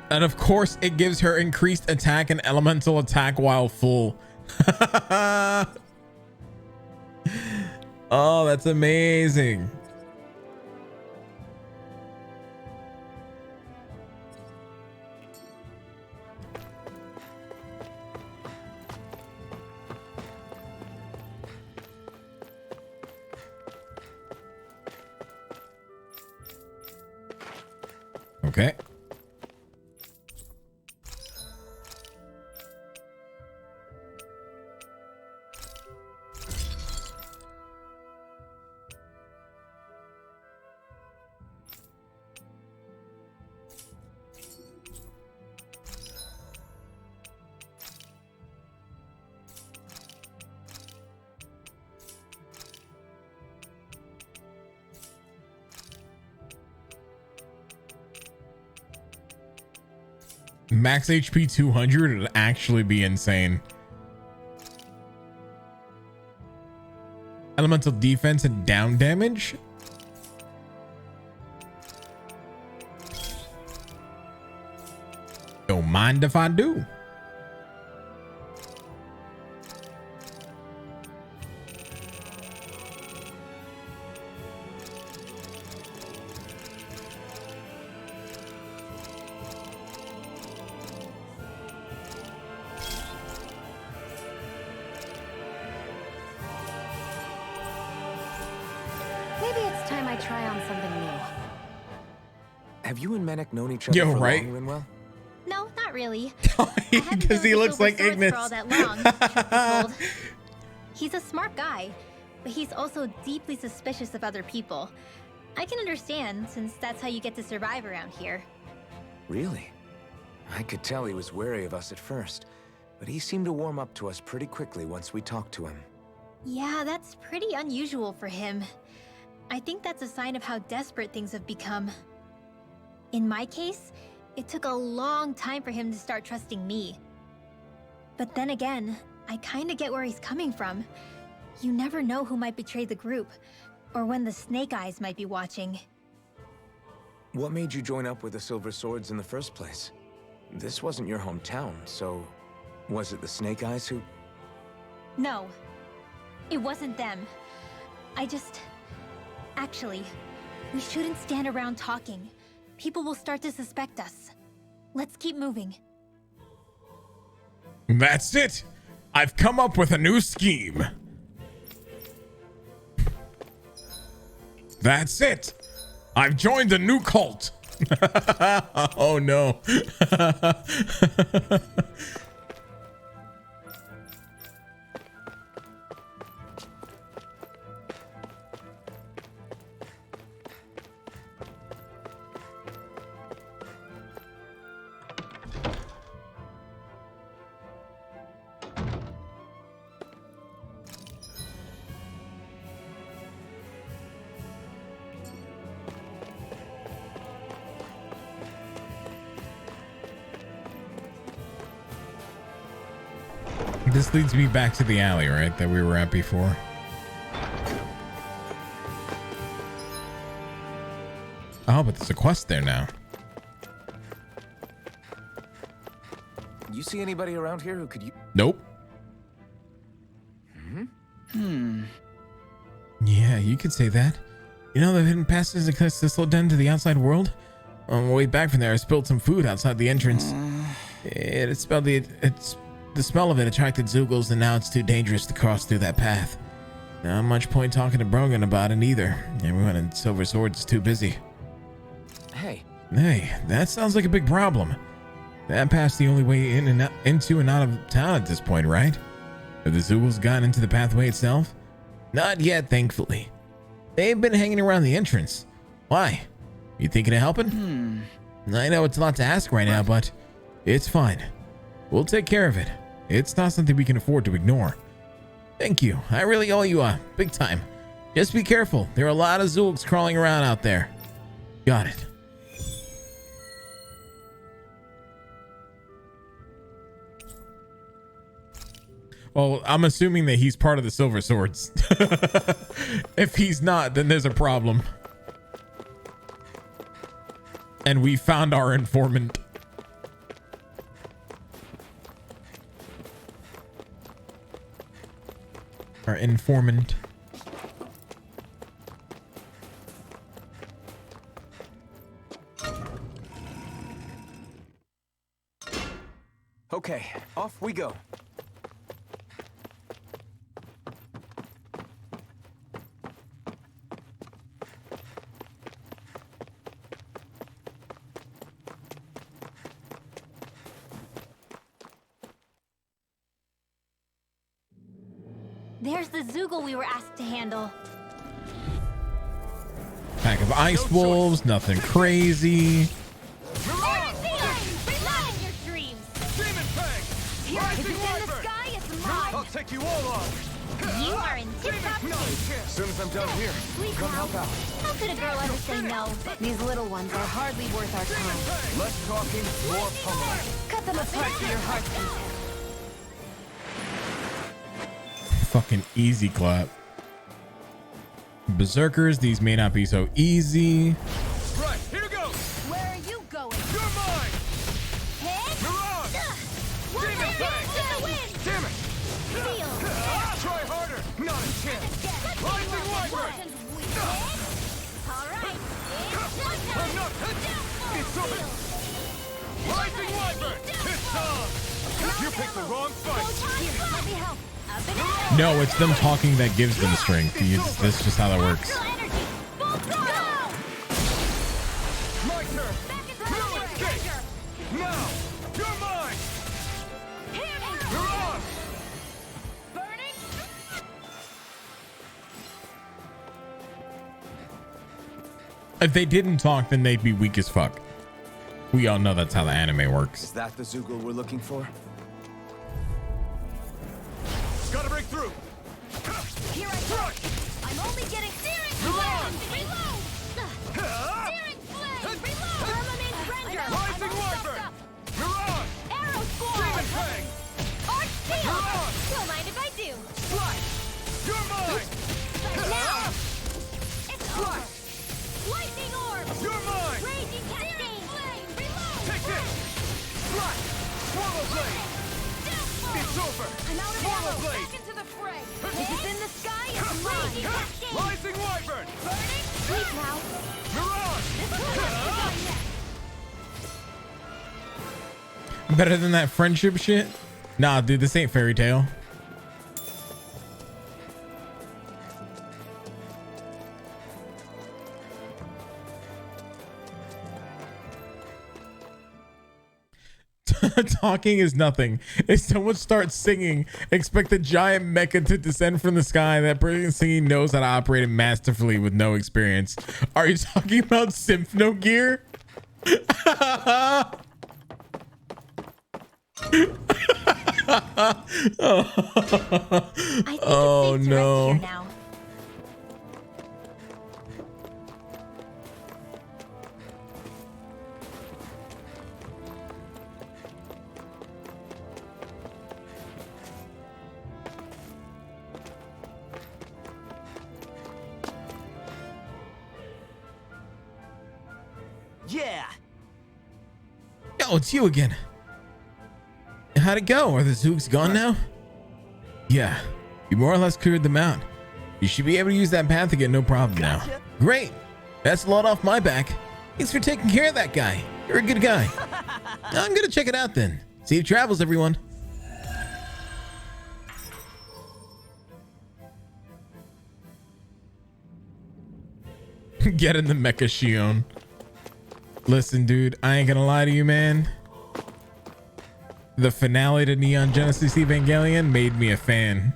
And of course, it gives her increased attack and elemental attack while full. Oh, that's amazing. Okay. Max HP 200 would actually be insane. Elemental defense and down damage. Don't mind if I do. Maybe it's time I try on something new. Have you and Menek known each other Yo, for right? long, Rinwell? No, not really. Because he looks like Swords Ignis. for all that long, truth be told. He's a smart guy, but he's also deeply suspicious of other people. I can understand, since that's how you get to survive around here. Really? I could tell he was wary of us at first, but he seemed to warm up to us pretty quickly once we talked to him. Yeah, that's pretty unusual for him. I think that's a sign of how desperate things have become. In my case, it took a long time for him to start trusting me. But then again, I kinda get where he's coming from. You never know who might betray the group, or when the Snake Eyes might be watching. What made you join up with the Silver Swords in the first place? This wasn't your hometown, so was it the Snake Eyes who... No, it wasn't them. Actually, we shouldn't stand around talking. People will start to suspect us. Let's keep moving. That's it. I've come up with a new scheme. That's it. I've joined a new cult. Oh no. This leads me back to the alley, right? That we were at before. Oh, but there's a quest there now. You see anybody around here who could use... Nope. Yeah, you could say that. You know the hidden passages that connects this little den to the outside world? On the way back from there, I spilled some food outside the entrance. It the smell of it attracted Zeugles, and now it's too dangerous to cross through that path. Not much point talking to Brogan about it either. Everyone in Silver Swords is too busy. Hey, that sounds like a big problem. That path's the only way in and out, into and out of town at this point, right? Have the Zeugles gotten into the pathway itself? Not yet, thankfully. They've been hanging around the entrance. Why? You thinking of helping? I know it's a lot to ask right now, but it's fine. We'll take care of it. It's not something we can afford to ignore. Thank you. I really owe you big time. Just be careful. There are a lot of Zeugles crawling around out there. Got it. Well, I'm assuming that he's part of the Silver Swords. If he's not, then there's a problem. And we found our informant. Our informant. okay, off we go. There's the Zeugle we were asked to handle. Pack of ice wolves, nothing crazy. I'll take you all on. You are in tip-top shape. As soon as I'm done here, come help out. How could a girl ever say no? These little ones are hardly worth our time. Less talking, more pummeling. Cut them apart to your heart's content. Fucking easy clap. Berserkers, these may not be so easy. Right, here goes. Where are you going? You're mine. Hit! Mirage. Demon Fang. Damn it. Feel! Try harder. Not a chance. Rising Wyvern. Alright, I'm not hit. It's over. Rising Wyvern. It's time. You picked the wrong fight. Here, let me help. No, it's them talking that gives them strength. That's just how that works. My turn. No escape. Now, you're mine. Mirage. If they didn't talk, then they'd be weak as fuck. We all know that's how the anime works. Is that the Zeugle we're looking for? Gotta break through. Here I go. I'm only getting steering flame. Reload. Steering flame. Reload. Firmament render. Rising Wyvern. Mirage. Arrow squad. Demon Fang. Arch shield. Mirage. Don't mind if I do. Slash. You're mine. Now. It's over. Lightning orb. You're mine. Raging cascade. Flame. Reload. Take this. Slash. Swallow blade. It's over. I'm out of Swallow ammo. blade. Back into the fray. If it's in the sky, it's raging cascade. Rising Wyvern. Burning. Sleep now. Mirage. Better than that friendship shit? Nah, dude, this ain't Fairy Tail. Talking is nothing. If someone starts singing, expect the giant mecha to descend from the sky. That person singing knows how to operate it masterfully with no experience. Are you talking about Symphogear? Oh no. Yeah. Yo, it's you again. How'd it go? Are the Zeugs gone now? Yeah, you more or less cleared them out. You should be able to use that path again, no problem now. Great. That's a lot off my back. Thanks for taking care of that guy. You're a good guy. I'm gonna check it out then. Safe travels, everyone. Get in the Mecha Shion. Listen, dude, I ain't gonna lie to you, man. The finale to Neon Genesis Evangelion made me a fan.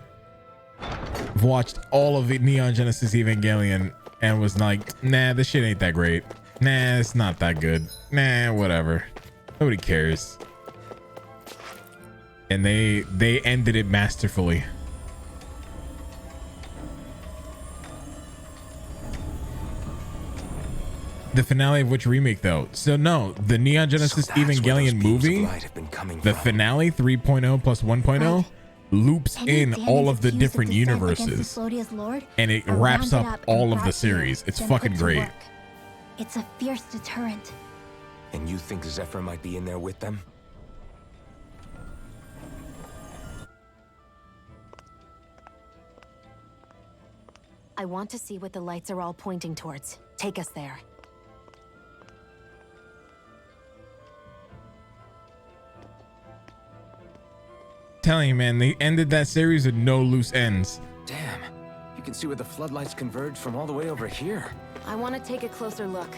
I've watched all of Neon Genesis Evangelion and was like, nah, this shit ain't that great. Nah, it's not that good. Nah, whatever. Nobody cares. And they ended it masterfully. The finale of which remake though? So no, the Neon Genesis Evangelion movie, the finale 3.0 plus 1.0 loops in all of the different universes, and it wraps up all of the series. It's fucking great. It's a fierce deterrent. And you think Zephyr might be in there with them? I want to see what the lights are all pointing towards. Take us there. Telling you, man, they ended that series with no loose ends. Damn, you can see where the floodlights converge from all the way over here. I want to take a closer look.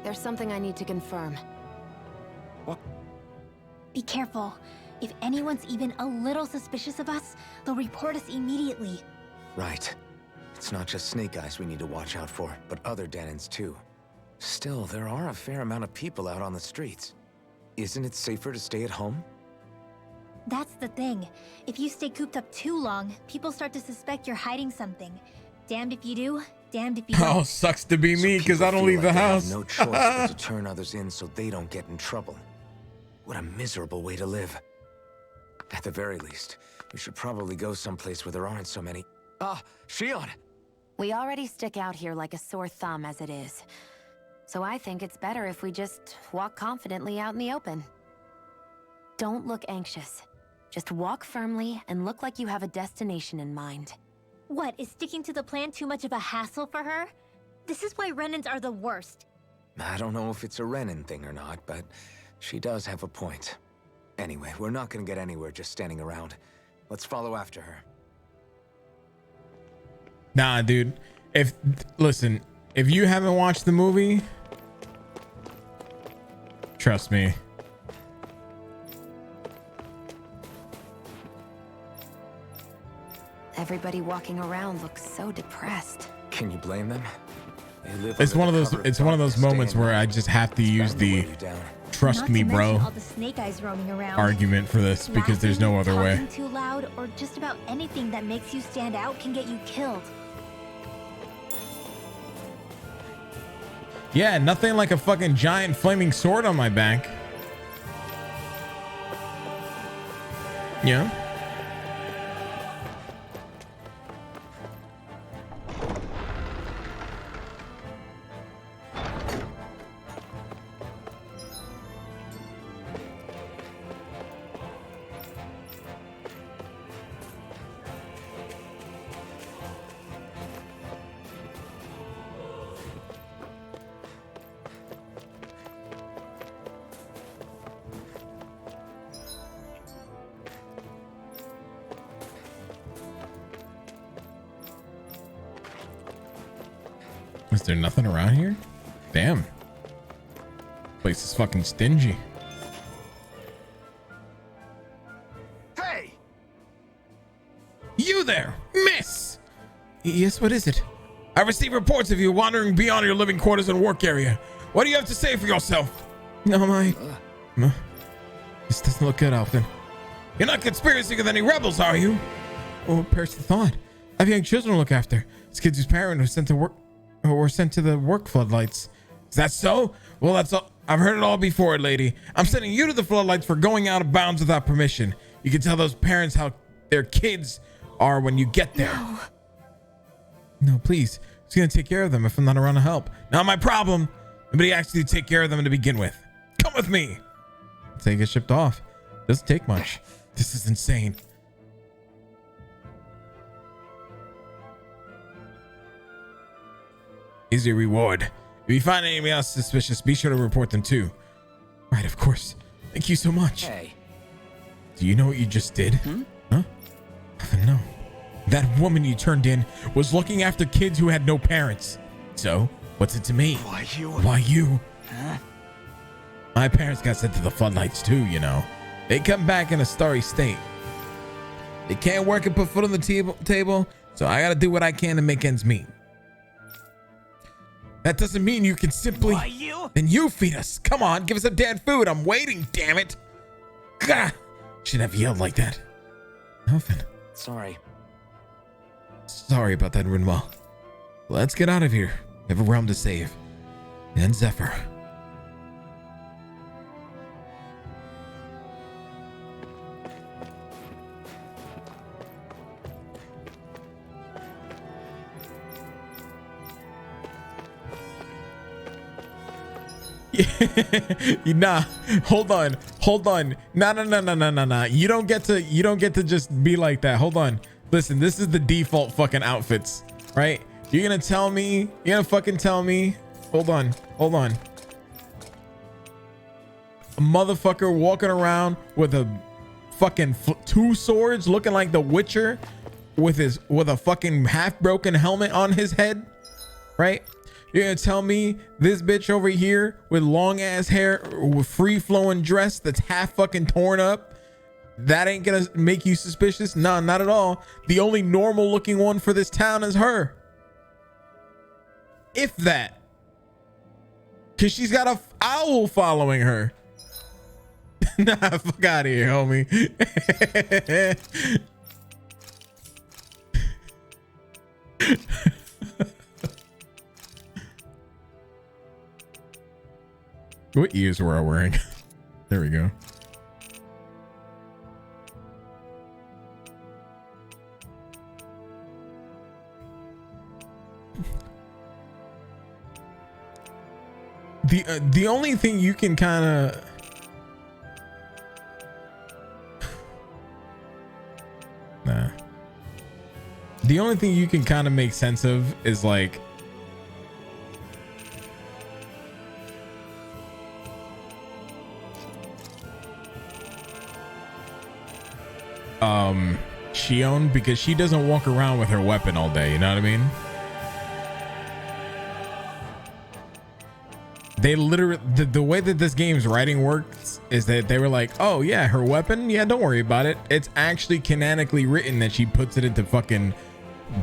There's something I need to confirm. What? Be careful. If anyone's even a little suspicious of us, they'll report us immediately. Right. It's not just Snake Eyes we need to watch out for, but other Danins too. Still, there are a fair amount of people out on the streets. Isn't it safer to stay at home? That's the thing. If you stay cooped up too long, people start to suspect you're hiding something. Damned if you do, damned if you don't. Oh, sucks to be me because I don't leave the house. They have no choice but to turn others in so they don't get in trouble. What a miserable way to live. At the very least, we should probably go someplace where there aren't so many. Ah, Shion! We already stick out here like a sore thumb as it is. So I think it's better if we just walk confidently out in the open. Don't look anxious. Just walk firmly and look like you have a destination in mind. What, is sticking to the plan too much of a hassle for her? This is why Renans are the worst. I don't know if it's a Renan thing or not, but she does have a point. Anyway, we're not gonna get anywhere just standing around. Let's follow after her. Nah, dude. Listen, if you haven't watched the movie, trust me. Everybody walking around looks so depressed. Can you blame them? It's one of those moments where I just have to use the trust me, bro all the Snake Eyes roaming around. argument for this because there's no other way. Talking too loud or just about anything that makes you stand out can get you killed. Yeah, nothing like a fucking giant flaming sword on my back. Yeah. Is there nothing around here? Damn. Place is fucking stingy. Hey! You there, miss! Yes, what is it? I received reports of you wandering beyond your living quarters and work area. What do you have to say for yourself? No, this doesn't look good, Alvin. You're not conspiracy with any rebels, are you? Oh, perish the thought. I have young children to look after. These kids whose parents were sent to the work floodlights. Is that so? Well, that's all. I've heard it all before, lady. I'm sending you to the floodlights for going out of bounds without permission. You can tell those parents how their kids are when you get there. No, please. Who's gonna take care of them if I'm not around to help? Not my problem. Nobody asked you to take care of them to begin with. Come with me. So you get shipped off. Doesn't take much. This is insane. Here's your reward. If you find anyone else suspicious, be sure to report them too. Right, of course. Thank you so much. Hey. Do you know what you just did? Huh? No. That woman you turned in was looking after kids who had no parents. So, What's it to me? Why you? Why you? Huh? My parents got sent to the floodlights too, you know. They come back in a starry state. They can't work and put food on the table, so I gotta do what I can to make ends meet. That doesn't mean you can simply... Why you? Then you feed us. Come on, give us some damn food. I'm waiting, damn it. Gah! Shouldn't have yelled like that. Alphen. Sorry. Sorry about that, Rinwell. Let's get out of here. We have a realm to save. And Zephyr. Nah, hold on. Nah. You don't get to just be like that. Hold on. Listen, this is the default fucking outfits, right? You're gonna fucking tell me. Hold on. A motherfucker walking around with a fucking 2 swords, looking like the Witcher, with a fucking half broken helmet on his head, right? You're gonna tell me this bitch over here with long ass hair, with free flowing dress that's half fucking torn up, that ain't gonna make you suspicious? Nah, not at all. The only normal looking one for this town is her. If that. Cause she's got a owl following her. Nah, fuck out of here, homie. What ears were I wearing? There we go. The only thing you can kind of the only thing you can kind of make sense of is like Shionne, because she doesn't walk around with her weapon all day, you know what I mean? They literally, the way that this game's writing works is that they were like, oh yeah, her weapon, yeah, don't worry about it. It's actually canonically written that she puts it into fucking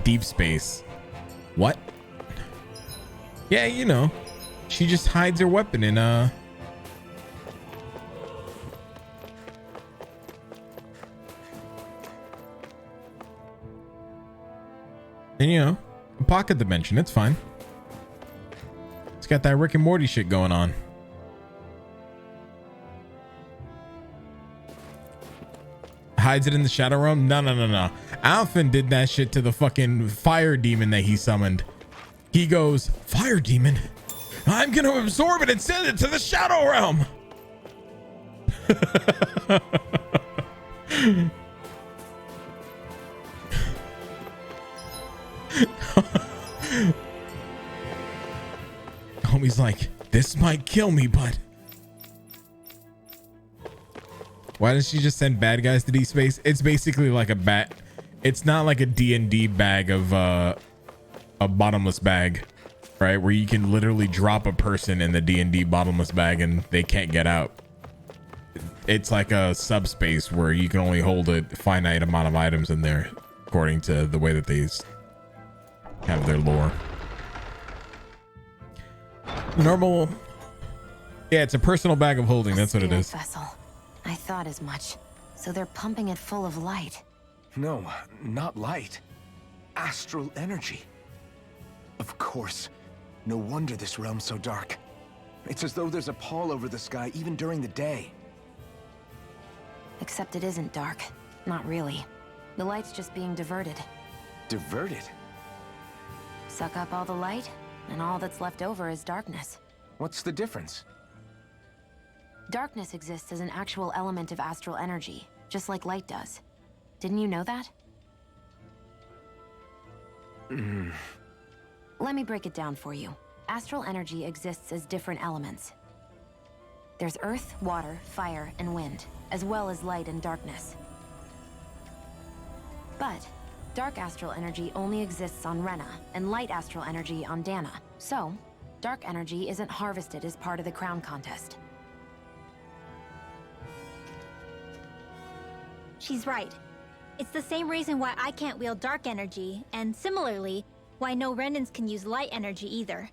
deep space. What? Yeah, you know, she just hides her weapon in and you know, a pocket dimension. It's fine. It's got that Rick and Morty shit going on. Hides it in the Shadow Realm? No. Alphen did that shit to the fucking fire demon that he summoned. He goes, fire demon? I'm gonna absorb it and send it to the Shadow Realm. Homie's like, this might kill me, but why does she just send bad guys to deep space? It's basically like a bat. It's not like a D&D bag of a bottomless bag, right? Where you can literally drop a person in the D&D bottomless bag and they can't get out. It's like a subspace where you can only hold a finite amount of items in there, according to the way that they have their lore. Normal. Yeah, it's a personal bag of holding. That's what it is. Vessel. I thought as much. So they're pumping it full of light. No, not light. Astral energy. Of course. No wonder this realm's so dark. It's as though there's a pall over the sky even during the day. Except it isn't dark. Not really. The light's just being diverted. Diverted? Suck up all the light, and all that's left over is darkness. What's the difference? Darkness exists as an actual element of astral energy, just like light does. Didn't you know that? Let me break it down for you. Astral energy exists as different elements. There's earth, water, fire, and wind, as well as light and darkness. But dark astral energy only exists on Rena, and light astral energy on Dana. So, Dark energy isn't harvested as part of the crown contest. She's right. It's the same reason why I can't wield dark energy, and similarly, why no Renans can use light energy either.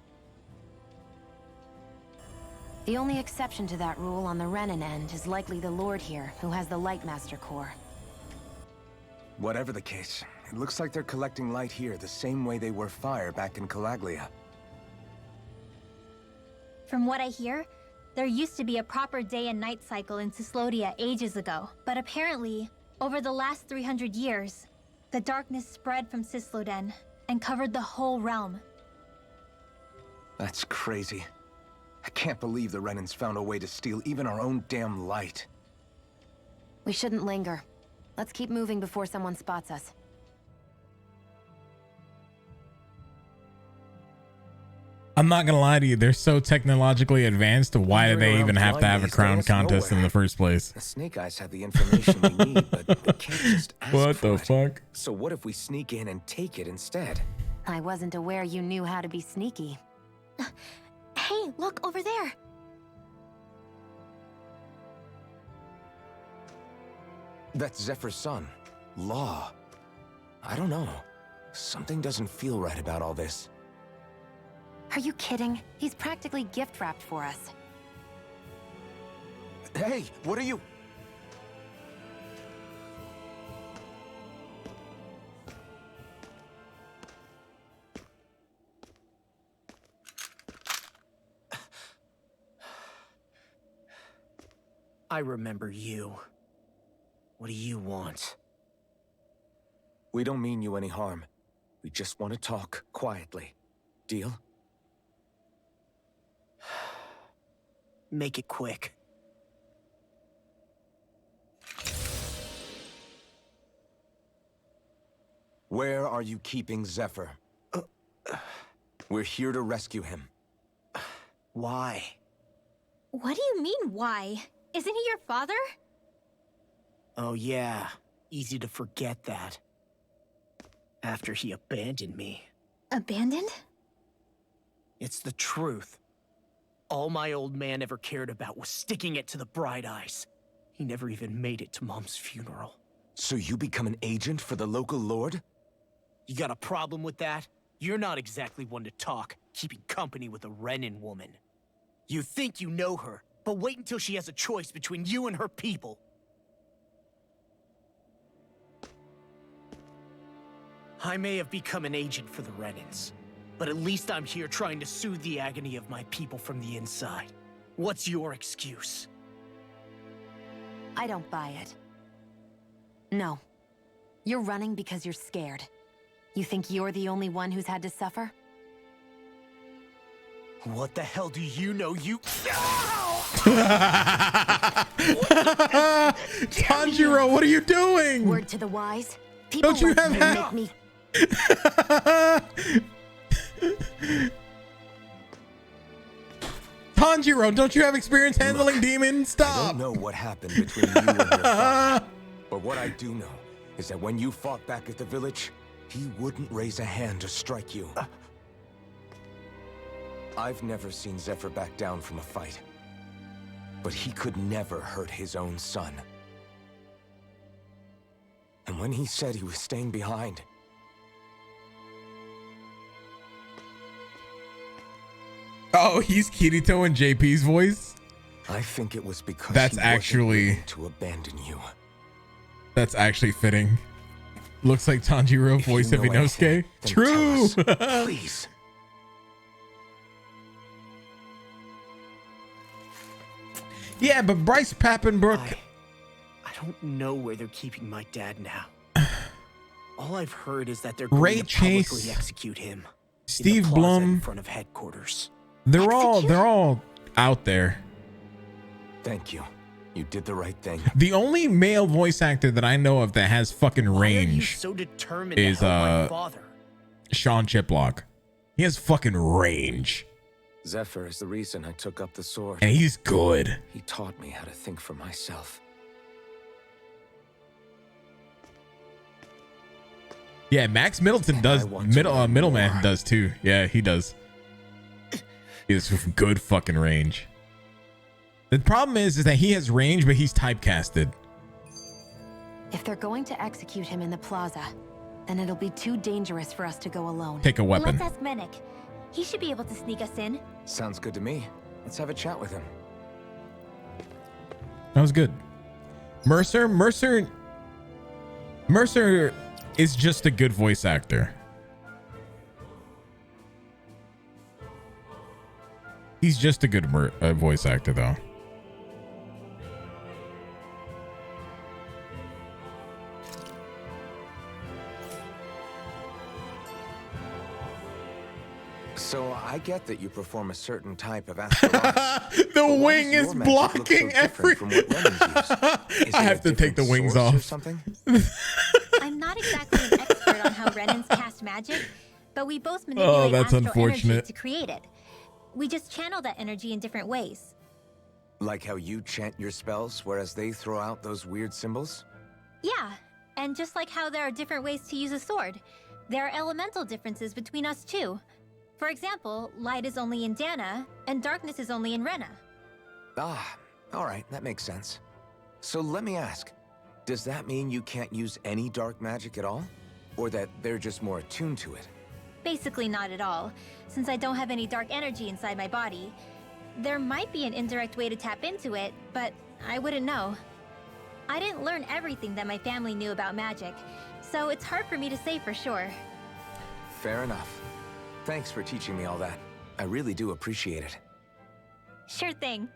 The only exception to that rule on the Renan end is likely the Lord here, who has the Lightmaster core. Whatever the case, it looks like they're collecting light here the same way they were fire back in Calaglia. From what I hear, there used to be a proper day and night cycle in Cyslodia ages ago, but apparently, over the last 300 years, the darkness spread from Cysloden and covered the whole realm. That's crazy. I can't believe the Renans found a way to steal even our own damn light. We shouldn't linger. Let's keep moving before someone spots us. I'm not gonna lie to you, they're so technologically advanced. Why do they even have to have a crown contest in the first place? The Snake Eyes have the information we need, but they can't just ask What for the it. fuck? So what if we sneak in and take it instead? I wasn't aware you knew how to be sneaky. Hey, look over there! That's Zephyr's son, Law. I don't know. Something doesn't feel right about all this. Are you kidding? He's practically gift-wrapped for us. Hey, what are you... I remember you. What do you want? We don't mean you any harm. We just want to talk quietly. Deal? Make it quick. Where are you keeping Zephyr? We're here to rescue him. Why? What do you mean, why? Isn't he your father? Oh yeah, easy to forget that. After he abandoned me. Abandoned? It's the truth. All my old man ever cared about was sticking it to the Bright Eyes. He never even made it to Mom's funeral. So you become an agent for the local lord? You got a problem with that? You're not exactly one to talk, keeping company with a Renan woman. You think you know her, but wait until she has a choice between you and her people. I may have become an agent for the Renans, but at least I'm here trying to soothe the agony of my people from the inside. What's your excuse? I don't buy it. No. You're running because you're scared. You think you're the only one who's had to suffer? What the hell do you know, you— Tanjiro, what are you doing? Word to the wise. People Don't you like have you that? make me... Tanjiro, don't you have experience handling demons? I Stop. don't know what happened between you and your father. But what I do know is that when you fought back at the village, he wouldn't raise a hand to strike you. I've never seen Zephyr back down from a fight. But he could never hurt his own son. And when he said he was staying behind, Oh, he's Kirito in JP's voice? I think it was because That's he wasn't actually- willing to abandon you. That's actually fitting. Looks like Tanjiro, If you voice of know Inosuke. anything, then True. tell us, please. Yeah, but Bryce Papenbrook. I don't know where they're keeping my dad now. All I've heard is that they're going Ray to publicly Chase, execute him. in the Steve plaza Blum. in front of headquarters. They're all out there. Thank you. You did the right thing. The only male voice actor that I know of that has fucking Why are you range so determined is to help my father? Sean Chiplock. He has fucking range. Zephyr is the reason I took up the sword. And he's good. He taught me how to think for myself. Yeah, Max Middleton does. Middleman does too. Yeah, he does. He has good fucking range. The problem is that he has range, but he's typecasted. If they're going to execute him in the plaza, then it'll be too dangerous for us to go alone. Take a weapon. Let's ask Menek. He should be able to sneak us in. Sounds good to me. Let's have a chat with him. That was good. Mercer is just a good voice actor. He's just a good voice actor, though. So I get that you perform a certain type of astral arts. The wing is blocking everything. I have to take the wings off. Something? I'm not exactly an expert on how Renans cast magic, but we both manipulate that's astral unfortunate. energy to create it. We just channel that energy in different ways. Like how you chant your spells, whereas they throw out those weird symbols? Yeah, and just like how there are different ways to use a sword, there are elemental differences between us too. For example, light is only in Dana, and darkness is only in Rena. Ah, alright, that makes sense. So let me ask, does that mean you can't use any dark magic at all? Or that they're just more attuned to it? Basically not at all, since I don't have any dark energy inside my body. There might be an indirect way to tap into it, but I wouldn't know. I didn't learn everything that my family knew about magic, so it's hard for me to say for sure. Fair enough. Thanks for teaching me all that. I really do appreciate it. Sure thing.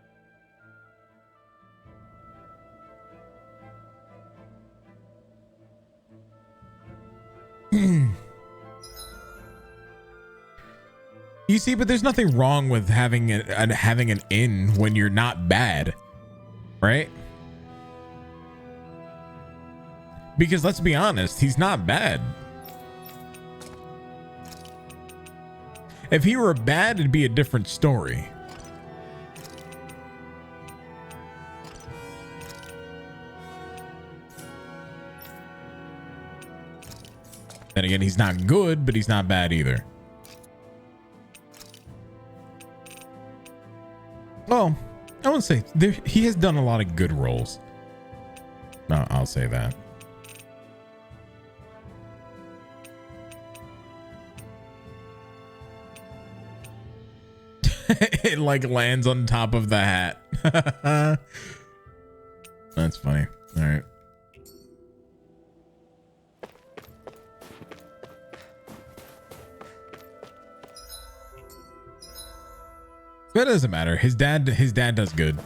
You see, but there's nothing wrong with having an in when you're not bad, right? Because let's be honest, he's not bad. If he were bad, it'd be a different story. Then again, he's not good, but he's not bad either. Well, I wouldn't say he has done a lot of good roles. No, I'll say that. It like lands on top of the hat. That's funny. All right. But it doesn't matter. His dad does good.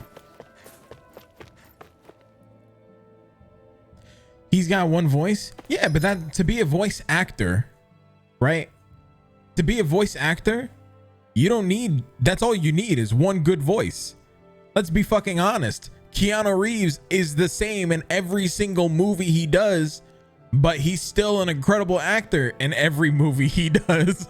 He's got one voice. Yeah, but that to be a voice actor, right? To be a voice actor, you don't need, that's all you need is one good voice. Let's be fucking honest. Keanu Reeves is the same in every single movie he does, but he's still an incredible actor in every movie he does.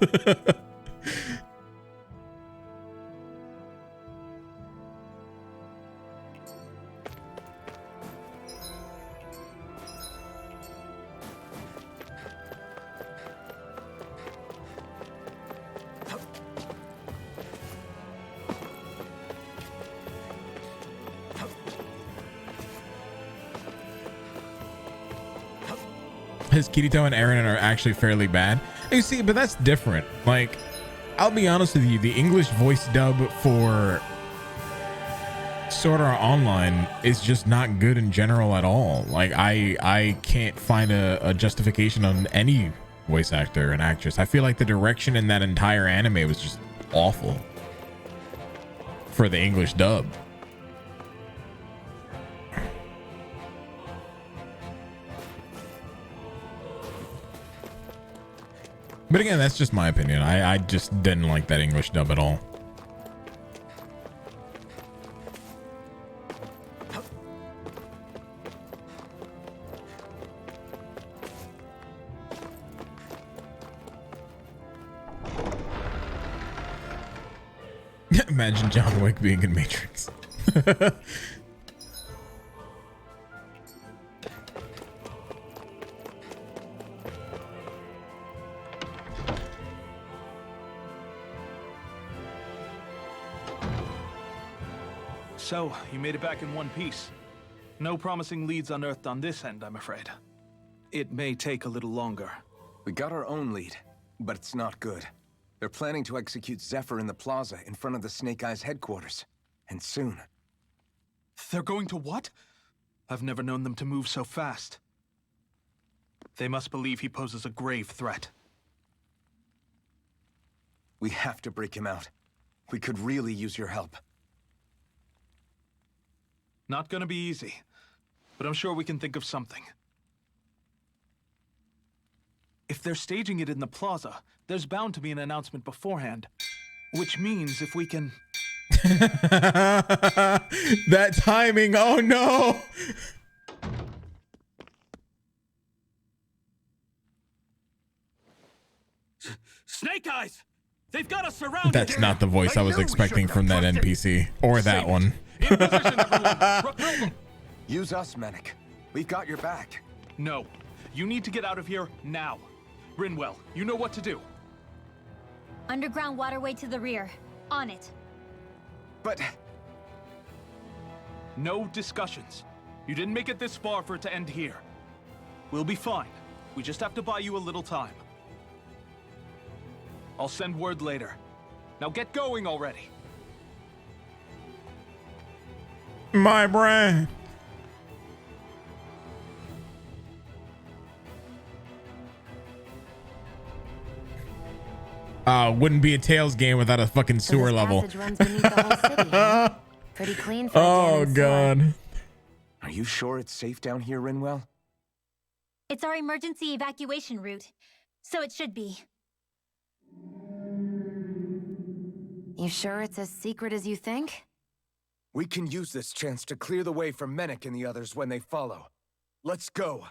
His Kirito and Eren are actually fairly bad. You see, but that's different. Like, I'll be honest with you, the English voice dub for Sword Art Online is just not good in general at all. Like, I can't find a justification on any voice actor and actress. I feel like the direction in that entire anime was just awful for the English dub. But again, that's just my opinion. I just didn't like that English dub at all. Imagine John Wick being in Matrix. So, you made it back in one piece. No promising leads unearthed on this end, I'm afraid. It may take a little longer. We got our own lead, but it's not good. They're planning to execute Zephyr in the plaza in front of the Snake Eyes headquarters. And soon. They're going to what? I've never known them to move so fast. They must believe he poses a grave threat. We have to break him out. We could really use your help. Not gonna be easy, but I'm sure we can think of something. If they're staging it in the plaza, there's bound to be an announcement beforehand. Which means if we can... That timing, oh no! Snake Eyes! They've got us surrounded! That's not the voice I was expecting from that NPC. Or that one. Use us, Mennick. We've got your back. No. You need to get out of here now. Rinwell, you know what to do. Underground waterway to the rear. On it. But... No discussions. You didn't make it this far for it to end here. We'll be fine. We just have to buy you a little time. I'll send word later. Now get going already. My brain. Wouldn't be a Tales game without a fucking sewer level. Runs beneath the whole city, huh? Pretty clean for Oh god. Are you sure it's safe down here, Rinwell? It's our emergency evacuation route, so it should be. You sure it's as secret as you think? We can use this chance to clear the way for Mennick and the others when they follow. Let's go.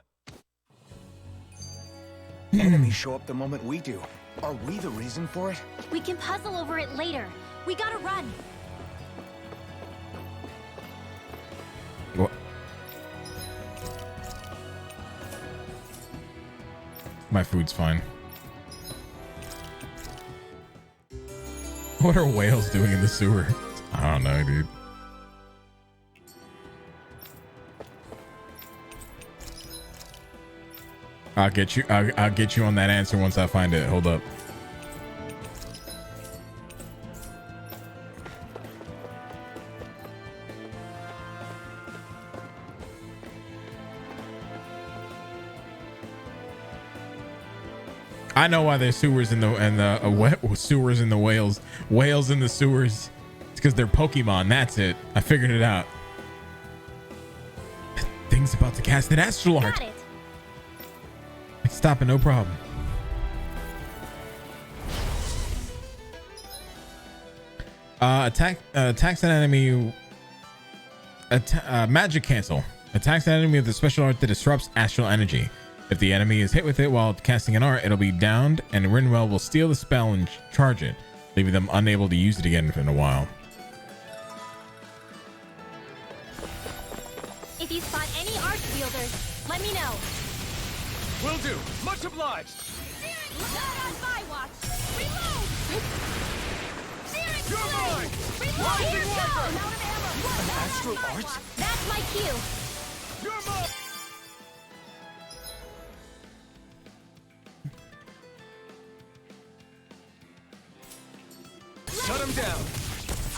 Enemies show up the moment we do. Are we the reason for it? We can puzzle over it later. We gotta run. What? My food's fine. What are whales doing in the sewer? I don't know, dude. I'll get you on that answer once I find it. Hold up. I know why there's sewers in the sewers in the whales. Whales in the sewers. It's because they're Pokemon. That's it. I figured it out. Thing's about to cast an astral art. Got it. Stop it, no problem. Attacks an enemy. Magic cancel. Attacks an enemy with a special art that disrupts astral energy. If the enemy is hit with it while casting an art, it'll be downed, and Rinwell will steal the spell and charge it, leaving them unable to use it again in a while. If you spot any arch wielders, let me know. Will do. Much obliged. Not on my watch. Reload! You're mine! Reload! Rising Here Wyvern! goes! Out of ammo! An astral art? That's my cue. You're mine! Shut him down!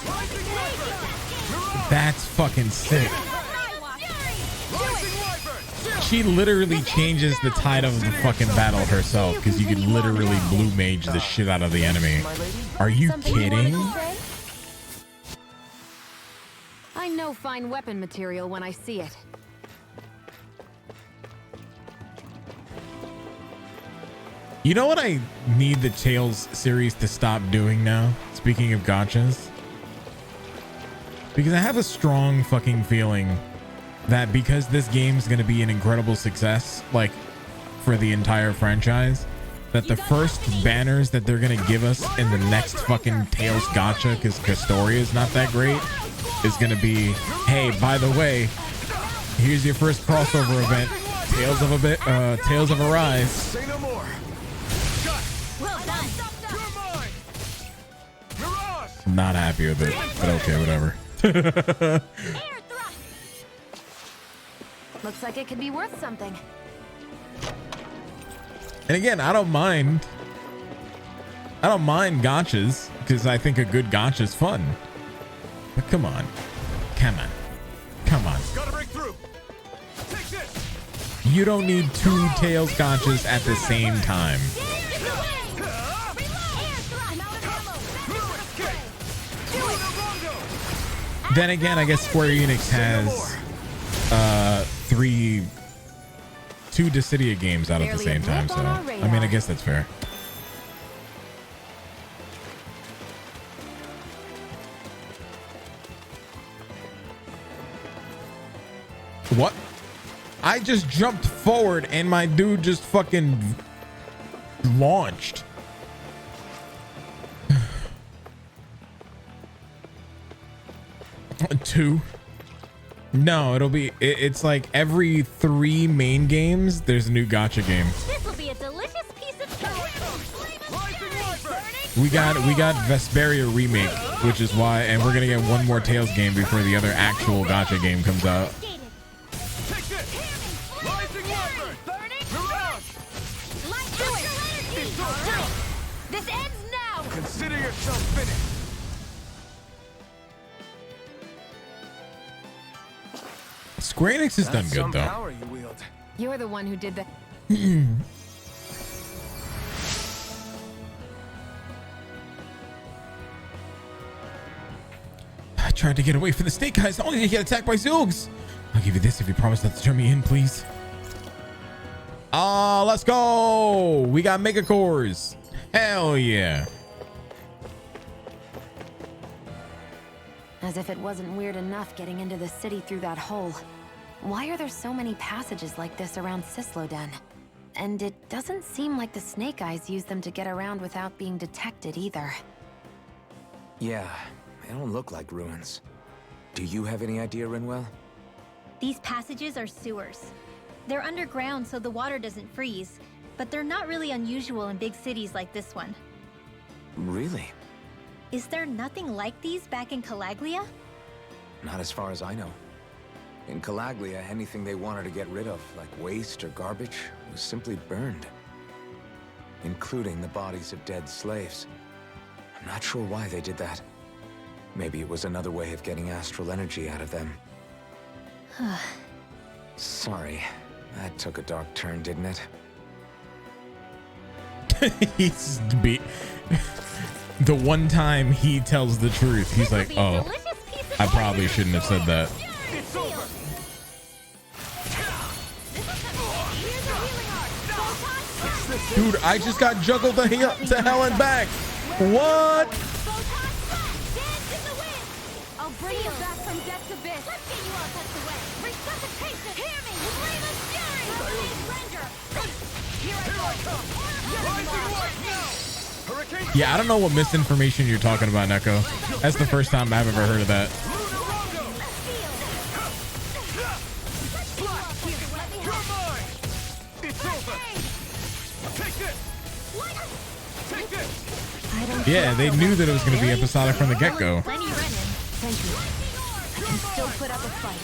Rising Wyvern! That's fucking sick. Rising Wyvern! She literally changes the tide of the fucking battle herself because you can literally blue mage the shit out of the enemy. Are you kidding? I know fine weapon material when I see it. You know what I need the Tales series to stop doing now? Speaking of gotchas. Because I have a strong fucking feeling that because this game's going to be an incredible success, like for the entire franchise, that the first banners that they're going to give us in the next fucking Tales gotcha, because Castoria is not that great, is going to be, hey, by the way, here's your first crossover event, Tales of Arise. Say no more. Well done. I'm not happy with it, but okay, whatever. Looks like it could be worth something. And again, I don't mind gotchas because I think a good gotcha is fun. But come on. Gotta break through. Take this. You don't need 2 Tails gotchas at the same time. Then again, I guess Square Enix has 2 Dissidia games out at the same time, so I mean, I guess that's fair. What? I just jumped forward and my dude just fucking launched. Two? No, it's like every 3 main games, there's a new gacha game. This will be a delicious piece of cake. We got Vesperia remake, which is why, and we're gonna get one more Tails game before the other actual gacha game comes out. This ends now. Consider yourself finished. Square Enix has done good though. Power you wield. You're the one who did the. I tried to get away from the snake guys, only to get attacked by Zoogs. I'll give you this if you promise not to turn me in, please. Let's go. We got Mega Cores. Hell yeah. As if it wasn't weird enough getting into the city through that hole. Why are there so many passages like this around Sisloden? And it doesn't seem like the Snake Eyes use them to get around without being detected either. Yeah, they don't look like ruins. Do you have any idea, Rinwell? These passages are sewers. They're underground so the water doesn't freeze, but they're not really unusual in big cities like this one. Really? Is there nothing like these back in Calaglia? Not as far as I know. In Calaglia, anything they wanted to get rid of, like waste or garbage, was simply burned. Including the bodies of dead slaves. I'm not sure why they did that. Maybe it was another way of getting astral energy out of them. Sorry, that took a dark turn, didn't it? He's the one time he tells the truth, he's like, oh, I probably shouldn't have said that. Dude, I just got juggled to hell and back. What? I'll bring you back from death's abyss. Let's get you all tucked away. Resuscitation. Hear me. Raven's fury. Release Ranger. Here I come. Rising light now. Hurricane. Yeah, I don't know what misinformation you're talking about, Neko. That's the first time I've ever heard of that. Yeah, they knew that it was going to be episodic from the get-go. Thank you. I can still put up a fight.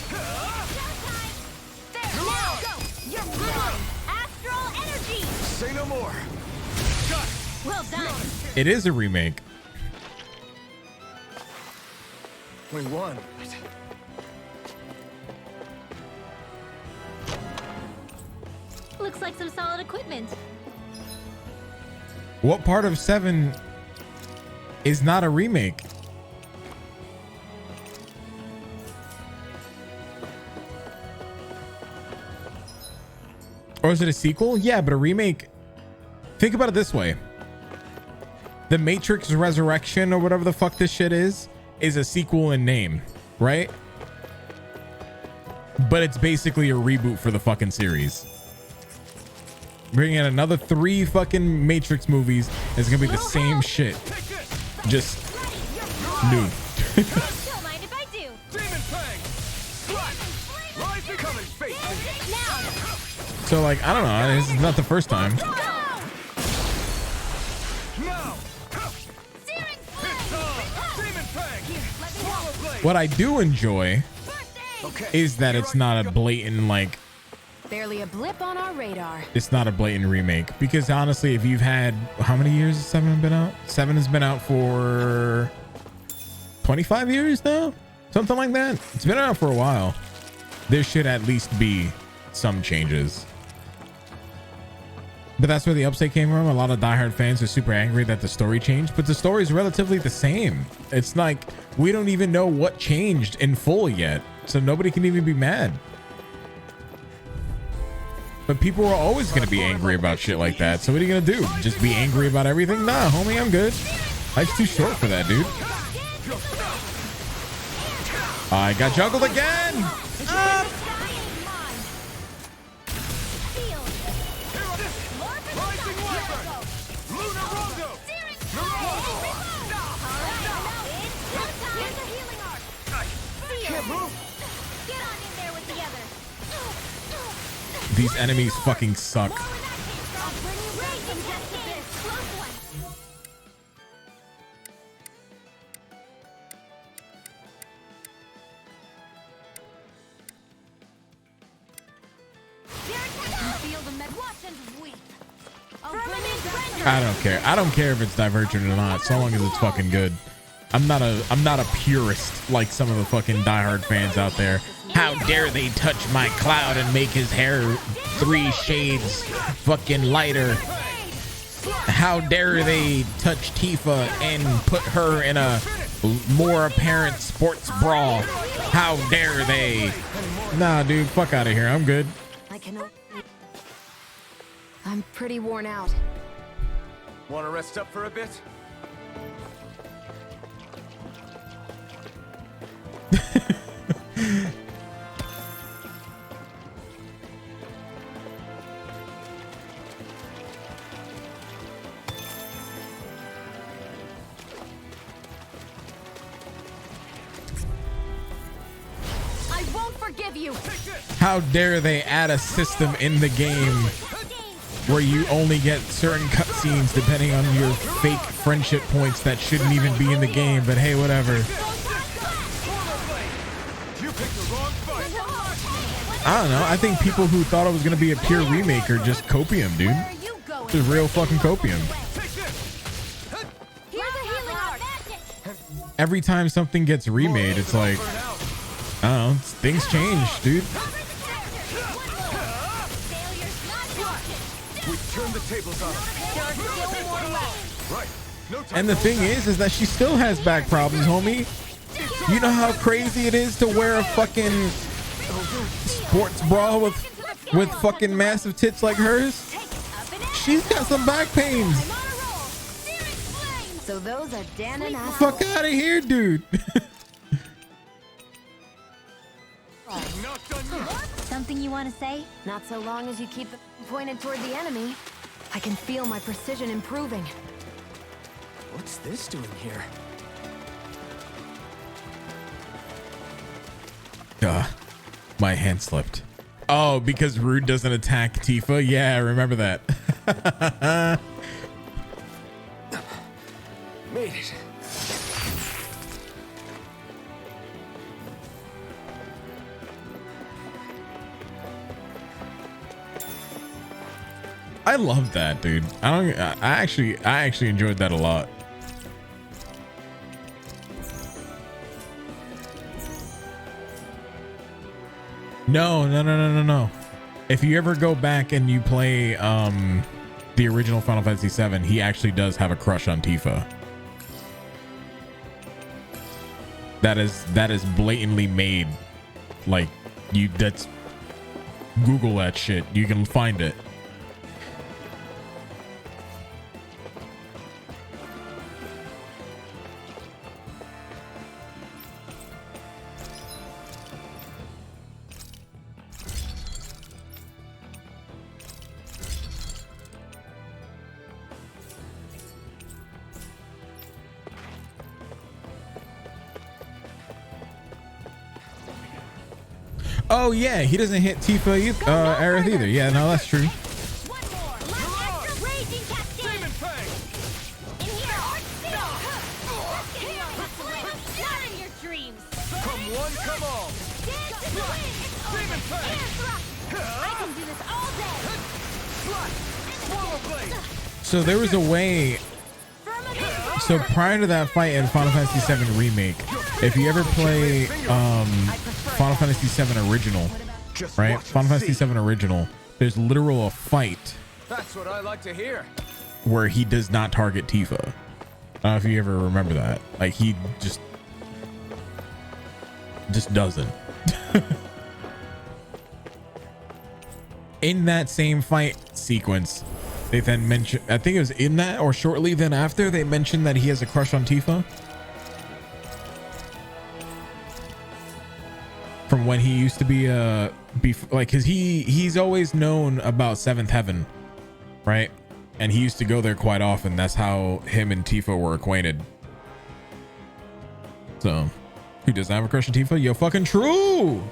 There, now go. You're moving. Astral energy. Say no more. Got it. Well done. It is a remake. We won. Looks like some solid equipment. What part of 7 is not a remake? Or is it a sequel? Yeah, but a remake. Think about it this way. The Matrix Resurrection or whatever the fuck this shit is a sequel in name, right? But it's basically a reboot for the fucking series. Bring in another 3 fucking Matrix movies. It's gonna be the same shit, just new. Don't mind if I do. Demon Fang. Slap. Rise and come and face me. Now. So like, I don't know. This is not the first time. Now. Searing flame. Demon Fang. Swallow blade. what I do enjoy is that it's not a blatant, like, Barely a blip on our radar. it's not a blatant remake. Because honestly, if you've had, how many years has 7 been out? 7 has been out for 25 years now? Something like that. It's been out for a while. There should at least be some changes. But that's where the upset came from. A lot of diehard fans are super angry that the story changed, but the story is relatively the same. It's like we don't even know what changed in full yet, so nobody can even be mad. But people are always going to be angry about shit like that. So what are you going to do? Just be angry about everything? Nah, homie, I'm good. Life's too short for that, dude. I got juggled again. These enemies fucking suck. I don't care. I don't care if it's Divergent or not, so long as it's fucking good. I'm not a purist like some of the fucking diehard fans out there. How dare they touch my Cloud and make his hair 3 shades fucking lighter? How dare they touch Tifa and put her in a more apparent sports bra? How dare they? Nah, dude, fuck out of here. I'm good. I'm pretty worn out. Want to rest up for a bit? I won't forgive you. How dare they add a system in the game where you only get certain cutscenes depending on your fake friendship points that shouldn't even be in the game, but hey, whatever. I don't know. I think people who thought it was going to be a pure remake are just copium, dude. Just real fucking copium. Every time something gets remade, it's like, I don't know, things change, dude. Turn the tables on her. And the thing is that she still has back problems, homie. You know how crazy it is to wear a fucking sports bra with fucking massive tits like hers? She's got some back pains. So those are Dan and I. Fuck out of here, dude. Something you want to say? Not so long as you keep it pointed toward the enemy. I can feel my precision improving. What's this doing here? My hand slipped. Oh, because Rude doesn't attack Tifa? Yeah, I remember that. Made it. I love that, dude. I actually enjoyed that a lot. No. If you ever go back and you play the original Final Fantasy VII, he actually does have a crush on Tifa. That is blatantly made. Like, that's Google that shit. You can find it. Oh yeah, he doesn't hit Tifa either, Aerith either. Yeah, no, that's true. one, come all. Demon Fang! I can do this all day. Swallow Blade! So there was a way. So prior to that fight in Final Fantasy VII Remake, if you ever play Final Fantasy VII Original, right? Final Fantasy VII Original, there's literal a fight That's what I like to hear. where he does not target Tifa. I don't know if you ever remember that. Like he just doesn't. In that same fight sequence, they then mentioned, I think it was in that or shortly then after, they mentioned that he has a crush on Tifa. From when he used to be like, cause he's always known about Seventh Heaven, right? And he used to go there quite often. That's how him and Tifa were acquainted. So, who doesn't have a crush on Tifa? Yo, fucking true.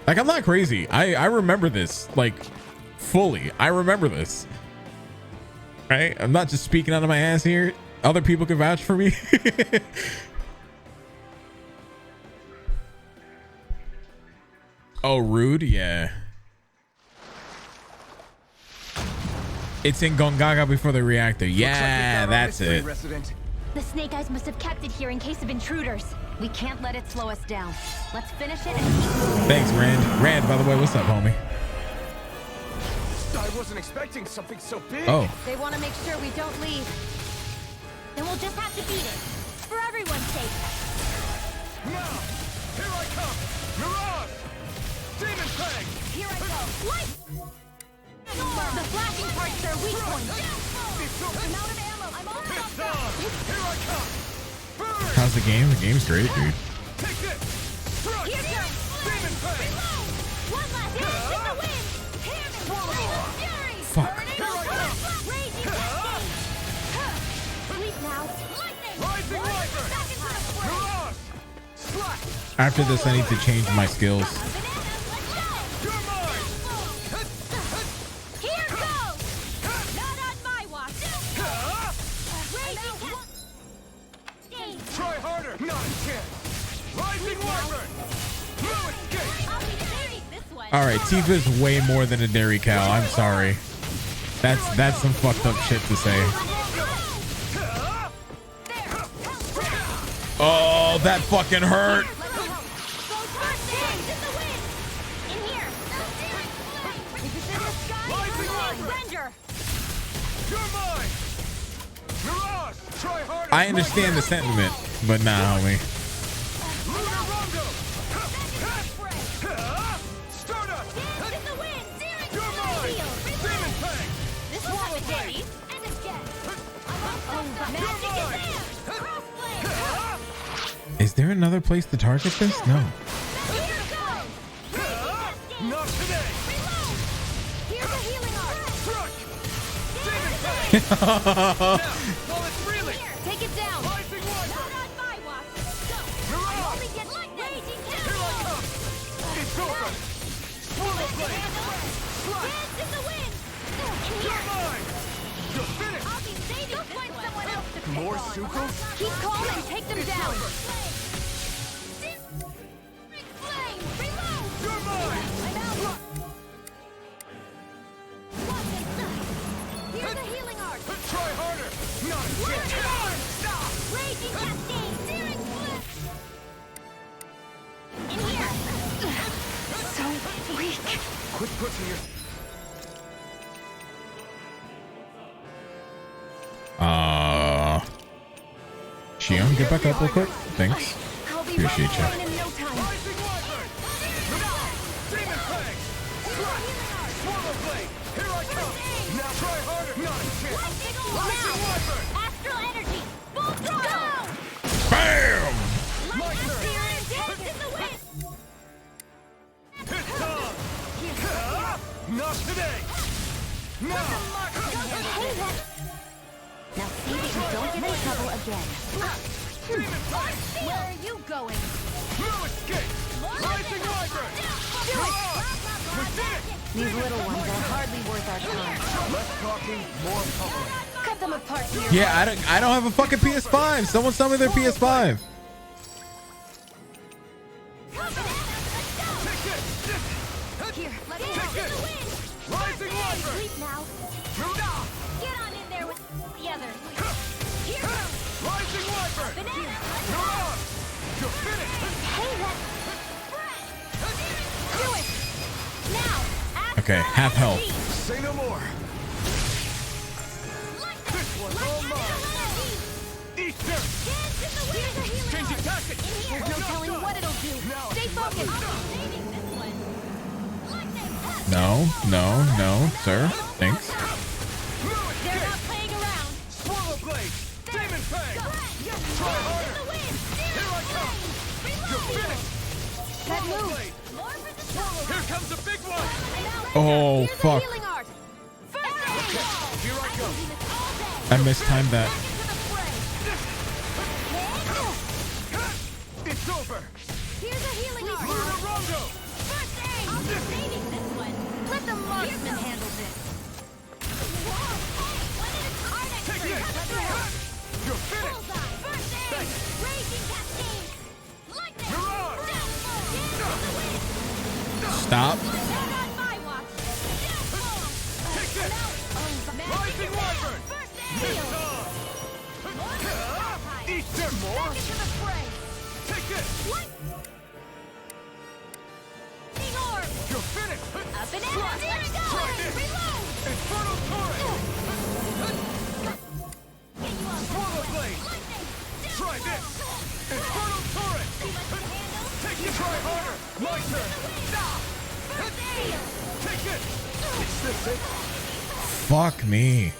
Like, I'm not crazy. I remember this, like, fully. I remember this. Right? I'm not just speaking out of my ass here. Other people can vouch for me. Oh, Rude? Yeah. It's in Gongaga before the reactor. Yeah, that's it. The Snake Eyes must have kept it here in case of intruders. We can't let it slow us down. Let's finish it and keep moving. Thanks, Rand. Rand, by the way, what's up, homie? I wasn't expecting something so big. Oh. They want to make sure we don't leave. Then we'll just have to beat it. For everyone's sake. Now, here I come. Mirage! Demon Fang! Here I go. Light! The flashing parts are weak points. I'm out of ammo. I'm almost off. Here I come. Burn! How's the game? The game's great, dude. Take this! Thrust! Here goes. Demon Fang! Reload! One last hit in the wind. Hammer! Fury! Fuck. Here I come! Raging cascade! Sleep now. Lightning! Rising Wyvern! Back into the fray! Mirage! Slash! After this, I need to change my skills. You're mine! Here goes! Not on my watch! Raging cascade! Try harder! Not a chance! Rising Wyvern! No escape! I'll be saving this one! All right, Tifa's way more than a dairy cow. I'm sorry. That's some fucked up shit to say. Oh, that fucking hurt. I understand the sentiment, but nah, homie. Is there another place to target this? No. Not today! Here's a healing arc! While it's reeling! Take it down! Rising Wyvern! Not on my watch! Go! Mirage! I only get raging Here I come! It's over! Swallow Blade! Dance in the wind! In You're here! mine! You're finished! I'll be saving Go find someone else to pick More on. Sucos? Keep calm and take them down! You're mine! I'm out! Here's a healing arc! Try harder! Not a chance! Stop! Raging cascade! Searing flip! In here! So weak! Quit pushing your... Shion, get back up real quick. Thanks. I'll be Appreciate you. down in no time. Rising Wyvern! Demon Fang! Swallow Blade! Here I come! Now try harder! Not a chance! Rising Wyvern! Astral energy! Full throttle! Bam! My turn! Dance in the wind! It's time! Not today! Now! Now see that you don't get in trouble again. Demon Fang! Where are you going? No escape! Rising Wyvern! We did it! These little ones are hardly worth our time. Less talking, more public. Cut them apart here. Yeah, I don't have a fucking PS5. Someone sell me their PS5. Okay, half health. Say no more. This one's all mine. Eat dirt. Changing tactics. There's no telling what it'll do. Stay focused. No, no, no, sir. Thanks. They're not playing around. Swallow blade. Demon fang. Try harder. Here I come. You're finished. That Swallow move. blade. Here comes a big one. Oh, fuck. Healing art. Here I go. I mistimed that. It's over. Here's a healing art. Murderongo. First aid. I'll be saving this one. Let the marksman handle this. Take it. You're finished. First aid. Thanks. Raging cascade. Lightning. Mirage. Stop. They're on my watch. Take it. Rising Wyvern. It's on. Eat them more. Take it. What? Orb. You're finished. Up and out. Here it goes. Try this. Reload. Infernal Torrent. Swallow blade. Try this. Infernal Torrent. Take it. Try harder. My turn. Take it. Is this it? Fuck me.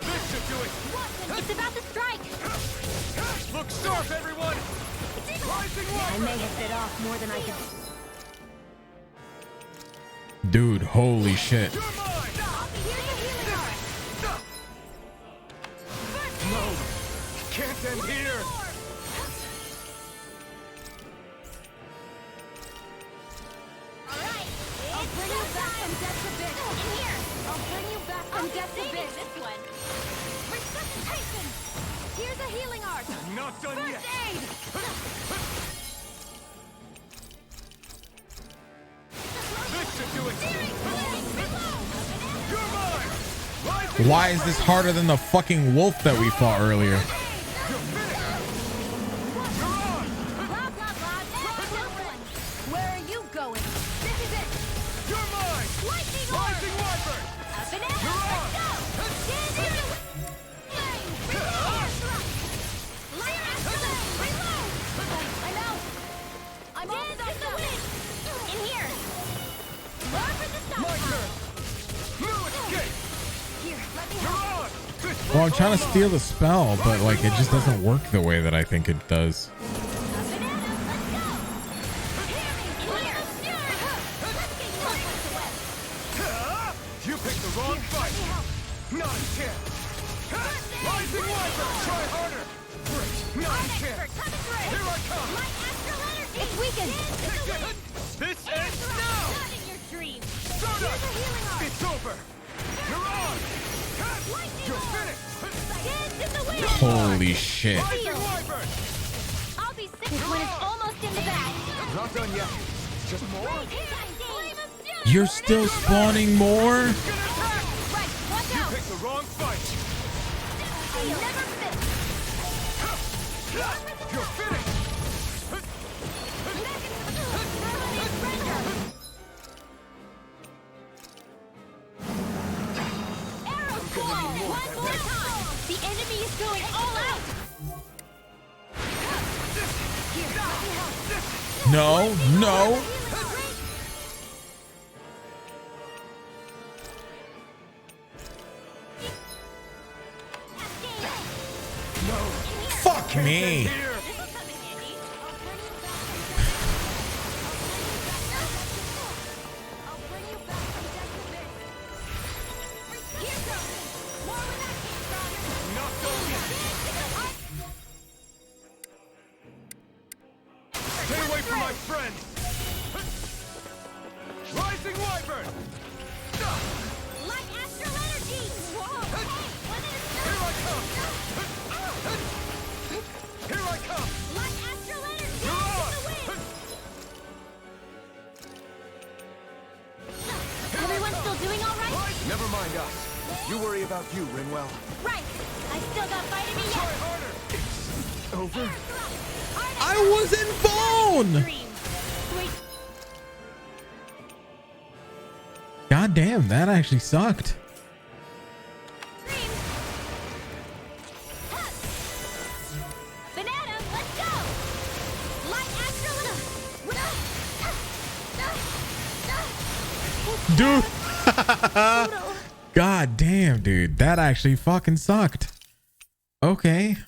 This should do it. It's about to strike. Look sharp, everyone. Rising I Wyvern. may have bit off more than I could. Dude, holy shit. You're mine. No. Can't end here. I'll bring you back from death to bit. In here. I'll bring you back from death to bit. This one. Resuscitation. Here's a healing art. Not done yet. First aid. This should do it. You're mine. Rising. Why is this harder than the fucking wolf that we fought earlier? You're finished. You're on. Blah, blah, blah. This one. Where are you going? This is it. You're mine. Lightning orb. Rising Wyvern. Up and out. You're on. Let's go. Stand here. I'm out. I'm all stuffed up. In here. Run for the stop. My turn. No escape. Here, let me You're help. on. This Well, I'm trying to steal the spell, but like it just doesn't work the way that I think it does. Up and at 'em. Let's go. Hear me. In here. Let's get you all tucked away. You picked the wrong fight. Not a chance. Rising Wyvern. Try harder. Not a chance. Coming through. Here I come. My astral energy. It's weakened. Take it. This ends now. Not in your dreams. Stardust. Here's a healing art. It's over. You're on. You're finished. Dance in the wind. Holy shit. Rising Wyvern. I'll be sick when it's almost in the bag. Not done yet. Just more. You're still spawning more? Right, watch You out. picked the wrong fight. I never miss. You're finished. Arrow flow. One more time. The enemy is going all out. Here, let me help. No, no. Fuck me. Here. Not done yet. Stay away from my friends. Rising Wyvern. Like astral energy. Whoa. Here I come. Here I come. Like astral energy. You're on. Everyone still doing all right? Never mind us. You worry about you, Rinwell. Right. I still got fight in me Try yet. harder. Over? I was in phone. God damn, that actually sucked. Banana, let's go! Light astral. Dude. God damn, dude. That actually fucking sucked. Okay.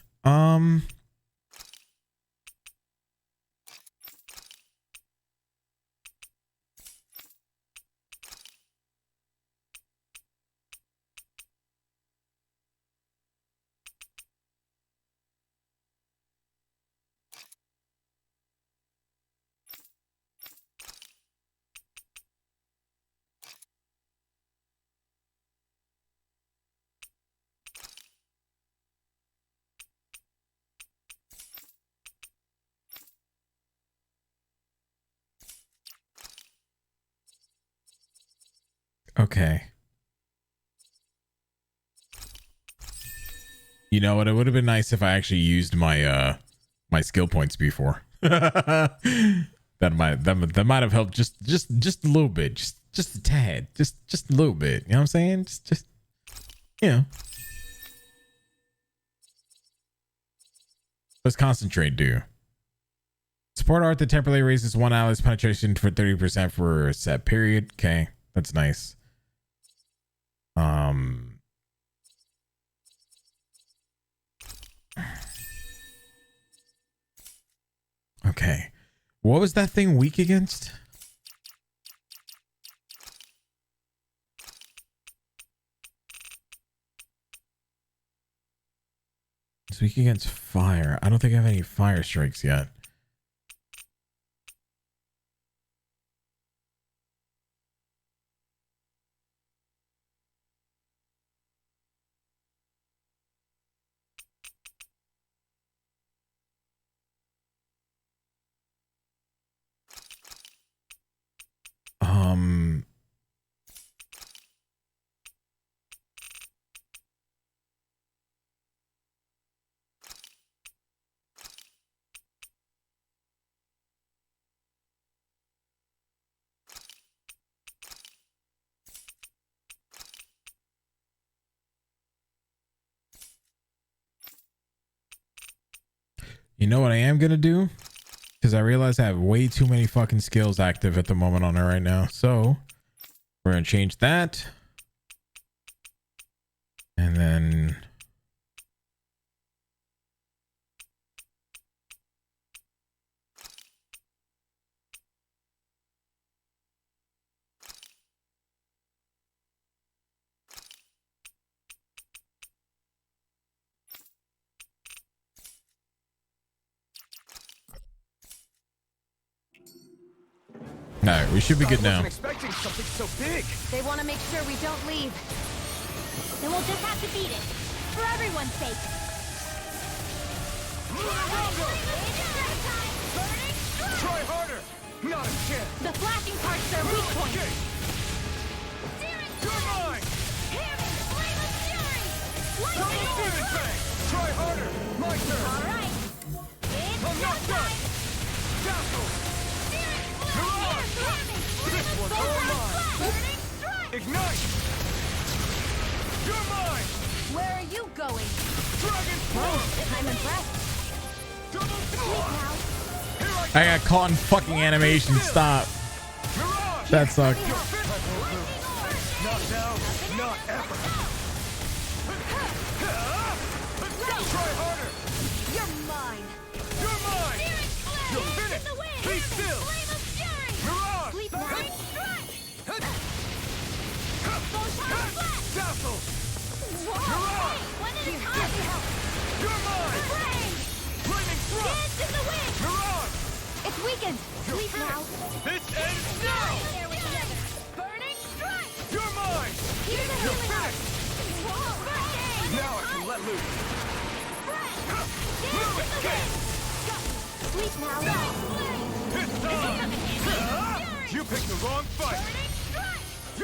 Okay. You know what? It would have been nice if I actually used my my skill points before. that might have helped just a little bit, just a tad, just a little bit. You know what I'm saying? Just you know. Let's concentrate, dude. Support art that temporarily raises one ally's penetration for 30% for a set period. Okay, that's nice. Okay. What was that thing weak against? It's weak against fire. I don't think I have any fire strikes yet. You know what I am gonna do? Because I realize I have way too many fucking skills active at the moment on her right now. So we're gonna change that. And then all right, we should be good now. Expecting something so big. They want to make sure we don't leave. Then we'll just have to beat it. For everyone's sake. Try harder. Not a chance. The flashing part's their weak point. You're mine. Flame of fury. Try harder. My turn. All right. I'm not done. Dazzle. This one's all mine. Ignite. You're mine. Where are you going? Dragon Force. I'm impressed. Double Sleep now. I got caught in fucking animation. Stop. That sucked. Not now, not ever. Try harder. You're mine. You're mine. You're finished. Be still. Mirage. Sleep now. Dazzle. Whoa. When it is time to help. You're mine. Flaming thrust. Dance in the wind. Mirage. It's weakened. Sleep now. This ends now. Burning strike. You're mine. Here's a You're healing arm. finished. Whoa. Now I can let loose. Move it. Sleep now. It's time. You picked the wrong fight.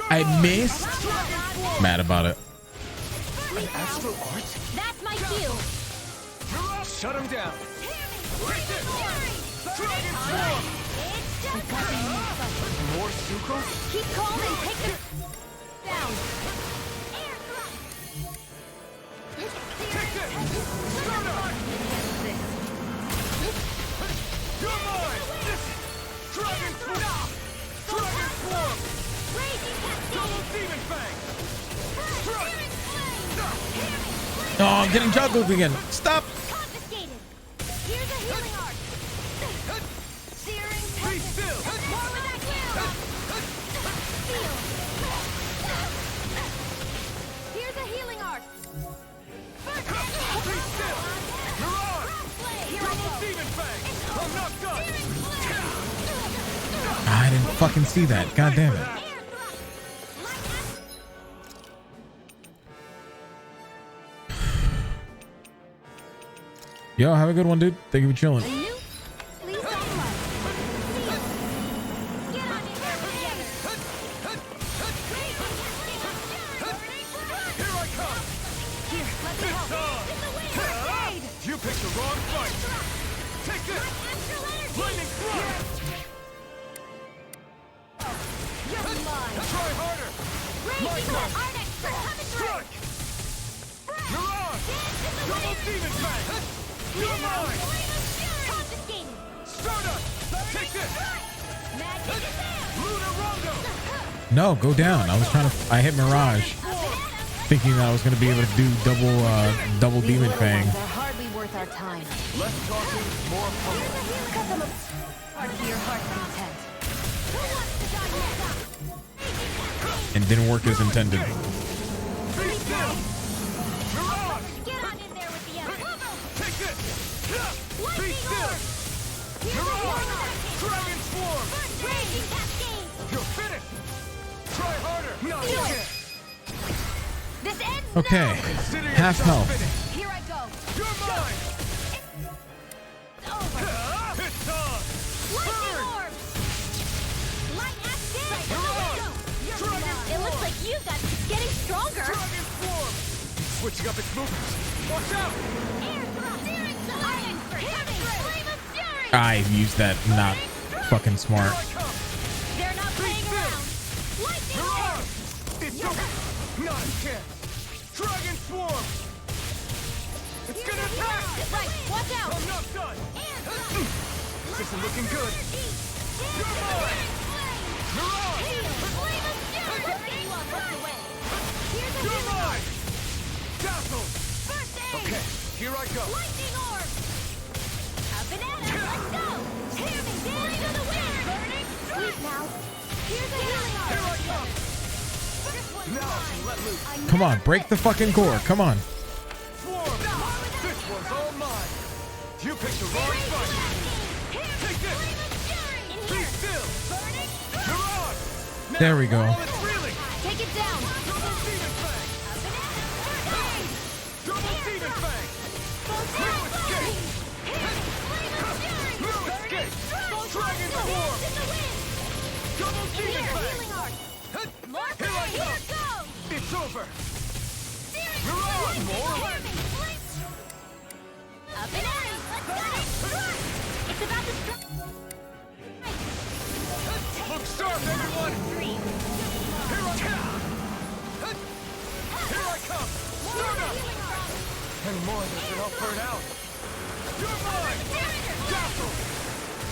I missed. Mad about it. An astral art? That's my cue. Shut him down. More sucrose? Keep calm and take them down. Take this! Stunner! You're mine! Dragon Swarm! Dragon Swarm! Double Demon Fang! Oh, I'm getting juggled again. Stop. Confiscated. Here's a healing arc. Searing Be still! more with that will. Feel. Here's a healing arc. Be still! You're on! Double Demon Fang! I'm not done! I didn't fucking see that. God damn it. Yo, have a good one, dude. Thank you for chilling. You picked the wrong fight! Take this! Lightning Strike! Try harder! My turn! Strike! You're on! Double Demon Fang! You're mine! Stardust! Take this! Lunar Rondo! No, go down. I was trying to. I hit Mirage, thinking that I was gonna be able to do double Demon Fang, They're hardly worth our time. Less talking, more pumping. Cut them apart to your heart's content. and didn't work as intended. Be still! You're on! Get on in there with the other. Take this! Be still! You're on! Dragon Swarm! Raging cascade. You're finished! Try harder! Not Feel it. yet! This ends Okay, Consider half yourself health. finished. Here I go. You're mine! Over. It's on! Lightning Burn! orb. Light acid. You're on! Dragon It looks like you guys are getting stronger. Dragon Swarm! Switching up its movements. Watch out! I used that. Not fucking smart. They're not playing around. Lightning You're on! orb. It's over! Not a chance! Dragon Swarm! It's gonna attack! Right, watch out. I'm not done! This isn't looking good! You're mine! You're on! You're mine! Dazzle! Okay, here I go! Lightning orb. A banana. Let's go. Hear me. Dance to the wind. Burning. Sweet now. Here's a healing arm. Here I come! Now I can let loose! Come on, break the fucking core. Come on. Swarm! This one's all mine! You picked the wrong fight! Take this! Be still! You're on! Now There we go. all it's reeling! Take it down. Double Demon Fang! Double Demon Fang! No escape! No escape! Dragon Swarm! Double Demon Fang! Here I come! It's over! You're on! More! Up and at it. Let's go. It's about to strike. Look sharp, everyone! Three. Here I come! Here I come! Start up! And more of this, and I'll burn out! You're mine! Dazzle!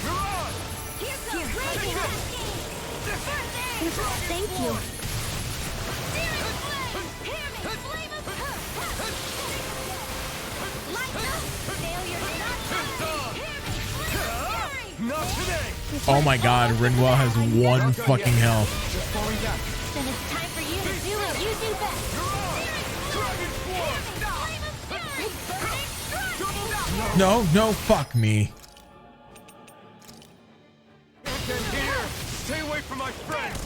You're on! Here goes Take Raging this! Cascade. Thank you. Hear me. Flame of light up. Failure's not coming. Hear me. Not today! Oh my god, Rinwell has one fucking health. Just falling back. Then it's time for you to do what you do best. Dragon Swarm! No, no, fuck me. Get here! Stay away from my friends!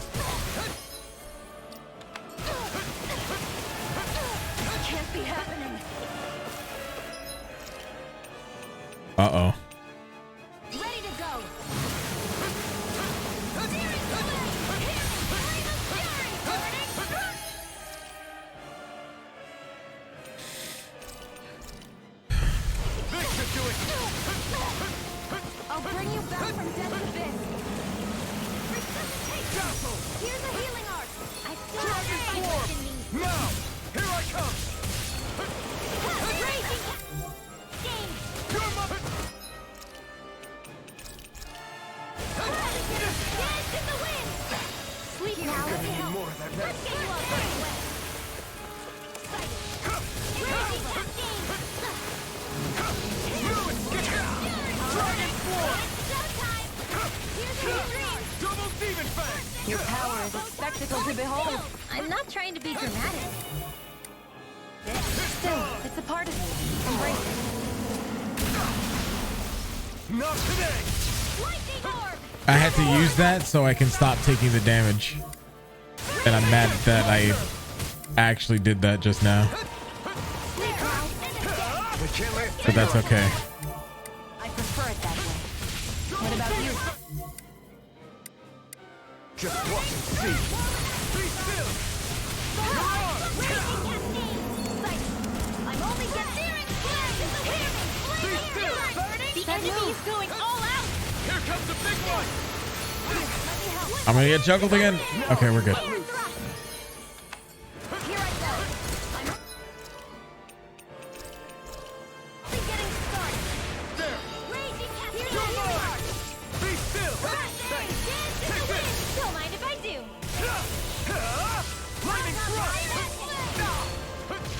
Can't be happening. Uh-oh. Ready to go. This should do it! back from death's abyss. Resuscitation! Here's a healing art. I still have the fight left in me. Now! Here I come! Raging game. Dance in the wind. Sweet now. Let's get you all out of the way. Raging cascade. Dragon Form! Showtime. Here's a healing art. Double Demon Fang! Your power is a spectacle to behold. I'm not trying to be dramatic. Still, it's a part of you. Embrace it. Not today! Lightning orb. I had to use that so I can stop taking the damage. And I'm mad that I actually did that just now. But that's okay. I prefer it that way. What about you? Just watch and see. Be still! I'm only getting The enemy's going all out. Here comes the big one! I'm gonna get juggled again. Okay, we're good. Here I go. I'm only getting started. There! Raging cascade. Be still! Dance in the wind. Don't mind if I do. Lightning Thrust!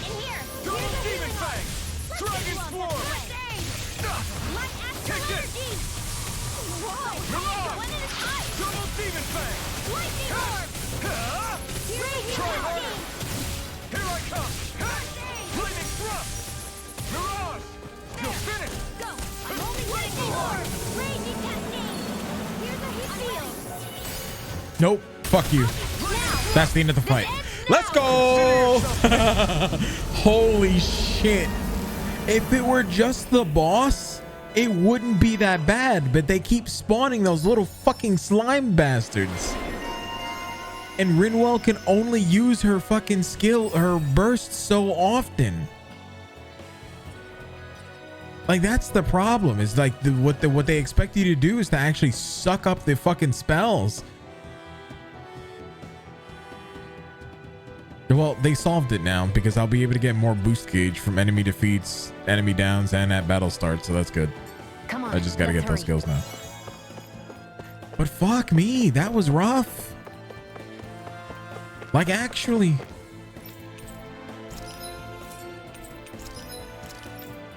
In here. Double Demon Fang! Dragon Swarm! Light astral energy. Whoa. Mirage! One in his eye. Double Demon Fang! Lightning orb. Raging Try harder! cascade. Here I come! Lightning Thrust! Mirage! You're finished! Go. I'm only getting orb. Raging cascade. Here's a heat field. Nope. Fuck you. That's the end of the fight. Let's go. Holy shit. If it were just the boss, it wouldn't be that bad, but they keep spawning those little fucking slime bastards. And Rinwell can only use her fucking skill, her burst so often. Like, that's the problem. Is like what they expect you to do is to actually suck up the fucking spells. Well, they solved it now because I'll be able to get more boost gauge from enemy defeats, enemy downs, and at battle start, so that's good. Come on. I just gotta let's get those hurry. skills now. But fuck me, that was rough. Like, actually.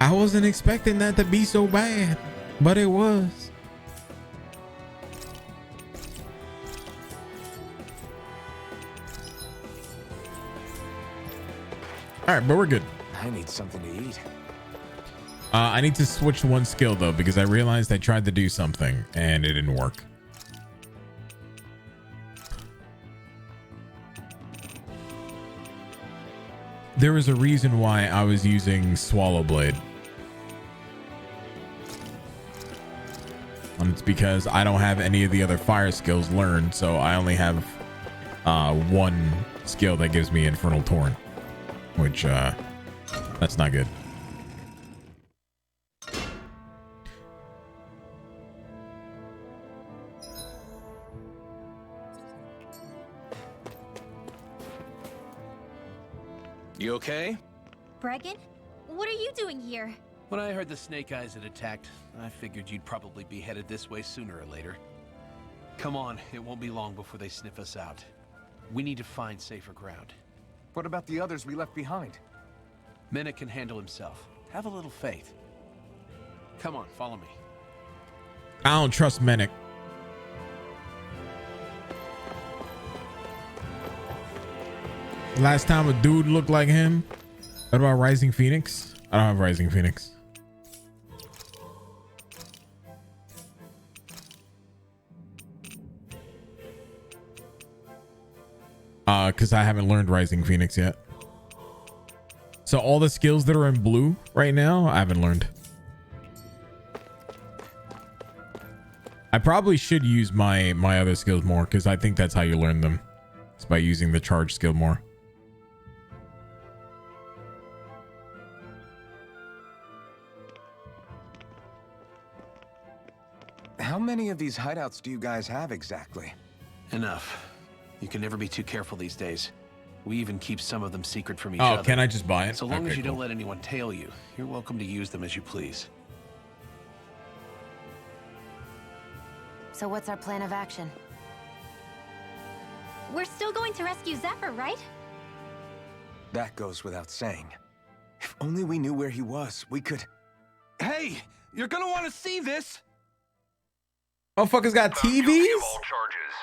I wasn't expecting that to be so bad, but it was. All right, but we're good. I need something to eat. I need to switch one skill though, because I realized I tried to do something and it didn't work. There was a reason why I was using Swallow Blade. And it's because I don't have any of the other fire skills learned, so I only have one skill that gives me Infernal Torn, which that's not good. You okay? Bregan? What are you doing here? When I heard the Snake Eyes had attacked, I figured you'd probably be headed this way sooner or later. Come on, it won't be long before they sniff us out. We need to find safer ground. What about the others we left behind? Menek can handle himself. Have a little faith. Come on, follow me. I don't trust Menek. Last time a dude looked like him. What about Rising Phoenix? I don't have Rising Phoenix. Because I haven't learned Rising Phoenix yet. So all the skills that are in blue right now, I haven't learned. I probably should use my other skills more, because I think that's how you learn them. It's by using the charge skill more. How many of these hideouts do you guys have exactly? Enough. You can never be too careful these days. We even keep some of them secret from each Oh, other. can I just buy it? So long Okay, as you cool. don't let anyone tail you, you're welcome to use them as you please. So what's our plan of action? We're still going to rescue Zephyr, right? That goes without saying. If only we knew where he was, we could... Hey, you're gonna want to see this. Motherfuckers got TVs? All charges.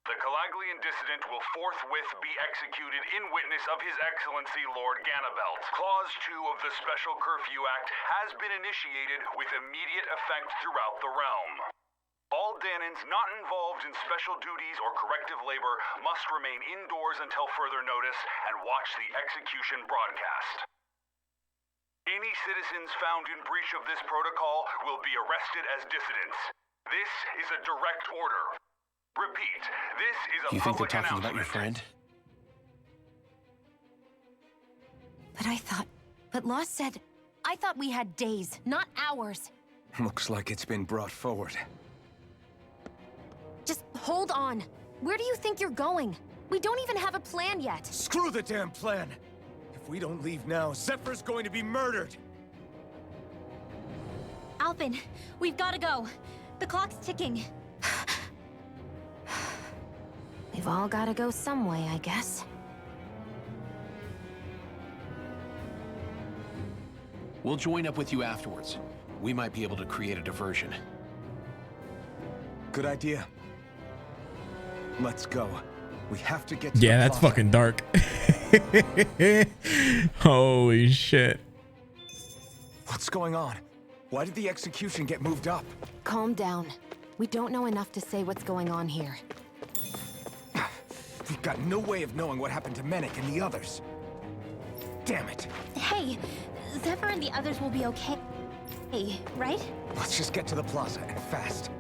The Calaglian dissident will forthwith be executed in witness of His Excellency Lord Ganabelt. Clause 2 of the Special Curfew Act has been initiated with immediate effect throughout the realm. All Danans not involved in special duties or corrective labor must remain indoors until further notice and watch the execution broadcast. Any citizens found in breach of this protocol will be arrested as dissidents. This is a direct order. Repeat, this is a You think they're public talking about your announcement. friend? But Lost said, I thought we had days, not hours. Looks like it's been brought forward. Just hold on. Where do you think you're going? We don't even have a plan yet. Screw the damn plan! If we don't leave now, Zephyr's going to be murdered! Alphen, we've got to go. The clock's ticking. We've all got to go some way, I guess. We'll join up with you afterwards. We might be able to create a diversion. Good idea. Let's go. We have to get to Yeah, the that's plaza. fucking dark. Holy shit. What's going on? Why did the execution get moved up? Calm down. We don't know enough to say what's going on here. We've got no way of knowing what happened to Menik and the others. Damn it. Hey, Zephyr and the others will be okay, right? Let's just get to the plaza and fast.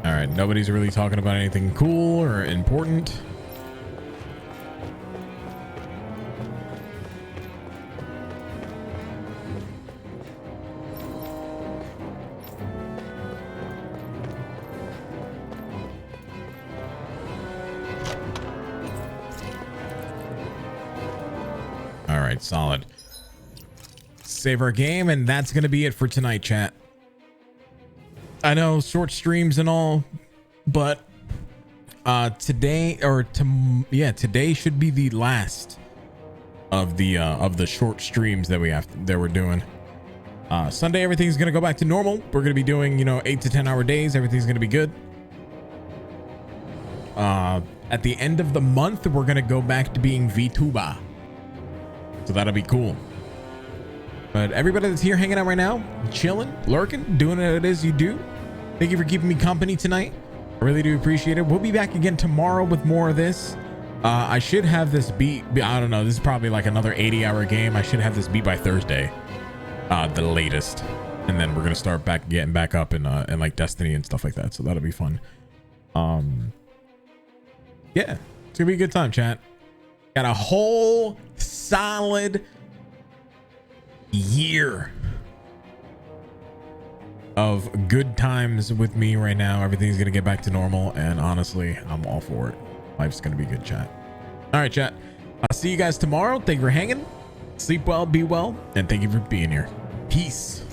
All right, nobody's really talking about anything cool or important. All right, solid. Save our game, and that's gonna be it for tonight, chat. I know short streams and all, but today should be the last of the short streams that we're doing. Sunday everything's gonna go back to normal. We're gonna be doing 8 to 10 hour days. Everything's gonna be good. At the end of the month we're gonna go back to being VTuber, so that'll be cool. But everybody that's here hanging out right now, chilling, lurking, doing what it is you do, thank you for keeping me company tonight. I really do appreciate it. We'll be back again tomorrow with more of this. I should have this beat. I don't know. This is probably like another 80-hour game. I should have this beat by Thursday, the latest. And then we're gonna start getting back up in like Destiny and stuff like that. So that'll be fun. Yeah, it's gonna be a good time, chat. Got a whole solid year of good times with me right now. Everything's gonna get back to normal, and honestly, I'm all for it. Life's gonna be good, chat. All right, chat. I'll see you guys tomorrow. Thank you for hanging. Sleep well, be well, and thank you for being here. Peace.